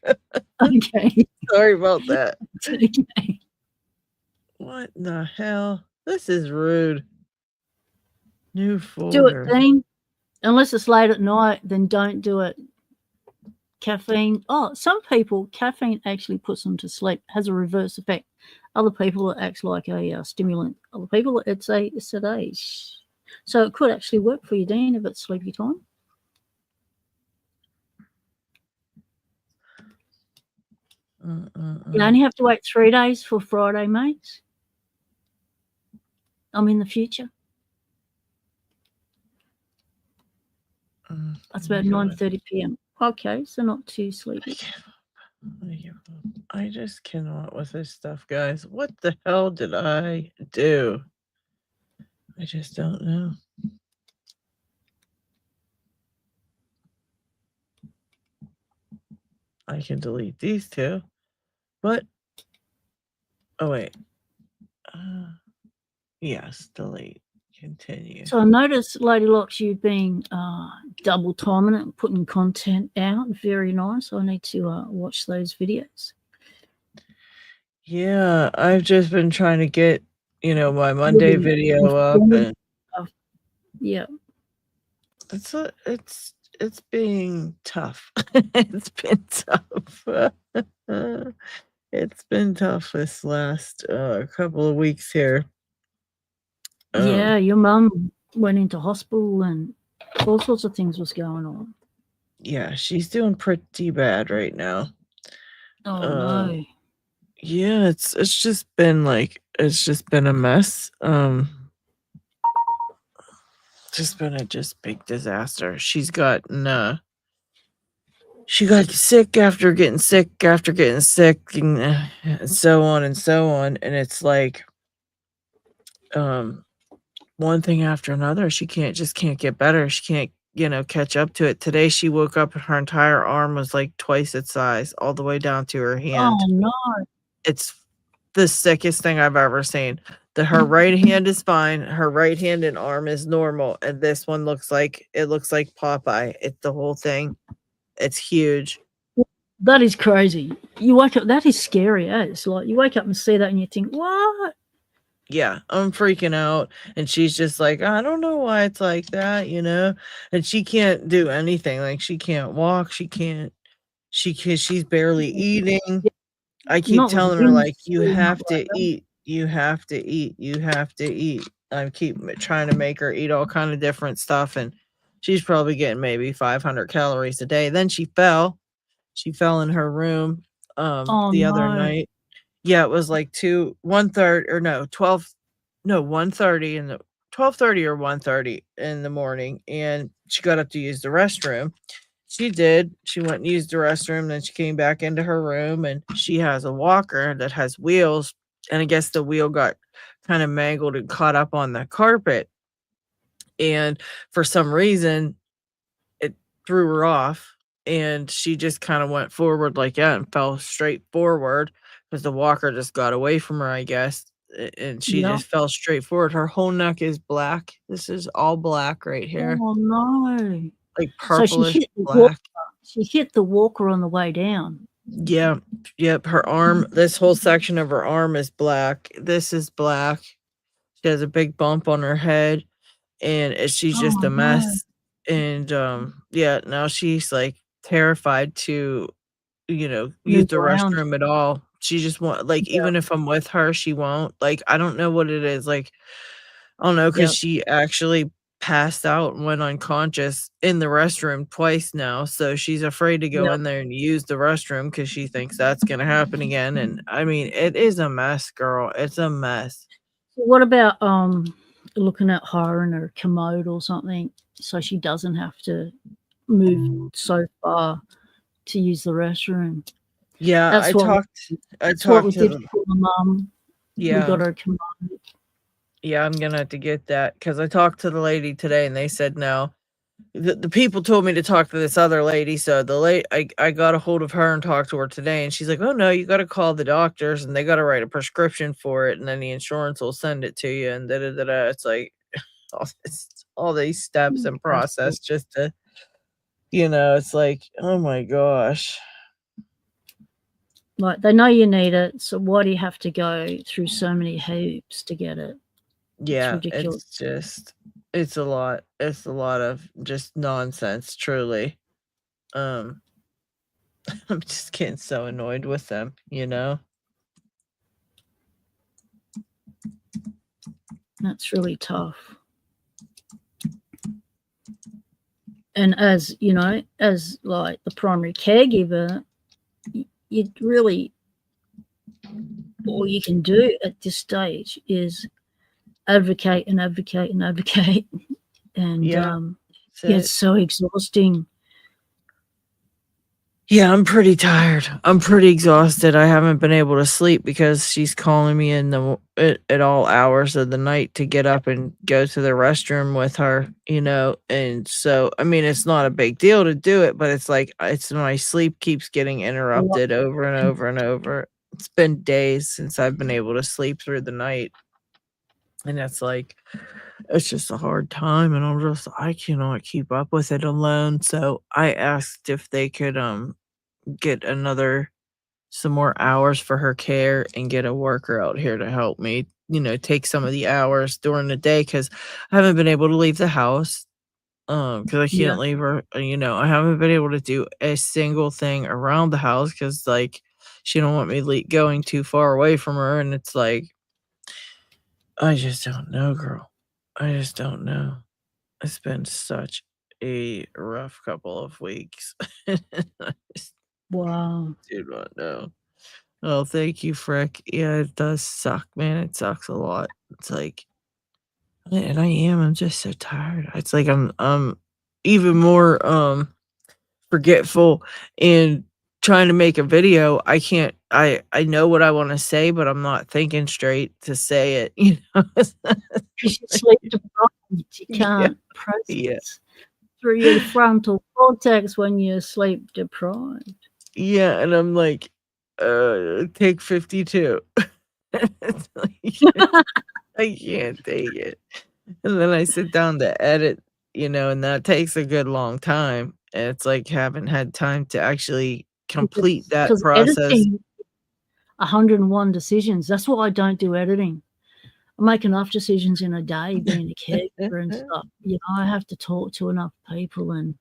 Okay. Sorry about that. Okay. What the hell? This is rude. New folder. Do it, Dean. Unless it's late at night, then don't do it. Caffeine. Oh, some people, caffeine actually puts them to sleep, has a reverse effect. Other people, it acts like a stimulant. Other people, it's a sedate. So it could actually work for you, Dean, if it's sleepy time. You only have to wait 3 days for Friday, mates. I'm in the future. That's about 9:30 p.m. Okay, so not too sleepy. I just cannot with this stuff, guys. What the hell did I do? I just don't know. I can delete these two, but oh wait. Yes, delete. Continue. So I noticed, Lady Locks, you've been double timing it and putting content out. Very nice. I need to watch those videos. Yeah, I've just been trying to get, my Monday video up, and yeah, it's being tough. It's been tough. It's been tough this last couple of weeks here. Yeah, your mum went into hospital and all sorts of things was going on. Yeah, she's doing pretty bad right now. Oh no. Yeah, it's just been a mess. Just been a big disaster. She got sick after getting sick and so on and so on, and it's like one thing after another. She can't get better. She can't catch up to it. Today she woke up and her entire arm was like twice its size, all the way down to her hand. Oh no. It's the sickest thing I've ever seen. Her right hand is fine. Her right hand and arm is normal, and this one looks like Popeye. It's the whole thing. It's huge. That is crazy. You wake up, that is scary. It's like you wake up and see that and you think, what? Yeah, I'm freaking out. And she's just like, I don't know why it's like that, and she can't do anything. Like, she can't walk. She's barely eating. I keep telling her, like, you have to eat. You have to eat. You have to eat. I keep trying to make her eat all kind of different stuff, and she's probably getting maybe 500 calories a day. Then she fell. She fell in her room the other night. Yeah, it was like 1:30 or no, 1:30 in the 12:30 or 1:30 in the morning, and she got up to use the restroom. She did. She went and used the restroom, then she came back into her room, and she has a walker that has wheels, and I guess the wheel got kind of mangled and caught up on the carpet. And for some reason, it threw her off, and she just kind of went forward and fell straight forward because the walker just got away from her, I guess. And she just fell straight forward. Her whole neck is black. This is all black right here. Oh no. Like purplish so black. She hit the walker on the way down. Yeah. Yep. Her arm, this whole section of her arm is black. This is black. She has a big bump on her head, and she's just a mess. And now she's like terrified to, use the restroom at all. She just won't, even if I'm with her, she won't. Like, I don't know what it is. Like, I don't know, because she actually passed out and went unconscious in the restroom twice now. So she's afraid to go in there and use the restroom because she thinks that's going to happen again. And I mean, it is a mess, girl. It's a mess. What about looking at her in her commode or something so she doesn't have to move so far to use the restroom? Yeah, I talked to my mum. Yeah. We got her commode. Yeah, I'm gonna have to get that because I talked to the lady today and they said no. The people told me to talk to this other lady, so I got a hold of her and talked to her today, and she's like, "Oh no, you got to call the doctors and they got to write a prescription for it, and then the insurance will send it to you." And It's like all these steps and process just to, it's like, oh my gosh. Like, they know you need it, so why do you have to go through so many hoops to get it? Yeah, it's a lot. It's a lot of just nonsense, truly. I'm just getting so annoyed with them, That's really tough. And as like the primary caregiver, you really, all you can do at this stage is advocate and advocate and advocate. And it's so exhausting. Yeah, I'm pretty tired. I'm pretty exhausted. I haven't been able to sleep because she's calling me at all hours of the night to get up and go to the restroom with her, and so I mean it's not a big deal to do it, but it's like it's my sleep keeps getting Well, interrupted over and over and over. It's been days since I've been able to sleep through the night. And it's like it's just a hard time and I cannot keep up with it alone. So I asked if they could get some more hours for her care and get a worker out here to help me, take some of the hours during the day because I haven't been able to leave the house. Because I yeah, can't leave her, I haven't been able to do a single thing around the house because like she don't want me going too far away from her, and it's like I just don't know, girl. I just don't know. It's been such a rough couple of weeks. I just wow. do not know. Oh, thank you, Frick. Yeah, it does suck, man. It sucks a lot. It's like, and I'm just so tired. It's like I'm even more forgetful and trying to make a video. I can't I know what I want to say, but I'm not thinking straight to say it, It's Because you like, sleep deprived, you yeah, can't yeah. process through your frontal cortex when you're sleep deprived. Yeah, and I'm like, take 52. It's like, I can't take it. And then I sit down to edit, and that takes a good long time. And it's like haven't had time to actually complete that Because process. editing 101 decisions. That's why I don't do editing. I make enough decisions in a day being a caregiver and stuff. I have to talk to enough people and,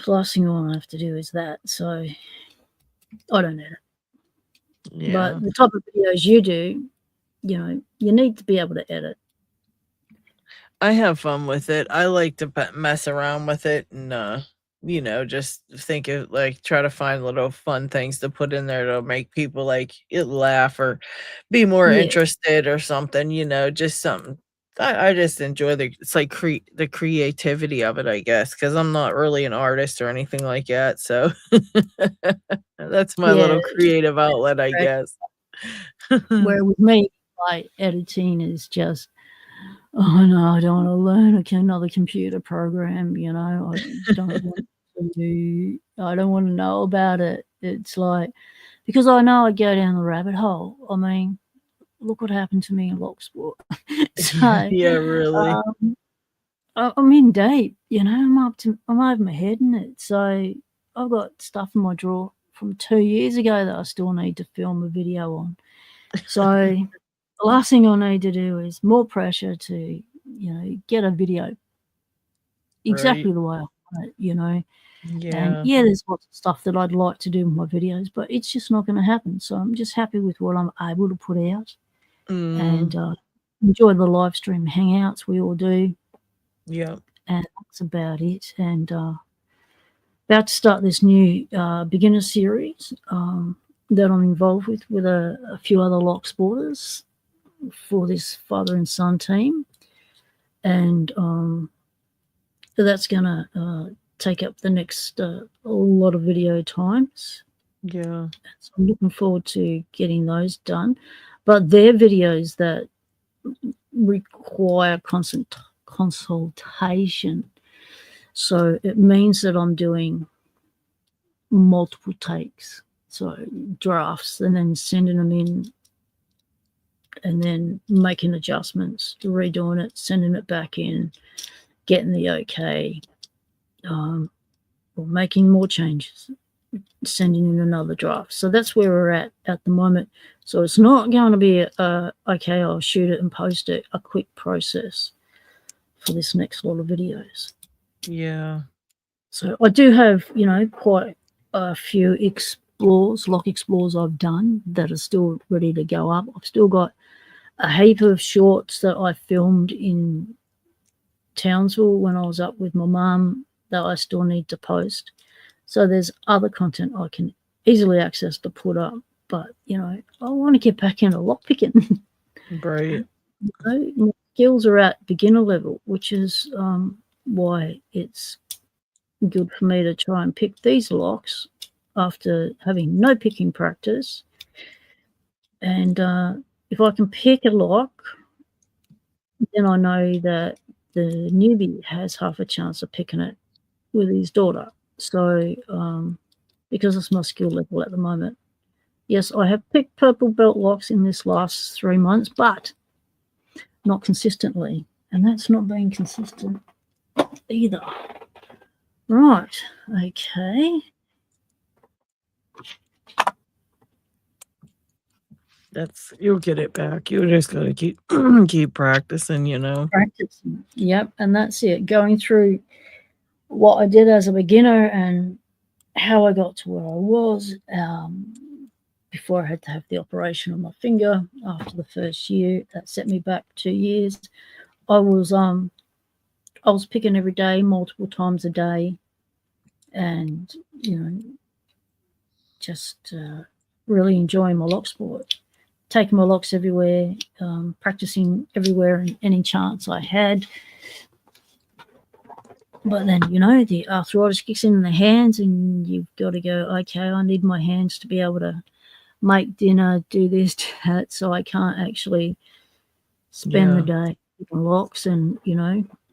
last thing I want to have to do is that. So I don't edit. Yeah. But the type of videos you do, you need to be able to edit. I have fun with it. I like to mess around with it and just think of like try to find little fun things to put in there to make people like it laugh or be more Yeah. interested or something, just something. I just enjoy it's like the creativity of it, I guess, because I'm not really an artist or anything like that. So that's my Yeah. little creative outlet, I Right. guess. Where with me, like editing is just, oh no, I don't want to learn another computer program. I don't want to know about it. It's like, because I know I go down the rabbit hole. I mean, look what happened to me in Locksport. So Yeah, really. um, I'm in deep. I'm over my head in it. So I've got stuff in my drawer from 2 years ago that I still need to film a video on. So the last thing I need to do is more pressure to, get a video exactly Right. the way I want it. And Yeah. yeah, there's lots of stuff that I'd like to do with my videos, but it's just not going to happen. So I'm just happy with what I'm able to put out Mm, and enjoy the live stream hangouts we all do. yeah. And that's about it. And about to start this new beginner series that I'm involved with a few other Locksporters for this father and son team. And that's going to take up the next lot of video times. Yeah. So I'm looking forward to getting those done. But they're videos that require constant consultation. So it means that I'm doing multiple takes. So drafts and then sending them in and then making adjustments, redoing it, sending it back in, getting the okay, or making more changes, sending in another draft. So that's where we're at the moment. So it's not going to be okay, I'll shoot it and post it, a quick process for this next lot of videos. Yeah. So I do have, quite a few lock explores I've done that are still ready to go up. I've still got a heap of shorts that I filmed in Townsville when I was up with my mum that I still need to post. So there's other content I can easily access to put up. But, I want to get back into lockpicking. Right. My skills are at beginner level, which is why it's good for me to try and pick these locks after having no picking practice. And if I can pick a lock, then I know that the newbie has half a chance of picking it with his daughter. So because it's my skill level at the moment. Yes, I have picked purple belt locks in this last 3 months, but not consistently. And that's not being consistent either. Right, okay. You'll get it back. You just gotta keep keep practicing, you know. Practicing. Yep, and that's it. Going through what I did as a beginner and how I got to where I was before I had to have the operation on my finger after the first year. That set me back 2 years. I was picking every day, multiple times a day, and just really enjoying my lock sport. Taking my locks everywhere, practicing everywhere and any chance I had. But then, the arthritis kicks in the hands and you've got to go, okay, I need my hands to be able to make dinner, do this, do that, so I can't actually spend the day picking locks and,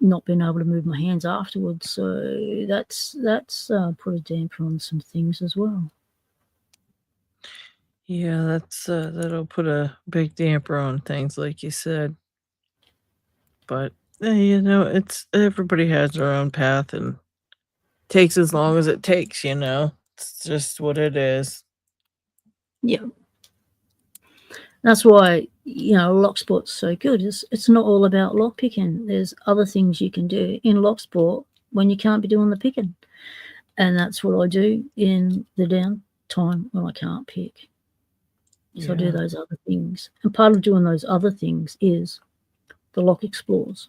not being able to move my hands afterwards. So that's put a damper on some things as well. Yeah, that'll put a big damper on things, like you said. But it's everybody has their own path, and takes as long as it takes. It's just what it is. Yeah, that's why lock sport's so good. It's not all about lock picking. There's other things you can do in lock sport when you can't be doing the picking, and that's what I do in the downtime when I can't pick. So I do those other things. And part of doing those other things is the lock explores.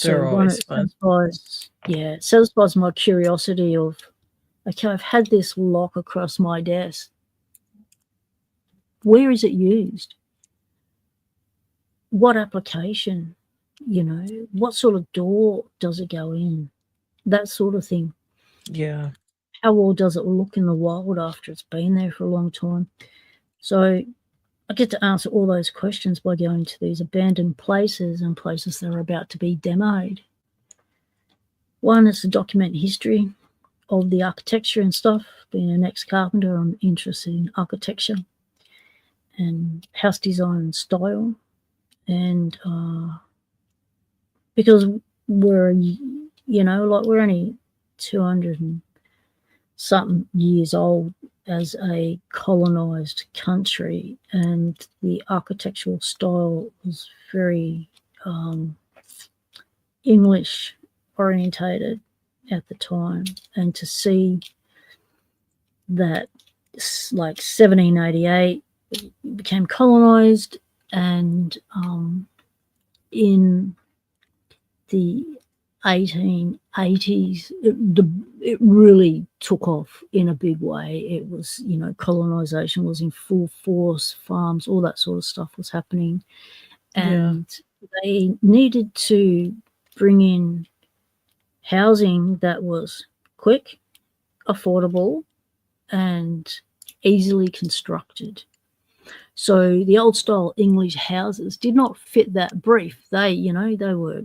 They're always fun. Satisfies my curiosity of, okay, I've had this lock across my desk. Where is it used? What application? What sort of door does it go in? That sort of thing. Yeah. How well does it look in the wild after it's been there for a long time? So I get to answer all those questions by going to these abandoned places and places that are about to be demoed. One is to document history of the architecture and stuff. Being an ex-carpenter, I'm interested in architecture and house design and style. And because we're only 200 and something years old as a colonized country, and the architectural style was very English orientated at the time, and to see that like 1788 became colonized, and in the 1880s it really took off in a big way. It was, colonization was in full force, farms, all that sort of stuff was happening, and they needed to bring in housing that was quick, affordable, and easily constructed. So the old style English houses did not fit that brief. They were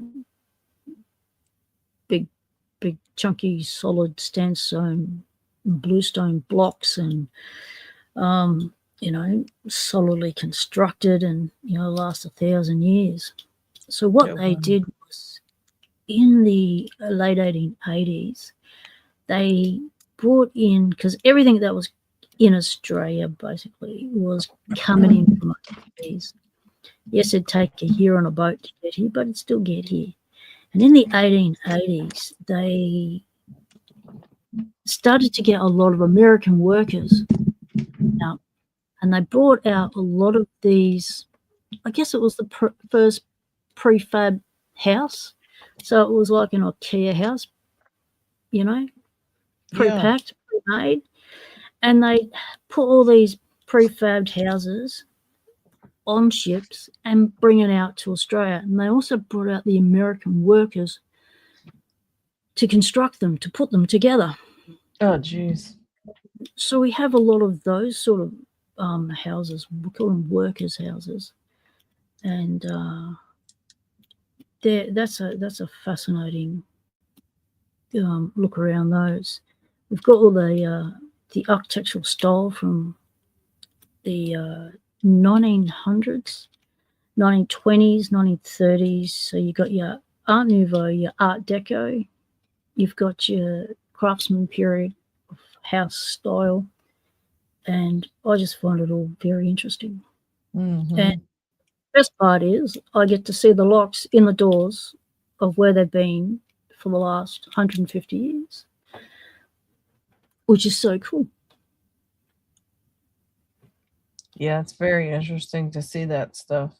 big chunky solid sandstone bluestone blocks and solidly constructed and last 1,000 years. So what they did was, in the late 1880s, they brought in, because everything that was in Australia basically was coming in from overseas. Yes, it'd take a year on a boat to get here, but it'd still get here. And in the 1880s, they started to get a lot of American workers out, and they brought out a lot of these, I guess it was the first prefab house. So it was like an IKEA house, pre-packed, pre-made. And they put all these prefabbed houses on ships and bring it out to Australia. And they also brought out the American workers to construct them, to put them together. Oh, jeez. So we have a lot of those sort of houses. We call them workers' houses, and that's a fascinating look around those. We've got all the architectural style from the 1900s, 1920s, 1930s. So you've got your Art Nouveau, your Art Deco. You've got your Craftsman period of house style. And I just find it all very interesting. Mm-hmm. And the best part is I get to see the locks in the doors of where they've been for the last 150 years, which is so cool. Yeah, it's very interesting to see that stuff.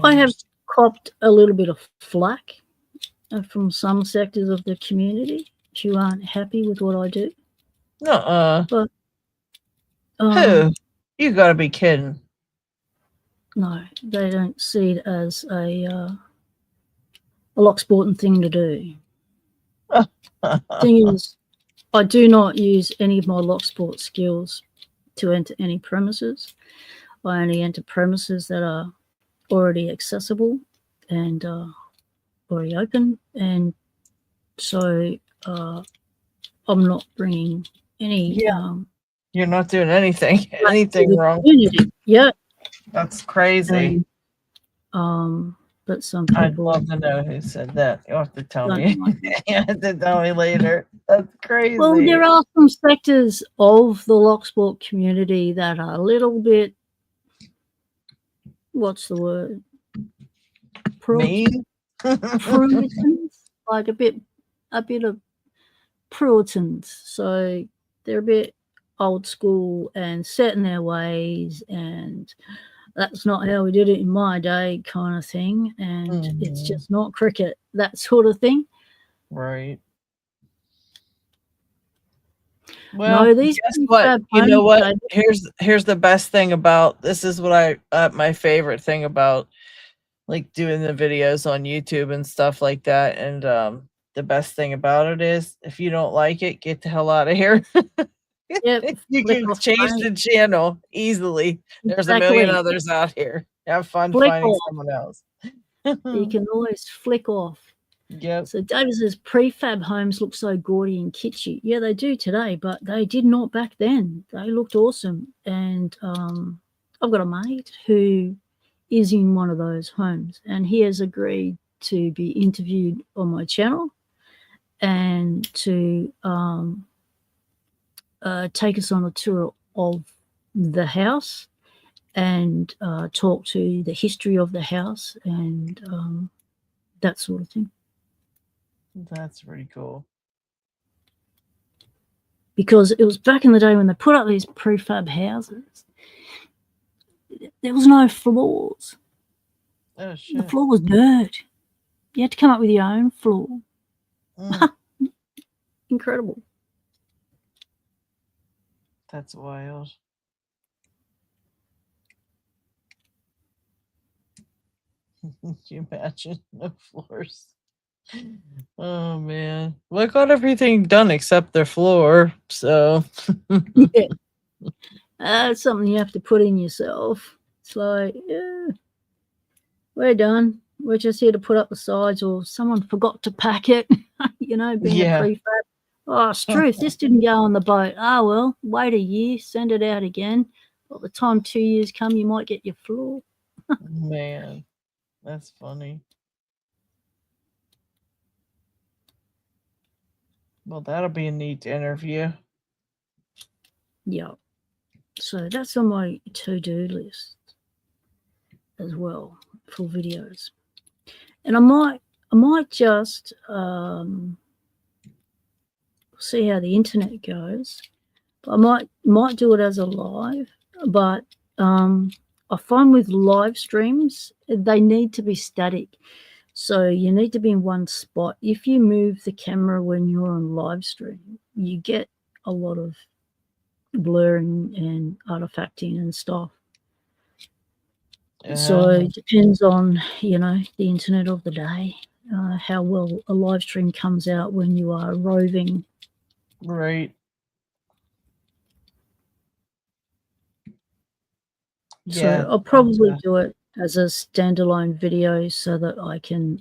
I have copped a little bit of flack from some sectors of the community who aren't happy with what I do. But who? You gotta be kidding. No, they don't see it as a Locksporting thing to do. Thing is, I do not use any of my Locksport skills to enter any premises. I only enter premises that are already accessible and already open, and so I'm not bringing any. You're not doing anything wrong. Community. Yeah, that's crazy. And, but some people. I'd love to know who said that. You'll have to tell me. You have to tell me later. That's crazy. Well, there are some sectors of the Locksport community that are a little bit. What's the word? Mean? Puritans, like a bit of Puritans. So they're a bit old school and set in their ways, and that's not how we did it in my day, kind of thing. And it's just not cricket, that sort of thing. Right. Well, no, these guess what? You know what? Here's the best thing about this. Is what my favorite thing about like doing the videos on YouTube and stuff like that. And the best thing about it is if you don't like it, get the hell out of here. Yep, you can change the channel easily. There's a million others out here. Have fun finding someone else. You can always flick off. Yep. So David says prefab homes look so gaudy and kitschy. Yeah, they do today, but they did not back then. They looked awesome. And I've got a mate who is in one of those homes, and he has agreed to be interviewed on my channel and to take us on a tour of the house and talk to the history of the house and that sort of thing. That's pretty cool. Because it was back in the day when they put up these prefab houses, there was no floors. Oh, shit. The floor was dirt. You had to come up with your own floor. Incredible. That's wild. Can you imagine? No floors. Oh man. Well, I got everything done except their floor, so yeah. That's something you have to put in yourself. It's like, yeah, we're done. We're just here to put up the sides, or someone forgot to pack it, being a prefab. Oh, it's truth. This didn't go on the boat. Ah, well, wait a year, send it out again. By the time 2 years come, you might get your floor. Man, that's funny. Well, that'll be a neat interview. Yeah. So that's on my to-do list as well for videos. And I might just see how the internet goes. I might do it as a live, but I find with live streams, they need to be static. So you need to be in one spot. If you move the camera when you're on live stream, you get a lot of blurring and artifacting and stuff. So it depends on, the internet of the day, how well a live stream comes out when you are roving. Right. Yeah. So I'll probably do it as a standalone video so that I can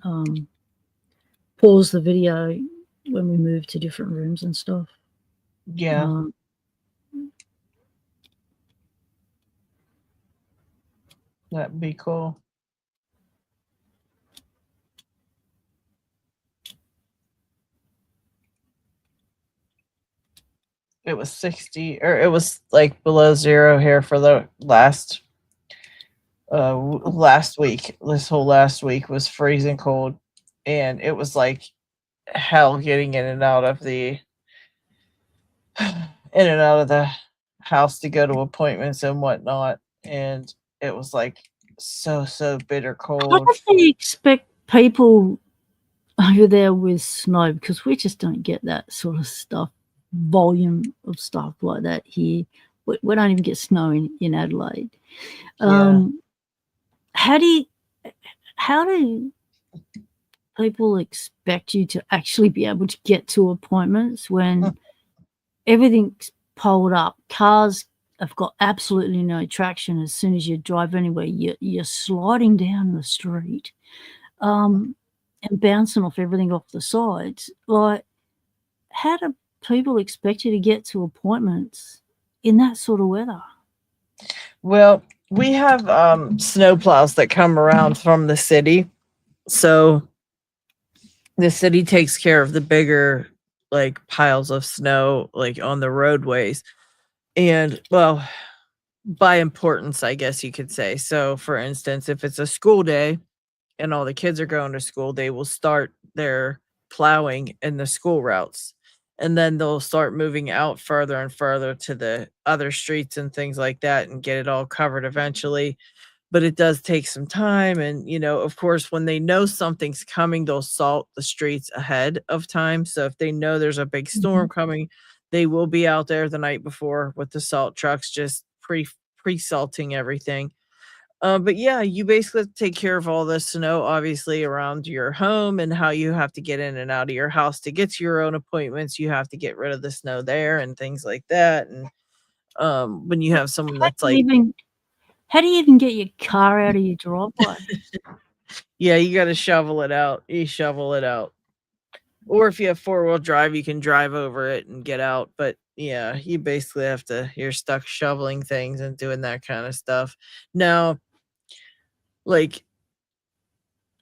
pause the video when we move to different rooms and stuff. Yeah. That'd be cool. It was 60, or it was like below zero here for the last week. This whole last week was freezing cold, and it was like hell getting in and out of the house to go to appointments and whatnot. And it was like so bitter cold. How do you expect people over there with snow? Because we just don't get that sort of stuff, volume of stuff like that here. We don't even get snow in Adelaide. How do people expect you to actually be able to get to appointments when everything's poled up? Cars have got absolutely no traction. As soon as you drive anywhere, you're sliding down the street and bouncing off everything off the sides. Like, how do people expect you to get to appointments in that sort of weather? Well, we have snowplows that come around from the city. So the city takes care of the bigger like piles of snow like on the roadways. And well, by importance, I guess you could say. So for instance, if it's a school day and all the kids are going to school, they will start their plowing in the school routes. And then they'll start moving out further and further to the other streets and things like that and get it all covered eventually. But it does take some time. And, of course, when they know something's coming, they'll salt the streets ahead of time. So if they know there's a big storm coming, they will be out there the night before with the salt trucks, just pre-salting everything. But yeah, you basically have to take care of all the snow, obviously, around your home and how you have to get in and out of your house to get to your own appointments. You have to get rid of the snow there and things like that. And when you have someone that's like, how do you even get your car out of your driveway? Yeah, you got to shovel it out. You shovel it out. Or if you have 4-wheel drive, you can drive over it and get out. But yeah, you basically you're stuck shoveling things and doing that kind of stuff. Now, like,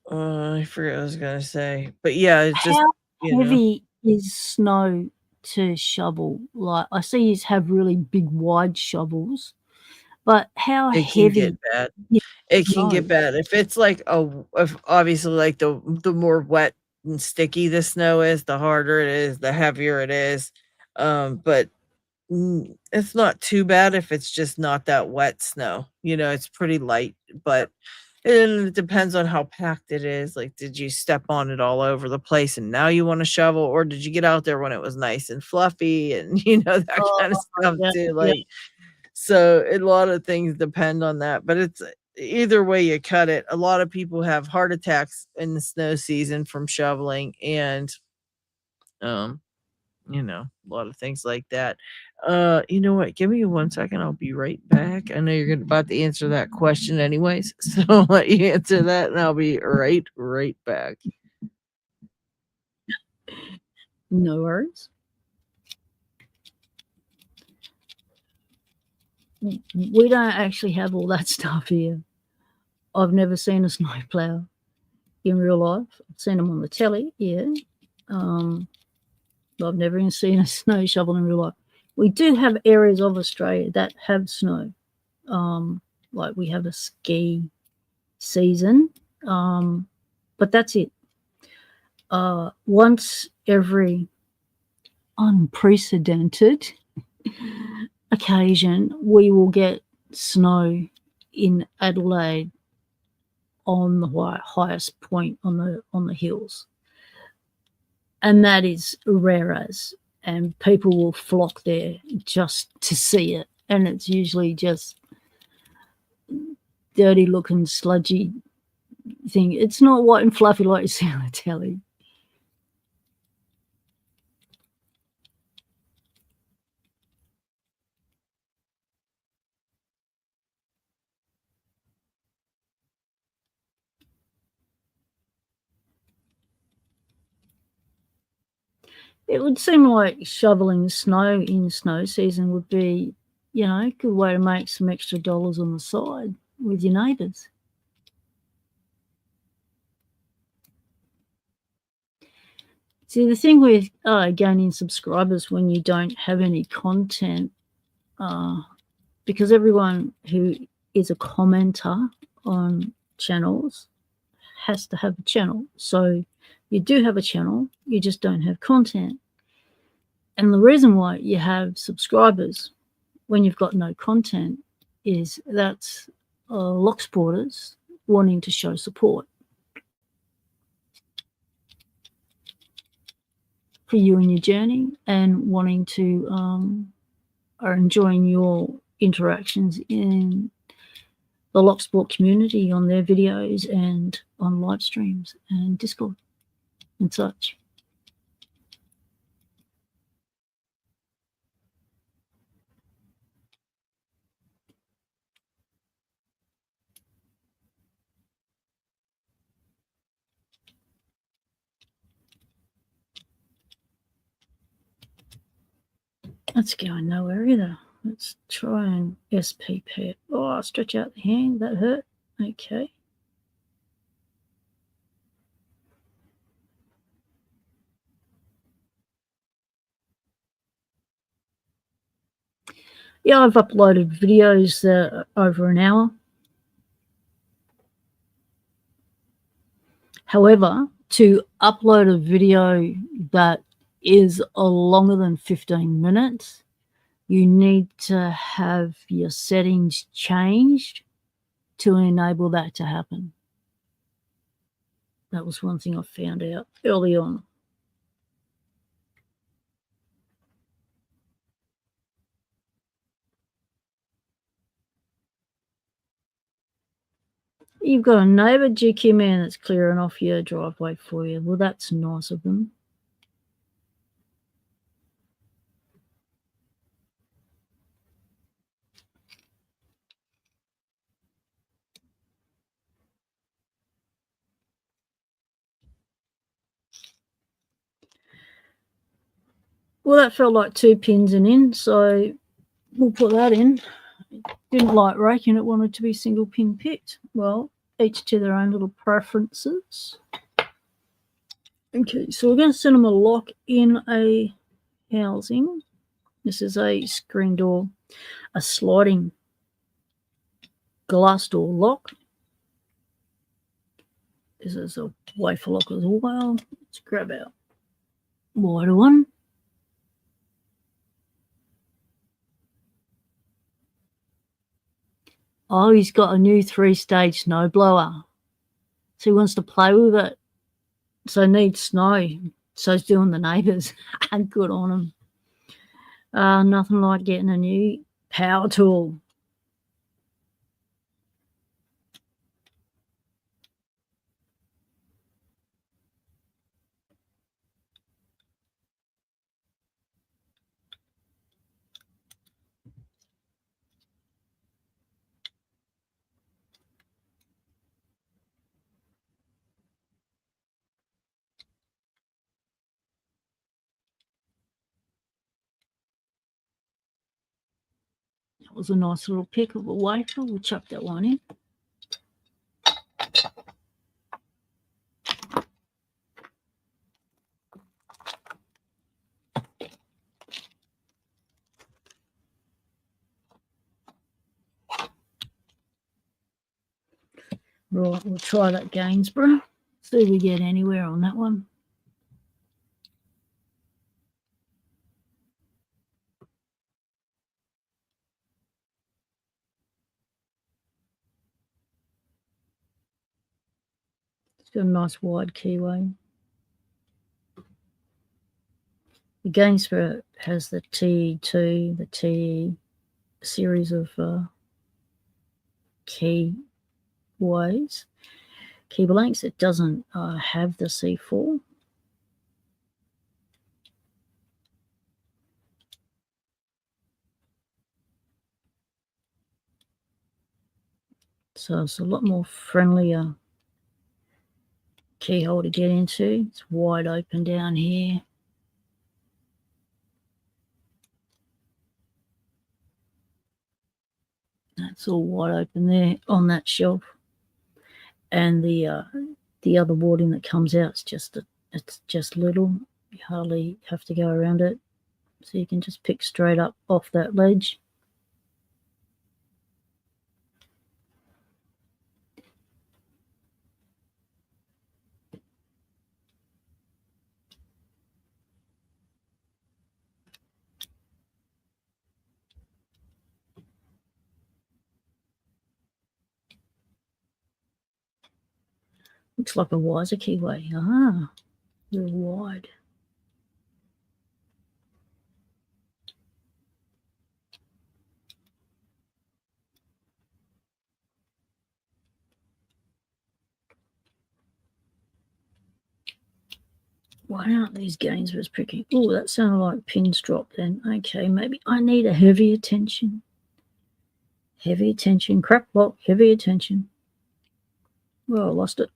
I forget what I was going to say. But yeah, it's just. How heavy is snow to shovel? Like, I see you have really big, wide shovels. But how heavy? It can get bad. It can get bad. If it's like if obviously like the more wet and sticky the snow is, the harder it is, the heavier it is. But it's not too bad if it's just not that wet snow. It's pretty light, but it depends on how packed it is. Like, did you step on it all over the place and now you want to shovel, or did you get out there when it was nice and fluffy and that kind of stuff too? Like, so a lot of things depend on that, but it's either way you cut it. A lot of people have heart attacks in the snow season from shoveling, and a lot of things like that. You know what? Give me 1 second. I'll be right back. I know you're about to answer that question anyways, so I'll let you answer that, and I'll be right back. No worries. We don't actually have all that stuff here. I've never seen a snowplow in real life. I've seen them on the telly, yeah. I've never even seen a snow shovel in real life. We do have areas of Australia that have snow. Like we have a ski season, but that's it. Once every unprecedented occasion, we will get snow in Adelaide on the highest point on the hills, and that is rare as. and people will flock there just to see it. And it's usually just dirty looking, sludgy thing. It's not white and fluffy like you see on the telly. It would seem like shoveling snow in snow season would be, a good way to make some extra dollars on the side with your neighbours. See, the thing with gaining subscribers when you don't have any content, because everyone who is a commenter on channels has to have a channel. So you do have a channel, you just don't have content. And the reason why you have subscribers when you've got no content is that's Locksporters wanting to show support for you and your journey, and wanting to are enjoying your interactions in the Locksport community on their videos and on live streams and Discord and such. That's going nowhere either. Let's try and SPP it. Oh, stretch out the hand. That hurt. Okay. Yeah, I've uploaded videos over an hour. However, to upload a video that is longer than 15 minutes, you need to have your settings changed to enable that to happen. That was one thing I found out early on. You've got a neighbour GQ man that's clearing off your driveway for you. Well, that's nice of them. Well, that felt like 2 pins and in, so we'll put that in. Didn't like raking it, wanted to be single pin picked. Well, each to their own little preferences. Okay, so we're going to send them a lock in a housing. This is a screen door, a sliding glass door lock. This is a wafer lock as well. Let's grab our wider one. Oh, he's got a new 3-stage snow blower. So he wants to play with it. So needs snow. So he's doing the neighbours. Good on him. Nothing like getting a new power tool. That was a nice little pick of a wafer. We'll chuck that one in. Right, we'll try that Gainsborough. See if we get anywhere on that one. It's got a nice wide keyway. The Gainsborough has the TE2, the TE series of keyways, key blanks. It doesn't have the C4. So it's a lot more friendlier keyhole to get into. It's wide open down here. That's all wide open there on that shelf. And the other warding that comes out it's just little. You hardly have to go around it. So you can just pick straight up off that ledge. Looks like a wiser keyway. Ah, they're wide. Why aren't these Gainsboroughs pricking? Oh, that sounded like pins dropped then. Okay, maybe I need a heavy attention. Heavy attention. Crack block, heavy attention. Well, I lost it.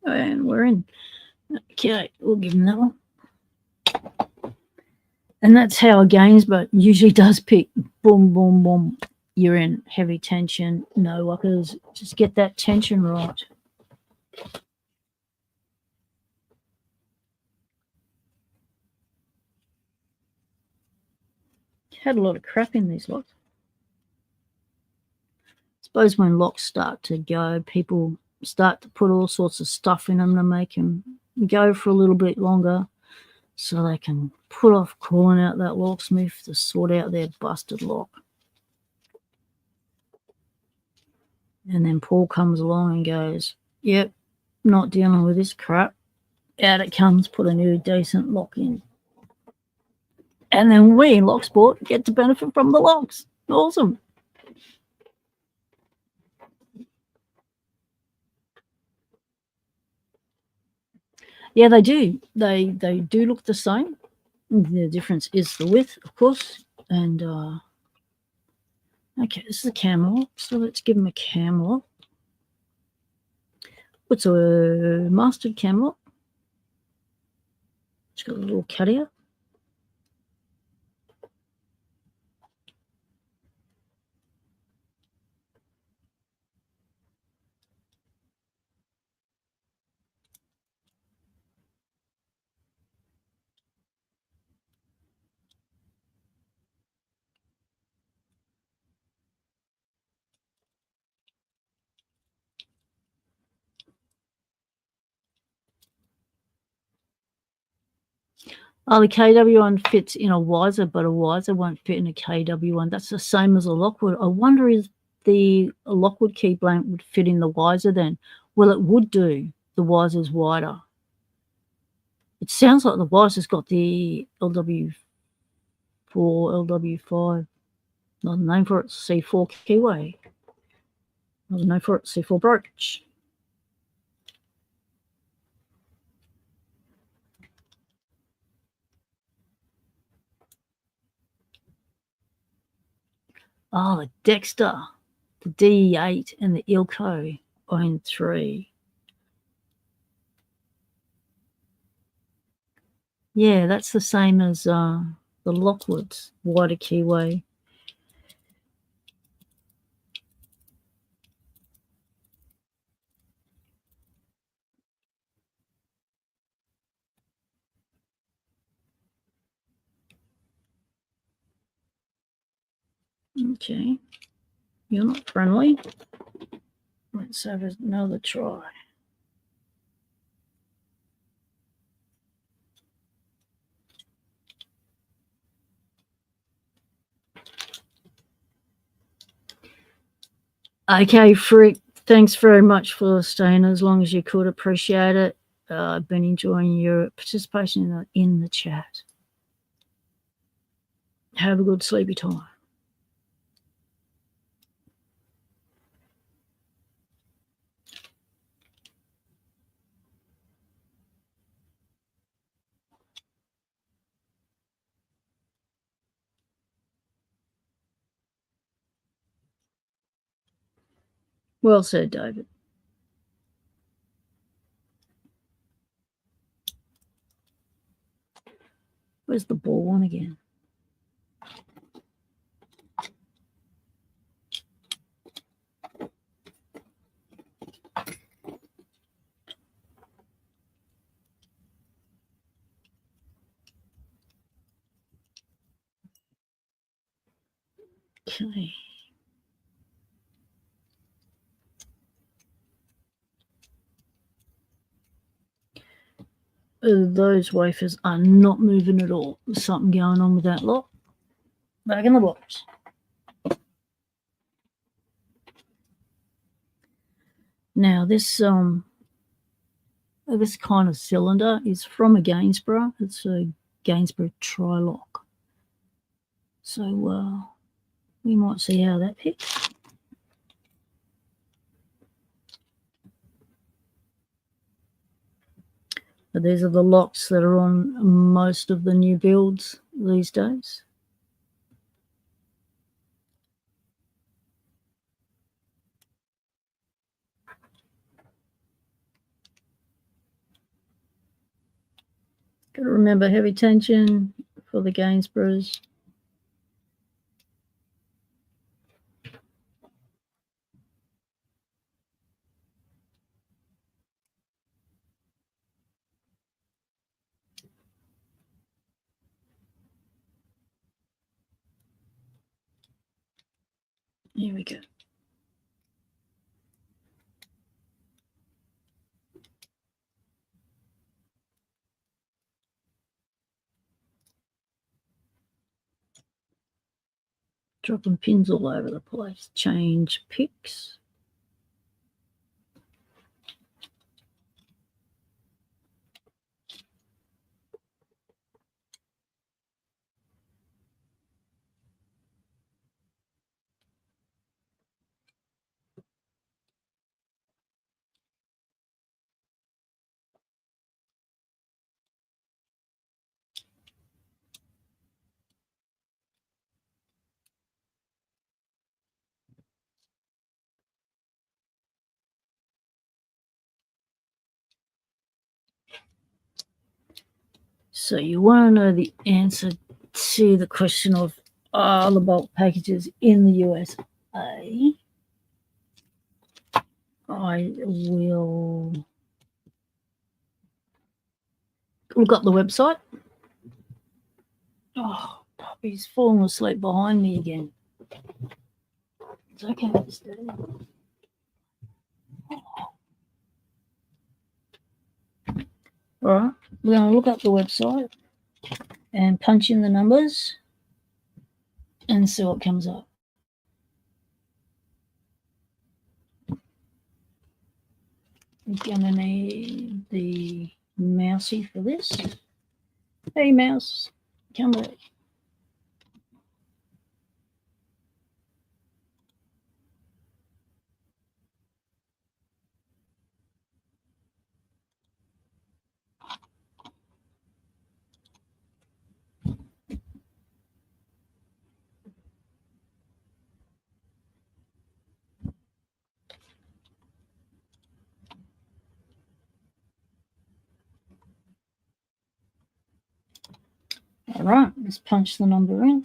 And we're in. Okay, we'll give him that one. And that's how a Gainsborough usually does pick. Boom, boom, boom. You're in heavy tension. No lockers. Just get that tension right. Had a lot of crap in these locks. I suppose when locks start to go, people start to put all sorts of stuff in them to make them go for a little bit longer so they can put off calling out that locksmith to sort out their busted lock. And then Paul comes along and goes, yep, not dealing with this crap. Out it comes, put a new decent lock in. And then we in Locksport get to benefit from the locks. Awesome. Yeah, they do. They do look the same. The difference is the width, of course. And okay, this is a cam lock, so let's give them a cam lock. What's a mastered cam lock? It's got a little cutout. Oh, the KW one fits in a Wiser, but a Wiser won't fit in a KW one. That's the same as a Lockwood. I wonder if the Lockwood key blank would fit in the Wiser then. Well, it would do. The Wiser's wider. It sounds like the Wiser's got the LW4, LW5. Not a name for it, C4 keyway. Not a name for it, C4 brooch. Oh, the Dexter, the DE8, and the Ilko own 3. Yeah, that's the same as the Lockwood's wider keyway. Okay, you're not friendly. Let's have another try. Okay, Frick, thanks very much for staying as long as you could. Appreciate it. I've been enjoying your participation in the chat. Have a good sleepy time. Well said, David. Where's the ball one again? Okay. Those wafers are not moving at all. There's something going on with that lot. Back in the box. Now this kind of cylinder is from a Gainsborough. It's a Gainsborough Tri-Lock. So we might see how that picks. But these are the locks that are on most of the new builds these days. Got to remember heavy tension for the Gainsboroughs. Here we go. Dropping pins all over the place. Change picks. So you want to know the answer to the question of are the bulk packages in the USA? I will look up the website. Oh, puppy's falling asleep behind me again. It's okay, it's steady. All right, we're going to look up the website and punch in the numbers and see what comes up. I'm going to need the mousey for this. Hey, mouse, come back. All right, let's punch the number in.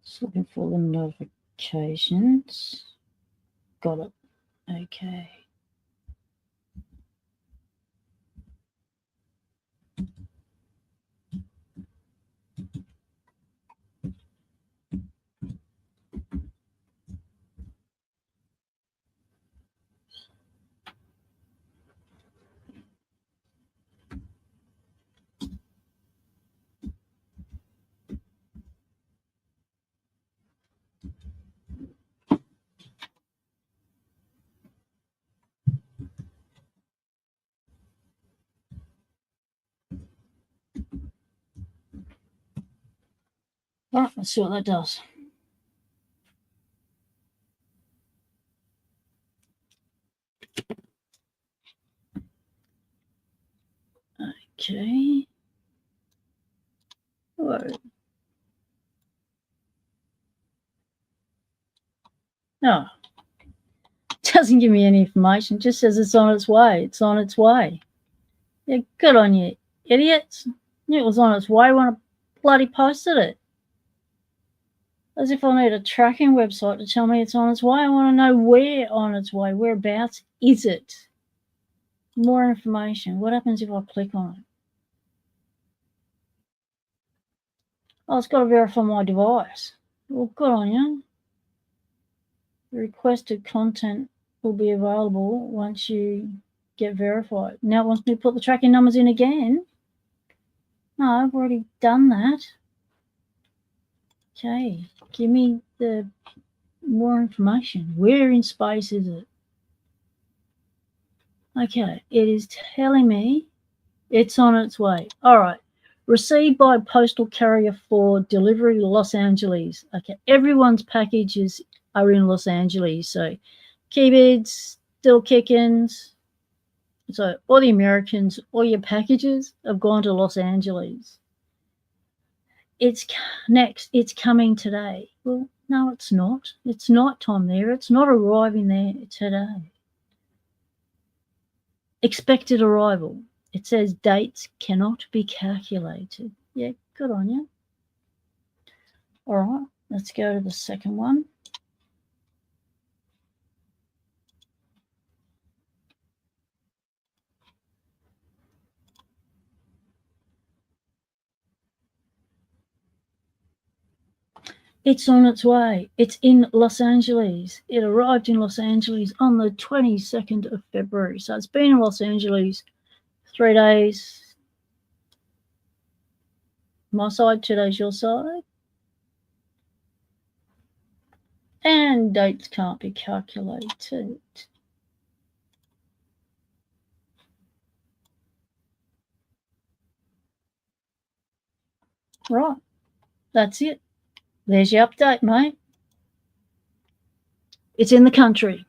Just looking for the notifications. Got it. Okay. All right, let's see what that does. Okay. Whoa. No. Doesn't give me any information. Just says it's on its way. It's on its way. Yeah, good on you, idiots. Knew it was on its way when I bloody posted it. As if I need a tracking website to tell me it's on its way. I want to know where on its way. Whereabouts is it? More information. What happens if I click on it? Oh, it's got to verify my device. Well, good on you. The requested content will be available once you get verified. Now it wants me to put the tracking numbers in again. No, I've already done that. Okay, give me the more information. Where in space is it? Okay, it is telling me it's on its way. All right. Received by postal carrier for delivery to Los Angeles. Okay, everyone's packages are in Los Angeles. So Keybids, still kickins. So all the Americans, all your packages have gone to Los Angeles. It's next. It's coming today. Well, no, it's not. It's night time there. It's not arriving there today. Expected arrival. It says dates cannot be calculated. Yeah, good on you. All right, let's go to the second one. It's on its way. It's in Los Angeles. It arrived in Los Angeles on the 22nd of February. So it's been in Los Angeles 3 days. My side, 2 days your side. And dates can't be calculated. Right, that's it. There's your update, mate. It's in the country.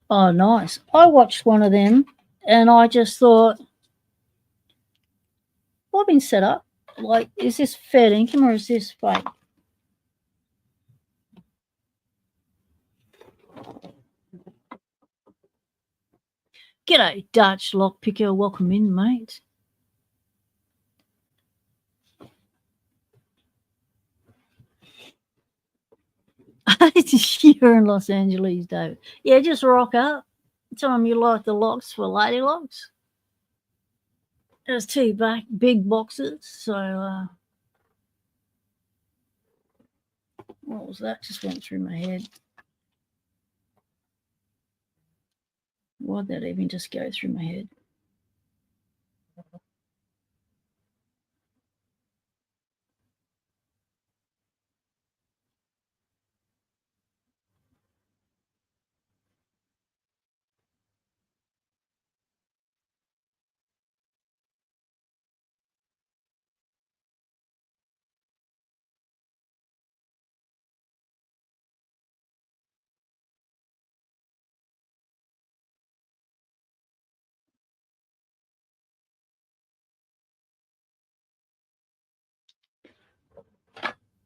Oh, nice. I watched one of them and I just thought, well, I've been set up. Like, is this fair income or is this fake? G'day, Dutch Lockpicker. Welcome in, mate. You're in Los Angeles, David. Yeah, just rock up. Tell them you like the locks for lady locks. There's 2 big boxes. So, what was that? Just went through my head. Why'd that even just go through my head?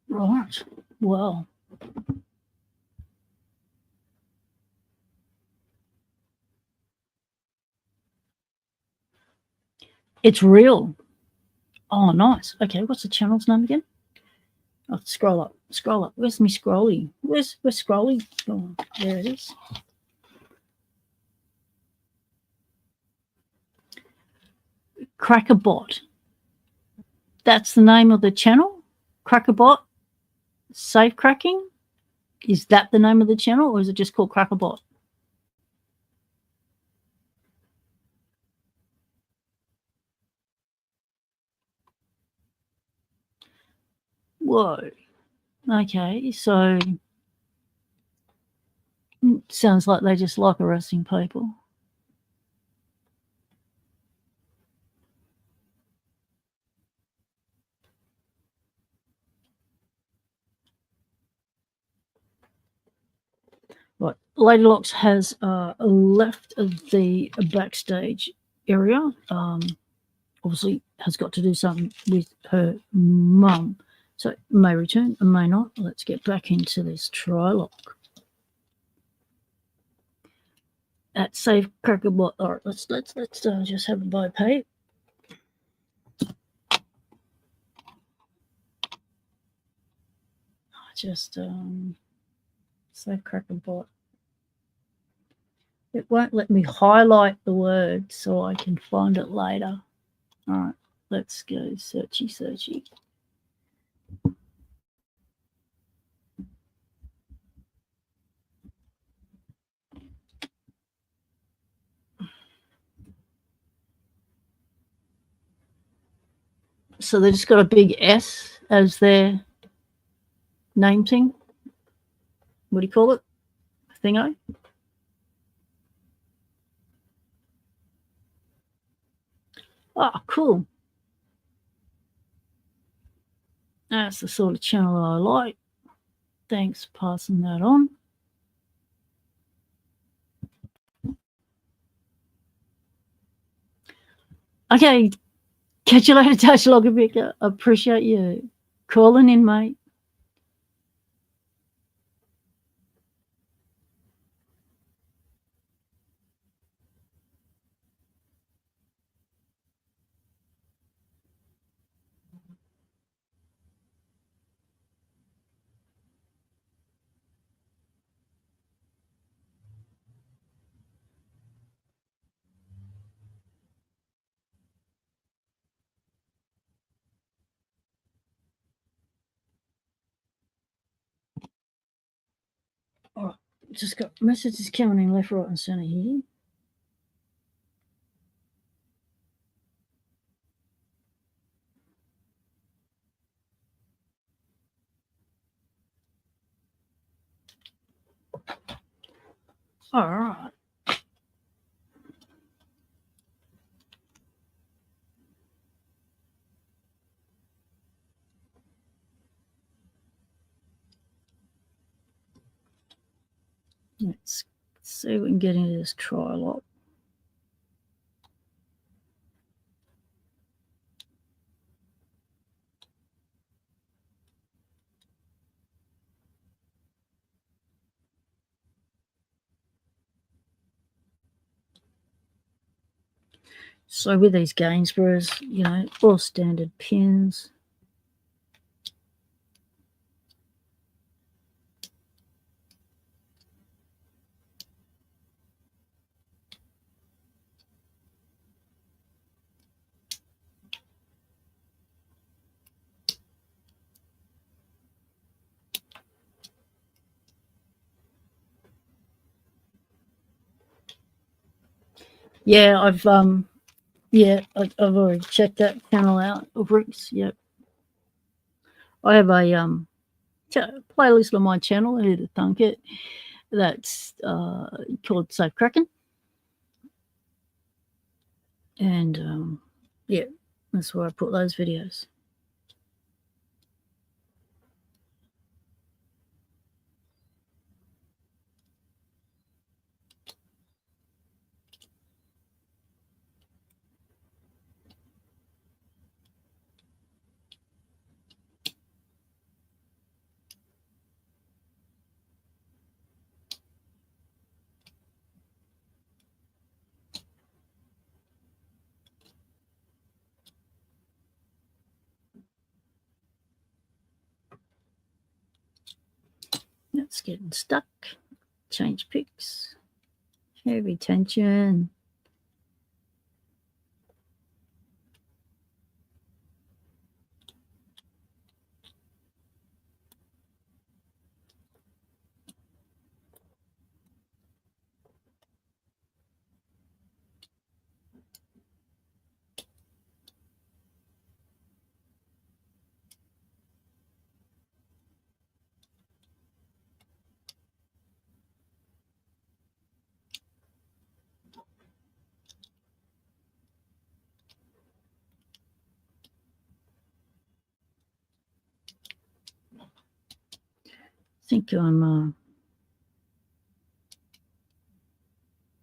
Right. Well, It's real. Oh, nice. Okay, what's the channel's name again? Oh, scroll up. Scroll up. Where's me scrolly? Where's scrolly? Oh, there it is. Crackerbot. That's the name of the channel? Crackerbot? Safe cracking? Is that the name of the channel, or is it just called Crackerbot? Whoa. Okay, so sounds like they just like arresting people. Right, Lady Locks has left the backstage area. Obviously has got to do something with her mum. So it may return, it may not. Let's get back into this Trylock. At Safe Crackerbot. All right, let's just have a buy pay. Just Safe Crackerbot. It won't let me highlight the word so I can find it later. All right, let's go searchy. So they just got a big S as their name thing. What do you call it? Thingo? Oh, cool. That's the sort of channel I like. Thanks for passing that on. Okay, catch you later, Touch Loggerbicker. Appreciate you calling in, mate. All right, just got messages coming in left, right, and centre here. All right. Let's see if we can get into this Trylock. So with these Gainsboroughs, you know, all standard pins. Yeah, I've already checked that channel out. Bricks, yep. I have a playlist on my channel, Who to Thunk It, that's called Safe Cracking. And yeah, that's where I put those videos. It's getting stuck. Change picks. Heavy tension. I think I'm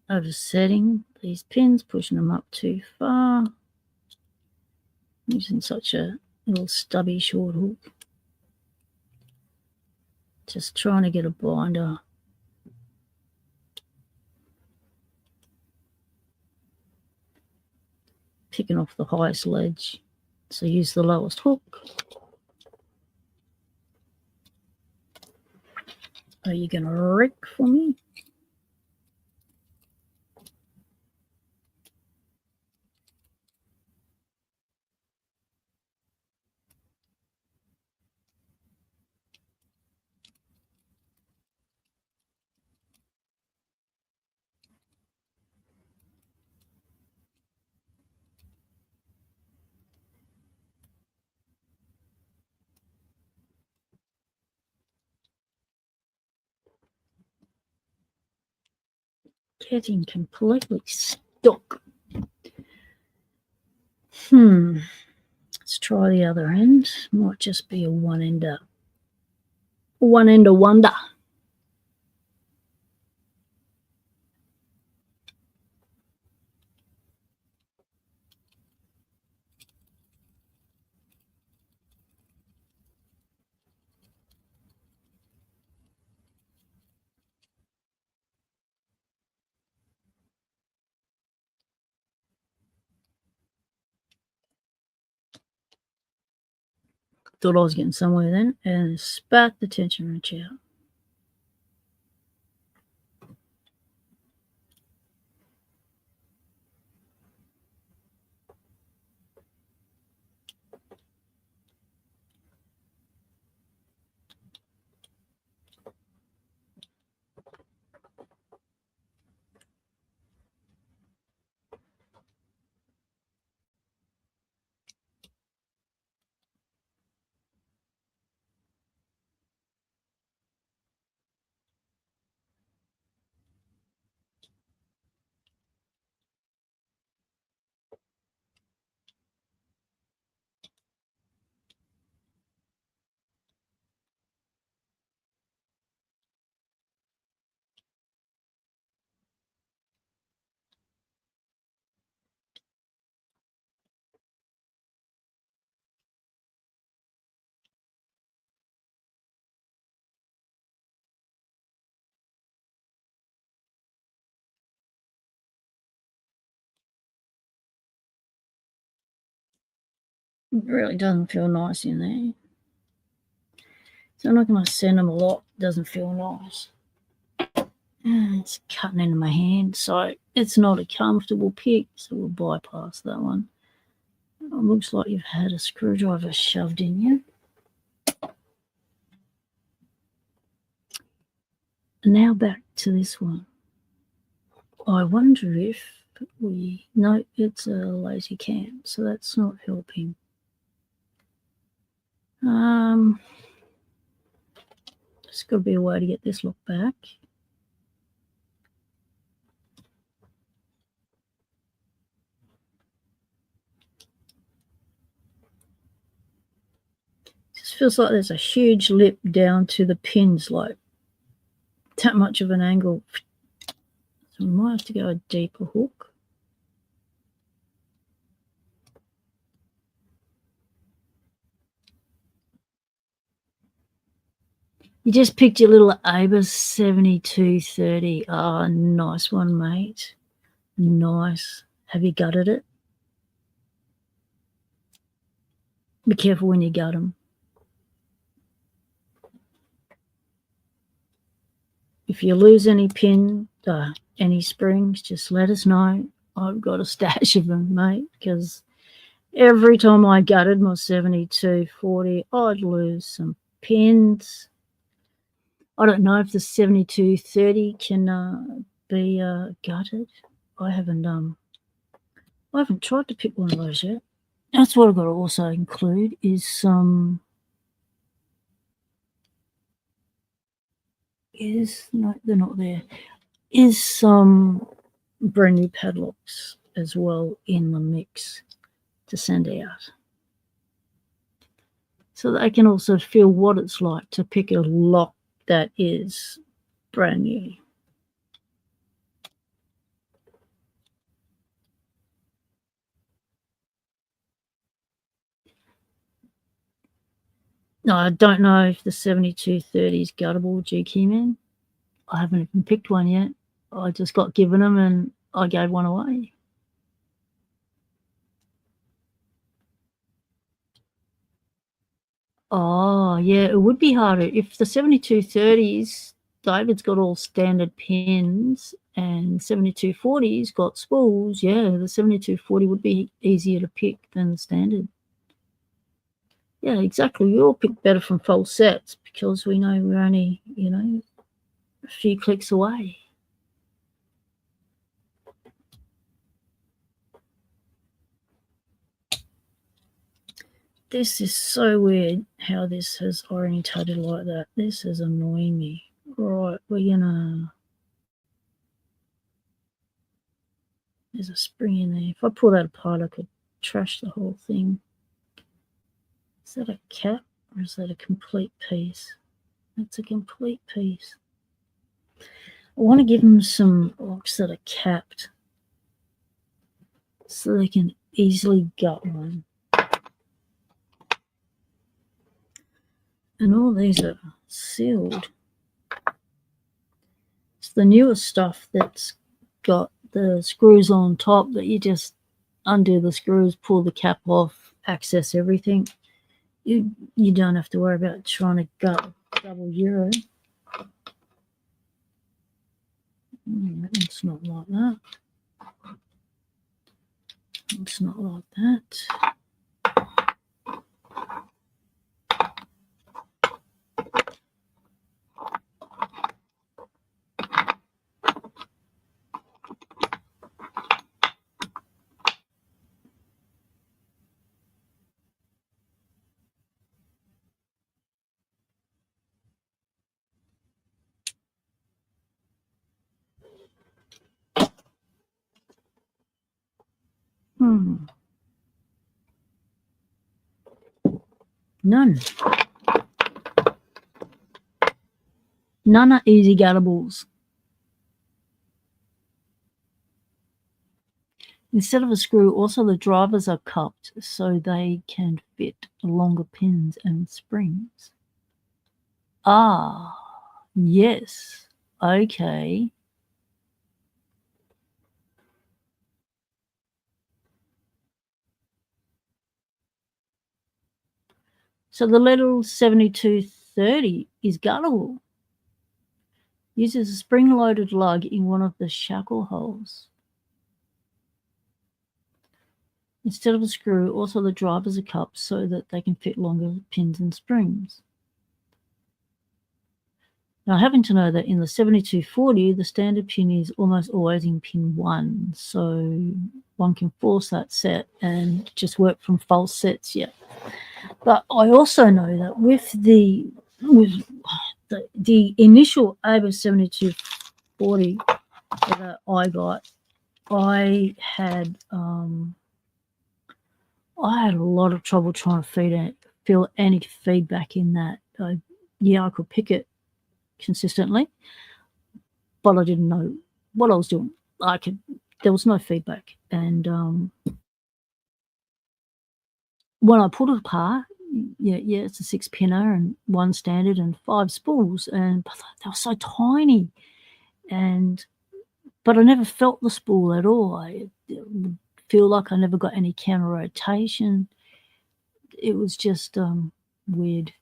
oversetting these pins, pushing them up too far, using such a little stubby short hook. Just trying to get a binder. Picking off the highest ledge. So use the lowest hook. Are you going to wreck for me? Getting completely stuck. Let's try the other end. Might just be a one-ender. One-ender wonder. Thought I was getting somewhere then, and spat the tension wrench out. It really doesn't feel nice in there. So I'm not going to send them a lot. It doesn't feel nice. It's cutting into my hand, so it's not a comfortable pick, so we'll bypass that one. It looks like you've had a screwdriver shoved in you. Now back to this one. I wonder if no, it's a lazy cam, so that's not helping. There's got to be a way to get this look back. Just feels like there's a huge lip down to the pins, like that much of an angle. So we might have to go a deeper hook. You just picked your little Aber 7230. Oh, nice one, mate. Nice. Have you gutted it? Be careful when you gut them. if you lose any any springs, just let us know. I've got a stash of them, mate, because every time I gutted my 7240, I'd lose some pins. I don't know if the 7230 can be gutted. I haven't tried to pick one of those yet. That's what I've got to also include is some no, they're not there. Is some brand new padlocks as well in the mix to send out, so that I can also feel what it's like to pick a lock that is brand new. No, I don't know if the 7230 is guttable, GQ man. I haven't even picked one yet. I just got given them and I gave one away. Oh, yeah, it would be harder. If the 7230s, David's got all standard pins and 7240's got spools, yeah, the 7240 would be easier to pick than the standard. Yeah, exactly. We all pick better from false sets because we know we're only, a few clicks away. This is so weird how this has orientated like that. This is annoying me. Right, there's a spring in there. If I pull that apart, I could trash the whole thing. Is that a cap or is that a complete piece? That's a complete piece. I want to give them some locks that are capped so they can easily gut one. And all these are sealed. It's the newer stuff that's got the screws on top that you just undo the screws, pull the cap off, access everything. You don't have to worry about trying to gut double euro. It's not like that. It's not like that. None. None are easy guttables. Instead of a screw, also the drivers are cupped so they can fit longer pins and springs. Ah, yes. Okay. So the little 7230 is guttable. Uses a spring-loaded lug in one of the shackle holes. Instead of a screw, also the drivers are cupped so that they can fit longer pins and springs. Now, I happen to know that in the 7240, the standard pin is almost always in pin 1, so one can force that set and just work from false sets, yeah. But I also know that with the initial ABA 7240 that I got, I had a lot of trouble trying to feel any feedback in that. I could pick it consistently, but I didn't know what I was doing. There was no feedback, and when I pulled it apart, it's a 6-pinner and 1 standard and 5 spools, and they were so tiny, but I never felt the spool at all. I would feel like I never got any counter rotation. It was just weird.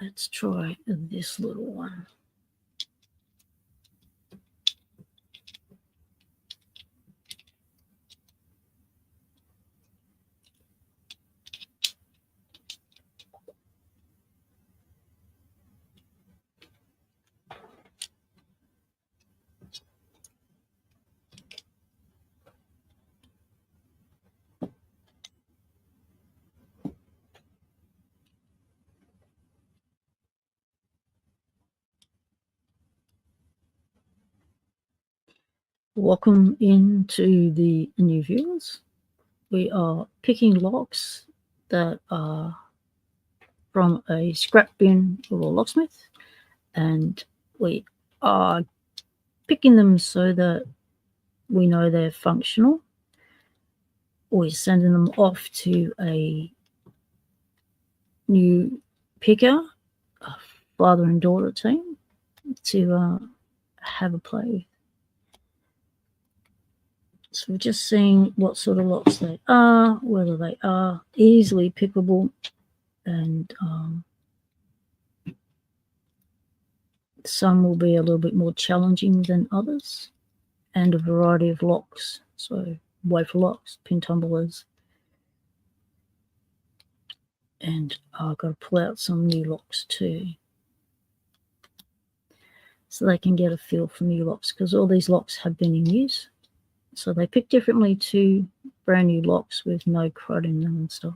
Let's try this little one. Welcome into the new viewers. We are picking locks that are from a scrap bin or a locksmith, and we are picking them so that we know they're functional. We're sending them off to a new picker, a father and daughter team, to have a play with. So we're just seeing what sort of locks they are, whether they are easily pickable, and some will be a little bit more challenging than others, and a variety of locks. So wafer locks, pin tumblers, and I've got to pull out some new locks too, so they can get a feel for new locks, because all these locks have been in use. So they pick differently to brand new locks with no crud in them and stuff.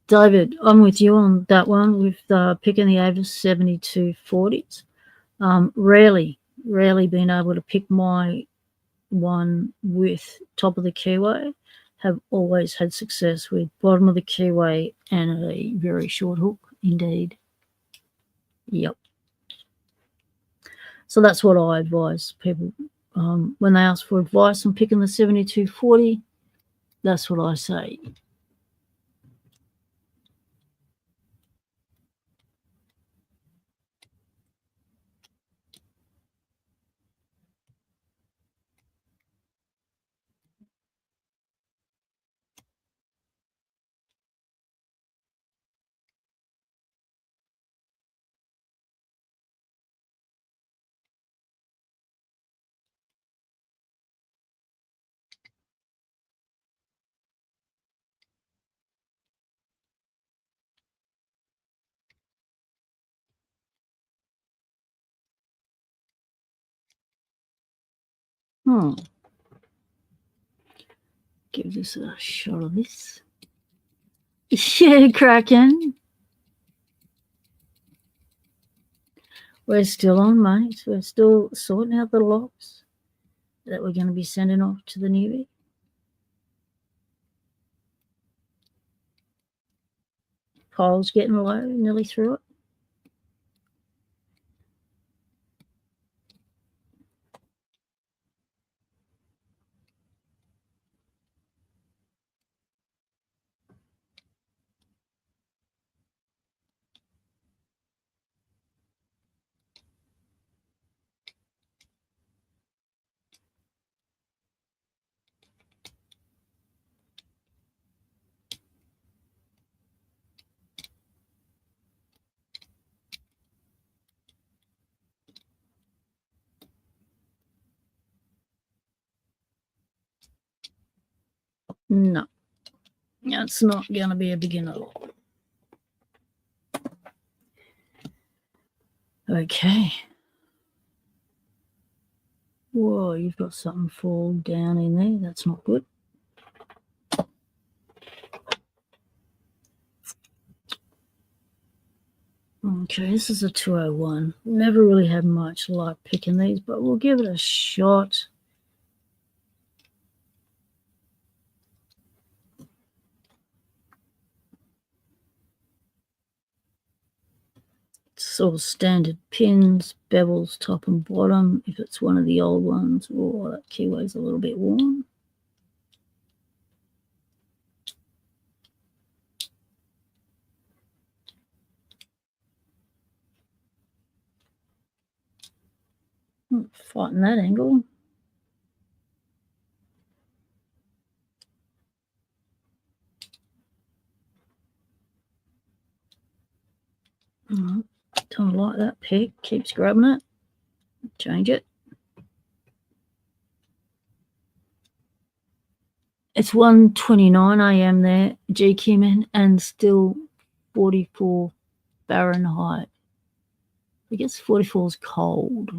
David, I'm with you on that one with picking the Avis 7240s. Rarely been able to pick my one with top of the keyway. Have always had success with bottom of the keyway and a very short hook indeed. Yep. So that's what I advise people when they ask for advice on picking the 7240. That's what I say. Give this a shot of this. Yeah, Kraken. We're still on, mate. We're still sorting out the locks that we're going to be sending off to the newbie. Pile's getting low, nearly through it. No, it's not going to be a beginner lock. Okay. Whoa, you've got something fall down in there. That's not good. Okay, this is a 201. Never really had much luck picking these, but we'll give it a shot. Sort of standard pins, bevels top and bottom. If it's one of the old ones, oh, that keyway's a little bit worn. Fighting that angle. Don't like that peg. Keeps grabbing it. Change it. It's 1:29 a.m. there, GQ, and still 44 Fahrenheit. I guess 44 is cold.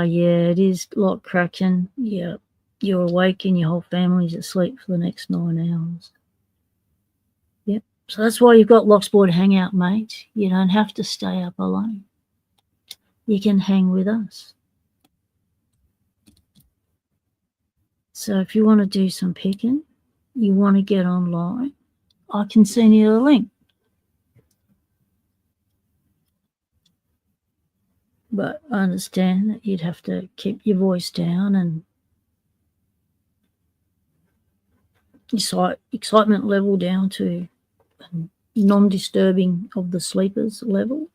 Yeah, it is like cracking. Yeah, you're awake and your whole family's asleep for the next 9 hours. Yep. So that's why you've got Locksport Hangout, mate. You don't have to stay up alone. You can hang with us. So if you want to do some picking, you want to get online, I can send you the link. But I understand that you'd have to keep your voice down and your excitement level down to non-disturbing of the sleepers level.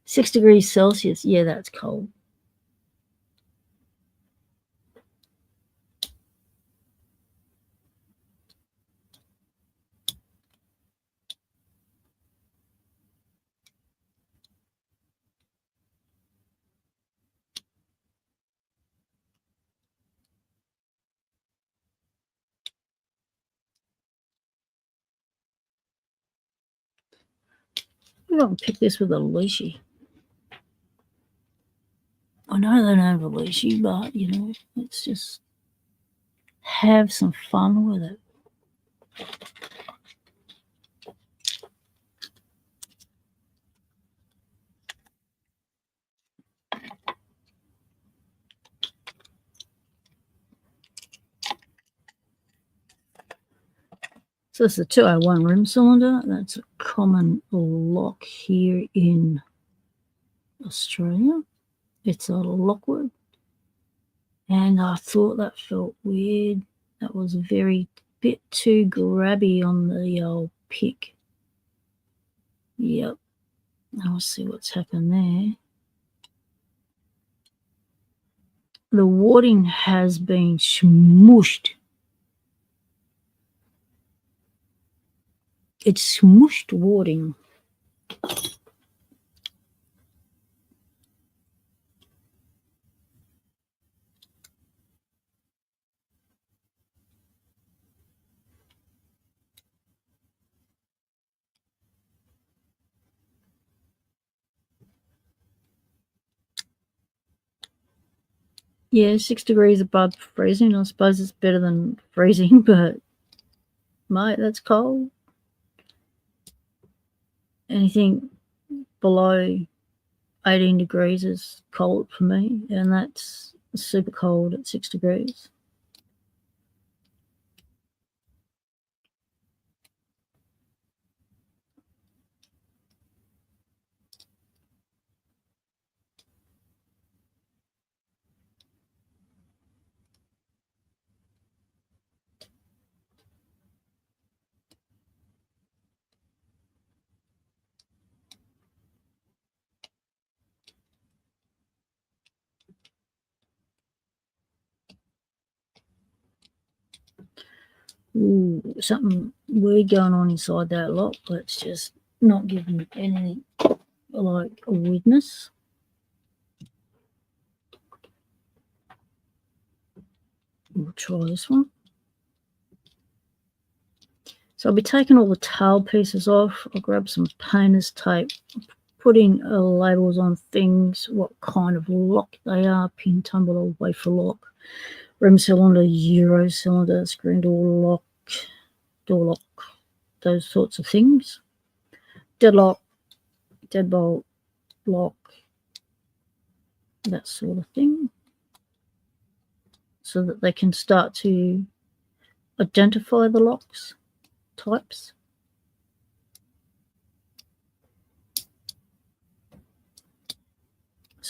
Six degrees Celsius. Yeah, that's cold. I'm going to pick this with a leashy. I know they don't have a leashy, but, you know, let's just have some fun with it. So this is a 201 rim cylinder. That's a common lock here in Australia. It's a Lockwood. And I thought that felt weird. That was a very bit too grabby on the old pick. Yep. I'll see what's happened there. The warding has been smooshed. It's smooshed warding. Yeah, 6 degrees above freezing. I suppose it's better than freezing, but mate, that's cold. Anything below 18 degrees is cold for me, and that's super cold at 6 degrees. Ooh, something weird going on inside that lock. Let's just not give them anything like a weirdness. We'll try this one. So I'll be taking all the tail pieces off. I'll grab some painter's tape, putting labels on things, what kind of lock they are, pin tumbler, wafer lock, rim cylinder, Euro cylinder, screen door lock, those sorts of things. Deadlock, deadbolt, lock, that sort of thing, so that they can start to identify the locks types.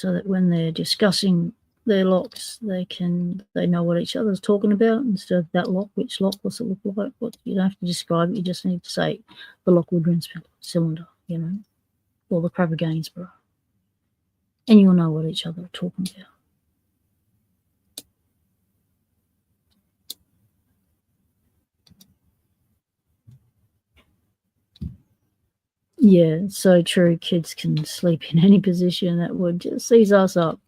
so that when they're discussing their locks, they know what each other's talking about instead of that lock. Which lock? What's it look like? What you don't have to describe it. You just need to say the Lockwood rinse cylinder, or the Crabber Gainsborough, and you'll know what each other are talking about. Yeah, so true. Kids can sleep in any position. That would just seize us up.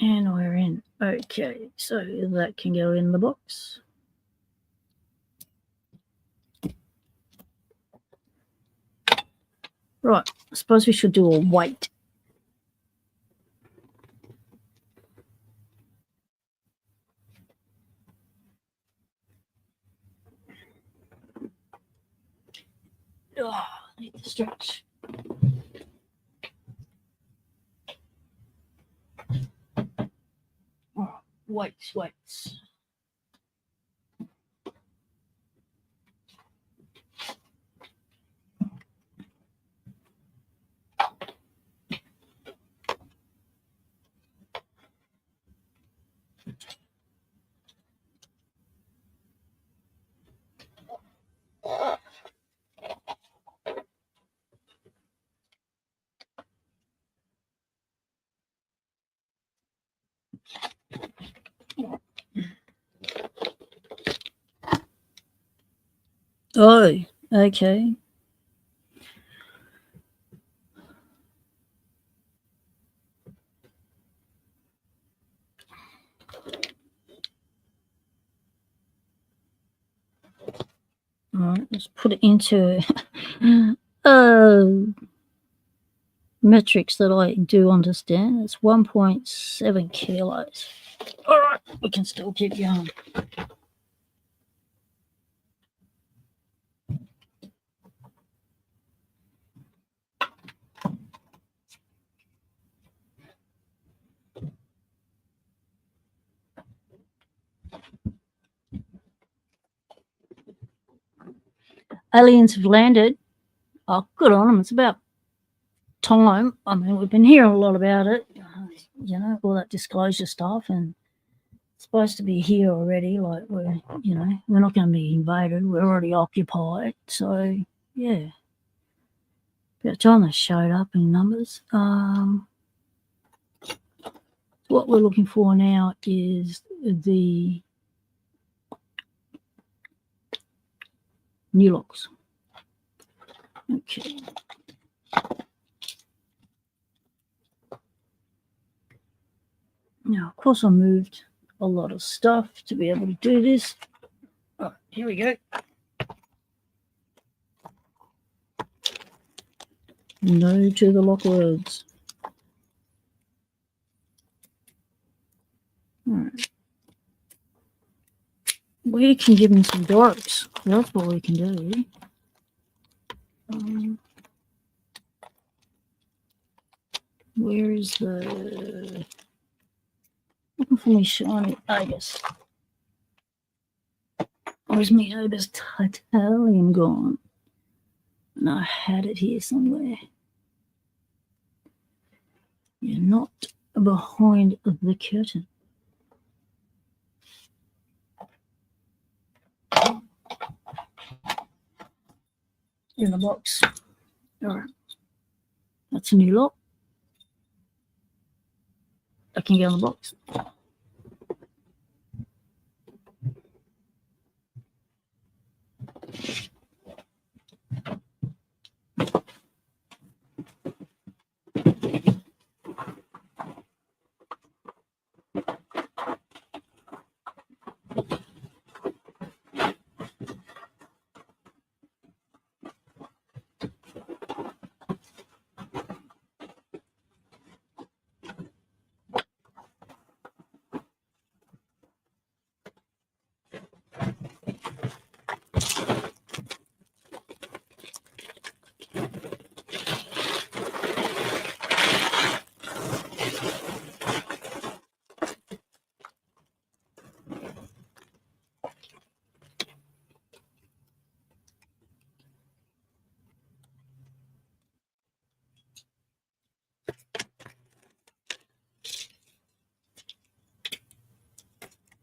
And we're in. Okay, so that can go in the box. Right, I suppose we should do a weight. Oh, I need to stretch. Oh, weights. Oh, okay. All right, let's put it into metrics that I do understand. It's 1.7 kilos. All right, we can still keep going. Aliens have landed. Oh, good on them. It's about time. I mean, we've been hearing a lot about it, all that disclosure stuff, and it's supposed to be here already. Like we're not going to be invaded. We're already occupied. So yeah, about time they showed up in numbers. What we're looking for now is the new locks. Okay. Now, of course, I moved a lot of stuff to be able to do this. Oh, here we go. No to the lock words. All right. We can give him some darks. That's what we can do. Where is the... Looking for me shiny Agus. Where's me Agus titanium gone? And I had it here somewhere. You're not behind the curtain. In the box. All right. That's a new lock. I can get on the box.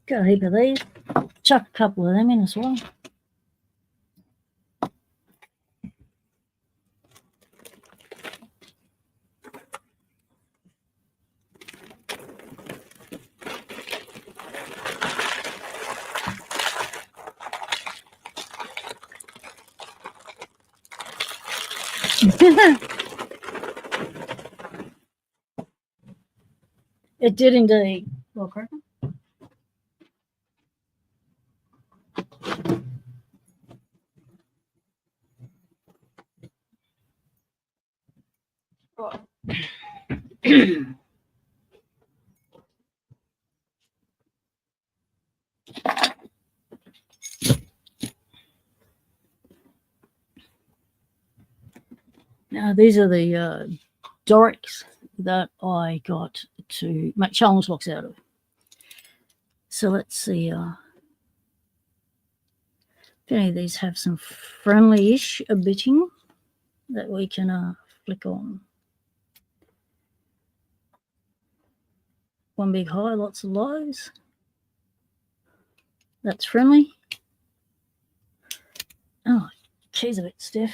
Got a heap of these. Chuck a couple of them in as well. It did indeed. Well, correct. Now, these are the Dorics that I got to make challenge locks out of. So let's see if any of these have some friendly-ish bitting that we can flick on. One big high, lots of lows. That's friendly. Oh, keys a bit stiff.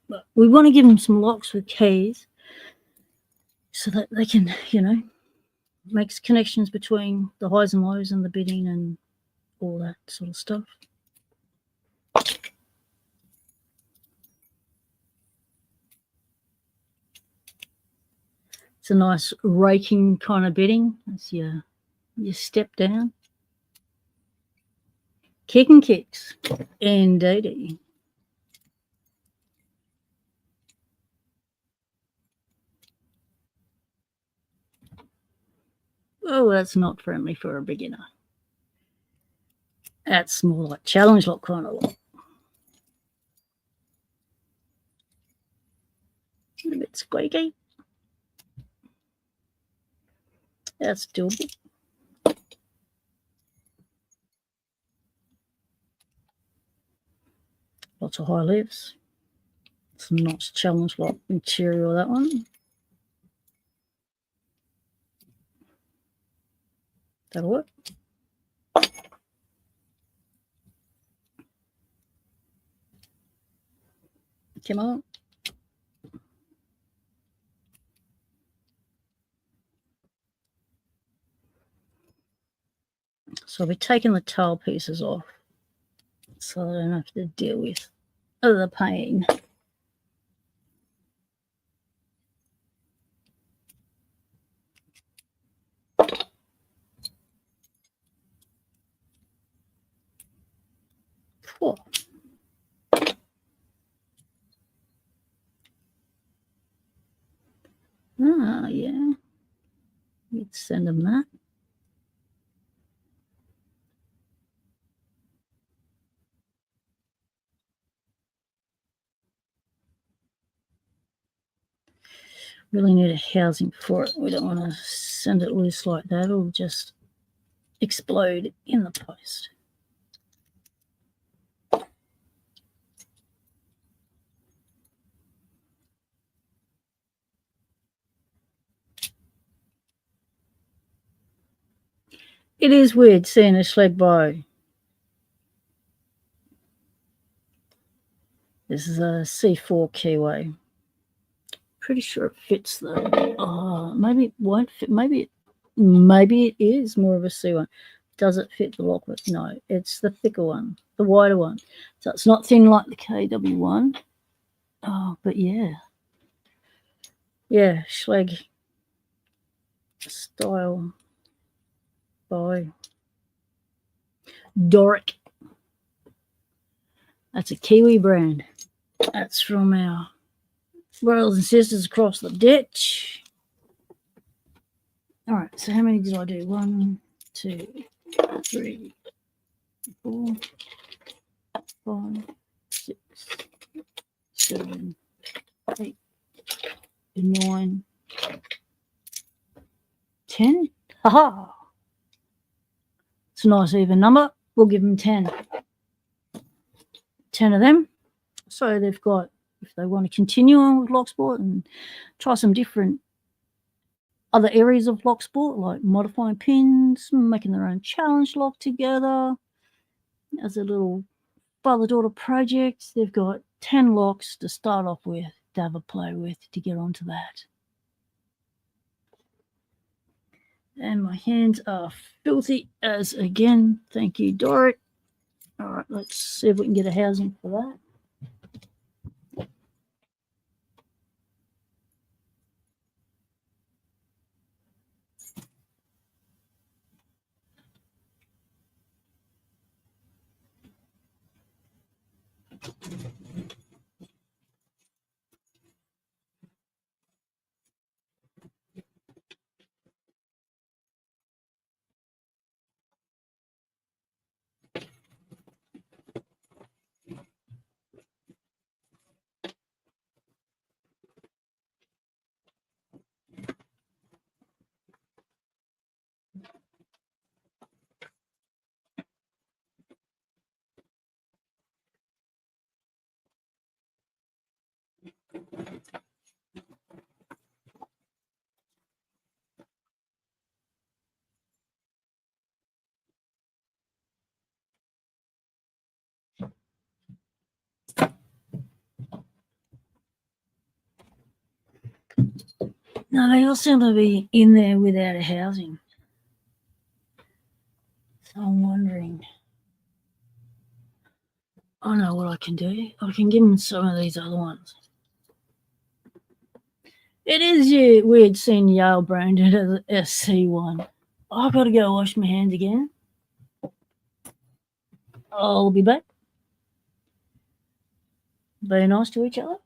But we want to give them some locks with keys so that they can, make connections between the highs and lows and the bidding and all that sort of stuff. It's a nice raking kind of bidding as you step down. Kick and kicks, indeedy. Oh, that's not friendly for a beginner. That's more like challenge lock kind of lock. A bit squeaky. That's doable. Lots of high lifts. Some nice challenge lock material, that one. That'll work. Come on. So I'll be taking the tail pieces off so I don't have to deal with the pain. Cool. Ah, yeah. You'd send them that. Really need a housing for it. We don't want to send it loose like that. It'll just explode in the post. It is weird seeing a sled bow. This is a C4 keyway. Pretty sure it fits though. Oh, maybe it won't fit. Maybe it is more of a C1. Does it fit the locklet? No, it's the thicker one, the wider one. So it's not thin like the KW1. Oh, but yeah. Yeah, Schleg style by Doric. That's a Kiwi brand. That's from our brothers and sisters across the ditch. All right, so how many did I do? 1, 2, 3, 4, 5, 6, 7, 8, 9, 10. Haha! It's a nice even number. We'll give them 10. 10 of them. So they've got, if they want to continue on with Locksport and try some different other areas of Locksport, like modifying pins, making their own challenge lock together. As a little father-daughter project, they've got 10 locks to start off with to have a play with to get onto that. And my hands are filthy as again. Thank you, Dorrit. All right, let's see if we can get a housing for that. No, they all seem to be in there without a housing. So I'm wondering. I know what I can do. I can give them some of these other ones. It is weird seeing Yale branded as SC1. I've got to go wash my hands again. I'll be back. Be nice to each other.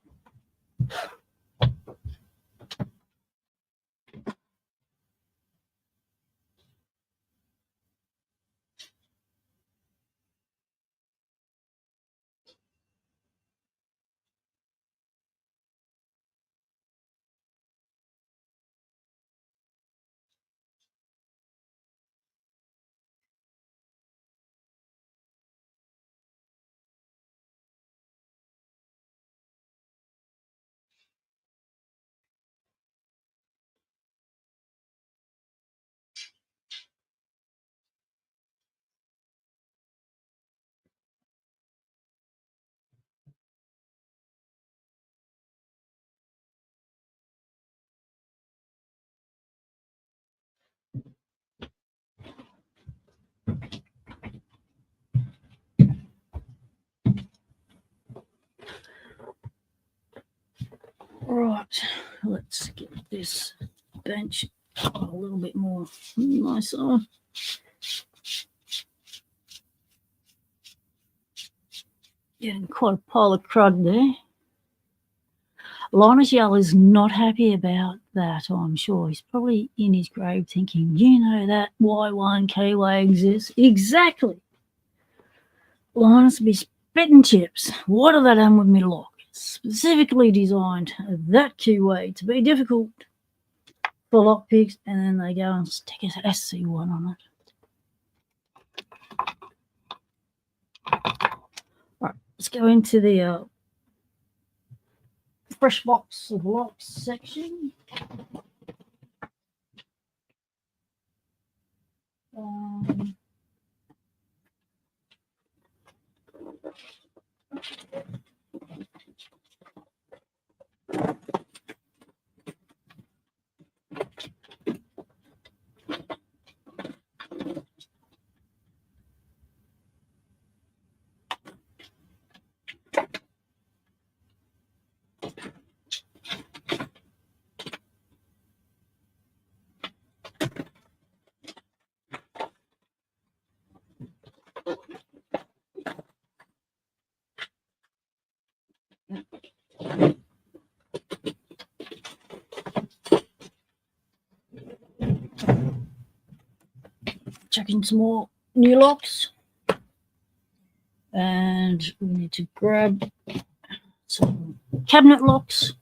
Right, let's get this bench a little bit more nicer. Getting quite a pile of crud there. Linus Yell is not happy about that, I'm sure. He's probably in his grave thinking, you know that Y1 K-Way exists? Exactly. Linus be spitting chips. What have they done with me lock? Specifically designed that keyway to be difficult for lockpicks, and then they go and stick a SC1 on it. Right, let's go into the fresh box of locks section. Checking some more new locks, and we need to grab some cabinet locks.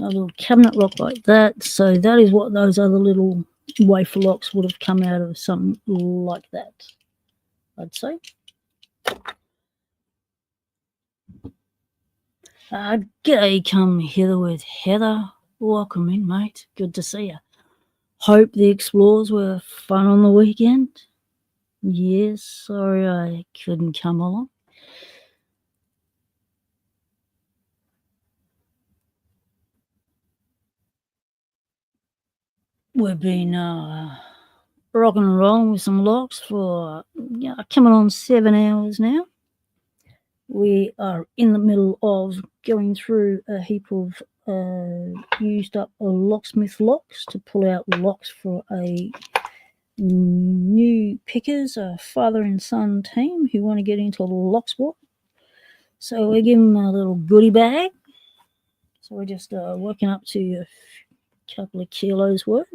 a little cabinet lock like that. So that is what those other little wafer locks would have come out of, something like that, I'd say. G'day, come hither with Heather. Welcome in, mate. Good to see you. Hope the explores were fun on the weekend. Yes, sorry I couldn't come along. We've been rocking and rolling with some locks for coming on 7 hours now. We are in the middle of going through a heap of used up locksmith locks to pull out locks for a new pickers, a father and son team who want to get into Locksport. So we're giving them a little goodie bag. So we're just working up to a couple of kilos worth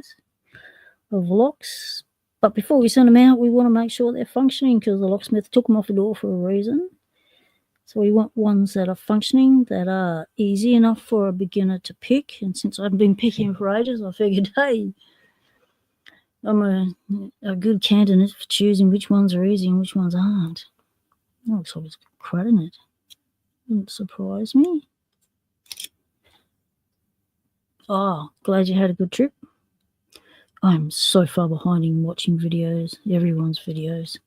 of locks. But before we send them out, we want to make sure they're functioning because the locksmith took them off the door for a reason. So we want ones that are functioning, that are easy enough for a beginner to pick. And since I've been picking for ages, I figured, hey, I'm a good candidate for choosing which ones are easy and which ones aren't. That looks like it's got crud in it. Wouldn't surprise me. Oh, glad you had a good trip. I'm so far behind in watching videos, everyone's videos.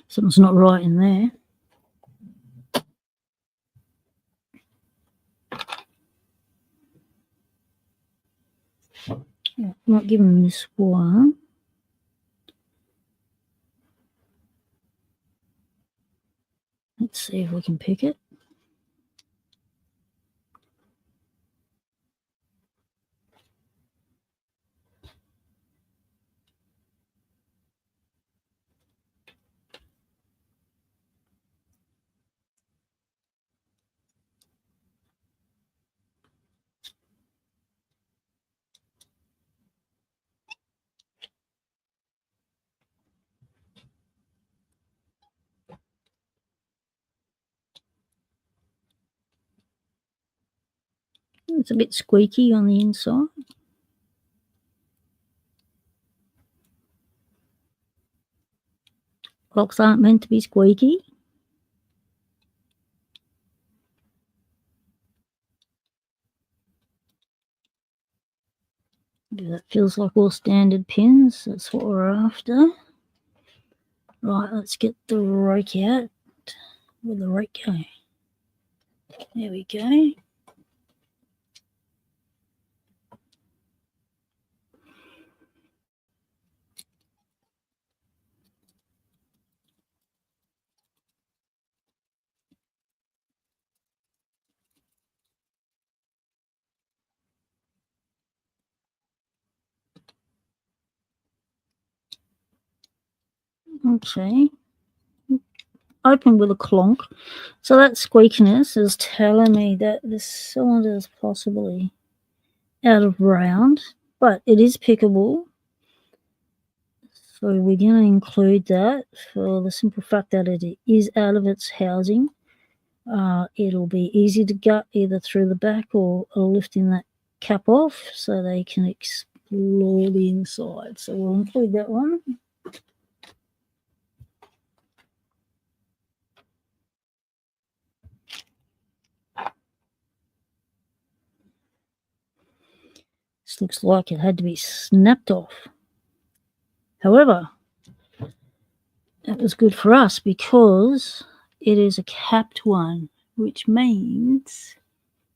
Something's not right in there. I'm not giving this one. Let's see if we can pick it. It's a bit squeaky on the inside. Locks aren't meant to be squeaky. That feels like all standard pins. That's what we're after. Right, let's get the rake out. Where'd the rake go? There we go. Okay. Open with a clonk. So that squeakiness is telling me that this cylinder is possibly out of round, but it is pickable. So we're going to include that for the simple fact that it is out of its housing. It'll be easy to gut either through the back or lifting that cap off so they can explore the inside. So we'll include that one. This looks like it had to be snapped off. However, that was good for us because it is a capped one, which means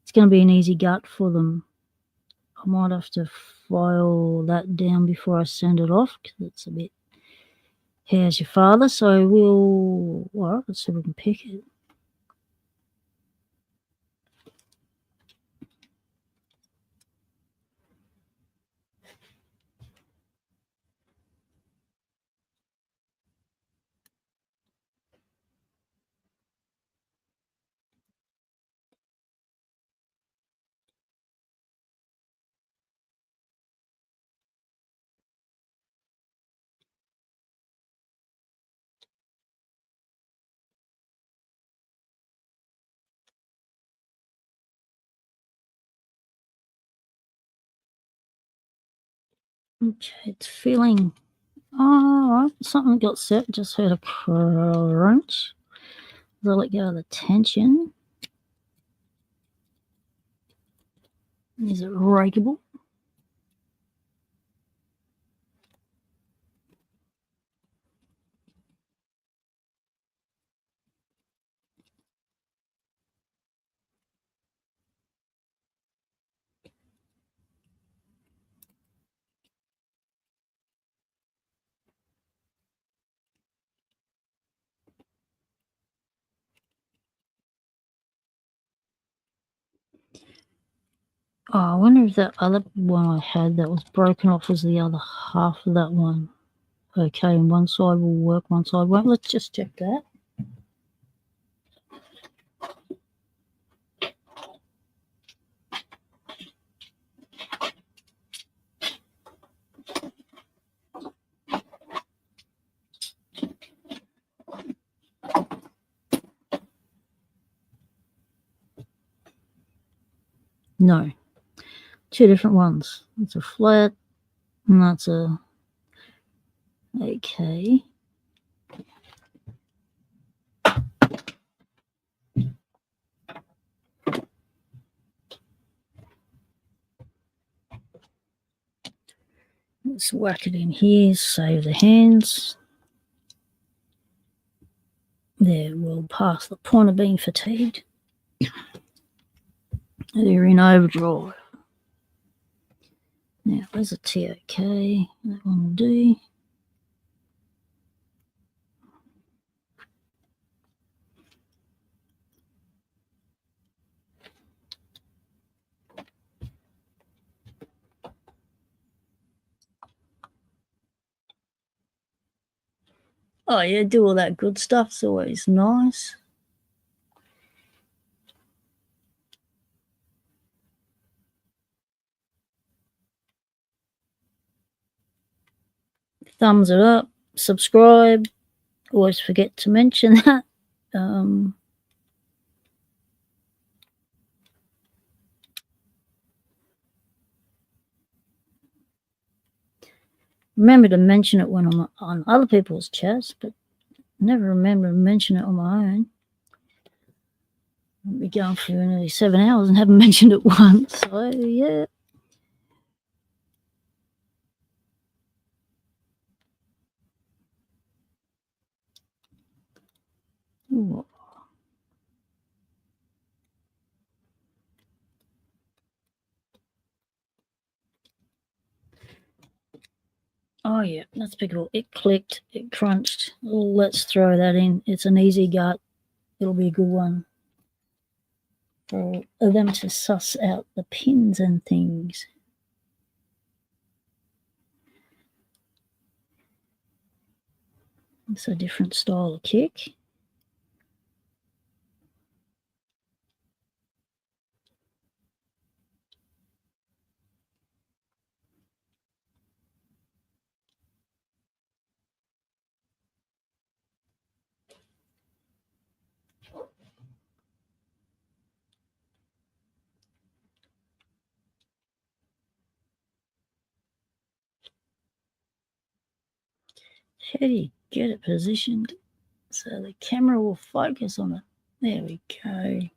it's going to be an easy gut for them. I might have to file that down before I send it off because it's a bit, how's your father? So well, let's see if we can pick it. Okay, it's feeling. Oh, something got set. Just heard a crunch. I'll let go of the tension. Is it rakeable? Oh, I wonder if that other one I had that was broken off was the other half of that one. Okay, and one side will work, one side won't. Let's just check that. No, two different ones. It's a flat, and that's a. Okay. Let's whack it in here, save the hands. There, we'll pass the point of being fatigued. They're in overdrive. Now, there's a TOK. That one will do. Oh, yeah, do all that good stuff. It's always nice. Thumbs it up, subscribe. Always forget to mention that. Remember to mention it when I'm on other people's chats, but never remember to mention it on my own. I'll be going for nearly 7 hours and haven't mentioned it once. So, yeah. Ooh. Oh, yeah, that's pickable. It clicked, it crunched. Let's throw that in. It's an easy gut. It'll be a good one for them to suss out the pins and things. It's a different style of kick. How do you get it positioned so the camera will focus on it? There we go.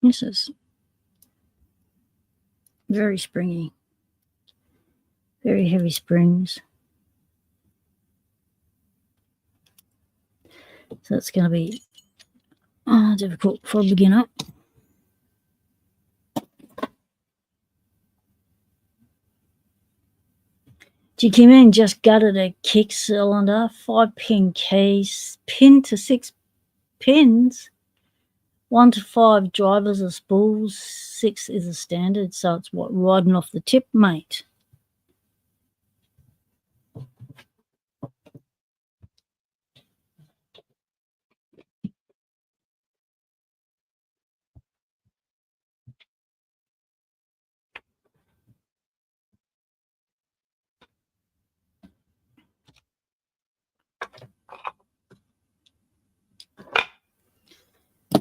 This is very springy, very heavy springs. So it's going to be difficult for a beginner. Jikimin just gutted a kick cylinder, 5-pin case, pin to 6 pins, 1 to 5 drivers are spools, 6 is a standard, so it's what, riding off the tip, mate.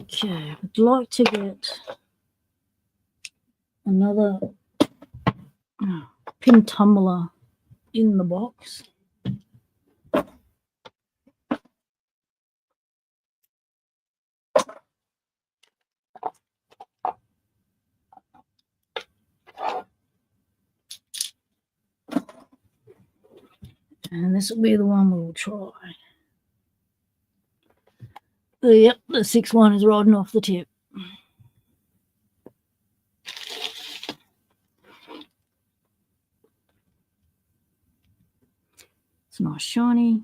Okay, I'd like to get another pin tumbler in the box. And this will be the one we'll try. Yep, the 6-1 is riding off the tip. It's nice shiny.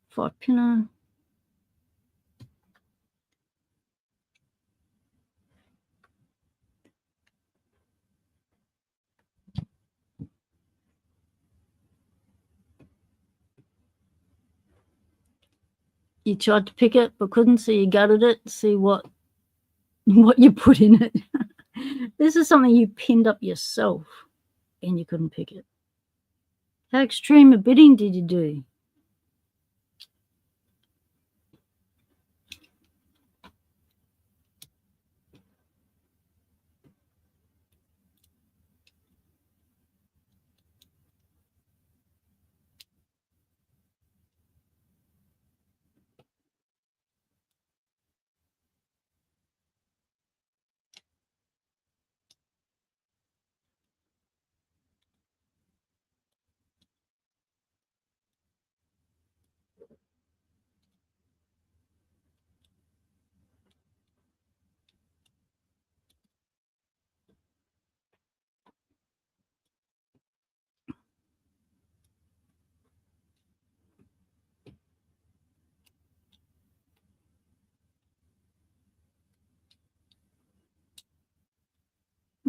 Five pinner. You tried to pick it but couldn't, so you gutted it, see what you put in it. This is something you pinned up yourself and you couldn't pick it. How extreme a bidding did you do?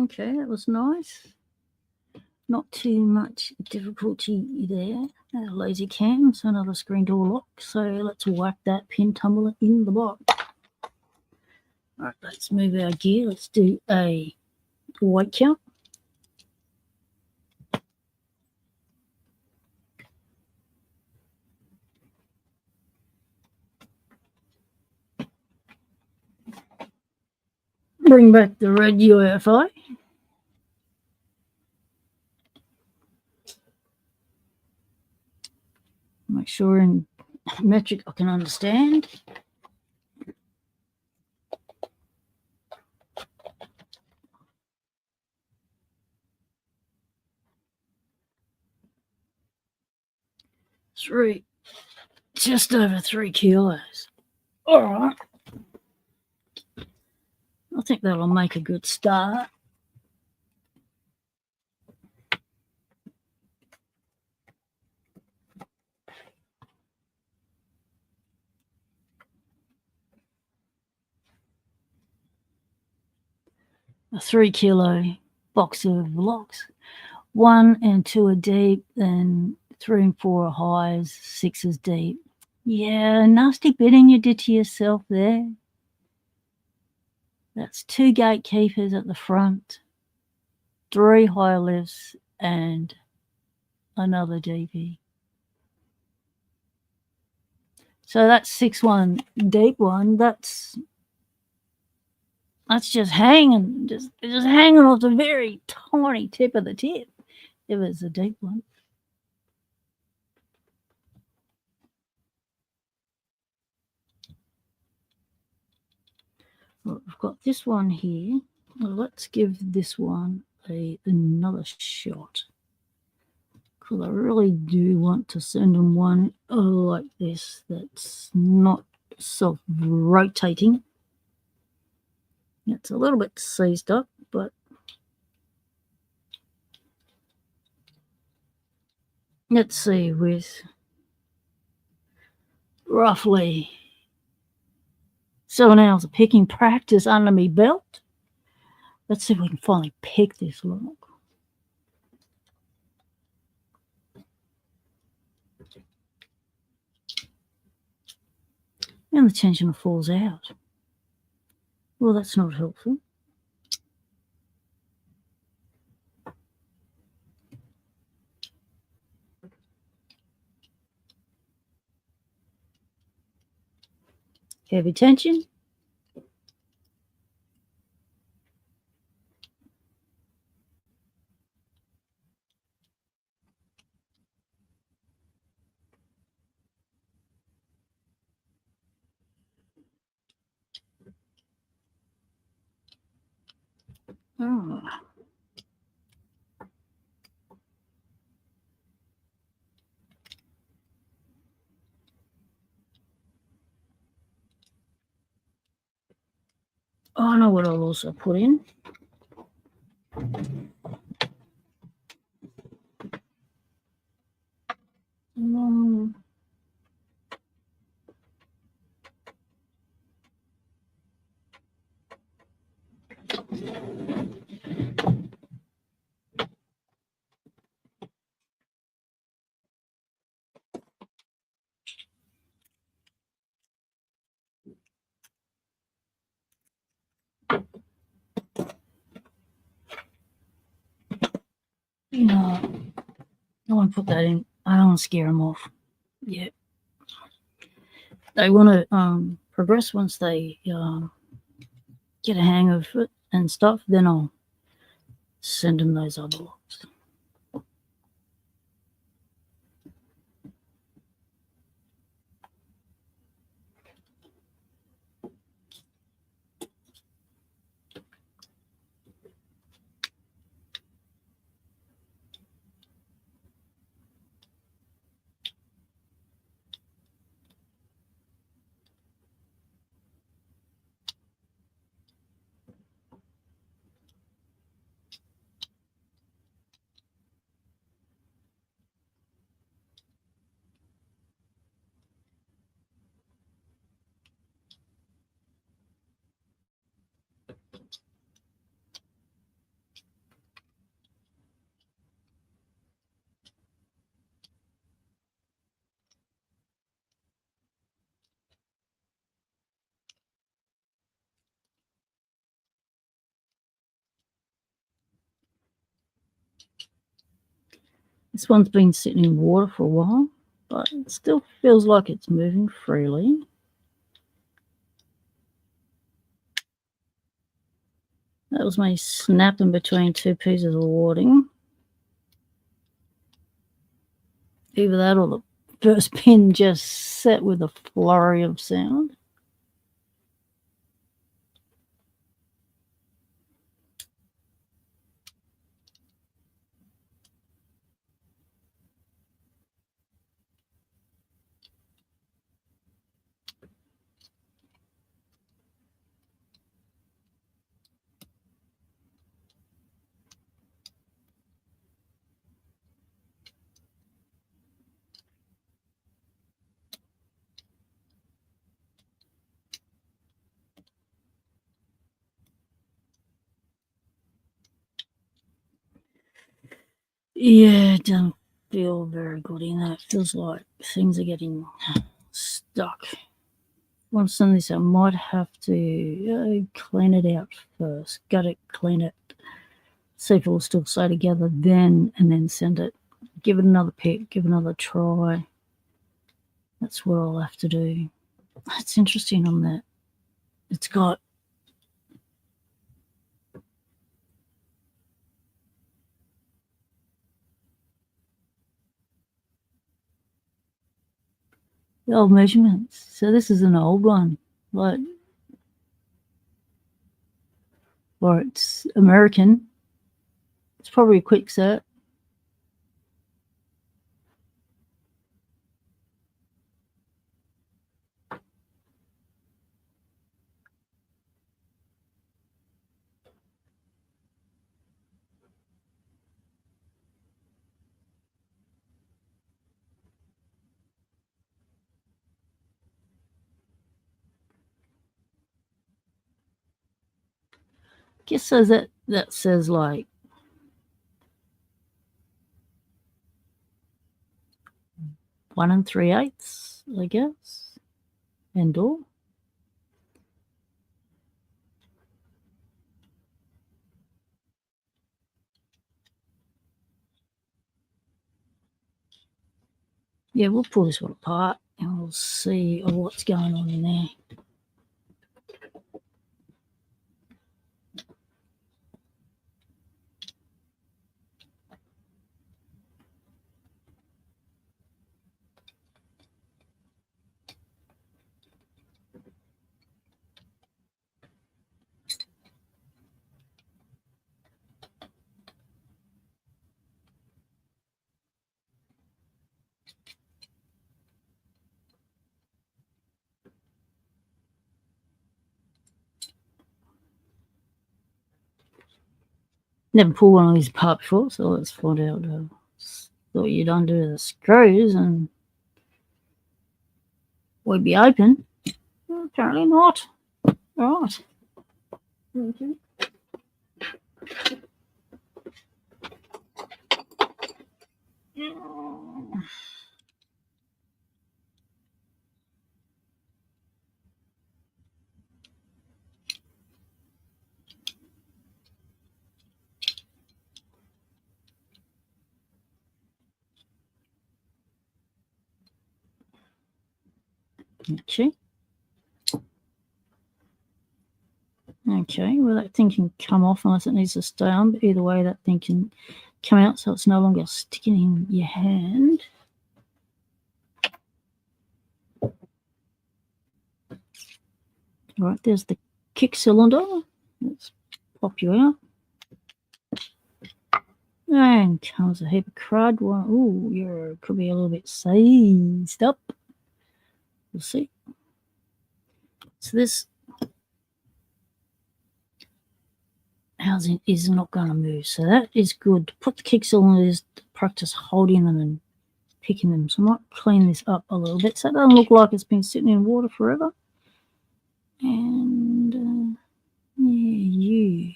Okay, that was nice. Not too much difficulty there. Lazy cam, so another screen door lock. So let's whack that pin tumbler in the box. All right, let's move our gear. Let's do a weight count. Bring back the red UFI. Make sure in metric I can understand. Just over 3 kilos. All right. I think that'll make a good start. A 3 kilo box of locks. 1 and 2 are deep, then 3 and 4 are highs, 6 is deep. Yeah, nasty bidding you did to yourself there. That's 2 gatekeepers at the front, 3 high lifts, and another DP. So that's 6-1 deep one. That's just hanging, just hanging off the very tiny tip of the tip. It was a deep one. Well, I've got this one here. Well, let's give this one another shot, because I really do want to send them one like this that's not self-rotating. It's a little bit seized up, but let's see, with roughly 7 hours of picking practice under me belt, let's see if we can finally pick this lock. And the tension falls out. Well, that's not helpful. Heavy tension. Oh. I know what I'll also put in. No, I won't put that in. I don't want to scare them off. Yeah. They want to progress once they get a hang of it and stuff. Then I'll send them those other locks. This one's been sitting in water for a while, but it still feels like it's moving freely. That was me snapping between two pieces of warding. Either that or the first pin just set with a flurry of sound. Yeah, it doesn't feel very good in there. It feels like things are getting stuck. Once done this, I might have to clean it out first. Gut it, clean it, see if it will still stay together then, and then send it. Give it another pick, give another try. That's what I'll have to do. It's interesting on that. It's got the old measurements. So this is an old one, like, or it's American. It's probably a quick set. guess so that says like 1 3/8, I guess, and door. Yeah, we'll pull this one apart and we'll see what's going on in there. Never pulled one of these apart before, so let's find out. Thought you'd undo the screws and we'd be open. Well, apparently not. All right. Okay. Okay. Okay, well, that thing can come off unless it needs to stay on, but either way, that thing can come out so it's no longer sticking in your hand. All right, there's the kick cylinder. Let's pop you out. And comes a heap of crud. Well, ooh, you could be a little bit seized up. We'll see. So this housing is not going to move. So that is good. To put the kick cylinders, practice holding them and picking them. So I might clean this up a little bit so it doesn't look like it's been sitting in water forever. And yeah.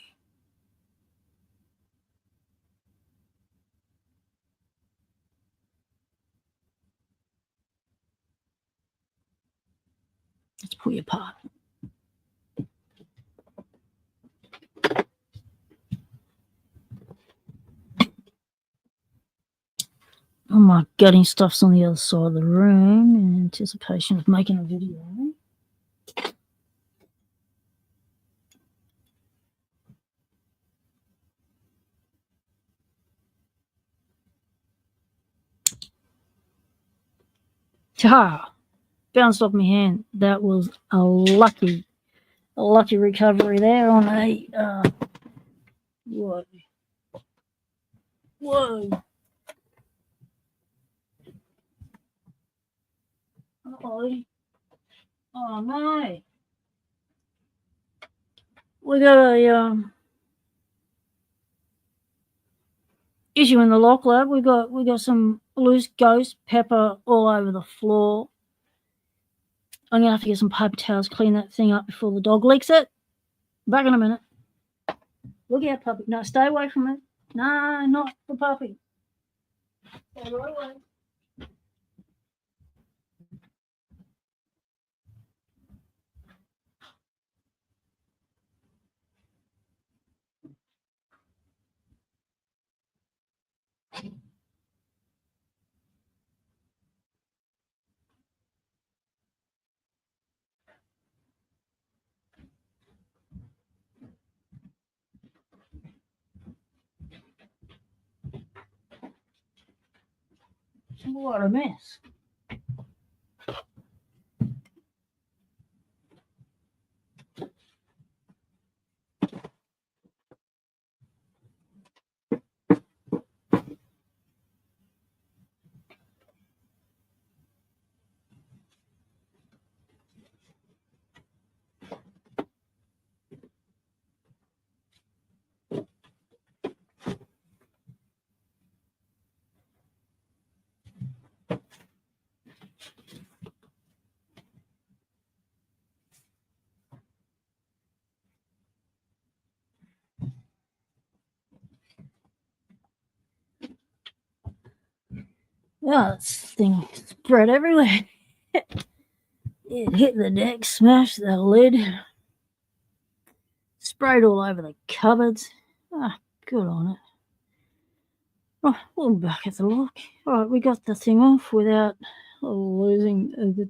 Let's pull you apart. All my gutting stuff's on the other side of the room in anticipation of making a video. Ha! Bounced off my hand. That was a lucky recovery there on a whoa. Uh-oh. Oh no. We got a issue in the lock lab. We got some loose ghost pepper all over the floor. I'm gonna have to get some paper towels, clean that thing up before the dog leaks it. Back in a minute. Look out, puppy. No, stay away from it. No, not the puppy. Stay right away. What a mess. Oh, this thing spread everywhere. It hit the deck, smashed the lid, sprayed all over the cupboards. Ah, good on it. Right, we're back at the lock. All right, we got the thing off without losing the.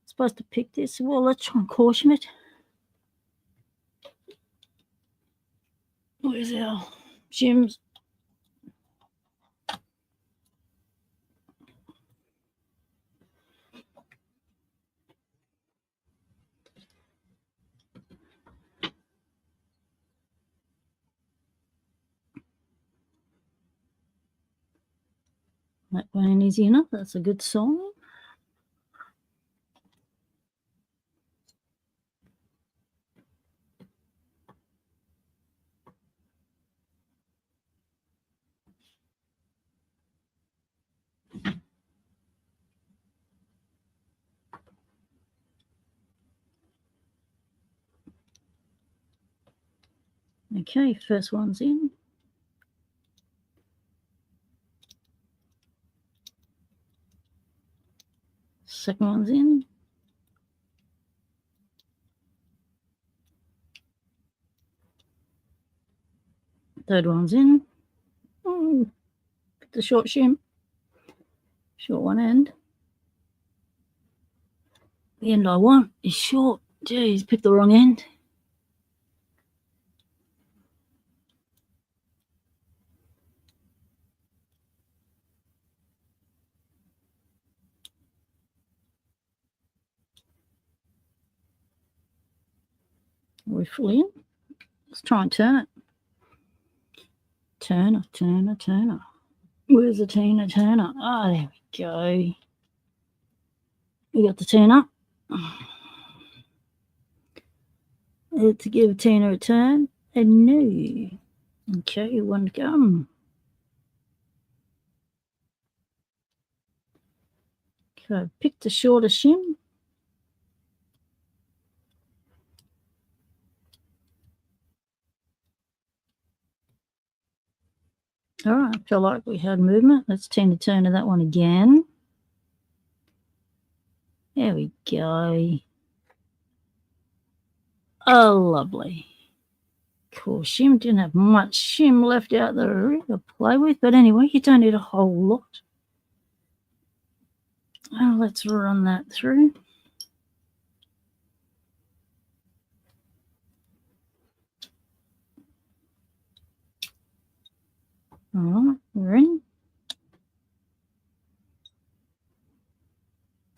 Supposed to pick this. Well, let's try and caution it. Where's our shims? That one is enough. That's a good sign. Okay, first one's in. Second one's in. Third one's in. Pick the short shim. Short one end. The end I want is short. Geez, picked the wrong end. We're full in. Let's try and turn it. Turner, Turner, Turner. Where's the Tina Turner? Ah, oh, there we go. We got the Turner. Let's give Tina a turn. And no. Okay, one to go. Okay, pick the shorter shim. All right, I feel like we had movement. Let's turn the turn of that one again. There we go. Oh, lovely. Cool shim. Didn't have much shim left out there to play with, but anyway, you don't need a whole lot. Oh, let's run that through. All right, we're in.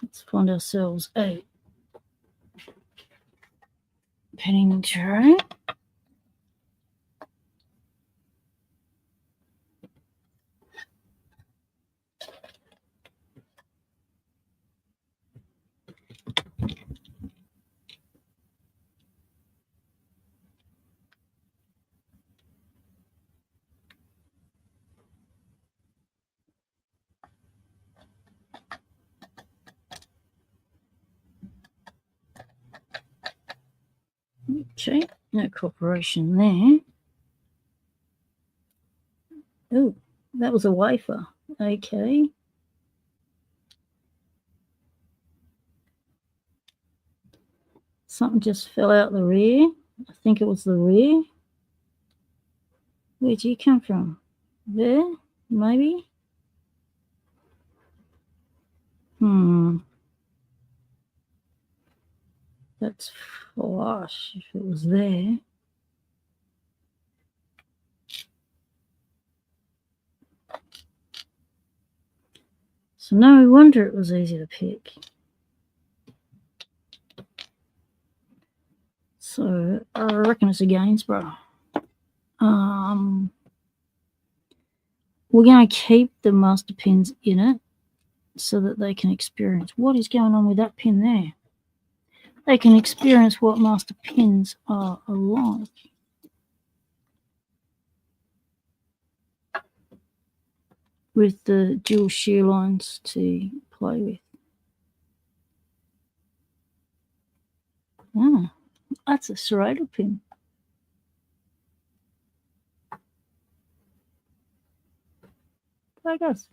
Let's find ourselves a penning tray. Okay, no cooperation there. Oh, that was a wafer. Okay. Something just fell out the rear. I think it was the rear. Where'd you come from? There, maybe? That's flush if it was there. So no wonder it was easy to pick. So I reckon it's a Gainsborough. We're going to keep the master pins in it so that they can experience what is going on with that pin there. They can experience what master pins are like. With the dual shear lines to play with. Ah, that's a serrated pin. There it goes.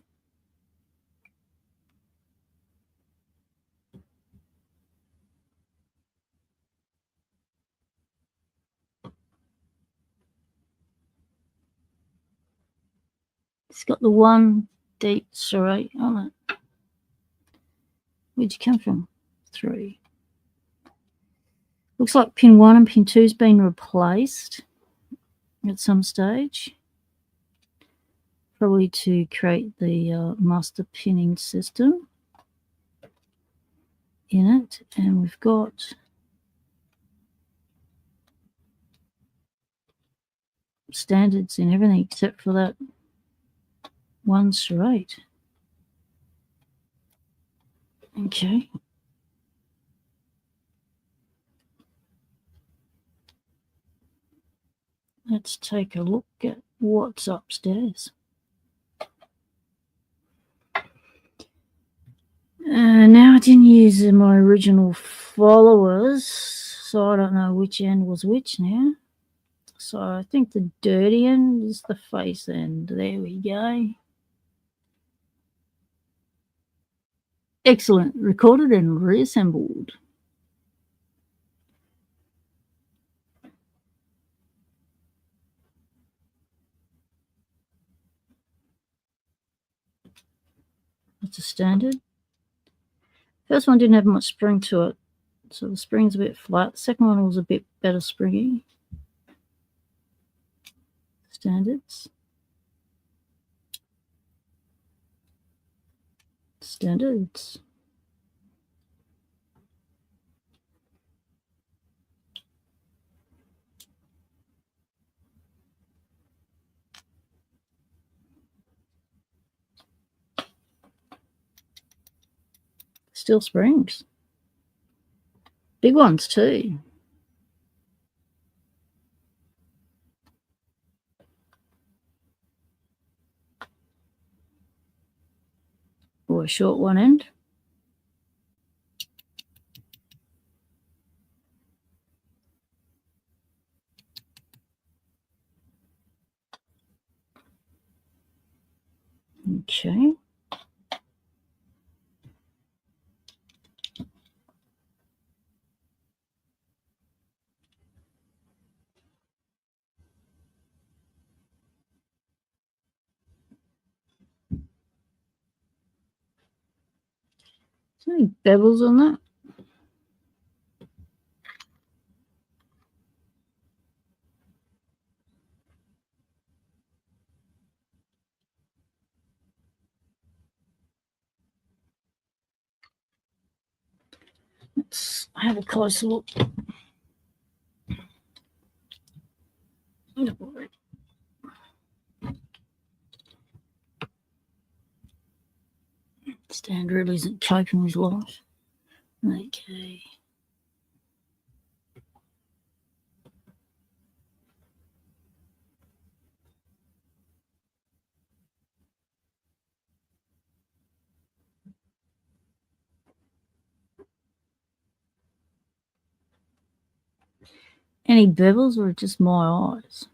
It's got the one deep serrate on it. Where'd you come from? 3. Looks like pin 1 and pin 2's been replaced at some stage. Probably to create the master pinning system in it. And we've got standards in everything except for that one serrate. Okay. Let's take a look at what's upstairs. Now I didn't use my original followers, so I don't know which end was which now. So I think the dirty end is the face end. There we go. Excellent. Recorded and reassembled. That's a standard. First one didn't have much spring to it, so the spring's a bit flat. The second one was a bit better springy. Standards. Standards. Still springs. Big ones too. Or a short one end. Okay. Is there any bevels on that? Let's have a closer look. Stand really isn't coping with life. Okay. Any bevels or just my eyes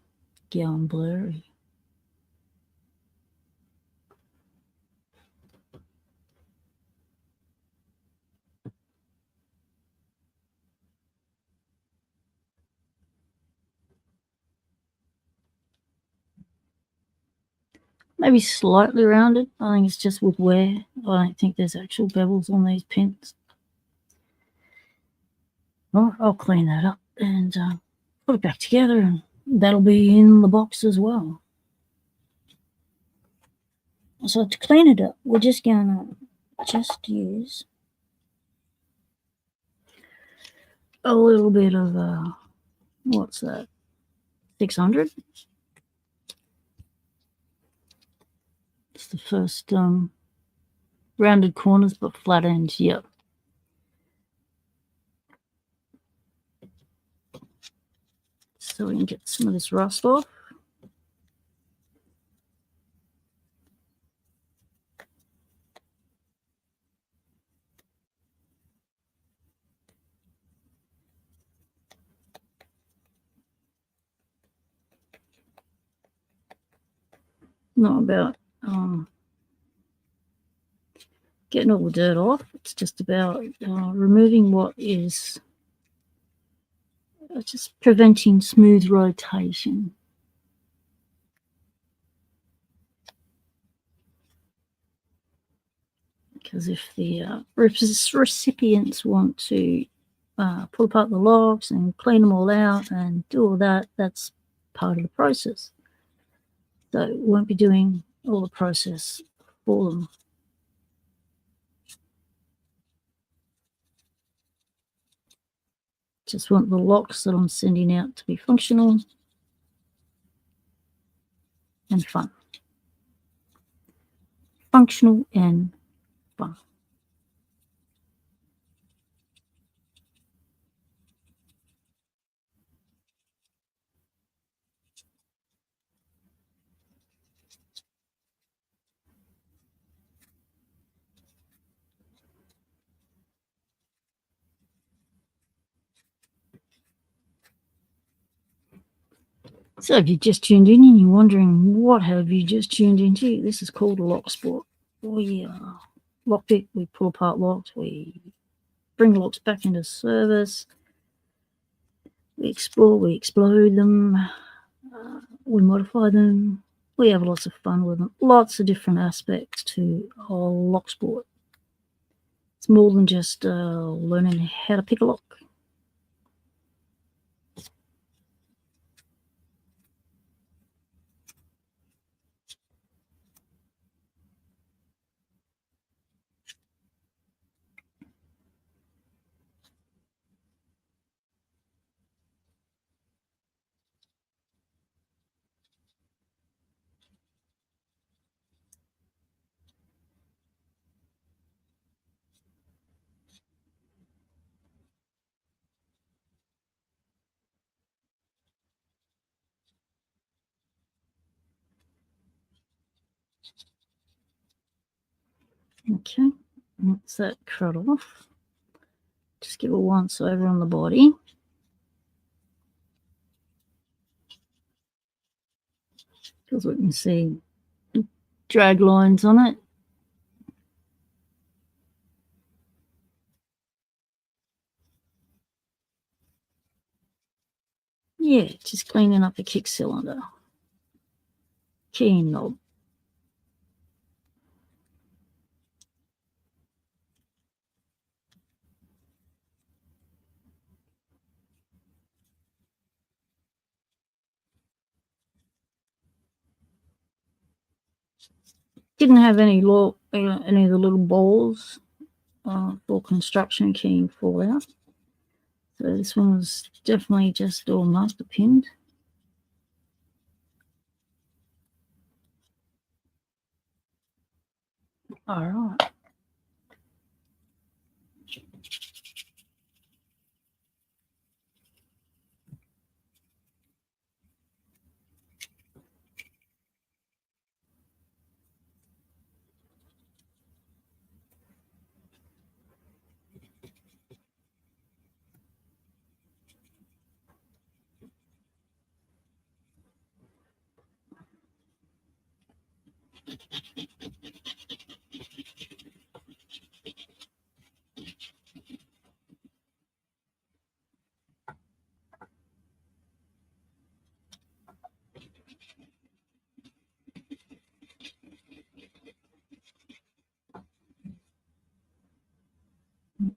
going blurry? Maybe slightly rounded. I think it's just with wear. I don't think there's actual bevels on these pins. All right, I'll clean that up and put it back together, and that'll be in the box as well. So to clean it up, we're just going to use a little bit of, what's that, 600? It's the first rounded corners but flat ends, yep. So we can get some of this rust off. Not about getting all the dirt off. It's just about removing what is just preventing smooth rotation. Because if the recipients want to pull apart the locks and clean them all out and do all that, that's part of the process. So we won't be doing all the process for them. Just want the locks that I'm sending out to be functional and fun. Functional and fun. So if you just tuned in and you're wondering what have you just tuned into, this is called Locksport. We lockpick, we pull apart locks, we bring locks back into service, we explore, we explode them, we modify them, we have lots of fun with them. Lots of different aspects to Locksport. It's more than just learning how to pick a lock. Okay, that's that cut off. Just give it once over on the body. Because we can see drag lines on it. Yeah, just cleaning up the kick cylinder. Key knob. Didn't have any of the little balls for construction keying fall out. So this one was definitely just all master pinned. All right.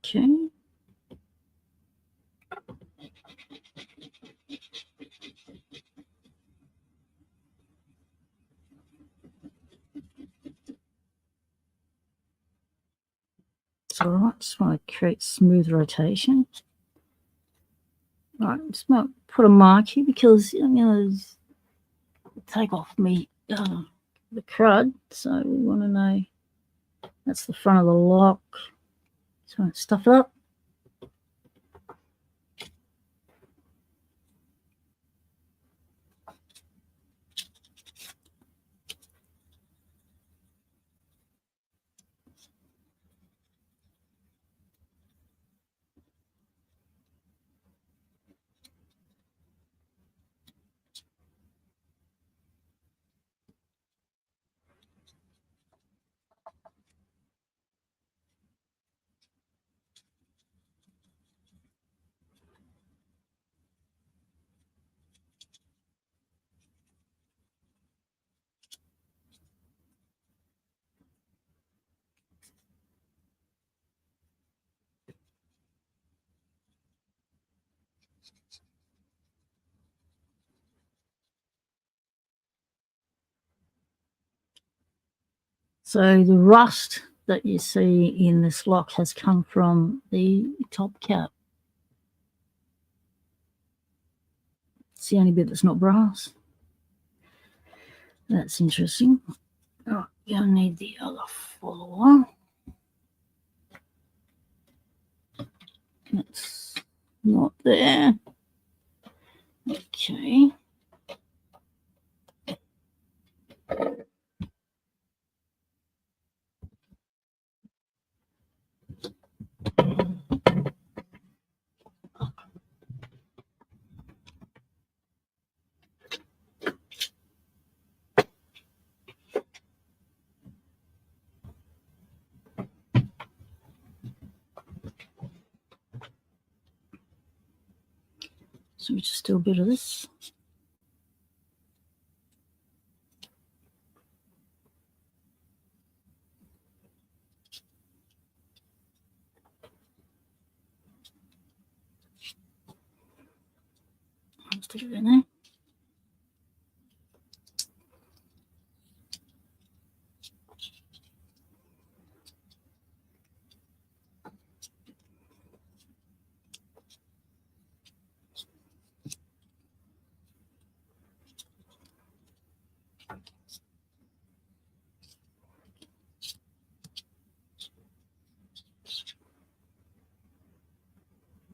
Okay. It's all right. Just want to create smooth rotation. All right, just want to put a mark here because I'm going to take off the crud. So we want to know that's the front of the lock. So stuff it up. So the rust that you see in this lock has come from the top cap. It's the only bit that's not brass. That's interesting. Oh, you'll need the other follower. It's not there. Okay. So we just do a bit of this. Stick it in there.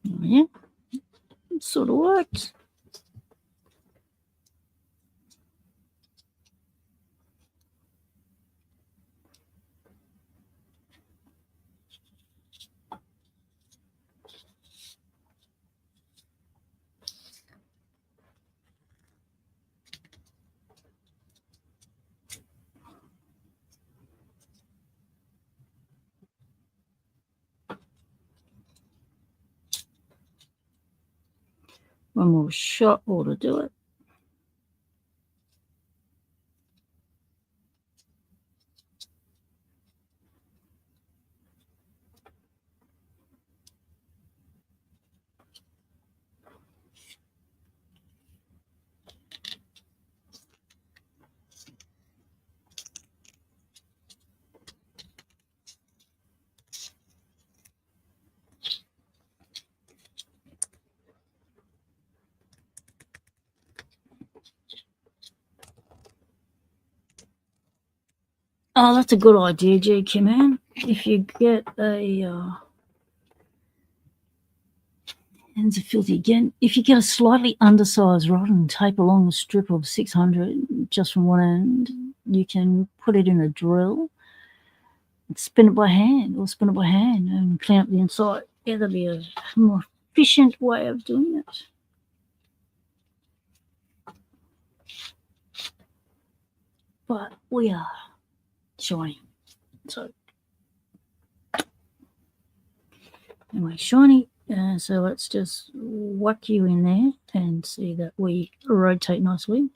Oh, yeah, it sort of works. One more shot ought to do it. Oh, that's a good idea, GQ man. If you get a hands are filthy again. If you get a slightly undersized rod and tape along a strip of 600 just from one end, you can put it in a drill and spin it by hand and clean up the inside. Yeah, that'd be a more efficient way of doing it. But we are shiny. So anyway, shiny. So let's just whack you in there and see that we rotate nicely.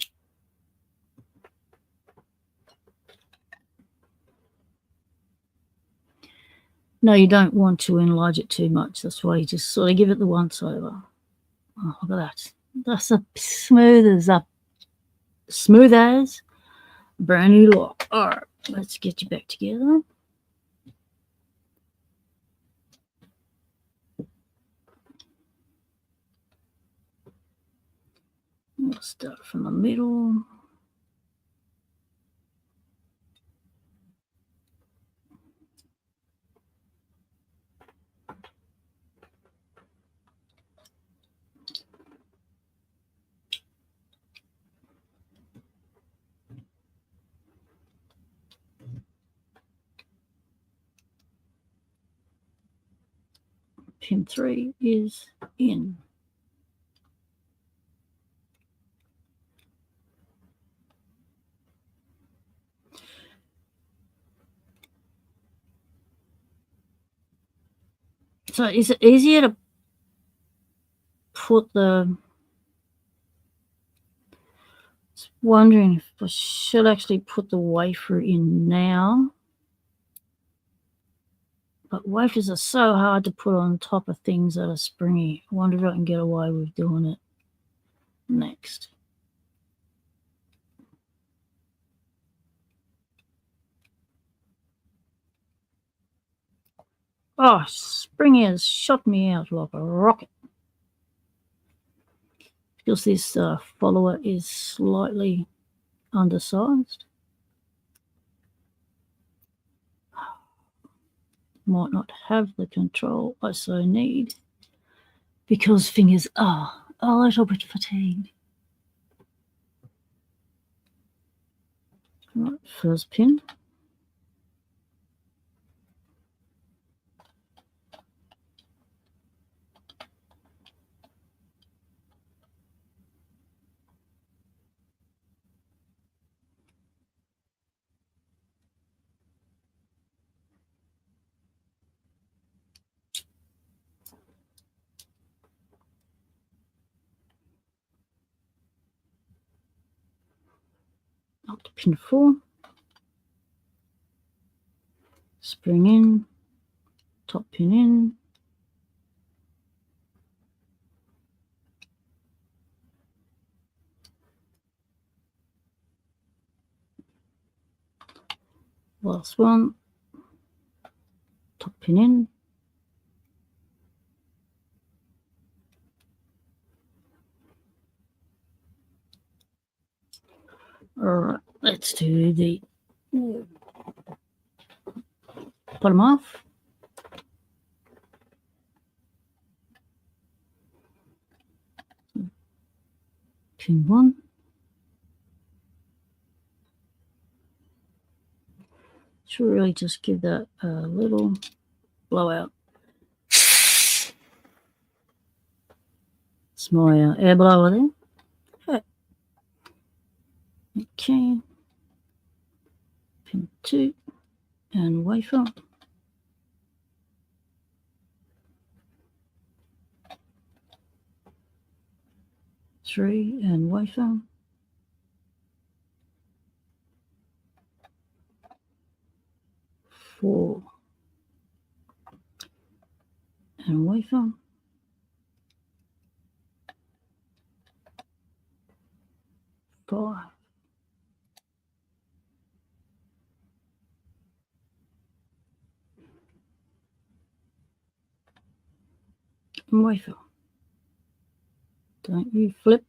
No, you don't want to enlarge it too much. That's why you just sort of give it the once over. Oh, look at that. That's a smooth as a brand new lock. All right, let's get you back together. We'll start from the middle. Pin 3 is in. So is it easier to put the... Wondering if I should actually put the wafer in now. But wafers are so hard to put on top of things that are springy. I wonder if I can get away with doing it next. Oh, spring has shot me out like a rocket. Because this follower is slightly undersized. Might not have the control I so need because fingers are a little bit fatigued. Right, first pin. Up to pin 4. Spring in, top pin in. Last one, top pin in. Alright, let's do the bottom half. Pin 1. Should really just give that a little blowout. It's my air blower there. Okay. Pin 2 and wafer. 3 and wafer. 4 and wafer. 5 and wafer. Don't you flip.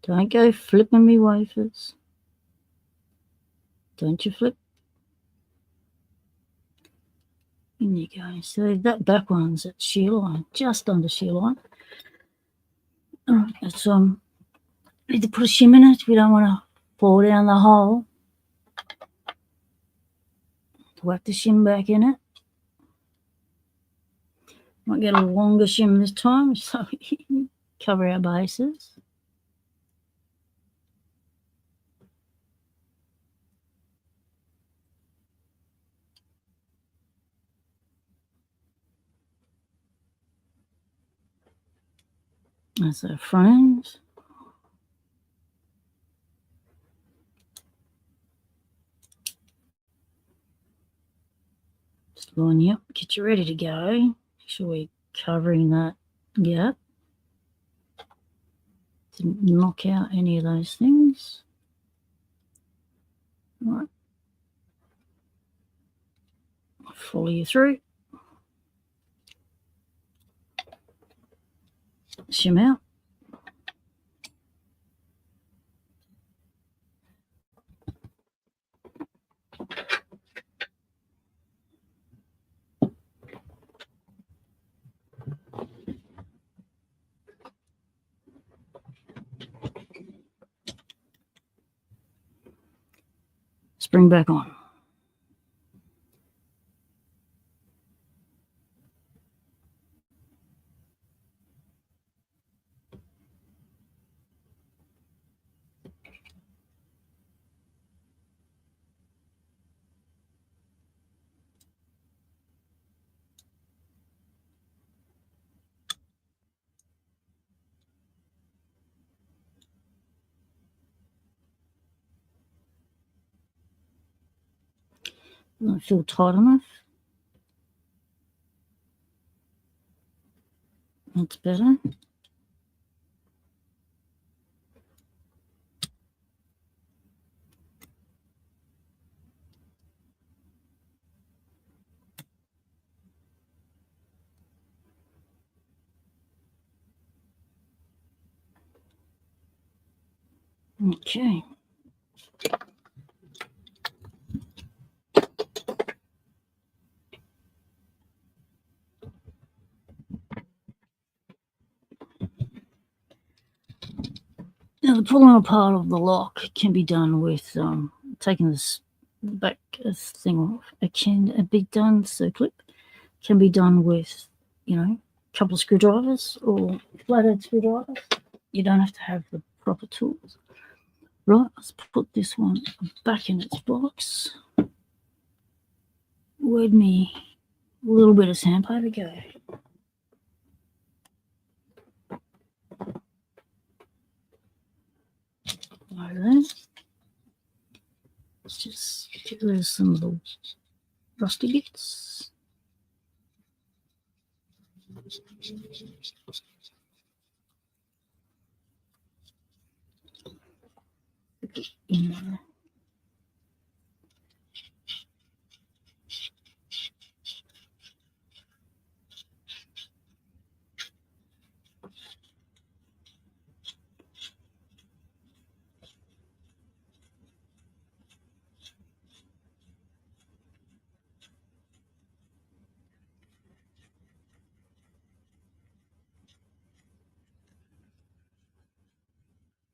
Don't go flipping me wafers. Don't you flip. In you go. So that back one's at shear line, just under shear line. Alright, let's need to put a shim in it. We don't want to fall down the hole. Whack the shim back in it. Might get a longer shim this time, so we cover our bases. That's our front ends. Just line you up, get you ready to go. Make sure we're covering that gap. Didn't knock out any of those things. All right. Follow you through. Shim out. Spring back on. Don't feel tight enough. That's better. Okay. Now, the pulling apart of the lock can be done with taking this back thing off. It can be done, so clip can be done with, a couple of screwdrivers or flathead screwdrivers. You don't have to have the proper tools. Right, let's put this one back in its box. Where'd me a little bit of sandpaper go? Like that. Let's just get rid of some of the rusty bits. In there.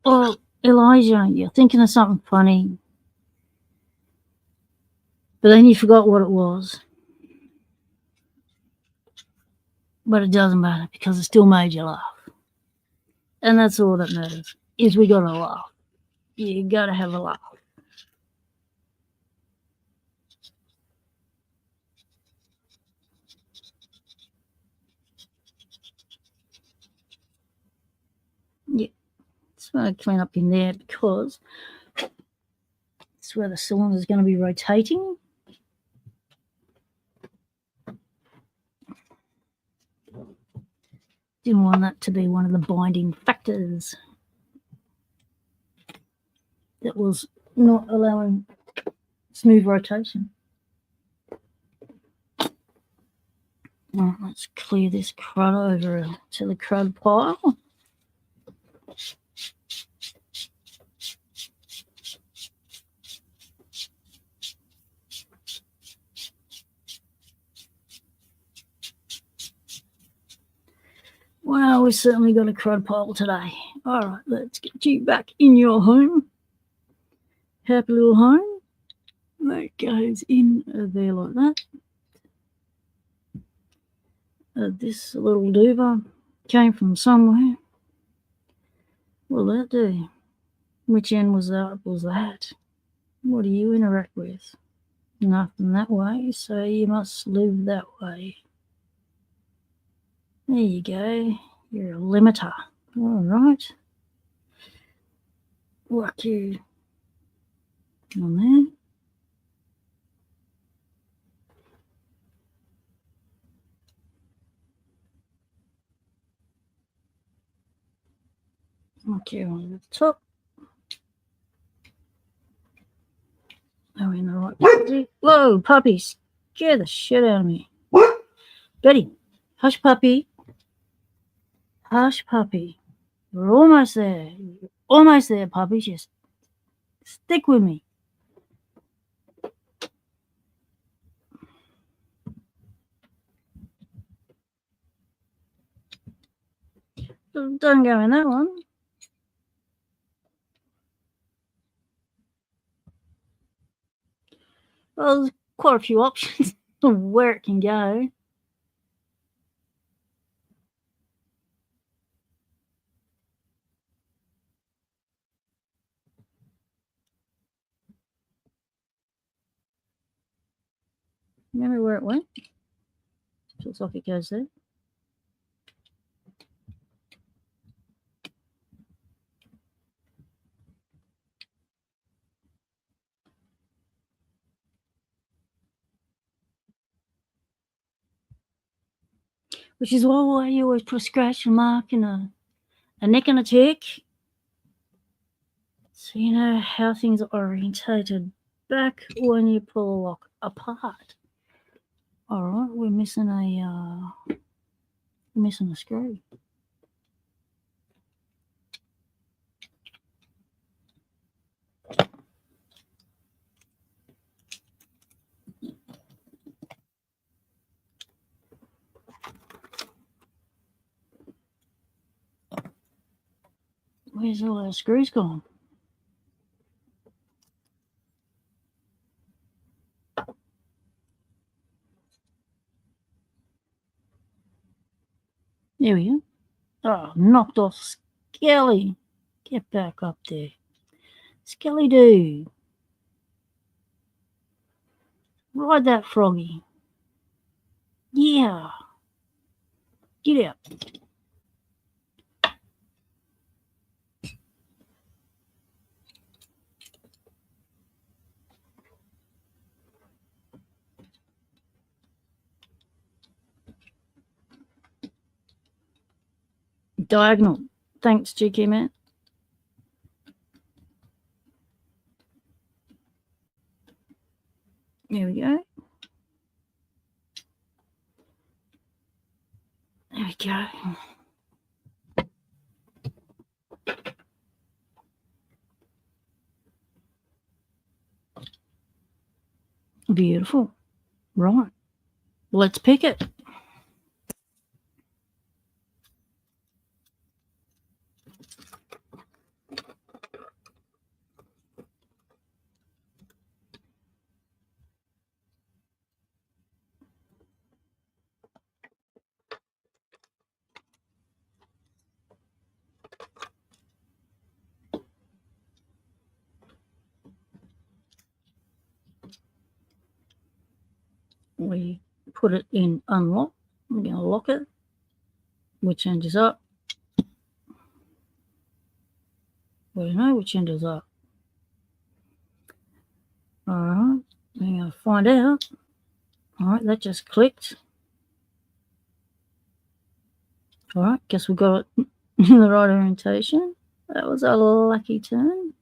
Oh, Elijah, you're thinking of something funny, but then you forgot what it was. But it doesn't matter because it still made you laugh. And that's all that matters, is we got to laugh. You got to have a laugh. Yeah, just want to clean up in there because it's where the cylinder is going to be rotating. Didn't want that to be one of the binding factors that was not allowing smooth rotation. Right, let's clear this crud over to the crud pile. Well, we certainly got a crud pile today. All right, let's get you back in your home. Happy little home. That goes in there like that. This little doover came from somewhere. What'll that do? Which end was that? What do you interact with? Nothing that way, so you must live that way. There you go. You're a limiter. All right. Whack you on there. Okay, on the top. Are we in the right place? Whoa, puppy. Scare the shit out of me. Betty, hush, puppy. Hush, puppy. We're almost there. Almost there, puppy. Just stick with me. Don't go in that one. Well, there's quite a few options of where it can go. Remember where it went? Looks like it goes there. Which is why you always put a scratch, a mark, and a nick and a tick. So you know how things are orientated back when you pull a lock apart. All right, we're missing a screw. Where's all our screws gone? There we go. Oh, knocked off Skelly. Get back up there. Skelly do. Ride that froggy. Yeah. Get out. Diagonal. Thanks, GK man. There we go. There we go. Beautiful. Right. Let's pick it. We put it in unlock. We're going to lock it. Which end is up? We don't know which end is up. All right. We're going to find out. All right, that just clicked. All right, guess we got it in the right orientation. That was a lucky turn.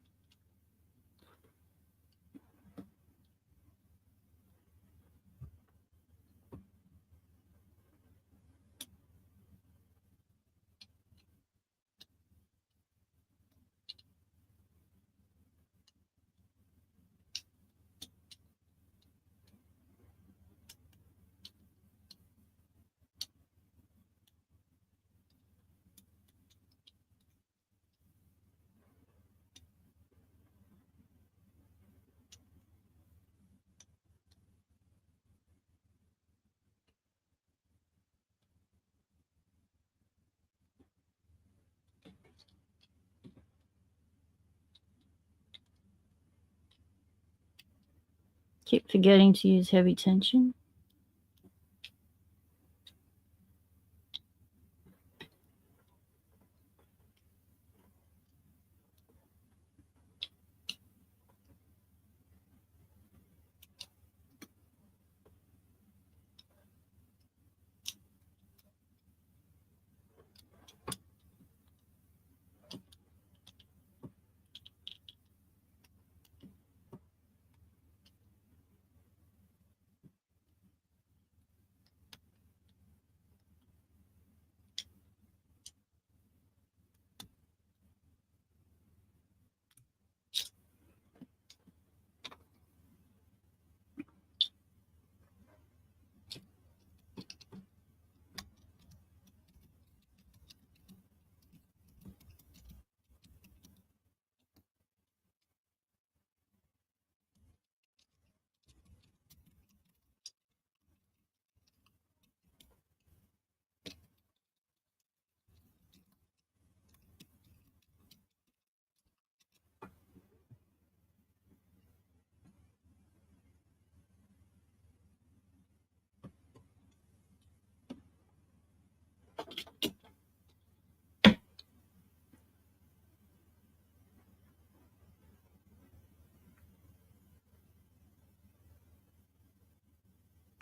Keep forgetting to use heavy tension.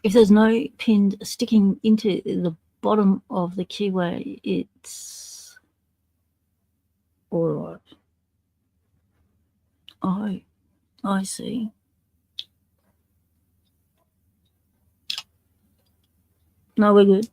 If there's no pin sticking into the bottom of the keyway, it's all right. Oh, I see. No, we're good.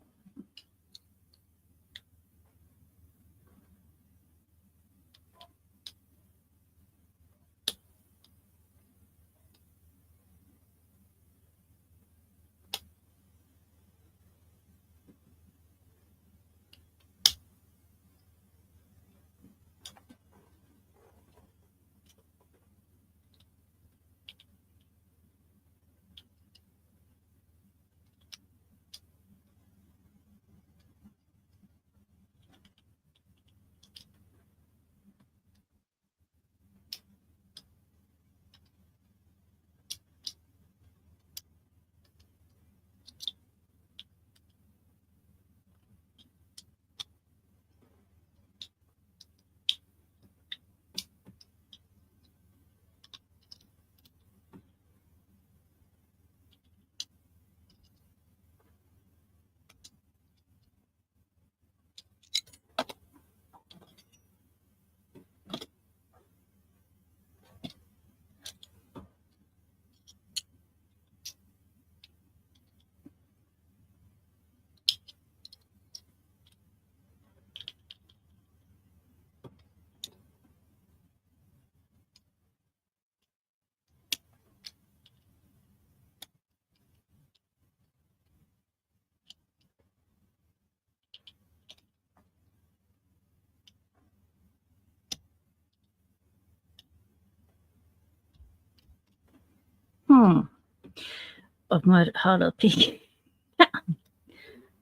I've made it harder to pick.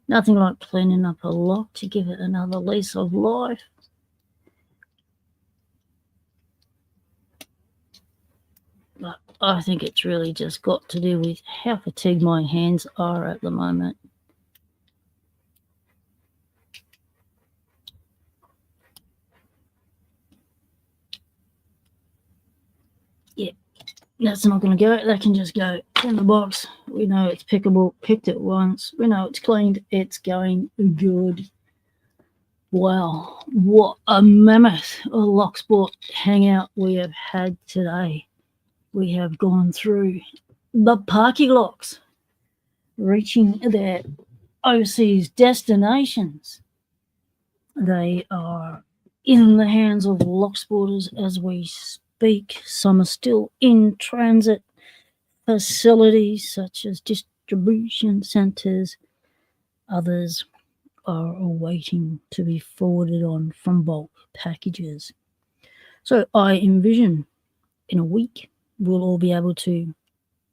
Nothing like cleaning up a lock to give it another lease of life. But I think it's really just got to do with how fatigued my hands are at the moment. Yeah, that's not going to go. That can just go in the box. We know it's pickable. Picked it once. We know it's cleaned. It's going good. Wow, what a mammoth Locksport hangout we have had today. We have gone through the Parky locks, reaching their overseas destinations. They are in the hands of Locksporters as we speak. Some are still in transit facilities such as distribution centres. Others are awaiting to be forwarded on from bulk packages. So I envision in a week we'll all be able to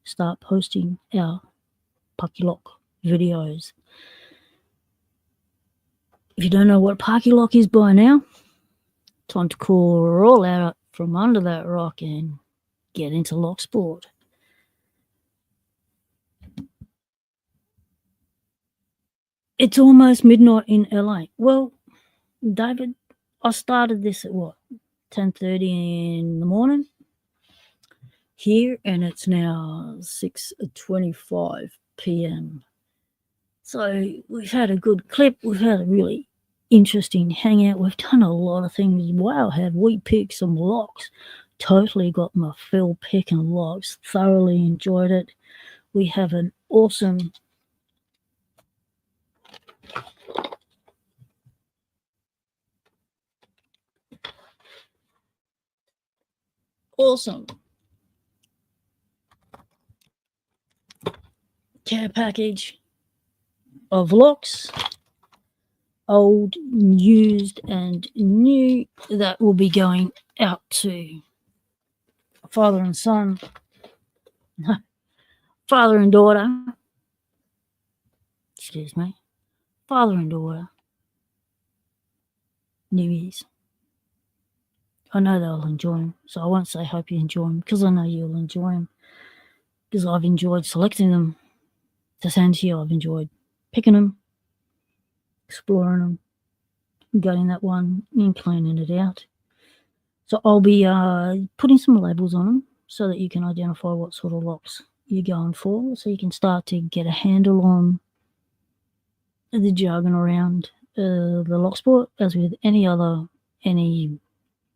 start posting our Parky Lock videos. If you don't know what Parky Lock is by now, time to crawl out from under that rock and get into Locksport. It's almost midnight in LA. Well, David, I started this at what, 10:30 in the morning here, and it's now 6:25 p.m. So we've had a good clip. We've had a really interesting hangout. We've done a lot of things. Wow, have we picked some locks? Totally got my fill picking locks. Thoroughly enjoyed it. We have an awesome care package of locks, old, used, and new, that will be going out to father and son, father and daughter, father and daughter, New Year's. I know they'll enjoy them, so I won't say hope you enjoy them, because I know you'll enjoy them, because I've enjoyed selecting them to send to you. I've enjoyed picking them, exploring them, getting that one and cleaning it out. So I'll be putting some labels on them so that you can identify what sort of locks you're going for, so you can start to get a handle on the jargon around the Locksport, as with any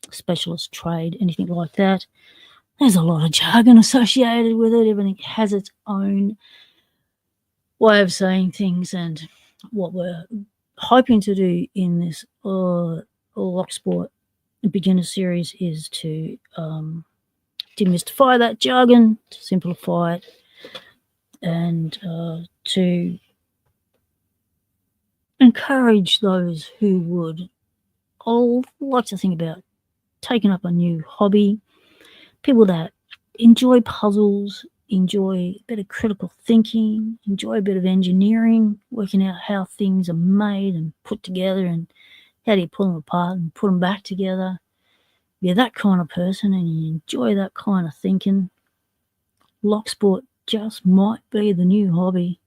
specialist trade, anything like that. There's a lot of jargon associated with it. Everything has its own way of saying things, and what we're hoping to do in this Locksport beginner series is to demystify that jargon, to simplify it, and to encourage those who would all like to think about taking up a new hobby, people that enjoy puzzles, enjoy a bit of critical thinking, enjoy a bit of engineering, working out how things are made and put together, and how do you pull them apart and put them back together. If you're that kind of person and you enjoy that kind of thinking, Locksport just might be the new hobby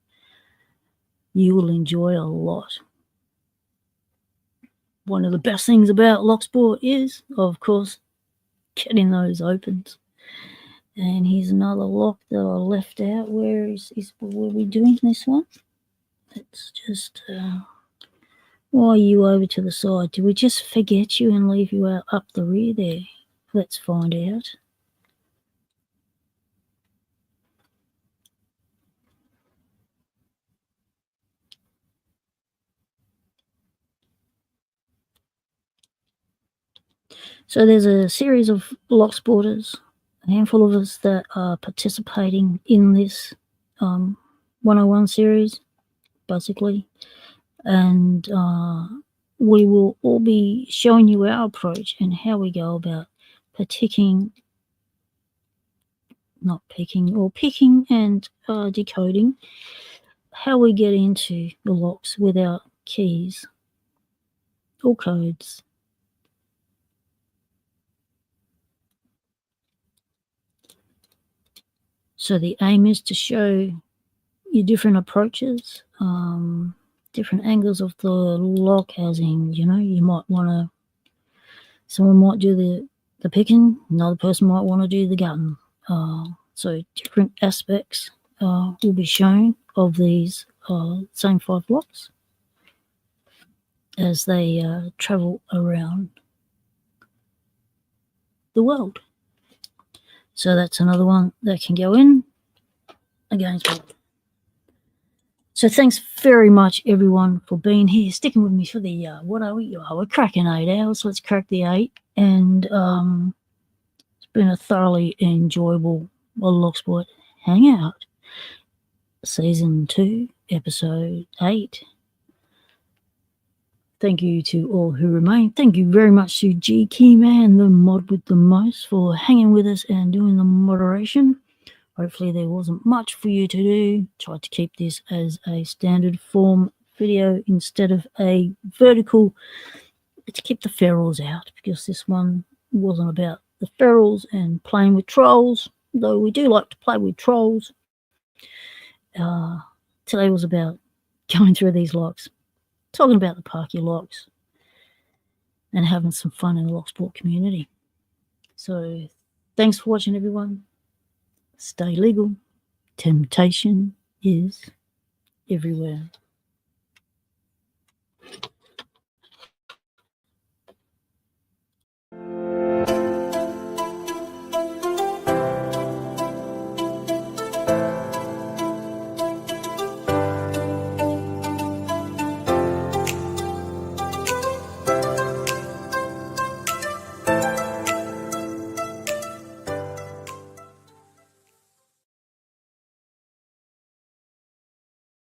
you will enjoy a lot. One of the best things about Locksport is, of course, getting those opens. And here's another lock that I left out. Were we doing this one? Let's just why are you over to the side? Did we just forget you and leave you out up the rear there? Let's find out. So there's a series of Locksporters, a handful of us that are participating in this 101 series, basically. And we will all be showing you our approach and how we go about partaking not picking, or picking and decoding how we get into the locks without keys or codes. So the aim is to show you different approaches, different angles of the lock housing. You know, you might want to, someone might do the picking, another person might want to do the gutting. So different aspects will be shown of these same 5 locks as they travel around the world. So that's another one that can go in against me. So thanks very much, everyone, for being here, sticking with me for the, what are we? Oh, we're cracking 8 hours. Let's crack the 8. And it's been a thoroughly enjoyable Locksport Hangout. Season 2, Episode 8. Thank you to all who remain. Thank you very much to G Keyman, the mod with the most, for hanging with us and doing the moderation. Hopefully there wasn't much for you to do. Tried to keep this as a standard form video instead of a vertical to keep the ferals out, because this one wasn't about the ferals and playing with trolls, though we do like to play with trolls. Today was about going through these locks, talking about the Parky locks, and having some fun in the Locksport community. So thanks for watching, everyone. Stay legal. Temptation is everywhere.